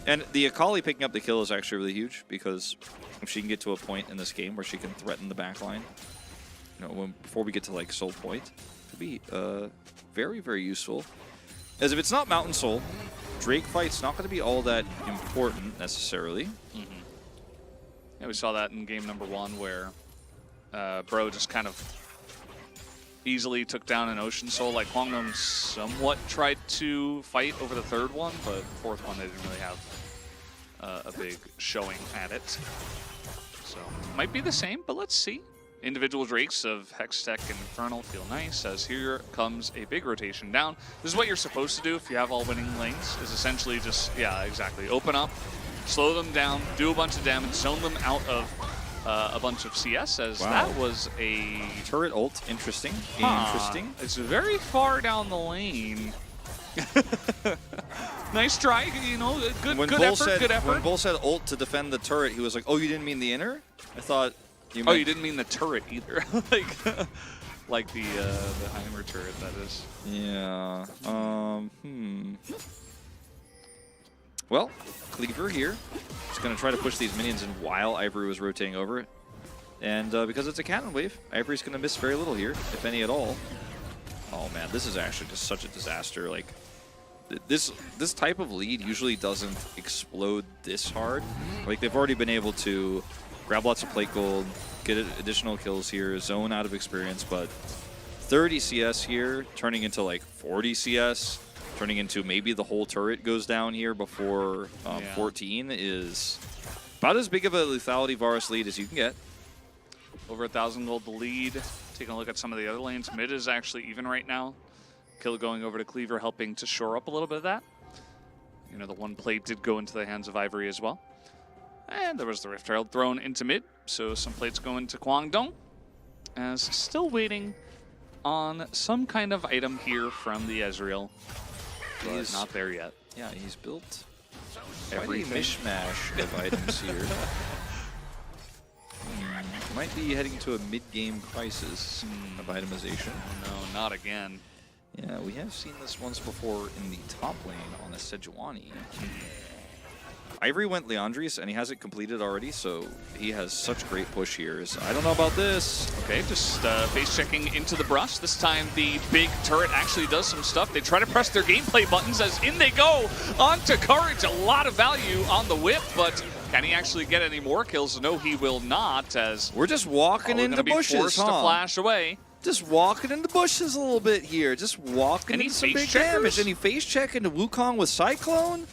And the Akali picking up the kill is actually really huge because if she can get to a point in this game where she can threaten the backline, you know, before we get to like Soul Point, it could be very, very useful. As if it's not Mountain Soul, Drake fight's not going to be all that important necessarily. Yeah, we saw that in game number 1 where Bro just kind of easily took down an Ocean Soul. Like Guangdong somewhat tried to fight over the third one, but the fourth one they didn't really have a big showing at it. So might be the same, but let's see. Individual Drakes of Hextech and Infernal feel nice, as here comes a big rotation down. This is what you're supposed to do if you have all winning lanes, is essentially just, open up, slow them down, do a bunch of damage, zone them out of a bunch of CS, as that was a... Turret ult, interesting. Interesting. It's very far down the lane. Nice try, you know, good effort. When Bull said ult to defend the turret, he was like, oh, you didn't mean the inner? I thought... You didn't mean the turret either, like the Heimer turret, that is. Yeah. Well, Cleaver here is going to try to push these minions in while Ivory was rotating over it, and because it's a cannon wave, Ivory's going to miss very little here, if any at all. this is actually just such a disaster. Like, this type of lead usually doesn't explode this hard. Like, they've already been able to grab lots of plate gold, get additional kills here, zone out of experience, but 30 CS here, turning into like 40 CS, turning into maybe the whole turret goes down here before 14 is about as big of a lethality Varus lead as you can get. Over 1,000 gold the lead. Taking a look at some of the other lanes. Mid is actually even right now. Kill going over to Cleaver, helping to shore up a little bit of that. You know, the one plate did go into the hands of Ivory as well. And there was the Rift Herald thrown into mid, so some plates go into Kwangdong. As still waiting on some kind of item here from the Ezreal. He's not there yet. Yeah, he's built every mishmash of items here. Might be heading to a mid-game crisis of itemization. Oh, no, not again. Yeah, we have seen this once before in the top lane on a Sejuani. Ivory went Leandris, and he has it completed already, so he has such great push here. So I don't know about this. Okay, just face checking into the brush. This time the big turret actually does some stuff. They try to press their gameplay buttons as in they go onto Courage. A lot of value on the whip, but can he actually get any more kills? No, he will not, as we're just walking into bushes, forced to flash away. Just walking into bushes a little bit here. Just walking into some big damage. Any face check into Wukong with Cyclone?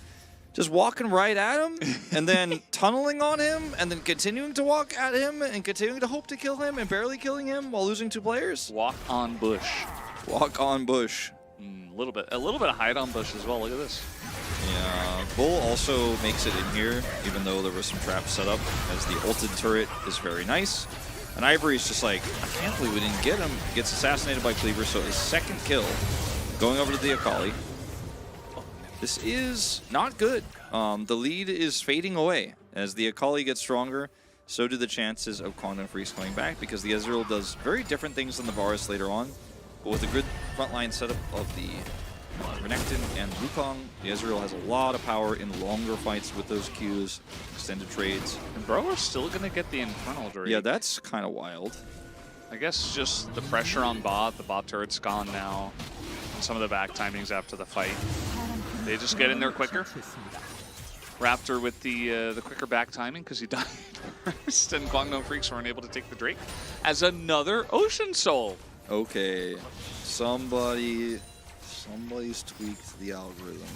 Just walking right at him, and then tunneling on him, and then continuing to walk at him, and continuing to hope to kill him, and barely killing him while losing 2 players. Walk on bush. Walk on bush. A little bit of hide on bush as well. Look at this. Yeah, Bull also makes it in here, even though there was some traps set up, as the ulted turret is very nice. And Ivory's just like, I can't believe we didn't get him. Gets assassinated by Cleaver, so his second kill, going over to the Akali. This is not good. The lead is fading away. As the Akali gets stronger, so do the chances of Kwangdong Freaks coming back, because the Ezreal does very different things than the Varus later on. But with a good frontline setup of the Renekton and Wukong, the Ezreal has a lot of power in longer fights with those Qs, extended trades. And bro, we're still going to get the Infernal Drake. Yeah, that's kind of wild. I guess just the pressure on bot. The bot turret's gone now. And some of the back timings after the fight. They just get in there quicker. Raptor with the quicker back timing because he died first, and Kwangdong Freaks weren't able to take the Drake as another Ocean Soul. Okay, somebody's tweaked the algorithm.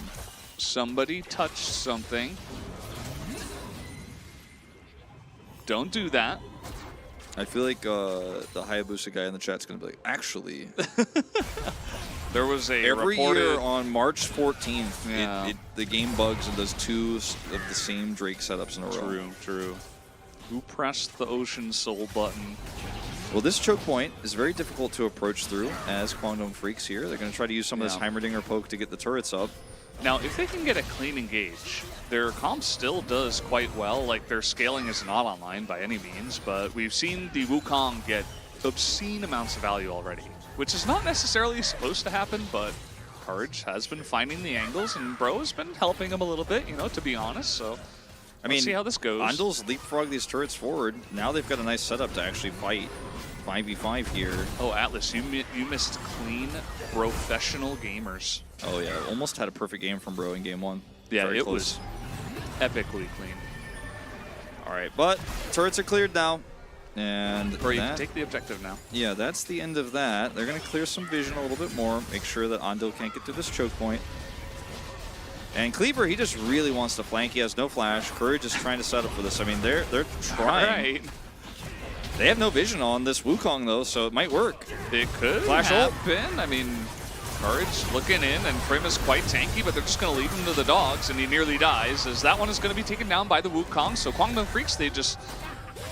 Somebody touched something. Don't do that. I feel like the Hayabusa guy in the chat's gonna be like, actually. There was a every reported... year on March 14th, yeah. the game bugs and does 2 of the same Drake setups in a row. True. Who pressed the Ocean Soul button? Well, this choke point is very difficult to approach through as Kwangdong Freaks here. They're going to try to use some of this Heimerdinger poke to get the turrets up. Now, if they can get a clean engage, their comp still does quite well. Like, their scaling is not online by any means, but we've seen the Wukong get obscene amounts of value already, which is not necessarily supposed to happen, but Courage has been finding the angles, and Bro has been helping him a little bit, you know, to be honest, so I mean, see how this goes. Andal's leapfrog these turrets forward. Now they've got a nice setup to actually fight 5v5 here. Oh, Atlas, you missed clean professional gamers. Oh yeah, almost had a perfect game from Bro in game 1. Yeah, very it close. was epically clean. All right, but turrets are cleared now. And Or you can take the objective now. Yeah, that's the end of that. They're going to clear some vision a little bit more, make sure that Andal can't get to this choke point. And Cleaver, he just really wants to flank. He has no flash. Courage is trying to set up for this. I mean, they're trying. Right. They have no vision on this Wukong, though, so it might work. It could happen. I mean, Courage looking in, and Prim is quite tanky, but they're just going to leave him to the dogs, and he nearly dies, as that one is going to be taken down by the Wukong. So Kwangdong Freaks, they just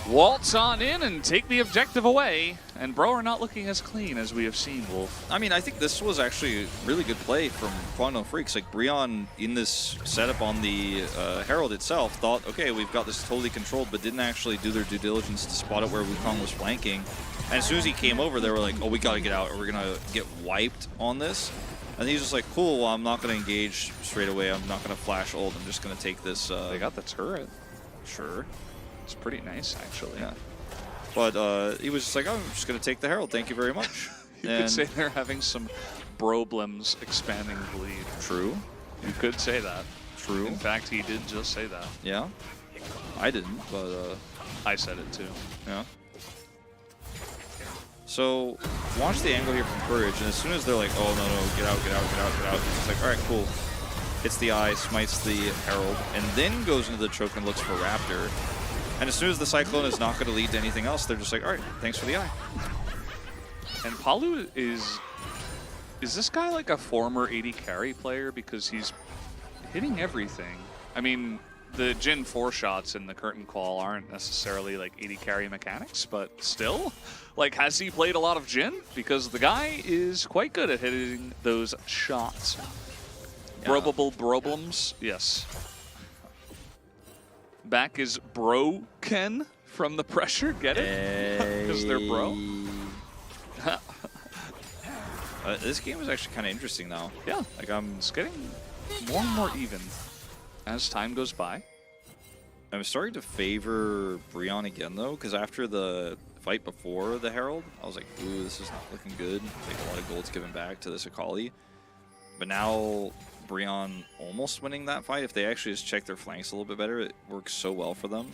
waltz on in and take the objective away. And Bro are not looking as clean as we have seen, Wolf. I mean, I think this was actually a really good play from Kwangdong Freaks. Like, Brion in this setup on the Herald itself thought, okay, we've got this totally controlled, but didn't actually do their due diligence to spot out where Wukong was flanking. And as soon as he came over, they were like, oh, we got to get out or we're going to get wiped on this. And he's just like, cool, well, I'm not going to engage straight away. I'm not going to flash ult. I'm just going to take this. They got the turret. Sure. It's pretty nice, actually. Yeah. But he was just like, oh, I'm just going to take the Herald. Thank you very much. You could say they're having some problems expanding the lead. True. You could say that. True. In fact, he did just say that. Yeah. I didn't, but I said it too. yeah. So watch the angle here from Courage, and as soon as they're like, oh no, get out, get out, get out, get out, it's like, all right, cool. Hits the eye, smites the Herald, and then goes into the choke and looks for Raptor. And as soon as the Cyclone is not going to lead to anything else, they're just like, all right, thanks for the eye. And Palu is this guy like a former AD carry player? Because he's hitting everything. I mean, the Gen 4 shots in the curtain call aren't necessarily like AD carry mechanics, but still, like, has he played a lot of Gen? Because the guy is quite good at hitting those shots. Yeah. Broblems, yes. Back is broken from the pressure, get it? Because they're bro. This game is actually kind of interesting now. Yeah, like it's getting more and more even as time goes by. I'm starting to favor Breon again though, because after the fight before the Herald, I was like, ooh, this is not looking good. Like, a lot of gold's given back to this Akali. But now Breon almost winning that fight. If they actually just check their flanks a little bit better, it works so well for them.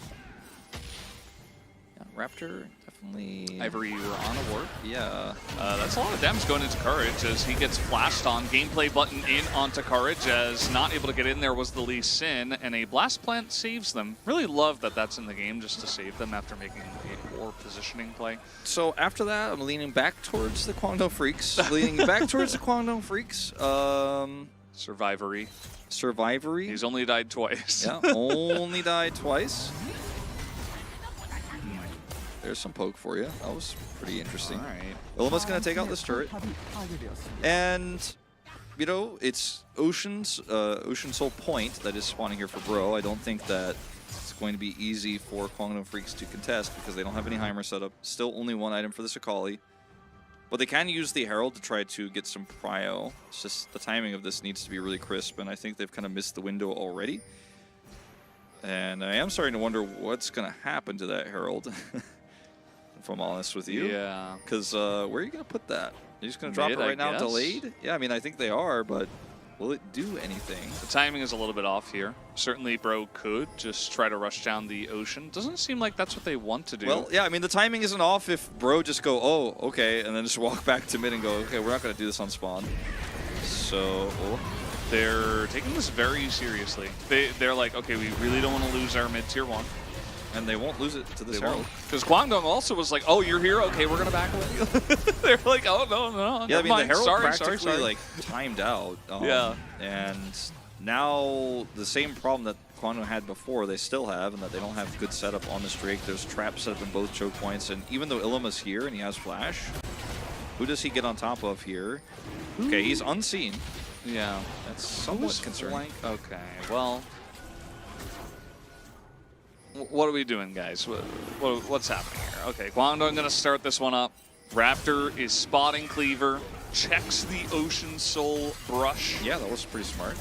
Yeah, Raptor definitely. Ivory, you were on a ward. Yeah. That's a lot of damage going into Courage as he gets flashed on. Gameplay button in onto Courage as not able to get in there was the Lee Sin, and a Blast Plant saves them. Really love that that's in the game just to save them after making a poor positioning play. So after that, I'm leaning back towards the Kwangdo Freaks. Survivory. Survivory. He's only died twice. Yeah, only died twice. There's some poke for you. That was pretty interesting. All right. Illima's going to take out this turret. And, you know, it's Ocean Soul Point that is spawning here for Bro. I don't think that it's going to be easy for Kwangdo Freaks to contest because they don't have any Heimer set up. Still only one item for this Akali. But they can use the Herald to try to get some prio. It's just the timing of this needs to be really crisp, and I think they've kind of missed the window already. And I am starting to wonder what's going to happen to that Herald, if I'm honest with you. Yeah. Because where are you going to put that? You're just going to drop it right now delayed? Yeah, I mean, I think they are, but will it do anything? The timing is a little bit off here. Certainly, Bro could just try to rush down the ocean. Doesn't seem like that's what they want to do. Well, yeah, I mean, the timing isn't off if Bro just go, oh, okay, and then just walk back to mid and go, okay, we're not going to do this on spawn. So they're taking this very seriously. They're like, okay, we really don't want to lose our mid tier 1. And they won't lose it to this Herald. Because Kwangdong also was like, oh, you're here? Okay, we're going to back away. They're like, oh, no. Yeah, I mean, the Herald sorry, practically, like, timed out. Yeah. And now the same problem that Kwangdong had before, they still have, and that they don't have good setup on this Drake. There's traps set up in both choke points, and even though Illima's here and he has flash, who does he get on top of here? Okay, he's unseen. Yeah. That's somewhat concerning. Okay, well, what are we doing, guys? What's happening here? Okay, Kwangdong going to start this one up. Raptor is spotting Cleaver, checks the Ocean Soul brush. Yeah, that was pretty smart.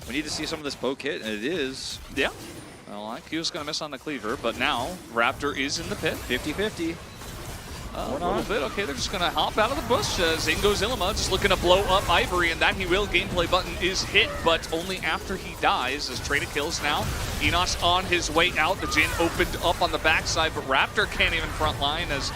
We need to see some of this poke hit, and it is. Yeah. Well, he was going to miss on the Cleaver, but now Raptor is in the pit. 50-50. A little bit. Okay, they're just going to hop out of the bush. In goes Illima, just looking to blow up Ivory, and that he will. Gameplay button is hit, but only after he dies. As traded kills now. Enosh on his way out. The Jin opened up on the backside, but Raptor can't even front line as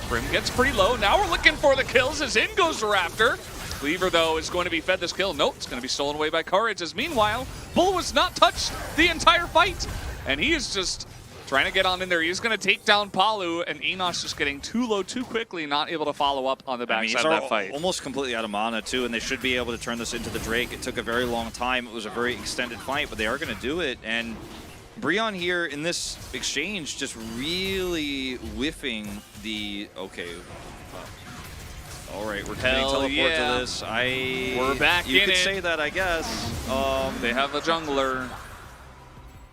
Brim gets pretty low. Now we're looking for the kills as in goes Raptor. Cleaver, though, is going to be fed this kill. Nope, it's going to be stolen away by Courage, as meanwhile, Bull was not touched the entire fight. And he is just trying to get on in there. He's going to take down Palu, and Enosh just getting too low too quickly, not able to follow up on the backside of that fight. Almost completely out of mana, too, and they should be able to turn this into the Drake. It took a very long time. It was a very extended fight, but they are going to do it. And Breon here in this exchange just really whiffing the... Okay. All right, we're getting teleport to this. We're back in it. You could say that, I guess. They have a jungler.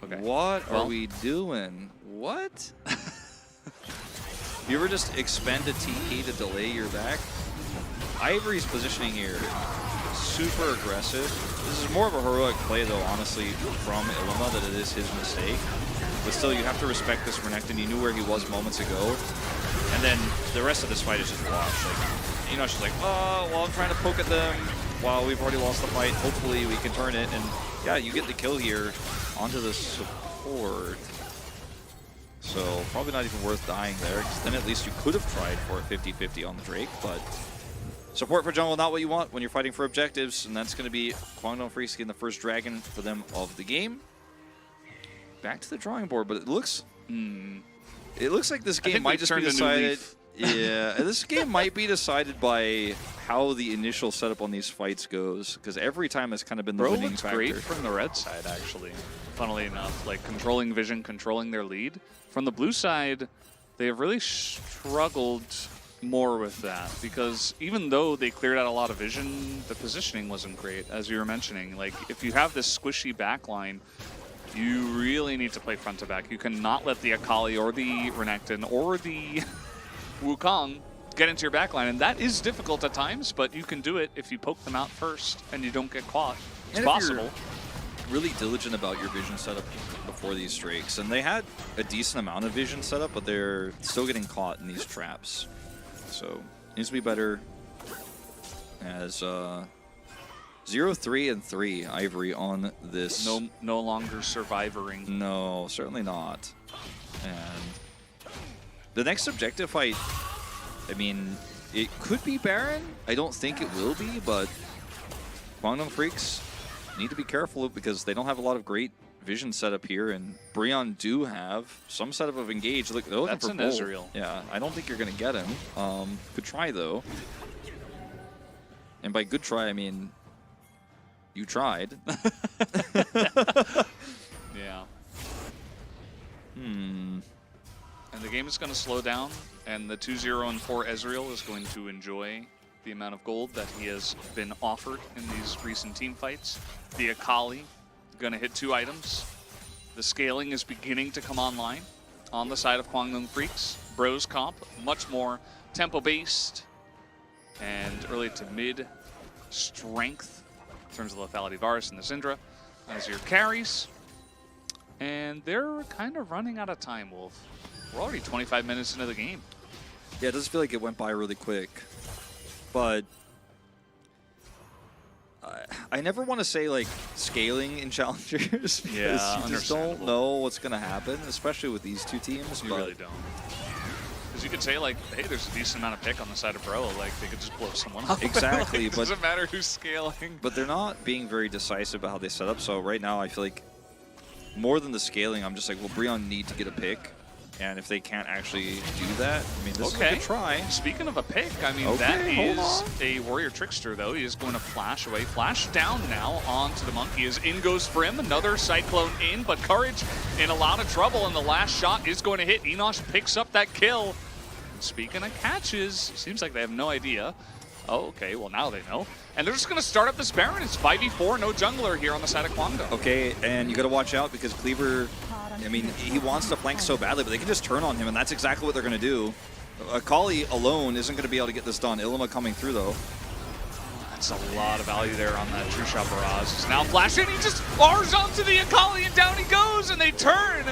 Okay. What are we doing? What? You ever just expend a TP to delay your back? Ivory's positioning here, super aggressive. This is more of a heroic play, though, honestly, from Illima, that it is his mistake. But still, you have to respect this Renekton. You knew where he was moments ago. And then the rest of this fight is just washed. Like, Enosh is like, well, I'm trying to poke at them while we've already lost the fight. Hopefully we can turn it. And yeah, you get the kill here onto the support. So probably not even worth dying there, because then at least you could have tried for a 50-50 on the Drake, but support for jungle, not what you want when you're fighting for objectives, and that's going to be Kwangdong Freaks getting the first dragon for them of the game. Back to the drawing board, but it looks like this game might just be decided. Yeah, this game might be decided by how the initial setup on these fights goes, because every time has kind of been the winning looks factor. great from the red side, actually. Funnily enough, like controlling vision, controlling their lead. From the blue side, they have really struggled more with that, because even though they cleared out a lot of vision, the positioning wasn't great, as you were mentioning. Like, if you have this squishy backline, you really need to play front to back. You cannot let the Akali or the Renekton or the Wukong get into your backline, and that is difficult at times, but you can do it if you poke them out first and you don't get caught. It's possible. Really diligent about your vision setup before these Drakes, and they had a decent amount of vision setup, but they're still getting caught in these traps. So needs to be better. As 0-3 and 3 Ivory on this. No longer surviving. No, certainly not. And the next objective fight, I mean, it could be Baron. I don't think it will be, but Kwangdong Freaks need to be careful because they don't have a lot of great vision setup here, and Brion do have some setup of engage. Look, they're looking That's for an Bull. Ezreal. Yeah, I don't think you're going to get him. Good try, though. And by good try, I mean you tried. Yeah. And the game is going to slow down, and the 2-0 and 4 Ezreal is going to enjoy the amount of gold that he has been offered in these recent team fights. The Akali going to hit 2 items. The scaling is beginning to come online on the side of Kwangdong Freaks. Bros comp, much more tempo-based and early to mid strength in terms of lethality. Varus and the Syndra as your carries. And they're kind of running out of time, Wolf. We're already 25 minutes into the game. Yeah, it does feel like it went by really quick. But I never want to say like scaling in challengers because you just don't know what's going to happen, especially with these two teams. You really don't. Because you could say like, hey, there's a decent amount of pick on the side of Bro, like they could just blow someone up. Exactly, like, it doesn't matter who's scaling. But they're not being very decisive about how they set up. So right now, I feel like more than the scaling, I'm just like, well, Brion need to get a pick. And if they can't actually do that, I mean, this is a good try. Speaking of a pick, I mean, that is a Warrior Trickster, though. He is going to flash away. Flash down now onto the Monkey as in goes Frim. Another Cyclone in, but Courage in a lot of trouble, and the last shot is going to hit. Enosh picks up that kill. And speaking of catches, seems like they have no idea. Oh, okay, well, now they know. And they're just going to start up this Baron. It's 5v4, no jungler here on the side of Kwangdong. Okay, and you got to watch out because Cleaver, I mean, he wants to flank so badly, but they can just turn on him, and that's exactly what they're going to do. Akali alone isn't going to be able to get this done. Illima coming through, though. That's a lot of value there on that True Shot Barrage. He's now flashing. He just R's onto the Akali, and down he goes, and they turn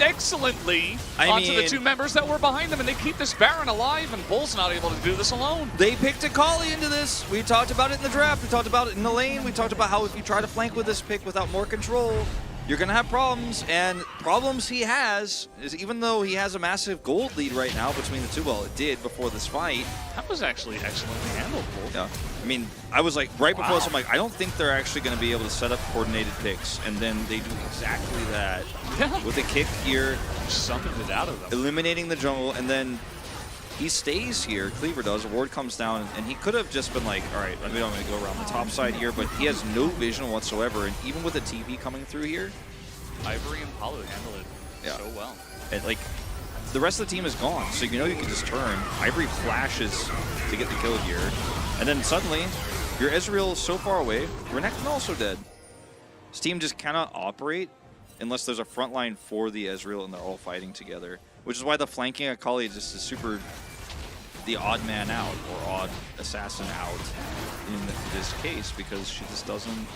excellently onto the two members that were behind them, and they keep this Baron alive, and Bull's not able to do this alone. They picked Akali into this. We talked about it in the draft. We talked about it in the lane. We talked about how if you try to flank with this pick without more control, you're going to have problems, and problems he has is even though he has a massive gold lead right now between the two, well, it did before this fight. That was actually excellently handled, Bull. Yeah. I mean, I was like, right before this, I'm like, I don't think they're actually going to be able to set up coordinated picks, and then they do exactly that. Yeah. With a kick here. Summoned it out of them. Eliminating the jungle, and then he stays here, Cleaver does, a ward comes down, and he could have just been like, all right, I'm going to go around the top side here, but he has no vision whatsoever, and even with a TP coming through here, Ivory and Palu handle it so well. And like, the rest of the team is gone, so you know you can just turn. Ivory flashes to get the kill here, and then suddenly, your Ezreal is so far away, Renekton also dead. This team just cannot operate unless there's a front line for the Ezreal and they're all fighting together, which is why the flanking Akali is just a super, the odd man out, or odd assassin out in this case, because she just doesn't,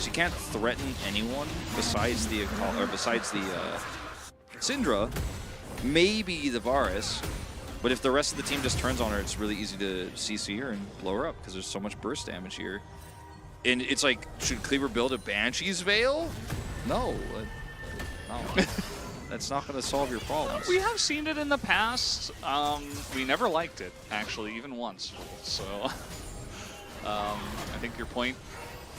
she can't threaten anyone besides the Akali, or besides the Syndra, maybe the Varus, But if the rest of the team just turns on her, it's really easy to CC her and blow her up because there's so much burst damage here. And it's like, should Cleaver build a Banshee's Veil? No. No. That's not going to solve your problems. We have seen it in the past. We never liked it, actually, even once. So I think your point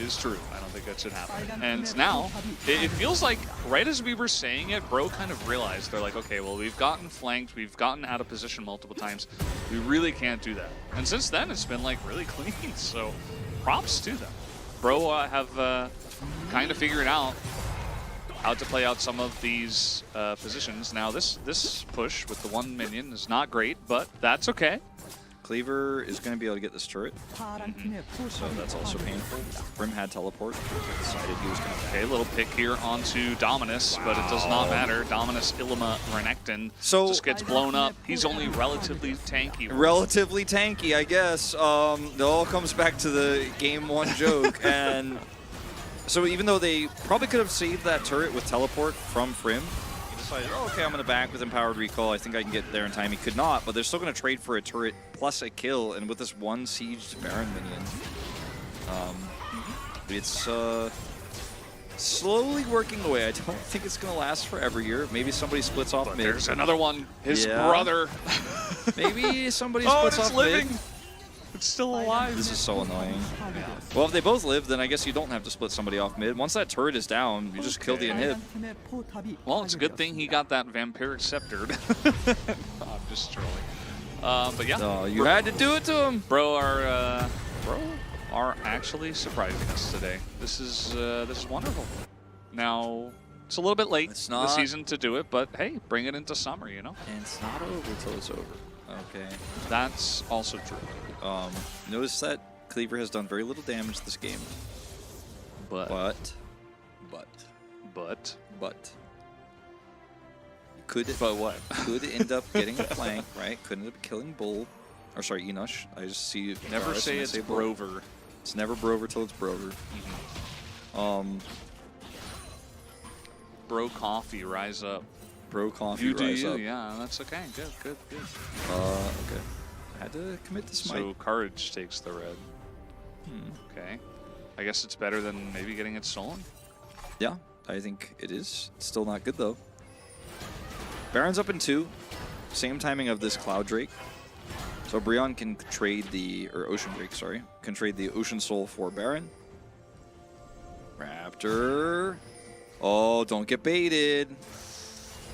is true. I don't think that should happen. And now, it feels like right as we were saying it, Bro kind of realized, they're like, okay, well, we've gotten flanked, we've gotten out of position multiple times. We really can't do that. And since then, it's been like really clean. So props to them. Bro have kind of figured out how to play out some of these positions. Now this push with the 1 minion is not great, but that's okay. Cleaver is going to be able to get this turret, so that's also painful. Brim had teleport, decided he was going to. Okay, a little pick here onto Dominus, but it does not matter. Dominus, Illima, Renekton just gets blown up. He's only relatively tanky. Relatively tanky, I guess. It all comes back to the game 1 joke, and so even though they probably could have saved that turret with teleport from Frim, he decided, oh, okay, I'm going to back with Empowered Recall. I think I can get there in time. He could not, but they're still going to trade for a turret plus a kill, and with this 1 sieged Baron minion, it's slowly working away. I don't think it's going to last forever here. Maybe somebody splits off mid. There's another one. His brother. Maybe somebody splits off living. mid. It's still alive. This is so annoying. Well, if they both live, then I guess you don't have to split somebody off mid. Once that turret is down, you just kill the inhib. Well, it's a good thing he got that Vampiric Scepter. I'm just trolling. But yeah. Oh, you had to do it to him. Bro are actually surprising us today. This is wonderful. Now, it's a little bit late this season to do it, but hey, bring it into summer, you know? And it's not over until it's over. Okay. That's also true. Notice that Cleaver has done very little damage this game. But could end up getting a flank, right? Could end up killing Bull. Or sorry, Enosh. I just see never say it's Brover. It's never Brover till it's Brover. Bro Coffee, rise up. Bro Coffee, you rise up. Yeah, that's okay. Good. Okay. I had to commit to smite. So Courage takes the red. Okay. I guess it's better than maybe getting it stolen. Yeah, I think it is. It's still not good though. Baron's up in 2. Same timing of this Cloud Drake. So Brion can trade the, or Ocean Drake, sorry, can trade the Ocean Soul for Baron. Raptor. Oh, don't get baited.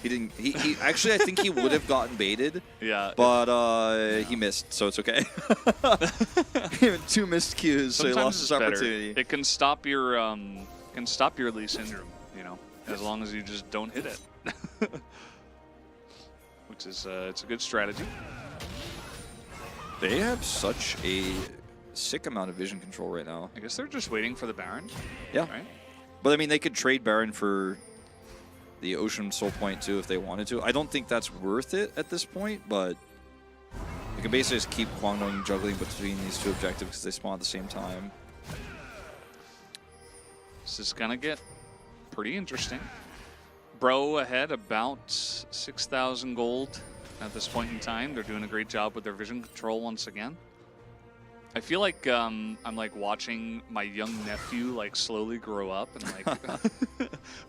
He didn't. He actually, I think he would have gotten baited. Yeah. But he missed, so it's okay. 2 missed Qs, so he lost his opportunity. It can stop your Lee syndrome, you know, as long as you just don't hit it. Which is it's a good strategy. They have such a sick amount of vision control right now. I guess they're just waiting for the Baron. Yeah. Right? But I mean, they could trade Baron for the Ocean Soul Point too if they wanted to. I don't think that's worth it at this point, but you can basically just keep Kwangdong juggling between these 2 objectives because they spawn at the same time. This is gonna get pretty interesting. Bro ahead about 6,000 gold at this point in time. They're doing a great job with their vision control once again. I feel like I'm like watching my young nephew like slowly grow up and like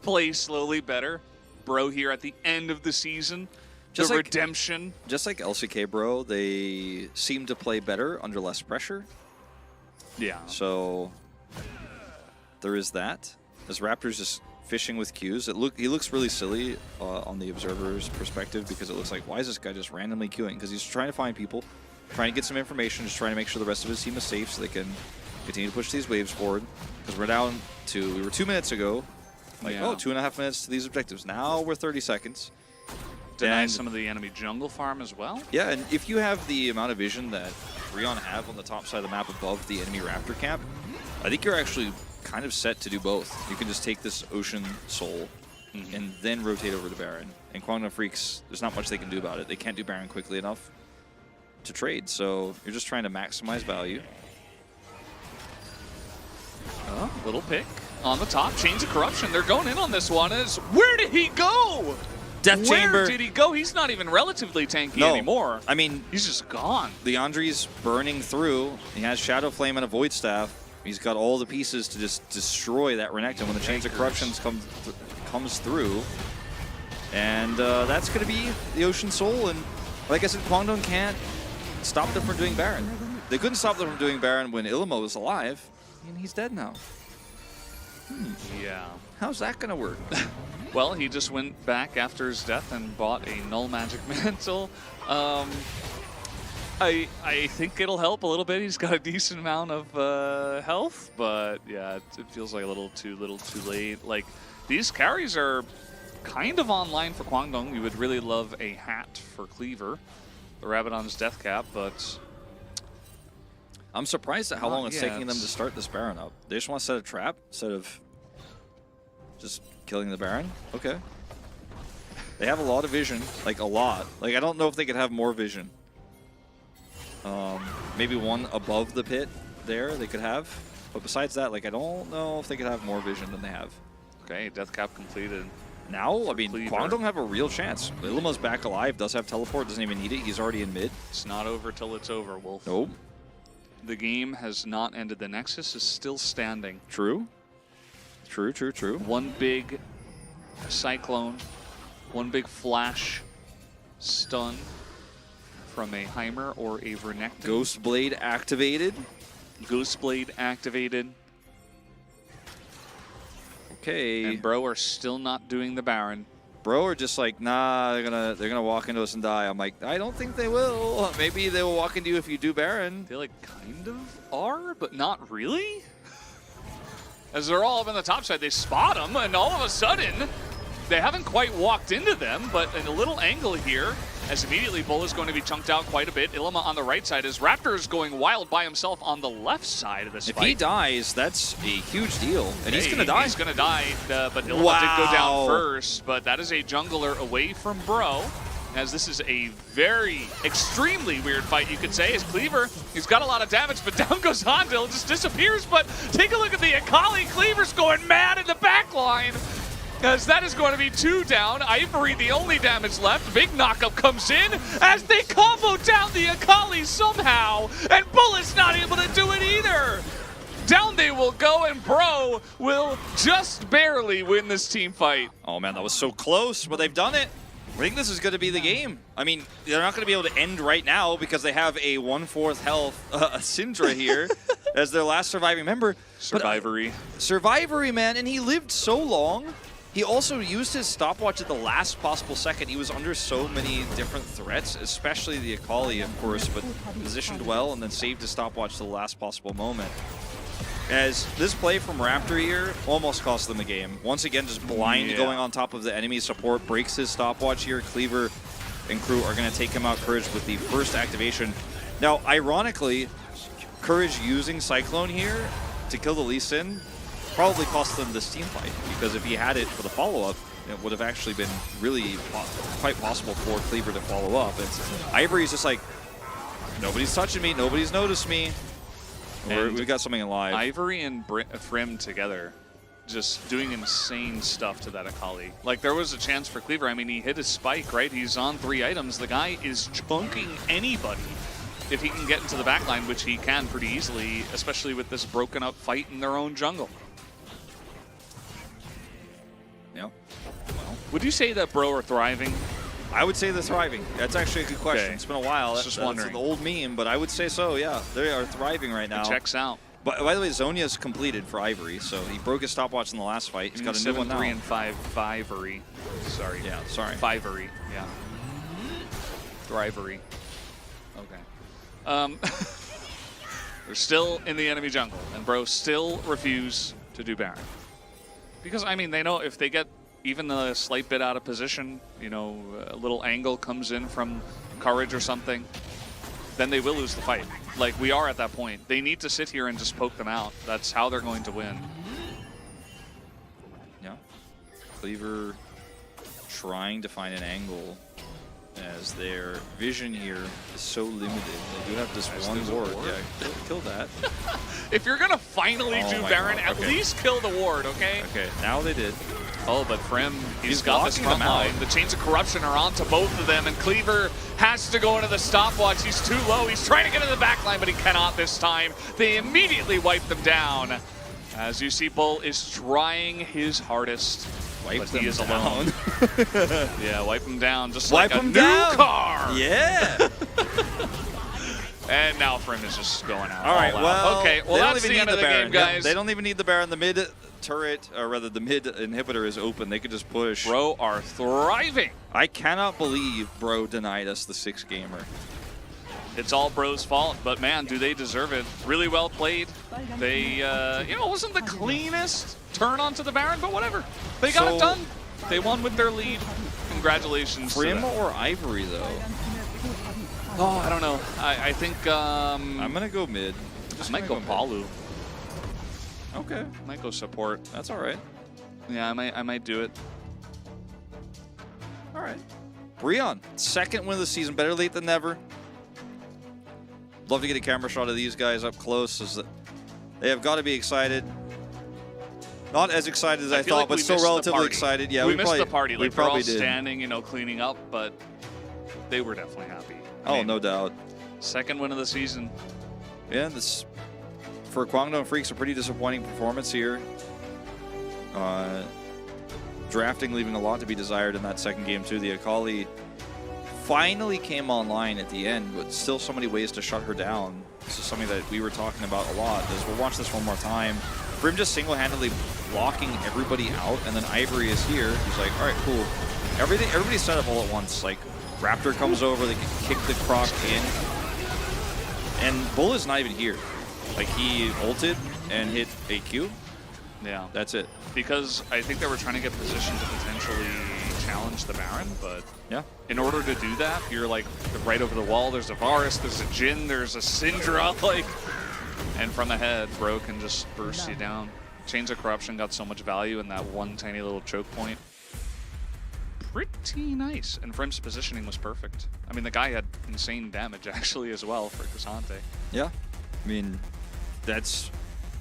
play slowly better. Bro here at the end of the season, just the redemption. Just like LCK Bro, they seem to play better under less pressure. Yeah. So there is that. As Raptor's just fishing with Qs, he looks really silly on the observer's perspective because it looks like, why is this guy just randomly queuing? Because he's trying to find people, trying to get some information, just trying to make sure the rest of his team is safe so they can continue to push these waves forward. Because we're down to, we were 2 minutes ago, like, oh, 2.5 minutes to these objectives. Now we're 30 seconds. Deny some of the enemy jungle farm as well. Yeah, and if you have the amount of vision that Rion have on the top side of the map above the enemy Raptor camp, I think you're actually kind of set to do both. You can just take this Ocean Soul and then rotate over to Baron. And Kwangdong Freaks, there's not much they can do about it. They can't do Baron quickly enough to trade, so you're just trying to maximize value. Oh, little pick on the top. Chains of Corruption. They're going in on this one. Where did he go? Death Chamber. Where did he go? He's not even relatively tanky anymore. I mean, he's just gone. Leandri's burning through. He has Shadow Flame and a Void Staff. He's got all the pieces to just destroy that Renekton when the Chains of Corruptions comes through. And that's going to be the Ocean Soul. And like I said, Kwangdong can't stop them from doing Baron. They couldn't stop them from doing Baron when Illimo was alive. And he's dead now. Yeah. How's that going to work? Well, he just went back after his death and bought a Null Magic Mantle. I think it'll help a little bit. He's got a decent amount of health, but yeah, it feels like a little too late. Like, these carries are kind of online for Kwangdong. You would really love a hat for Cleaver, the Rabadon's Death Cap, but I'm surprised at how long it's taking them to start this Baron up. They just want to set a trap instead of just killing the Baron? Okay. They have a lot of vision, like a lot. Like, I don't know if they could have more vision. Maybe one above the pit there they could have. But besides that, like, I don't know if they could have more vision than they have. Okay, Death Cap completed. Now, I mean, Kwangdong have a real chance. Illimo's back alive, does have teleport, doesn't even need it. He's already in mid. It's not over till it's over, Wolf. Nope. The game has not ended. The Nexus is still standing. True. True, true, true. One big Cyclone, one big Flash stun from a Heimer or a Renekton. Ghost Blade activated. Ghost Blade activated. Okay. And Bro are still not doing the Baron. Bro are just like, nah, they're gonna walk into us and die. I'm like, I don't think they will. Maybe they will walk into you if you do Baron. They like kind of are, but not really. As they're all up on the top side, they spot them, and all of a sudden, they haven't quite walked into them, but in a little angle here, as immediately Bull is going to be chunked out quite a bit. Illima on the right side, as Raptor is going wild by himself on the left side of this fight. If he dies, that's a huge deal, and he's gonna die. He's gonna die, but Illima did go down first, but that is a jungler away from Bro, as this is a very, extremely weird fight, you could say, as Cleaver, he's got a lot of damage, but down goes Hondil, just disappears, but take a look at the Akali. Cleaver's going mad in the back line, as that is going to be 2 down. Ivory, the only damage left. Big knockup comes in as they combo down the Akali somehow, and Bullet's not able to do it either. Down they will go, and Bro will just barely win this team fight. Oh man, that was so close, but they've done it. I think this is going to be the game. I mean, they're not going to be able to end right now because they have a 1/4 health Syndra here as their last surviving member. Survivory. Survivory, man, and he lived so long. He also used his stopwatch at the last possible second. He was under so many different threats, especially the Akali, of course, but positioned well and then saved his stopwatch to the last possible moment. As this play from Raptor here almost cost them the game. Once again, just blind going on top of the enemy support, breaks his stopwatch here. Cleaver and crew are going to take him out Courage with the first activation. Now, ironically, Courage using Cyclone here to kill the Lee Sin probably cost them this team fight, because if he had it for the follow-up, it would have actually been really quite possible for Cleaver to follow up. And Ivory's just like, nobody's touching me, nobody's noticed me. We've got something alive. Ivory and Frim together, just doing insane stuff to that Akali. Like, there was a chance for Cleaver. I mean, he hit his spike, right? He's on 3 items. The guy is chunking anybody if he can get into the backline, which he can pretty easily, especially with this broken up fight in their own jungle. Yeah. Well, would you say that Bro are thriving? I would say they're thriving. That's actually a good question. Okay. It's been a while. That's an old meme, but I would say so, yeah. They are thriving right now. It checks out. But by the way, Zhonya's completed for Ivory, so he broke his stopwatch in the last fight. He's got a new one now. 7-3 and 5 Ivory. Sorry. Yeah, sorry. Fivery, yeah. Thrivery. Okay. They're still in the enemy jungle, and Bro still refuse to do Baron. Because, I mean, they know if they get even a slight bit out of position, you know, a little angle comes in from Courage or something, then they will lose the fight. Like, we are at that point. They need to sit here and just poke them out. That's how they're going to win. Yeah. Cleaver trying to find an angle as their vision here is so limited. They do have this one ward. Yeah, kill that. If you're going to finally do Baron, at least kill the ward, okay? Okay, now they did. Oh, but Frim, He's got this blocking front them out. line. The Chains of Corruption are onto both of them, and Cleaver has to go into the stopwatch. He's too low. He's trying to get into the back line, but he cannot this time. They immediately wipe them down. As you see, Bull is trying his hardest, but he is alone. Yeah, wipe him down, just Wipe like a him new down. car. Yeah. And now Frim is just going out. All right, well, okay, well, they don't that's even the need end of the Baron. game, guys. They don't even need the Baron. The mid turret, or rather the mid inhibitor is open. They could just push. Bro are thriving. I cannot believe Bro denied us the 6 gamer. It's all Bro's fault, but man, do they deserve it. Really well played. They, you know, it wasn't the cleanest turn onto the Baron, but whatever. They got it done. They won with their lead. Congratulations. Frim or Ivory, though? Oh, I don't know. I think I'm going to go mid. I might go Palu. Okay. Might go support. That's all right. Yeah, I might do it. All right. Breon, 2nd win of the season. Better late than never. Love to get a camera shot of these guys up close. As they have got to be excited. Not as excited as I feel thought, like but we still missed the relatively party. excited. Yeah, we missed probably, the party. Like, we probably we're all did. standing, you know, cleaning up, but they were definitely happy. I mean, No doubt. 2nd win of the season. Yeah, this for Guangdong Freaks, a pretty disappointing performance here. Drafting leaving a lot to be desired in that 2nd game too. The Akali finally came online at the end, but still so many ways to shut her down. This is something that we were talking about a lot. As we'll watch this one more time. Brim just single-handedly blocking everybody out, and then Ivory is here. He's like, all right, cool. Everybody's set up all at once. Like, Raptor comes over, they can kick the Croc in. And Bull is not even here. Like, he ulted and hit a Q. Yeah. That's it. Because I think they were trying to get positioned to potentially challenge the Baron, but yeah, in order to do that, you're like right over the wall. There's a Varus, there's a Jin, there's a Syndra, like, and from ahead, Bro can just burst you down. Chains of Corruption got so much value in that one tiny little choke point. Pretty nice, and Frim's positioning was perfect. I mean, the guy had insane damage actually as well for Cassante. Yeah, I mean, that's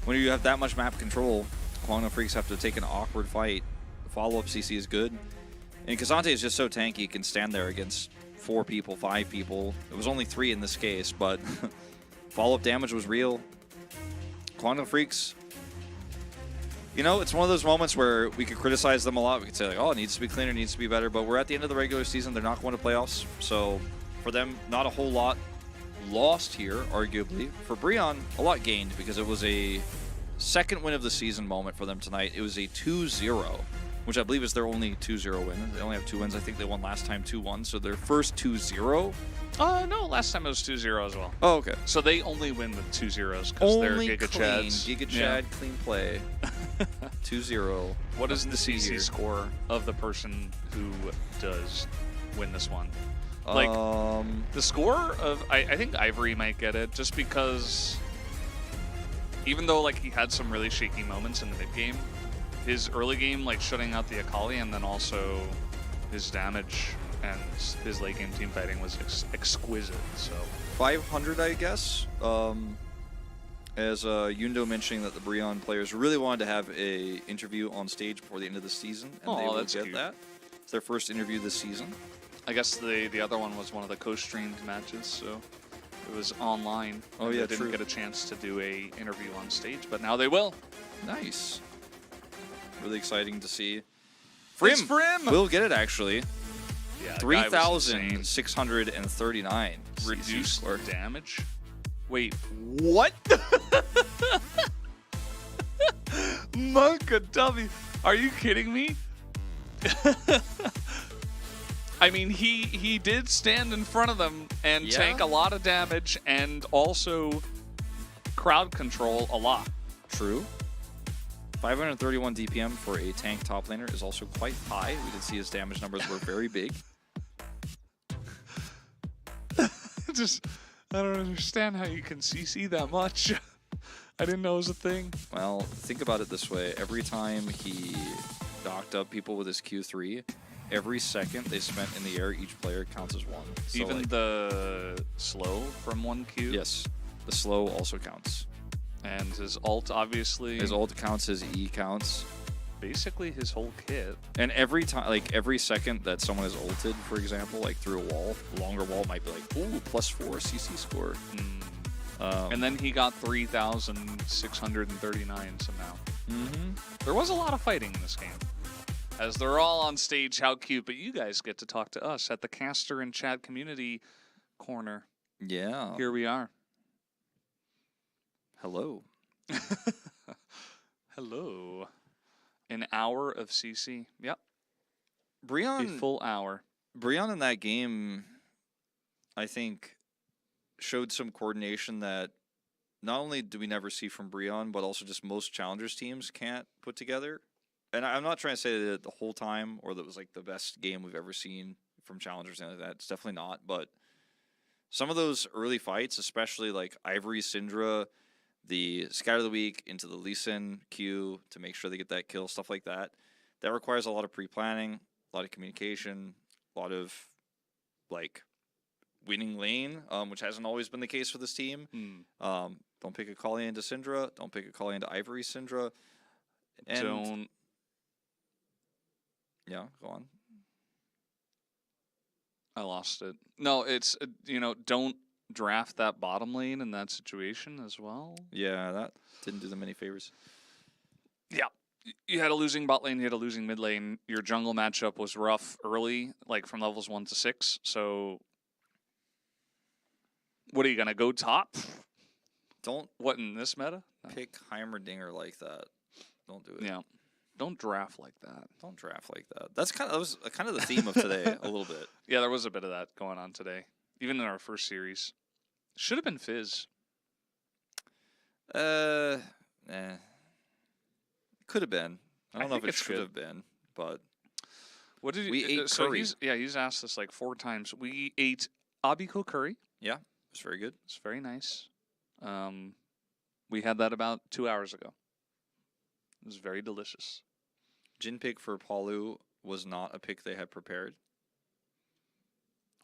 when you have that much map control. Guangdong Freaks have to take an awkward fight. Follow-up CC is good. And Cassante is just so tanky, he can stand there against 4 people, 5 people. It was only 3 in this case, but follow-up damage was real. Guangdong Freaks, you know, it's one of those moments where we could criticize them a lot. We could say, like, oh, it needs to be cleaner, it needs to be better, but we're at the end of the regular season. They're not going to playoffs. So for them, not a whole lot lost here, arguably. For Breon, a lot gained because it was a 2nd win of the season moment for them tonight. It was a 2-0, which I believe is their only 2-0 win. They only have 2 wins. I think they won last time 2-1, so their first 2-0. No, last time it was 2-0 as well. Oh, okay. So they only win with 2 zeros because they're Only Giga clean. Chads. Giga Chad, clean play. 2-0. What is the CC here. score of the person who does win this one? Like, the score of, I think Ivory might get it, just because even though like he had some really shaky moments in the mid game, his early game, like shutting out the Akali, and then also his damage and his late game team fighting was exquisite. So 500, I guess. As Yundo mentioning that the Breon players really wanted to have a interview on stage before the end of the season, and they will that's get cute. that. It's their first interview this season. I guess the other one was one of the co-streamed matches, so it was online. Oh, and yeah, they true. didn't get a chance to do a interview on stage, but now they will. Nice. Really exciting to see. It's Frim! We'll get it, actually. Yeah, the guy was insane. 3,639. Reduced score. damage? Wait, what? Monka W. Are you kidding me? I mean, he did stand in front of them and tank a lot of damage and also crowd control a lot. True. 531 DPM for a tank top laner is also quite high. We did see his damage numbers were very big. Just, I don't understand how you can CC that much. I didn't know it was a thing. Well, think about it this way. Every time he knocked up people with his Q3, every second they spent in the air, each player counts as 1. So Even like, the slow from 1Q? yes, the slow also counts. And his ult, obviously. His ult counts, his E counts. basically his whole kit. And every time, like every second that someone is ulted, for example, like through a wall, a longer wall might be like, ooh, +4 CC score. And then he got 3,639 somehow. There was a lot of fighting in this game. As they're all on stage, how cute, but you guys get to talk to us at the caster and chat community corner. Yeah. Here we are. Hello. Hello. An hour of CC. Yep. A Breon, full hour. Breon in that game, I think, showed some coordination that not only do we never see from Breon, but also just most Challengers teams can't put together. And I'm not trying to say that the whole time or that was like the best game we've ever seen from Challengers and that. It's definitely not. But some of those early fights, especially like Ivory, Syndra, the Scout of the Week into the Lee Sin queue to make sure they get that kill, stuff like that, that requires a lot of pre-planning, a lot of communication, a lot of like winning lane, which hasn't always been the case for this team. Don't pick a Kali into Syndra. Don't pick a Kali into Ivory Syndra. And Don't. Yeah, go on. I lost it. No, it's, don't draft that bottom lane in that situation as well. Yeah, that didn't do them any favors. Yeah. You had a losing bot lane, you had a losing mid lane. Your jungle matchup was rough early, like from levels 1 to 6. So, what are you going to go top? Don't What, in this meta? No. pick Heimerdinger like that. Don't do it. Yeah. Don't draft like that. Don't draft like that. That was kind of the theme of today, a little bit. Yeah, there was a bit of that going on today. Even in our first series. Should have been Fizz. Could have been. I don't know if think it it's should good. have been, but What did we ate curry. He's asked this like 4 times. We ate abiko curry. Yeah, it was very good. It's very nice. We had that about 2 hours ago. It was very delicious. Jin pick for Palu was not a pick they had prepared.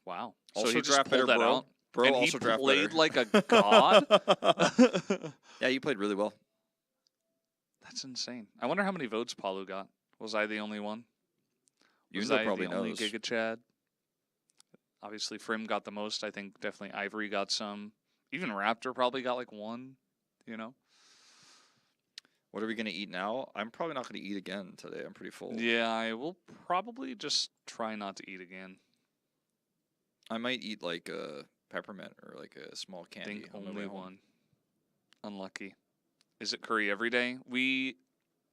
Wow. Also so he just draft better, pulled that bro. out. Bro and also he draft played better. like a god. Yeah, you played really well. That's insane. I wonder how many votes Palu got. Was I the only one? Was Yundo I probably the only knows. Giga Chad? Obviously, Frim got the most. I think definitely Ivory got some. Even Raptor probably got like 1, What are we going to eat now? I'm probably not going to eat again today. I'm pretty full. Yeah, I will probably just try not to eat again. I might eat like a peppermint or like a small I candy. think on my only way home. one. Unlucky. Is it curry every day? We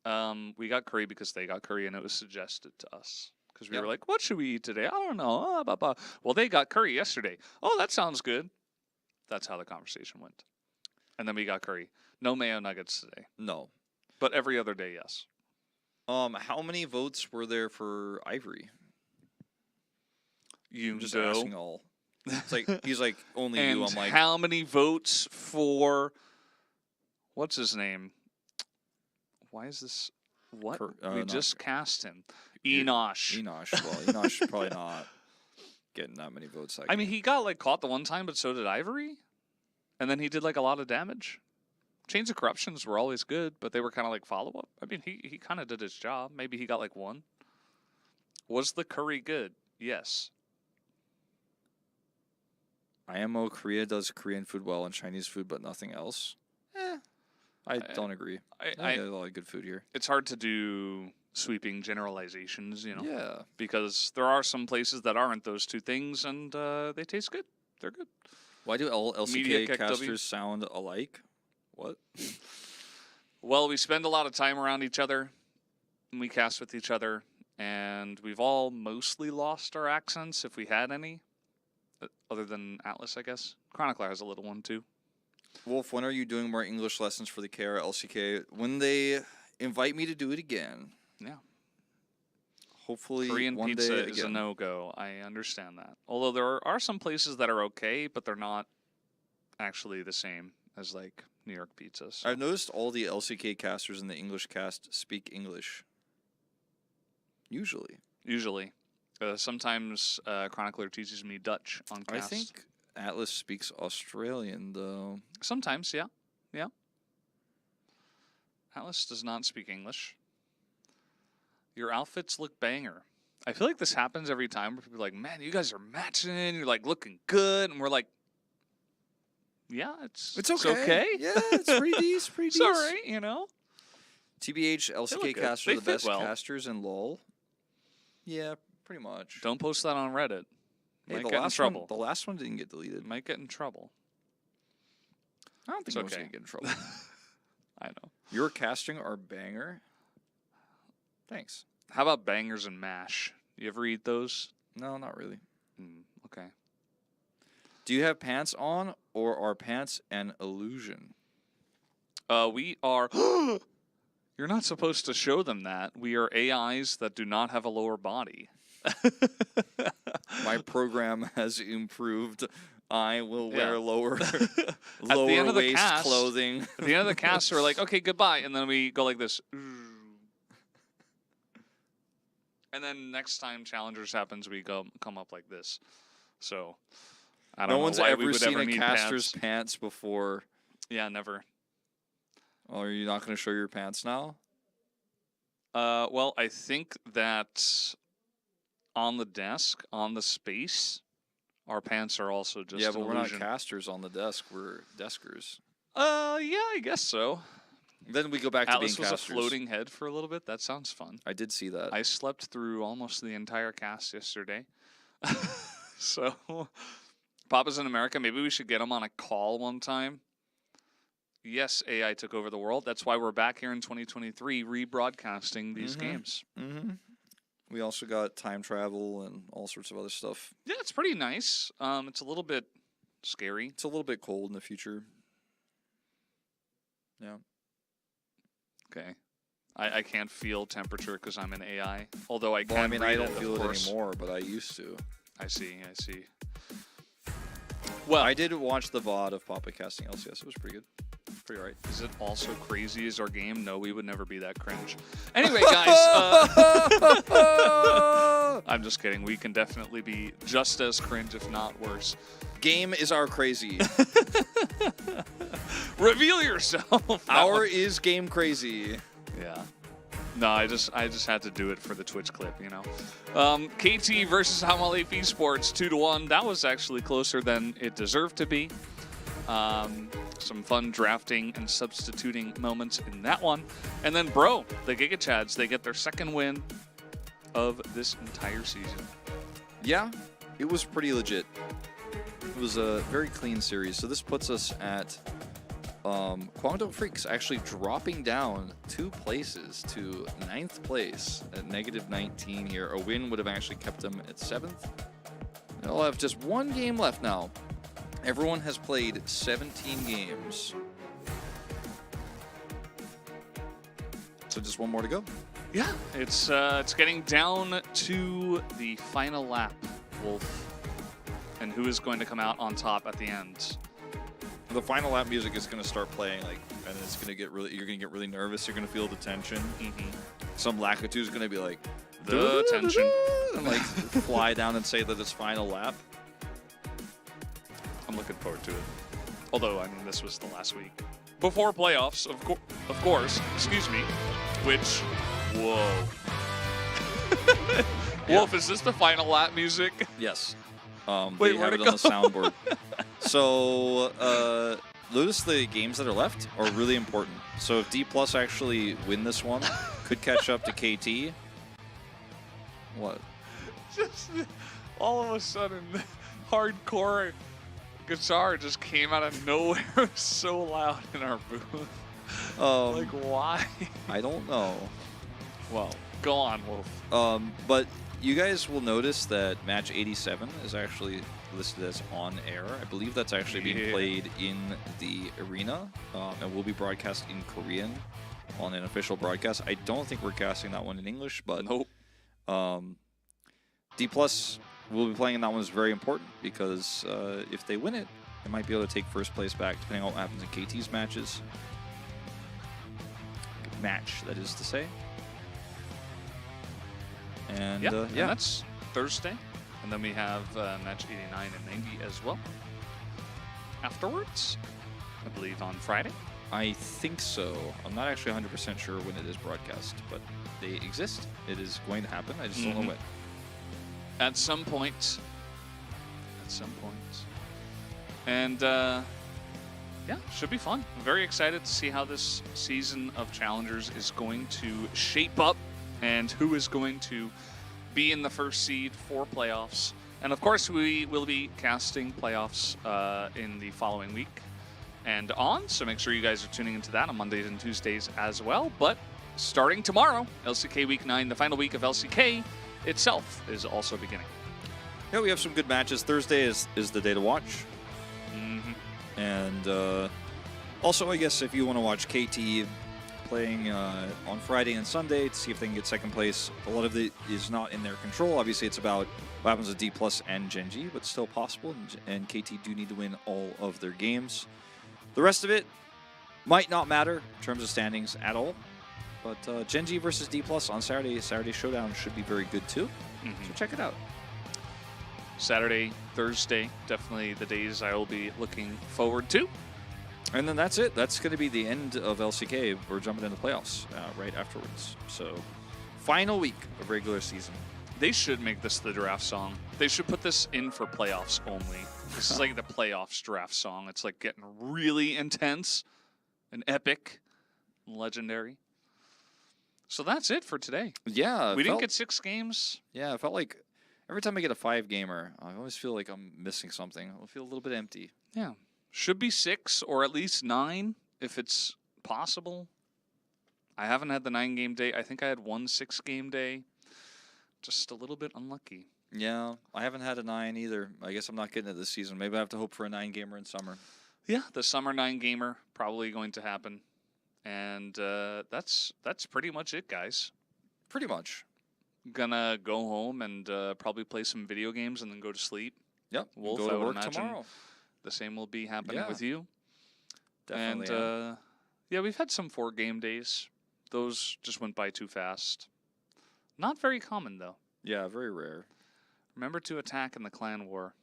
got curry because they got curry and it was suggested to us. Because we were like, what should we eat today? I don't know. Well, they got curry yesterday. Oh, that sounds good. That's how the conversation went. And then we got curry. No mayo nuggets today. No. But every other day, yes. How many votes were there for Ivory? You I'm just know. asking all. It's like he's like only And you. I'm like, how many votes for what's his name? Why is this? What? We not- just cast him. Enosh. Enosh. Well, Enosh probably not getting that many votes. I mean, he got like caught the one time, but so did Ivory. And then he did like a lot of damage. Chains of Corruptions were always good, but they were kind of like follow-up. I mean, he kind of did his job. Maybe he got like 1. Was the curry good? Yes. IMO Korea does Korean food well and Chinese food, but nothing else. I don't agree. I get a lot of good food here. It's hard to do sweeping generalizations, Yeah. because there are some places that aren't those two things, and they taste good. They're good. Why do all Media LCK KW. casters sound alike? What? Well, we spend a lot of time around each other, and we cast with each other, and we've all mostly lost our accents, if we had any, other than Atlas, I guess. Chronicler has a little one, too. Wolf, when are you doing more English lessons for the KR LCK? When they invite me to do it again. Yeah. Hopefully Korean one pizza day is a again. no-go. I understand that. Although there are some places that are okay, but they're not actually the same as, like, New York pizza. So. I've noticed all the LCK casters in the English cast speak English. Usually. Sometimes Chronicler teaches me Dutch on cast. I think Atlas speaks Australian, though. Sometimes, yeah. Atlas does not speak English. Your outfits look banger. I feel like this happens every time where people are like, man, you guys are matching. You're like looking good. And we're like, yeah, it's okay. Yeah, it's pretty decent. It's all right, you know? TBH, look LCK good. casters They are the fit best well. casters in LoL. Yeah, pretty much. Don't post that on Reddit. Hey, Might the get in last trouble. one, the last one didn't get deleted. Might get in trouble. I don't think It's it was okay. gonna get in trouble. I know. Your casting are banger. Thanks. How about bangers and mash? You ever eat those? No, not really. Okay. Do you have pants on, or are pants an illusion? We are. You're not supposed to show them that. We are AIs that do not have a lower body. My program has improved. I will wear Yeah. lower, the lower end of the waist cast- clothing. At the end of the cast, we're like, okay, goodbye. And then we go like this. And then next time Challengers happens, we come up like this. So, I don't No know one's why we ever would seen ever a need caster's pants. pants before. Yeah, never. Oh, are you not going to show your pants now? Well, I think that on the desk, on the space, our pants are also just Yeah, an but we're illusion. not casters on the desk. We're deskers. Yeah, I guess so. Then we go back to Atlas being was casters. a floating head for a little bit. That sounds fun. I did see that. I slept through almost the entire cast yesterday. So, Papa's in America. Maybe we should get him on a call one time. Yes, AI took over the world. That's why we're back here in 2023 rebroadcasting these games. Mm-hmm. We also got time travel and all sorts of other stuff. Yeah, it's pretty nice. It's a little bit scary. It's a little bit cold in the future. Yeah. Okay. I can't feel temperature because I'm an AI. Although I can. Well, I mean, I read don't it, feel of it course. anymore, but I used to. I see. Well, I did watch the VOD of Papa casting LCS. It was pretty good. Pretty alright. Is it also crazy as our game? No, we would never be that cringe. Anyway, guys. I'm just kidding. We can definitely be just as cringe, if not worse. Game is our crazy. Reveal yourself. Our is game crazy. Yeah. No, I just had to do it for the Twitch clip, you know. KT versus Hamalef Esports 2-1. That was actually closer than it deserved to be. Some fun drafting and substituting moments in that one. And then, bro, the Giga Chads, they get their second win of this entire season. Yeah, it was pretty legit. It was a very clean series. So this puts us at Guangdong Freaks actually dropping down 2 places to 9th place at -19 here. A win would have actually kept them at 7th. They'll have just 1 game left now. Everyone has played 17 games. So just 1 more to go. Yeah, it's getting down to the final lap, Wolf. And who is going to come out on top at the end? The final lap music is going to start playing, like, and it's going to get really. You're going to get really nervous. You're going to feel the tension. Some Lakitu is going to be like, The tension. and like fly down and say that it's final lap. I'm looking forward to it. Although, I mean, this was the last week. Before playoffs, of course, excuse me, which, whoa. Wolf, is this the final lap music? Yes. Wait, they have where'd it it on the go? soundboard. So, notice the games that are left are really important. So if D Plus actually win this one, could catch up to KT. What? Just all of a sudden, hardcore guitar just came out of nowhere. It was so loud in our booth. Like, why? I don't know. Well, go on, Wolf. But you guys will notice that match 87 is actually listed as on air. I believe that's actually being played in the arena, and will be broadcast in Korean on an official broadcast. I don't think we're casting that one in English, but nope. D Plus will be playing in that one is very important because if they win it, they might be able to take first place back, depending on what happens in KT's matches. Match, that is to say. And And yeah, that's Thursday. And then we have match 89 and 90 as well. Afterwards, I believe on Friday. I think so. I'm not actually 100% sure when it is broadcast, but they exist. It is going to happen. I just don't know when. At some point. And yeah, should be fun. I'm very excited to see how this season of Challengers is going to shape up and who is going to be in the first seed for playoffs. And of course, we will be casting playoffs in the following week and on, so make sure you guys are tuning into that on Mondays and Tuesdays as well. But starting tomorrow, LCK Week 9, the final week of LCK itself is also beginning. Yeah, we have some good matches. Thursday is the day to watch. And also, I guess if you want to watch KT playing on Friday and Sunday to see if they can get second place, a lot of it is not in their control. Obviously, it's about what happens with D+ and Gen.G, but still possible. And KT do need to win all of their games. The rest of it might not matter in terms of standings at all. But Gen.G versus D+ on Saturday Showdown should be very good too. So check it out. Saturday, Thursday, definitely the days I will be looking forward to. And then that's it. That's going to be the end of LCK. We're jumping into playoffs right afterwards. So, final week of regular season. They should make this the draft song. They should put this in for playoffs only. This is like the playoffs draft song. It's like getting really intense and epic and legendary. So that's it for today. Yeah. We didn't get 6 games. Yeah, it felt like every time I get a 5-gamer, I always feel like I'm missing something. I feel a little bit empty. Yeah. Should be 6 or at least 9 if it's possible. I haven't had the 9-game day. I think I had 1 6-game day. Just a little bit unlucky. Yeah, I haven't had a 9 either. I guess I'm not getting it this season. Maybe I have to hope for a 9-gamer in summer. Yeah, the summer 9-gamer probably going to happen. And that's pretty much it, guys. Pretty much. Gonna go home and probably play some video games and then go to sleep. Yep, Wolf, go to I would work imagine tomorrow. The same will be happening with you. Definitely. And yeah, we've had some 4-game days. Those just went by too fast. Not very common, though. Yeah, very rare. Remember to attack in the clan war.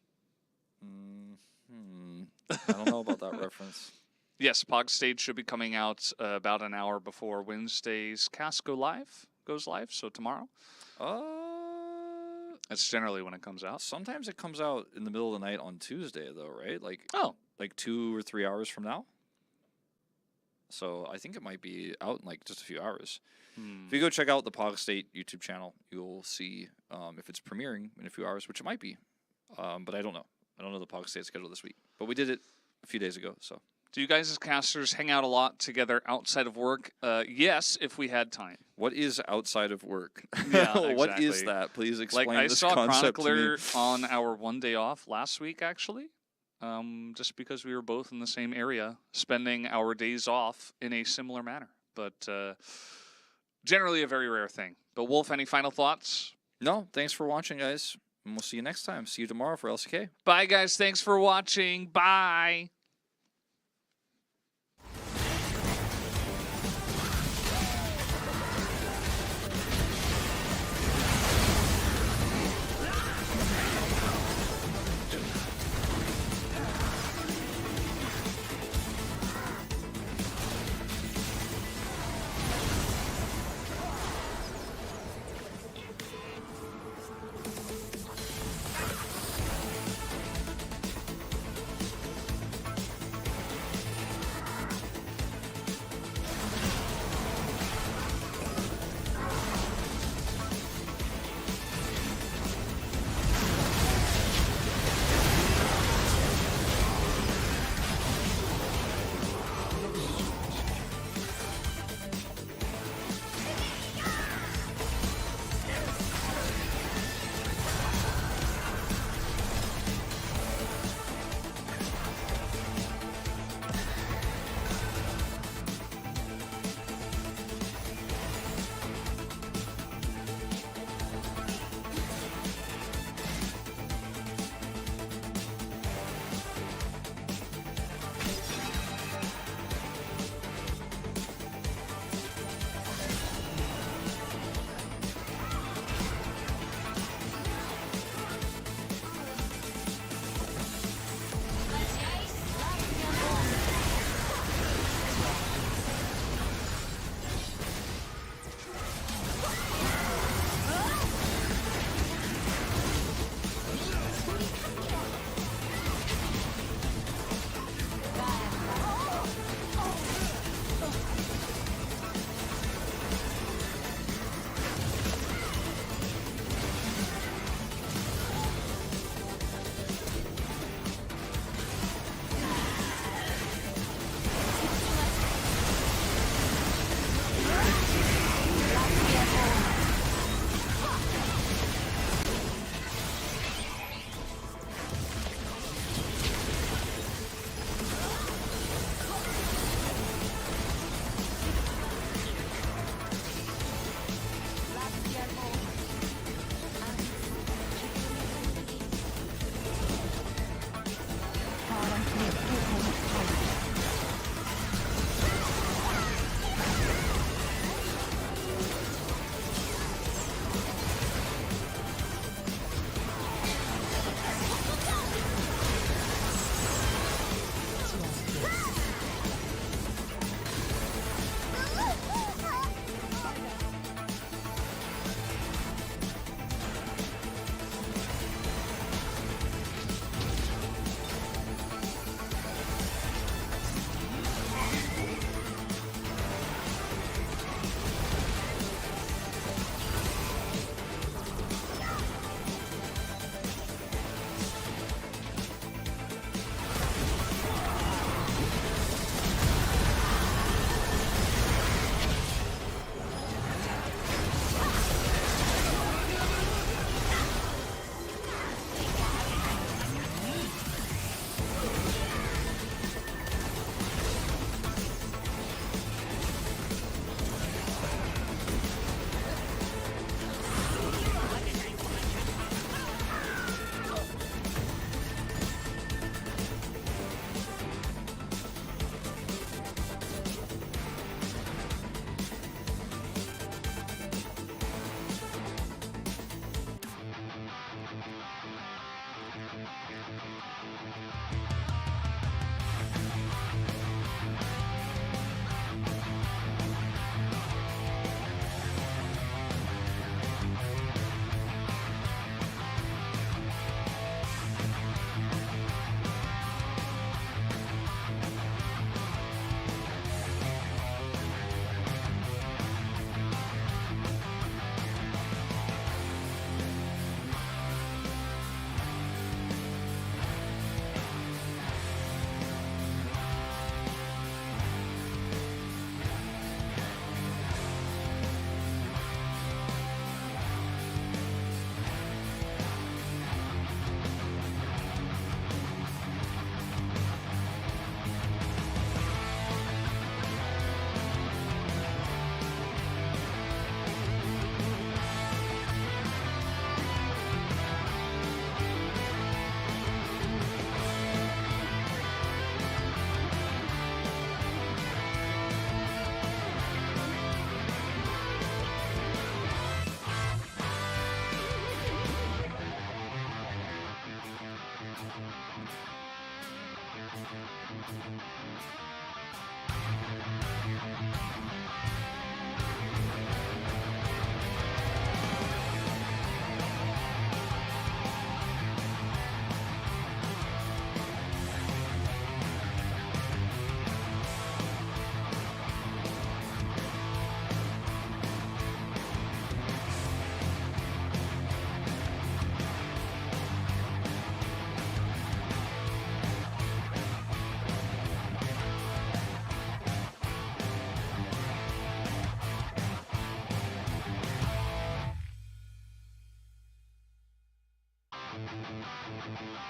I don't know about that reference. Yes, Pog Stage should be coming out about an hour before Wednesday's cast goes live, so tomorrow. That's generally when it comes out. Sometimes it comes out in the middle of the night on Tuesday, though, right? Like 2 or 3 hours from now. So I think it might be out in like just a few hours. If you go check out the Pog State YouTube channel, you'll see if it's premiering in a few hours, which it might be. But I don't know. I don't know the Pog State schedule this week. But we did it a few days ago, so. Do you guys as casters hang out a lot together outside of work? Yes, if we had time. What is outside of work? Yeah, exactly. What is that? Please explain like, this I saw concept Chronicler to me. on our 1 day off last week, actually. Just because we were both in the same area, spending our days off in a similar manner. But generally a very rare thing. But Wolf, any final thoughts? No, thanks for watching, guys. And we'll see you next time. See you tomorrow for LCK. Bye, guys. Thanks for watching. Bye. 네.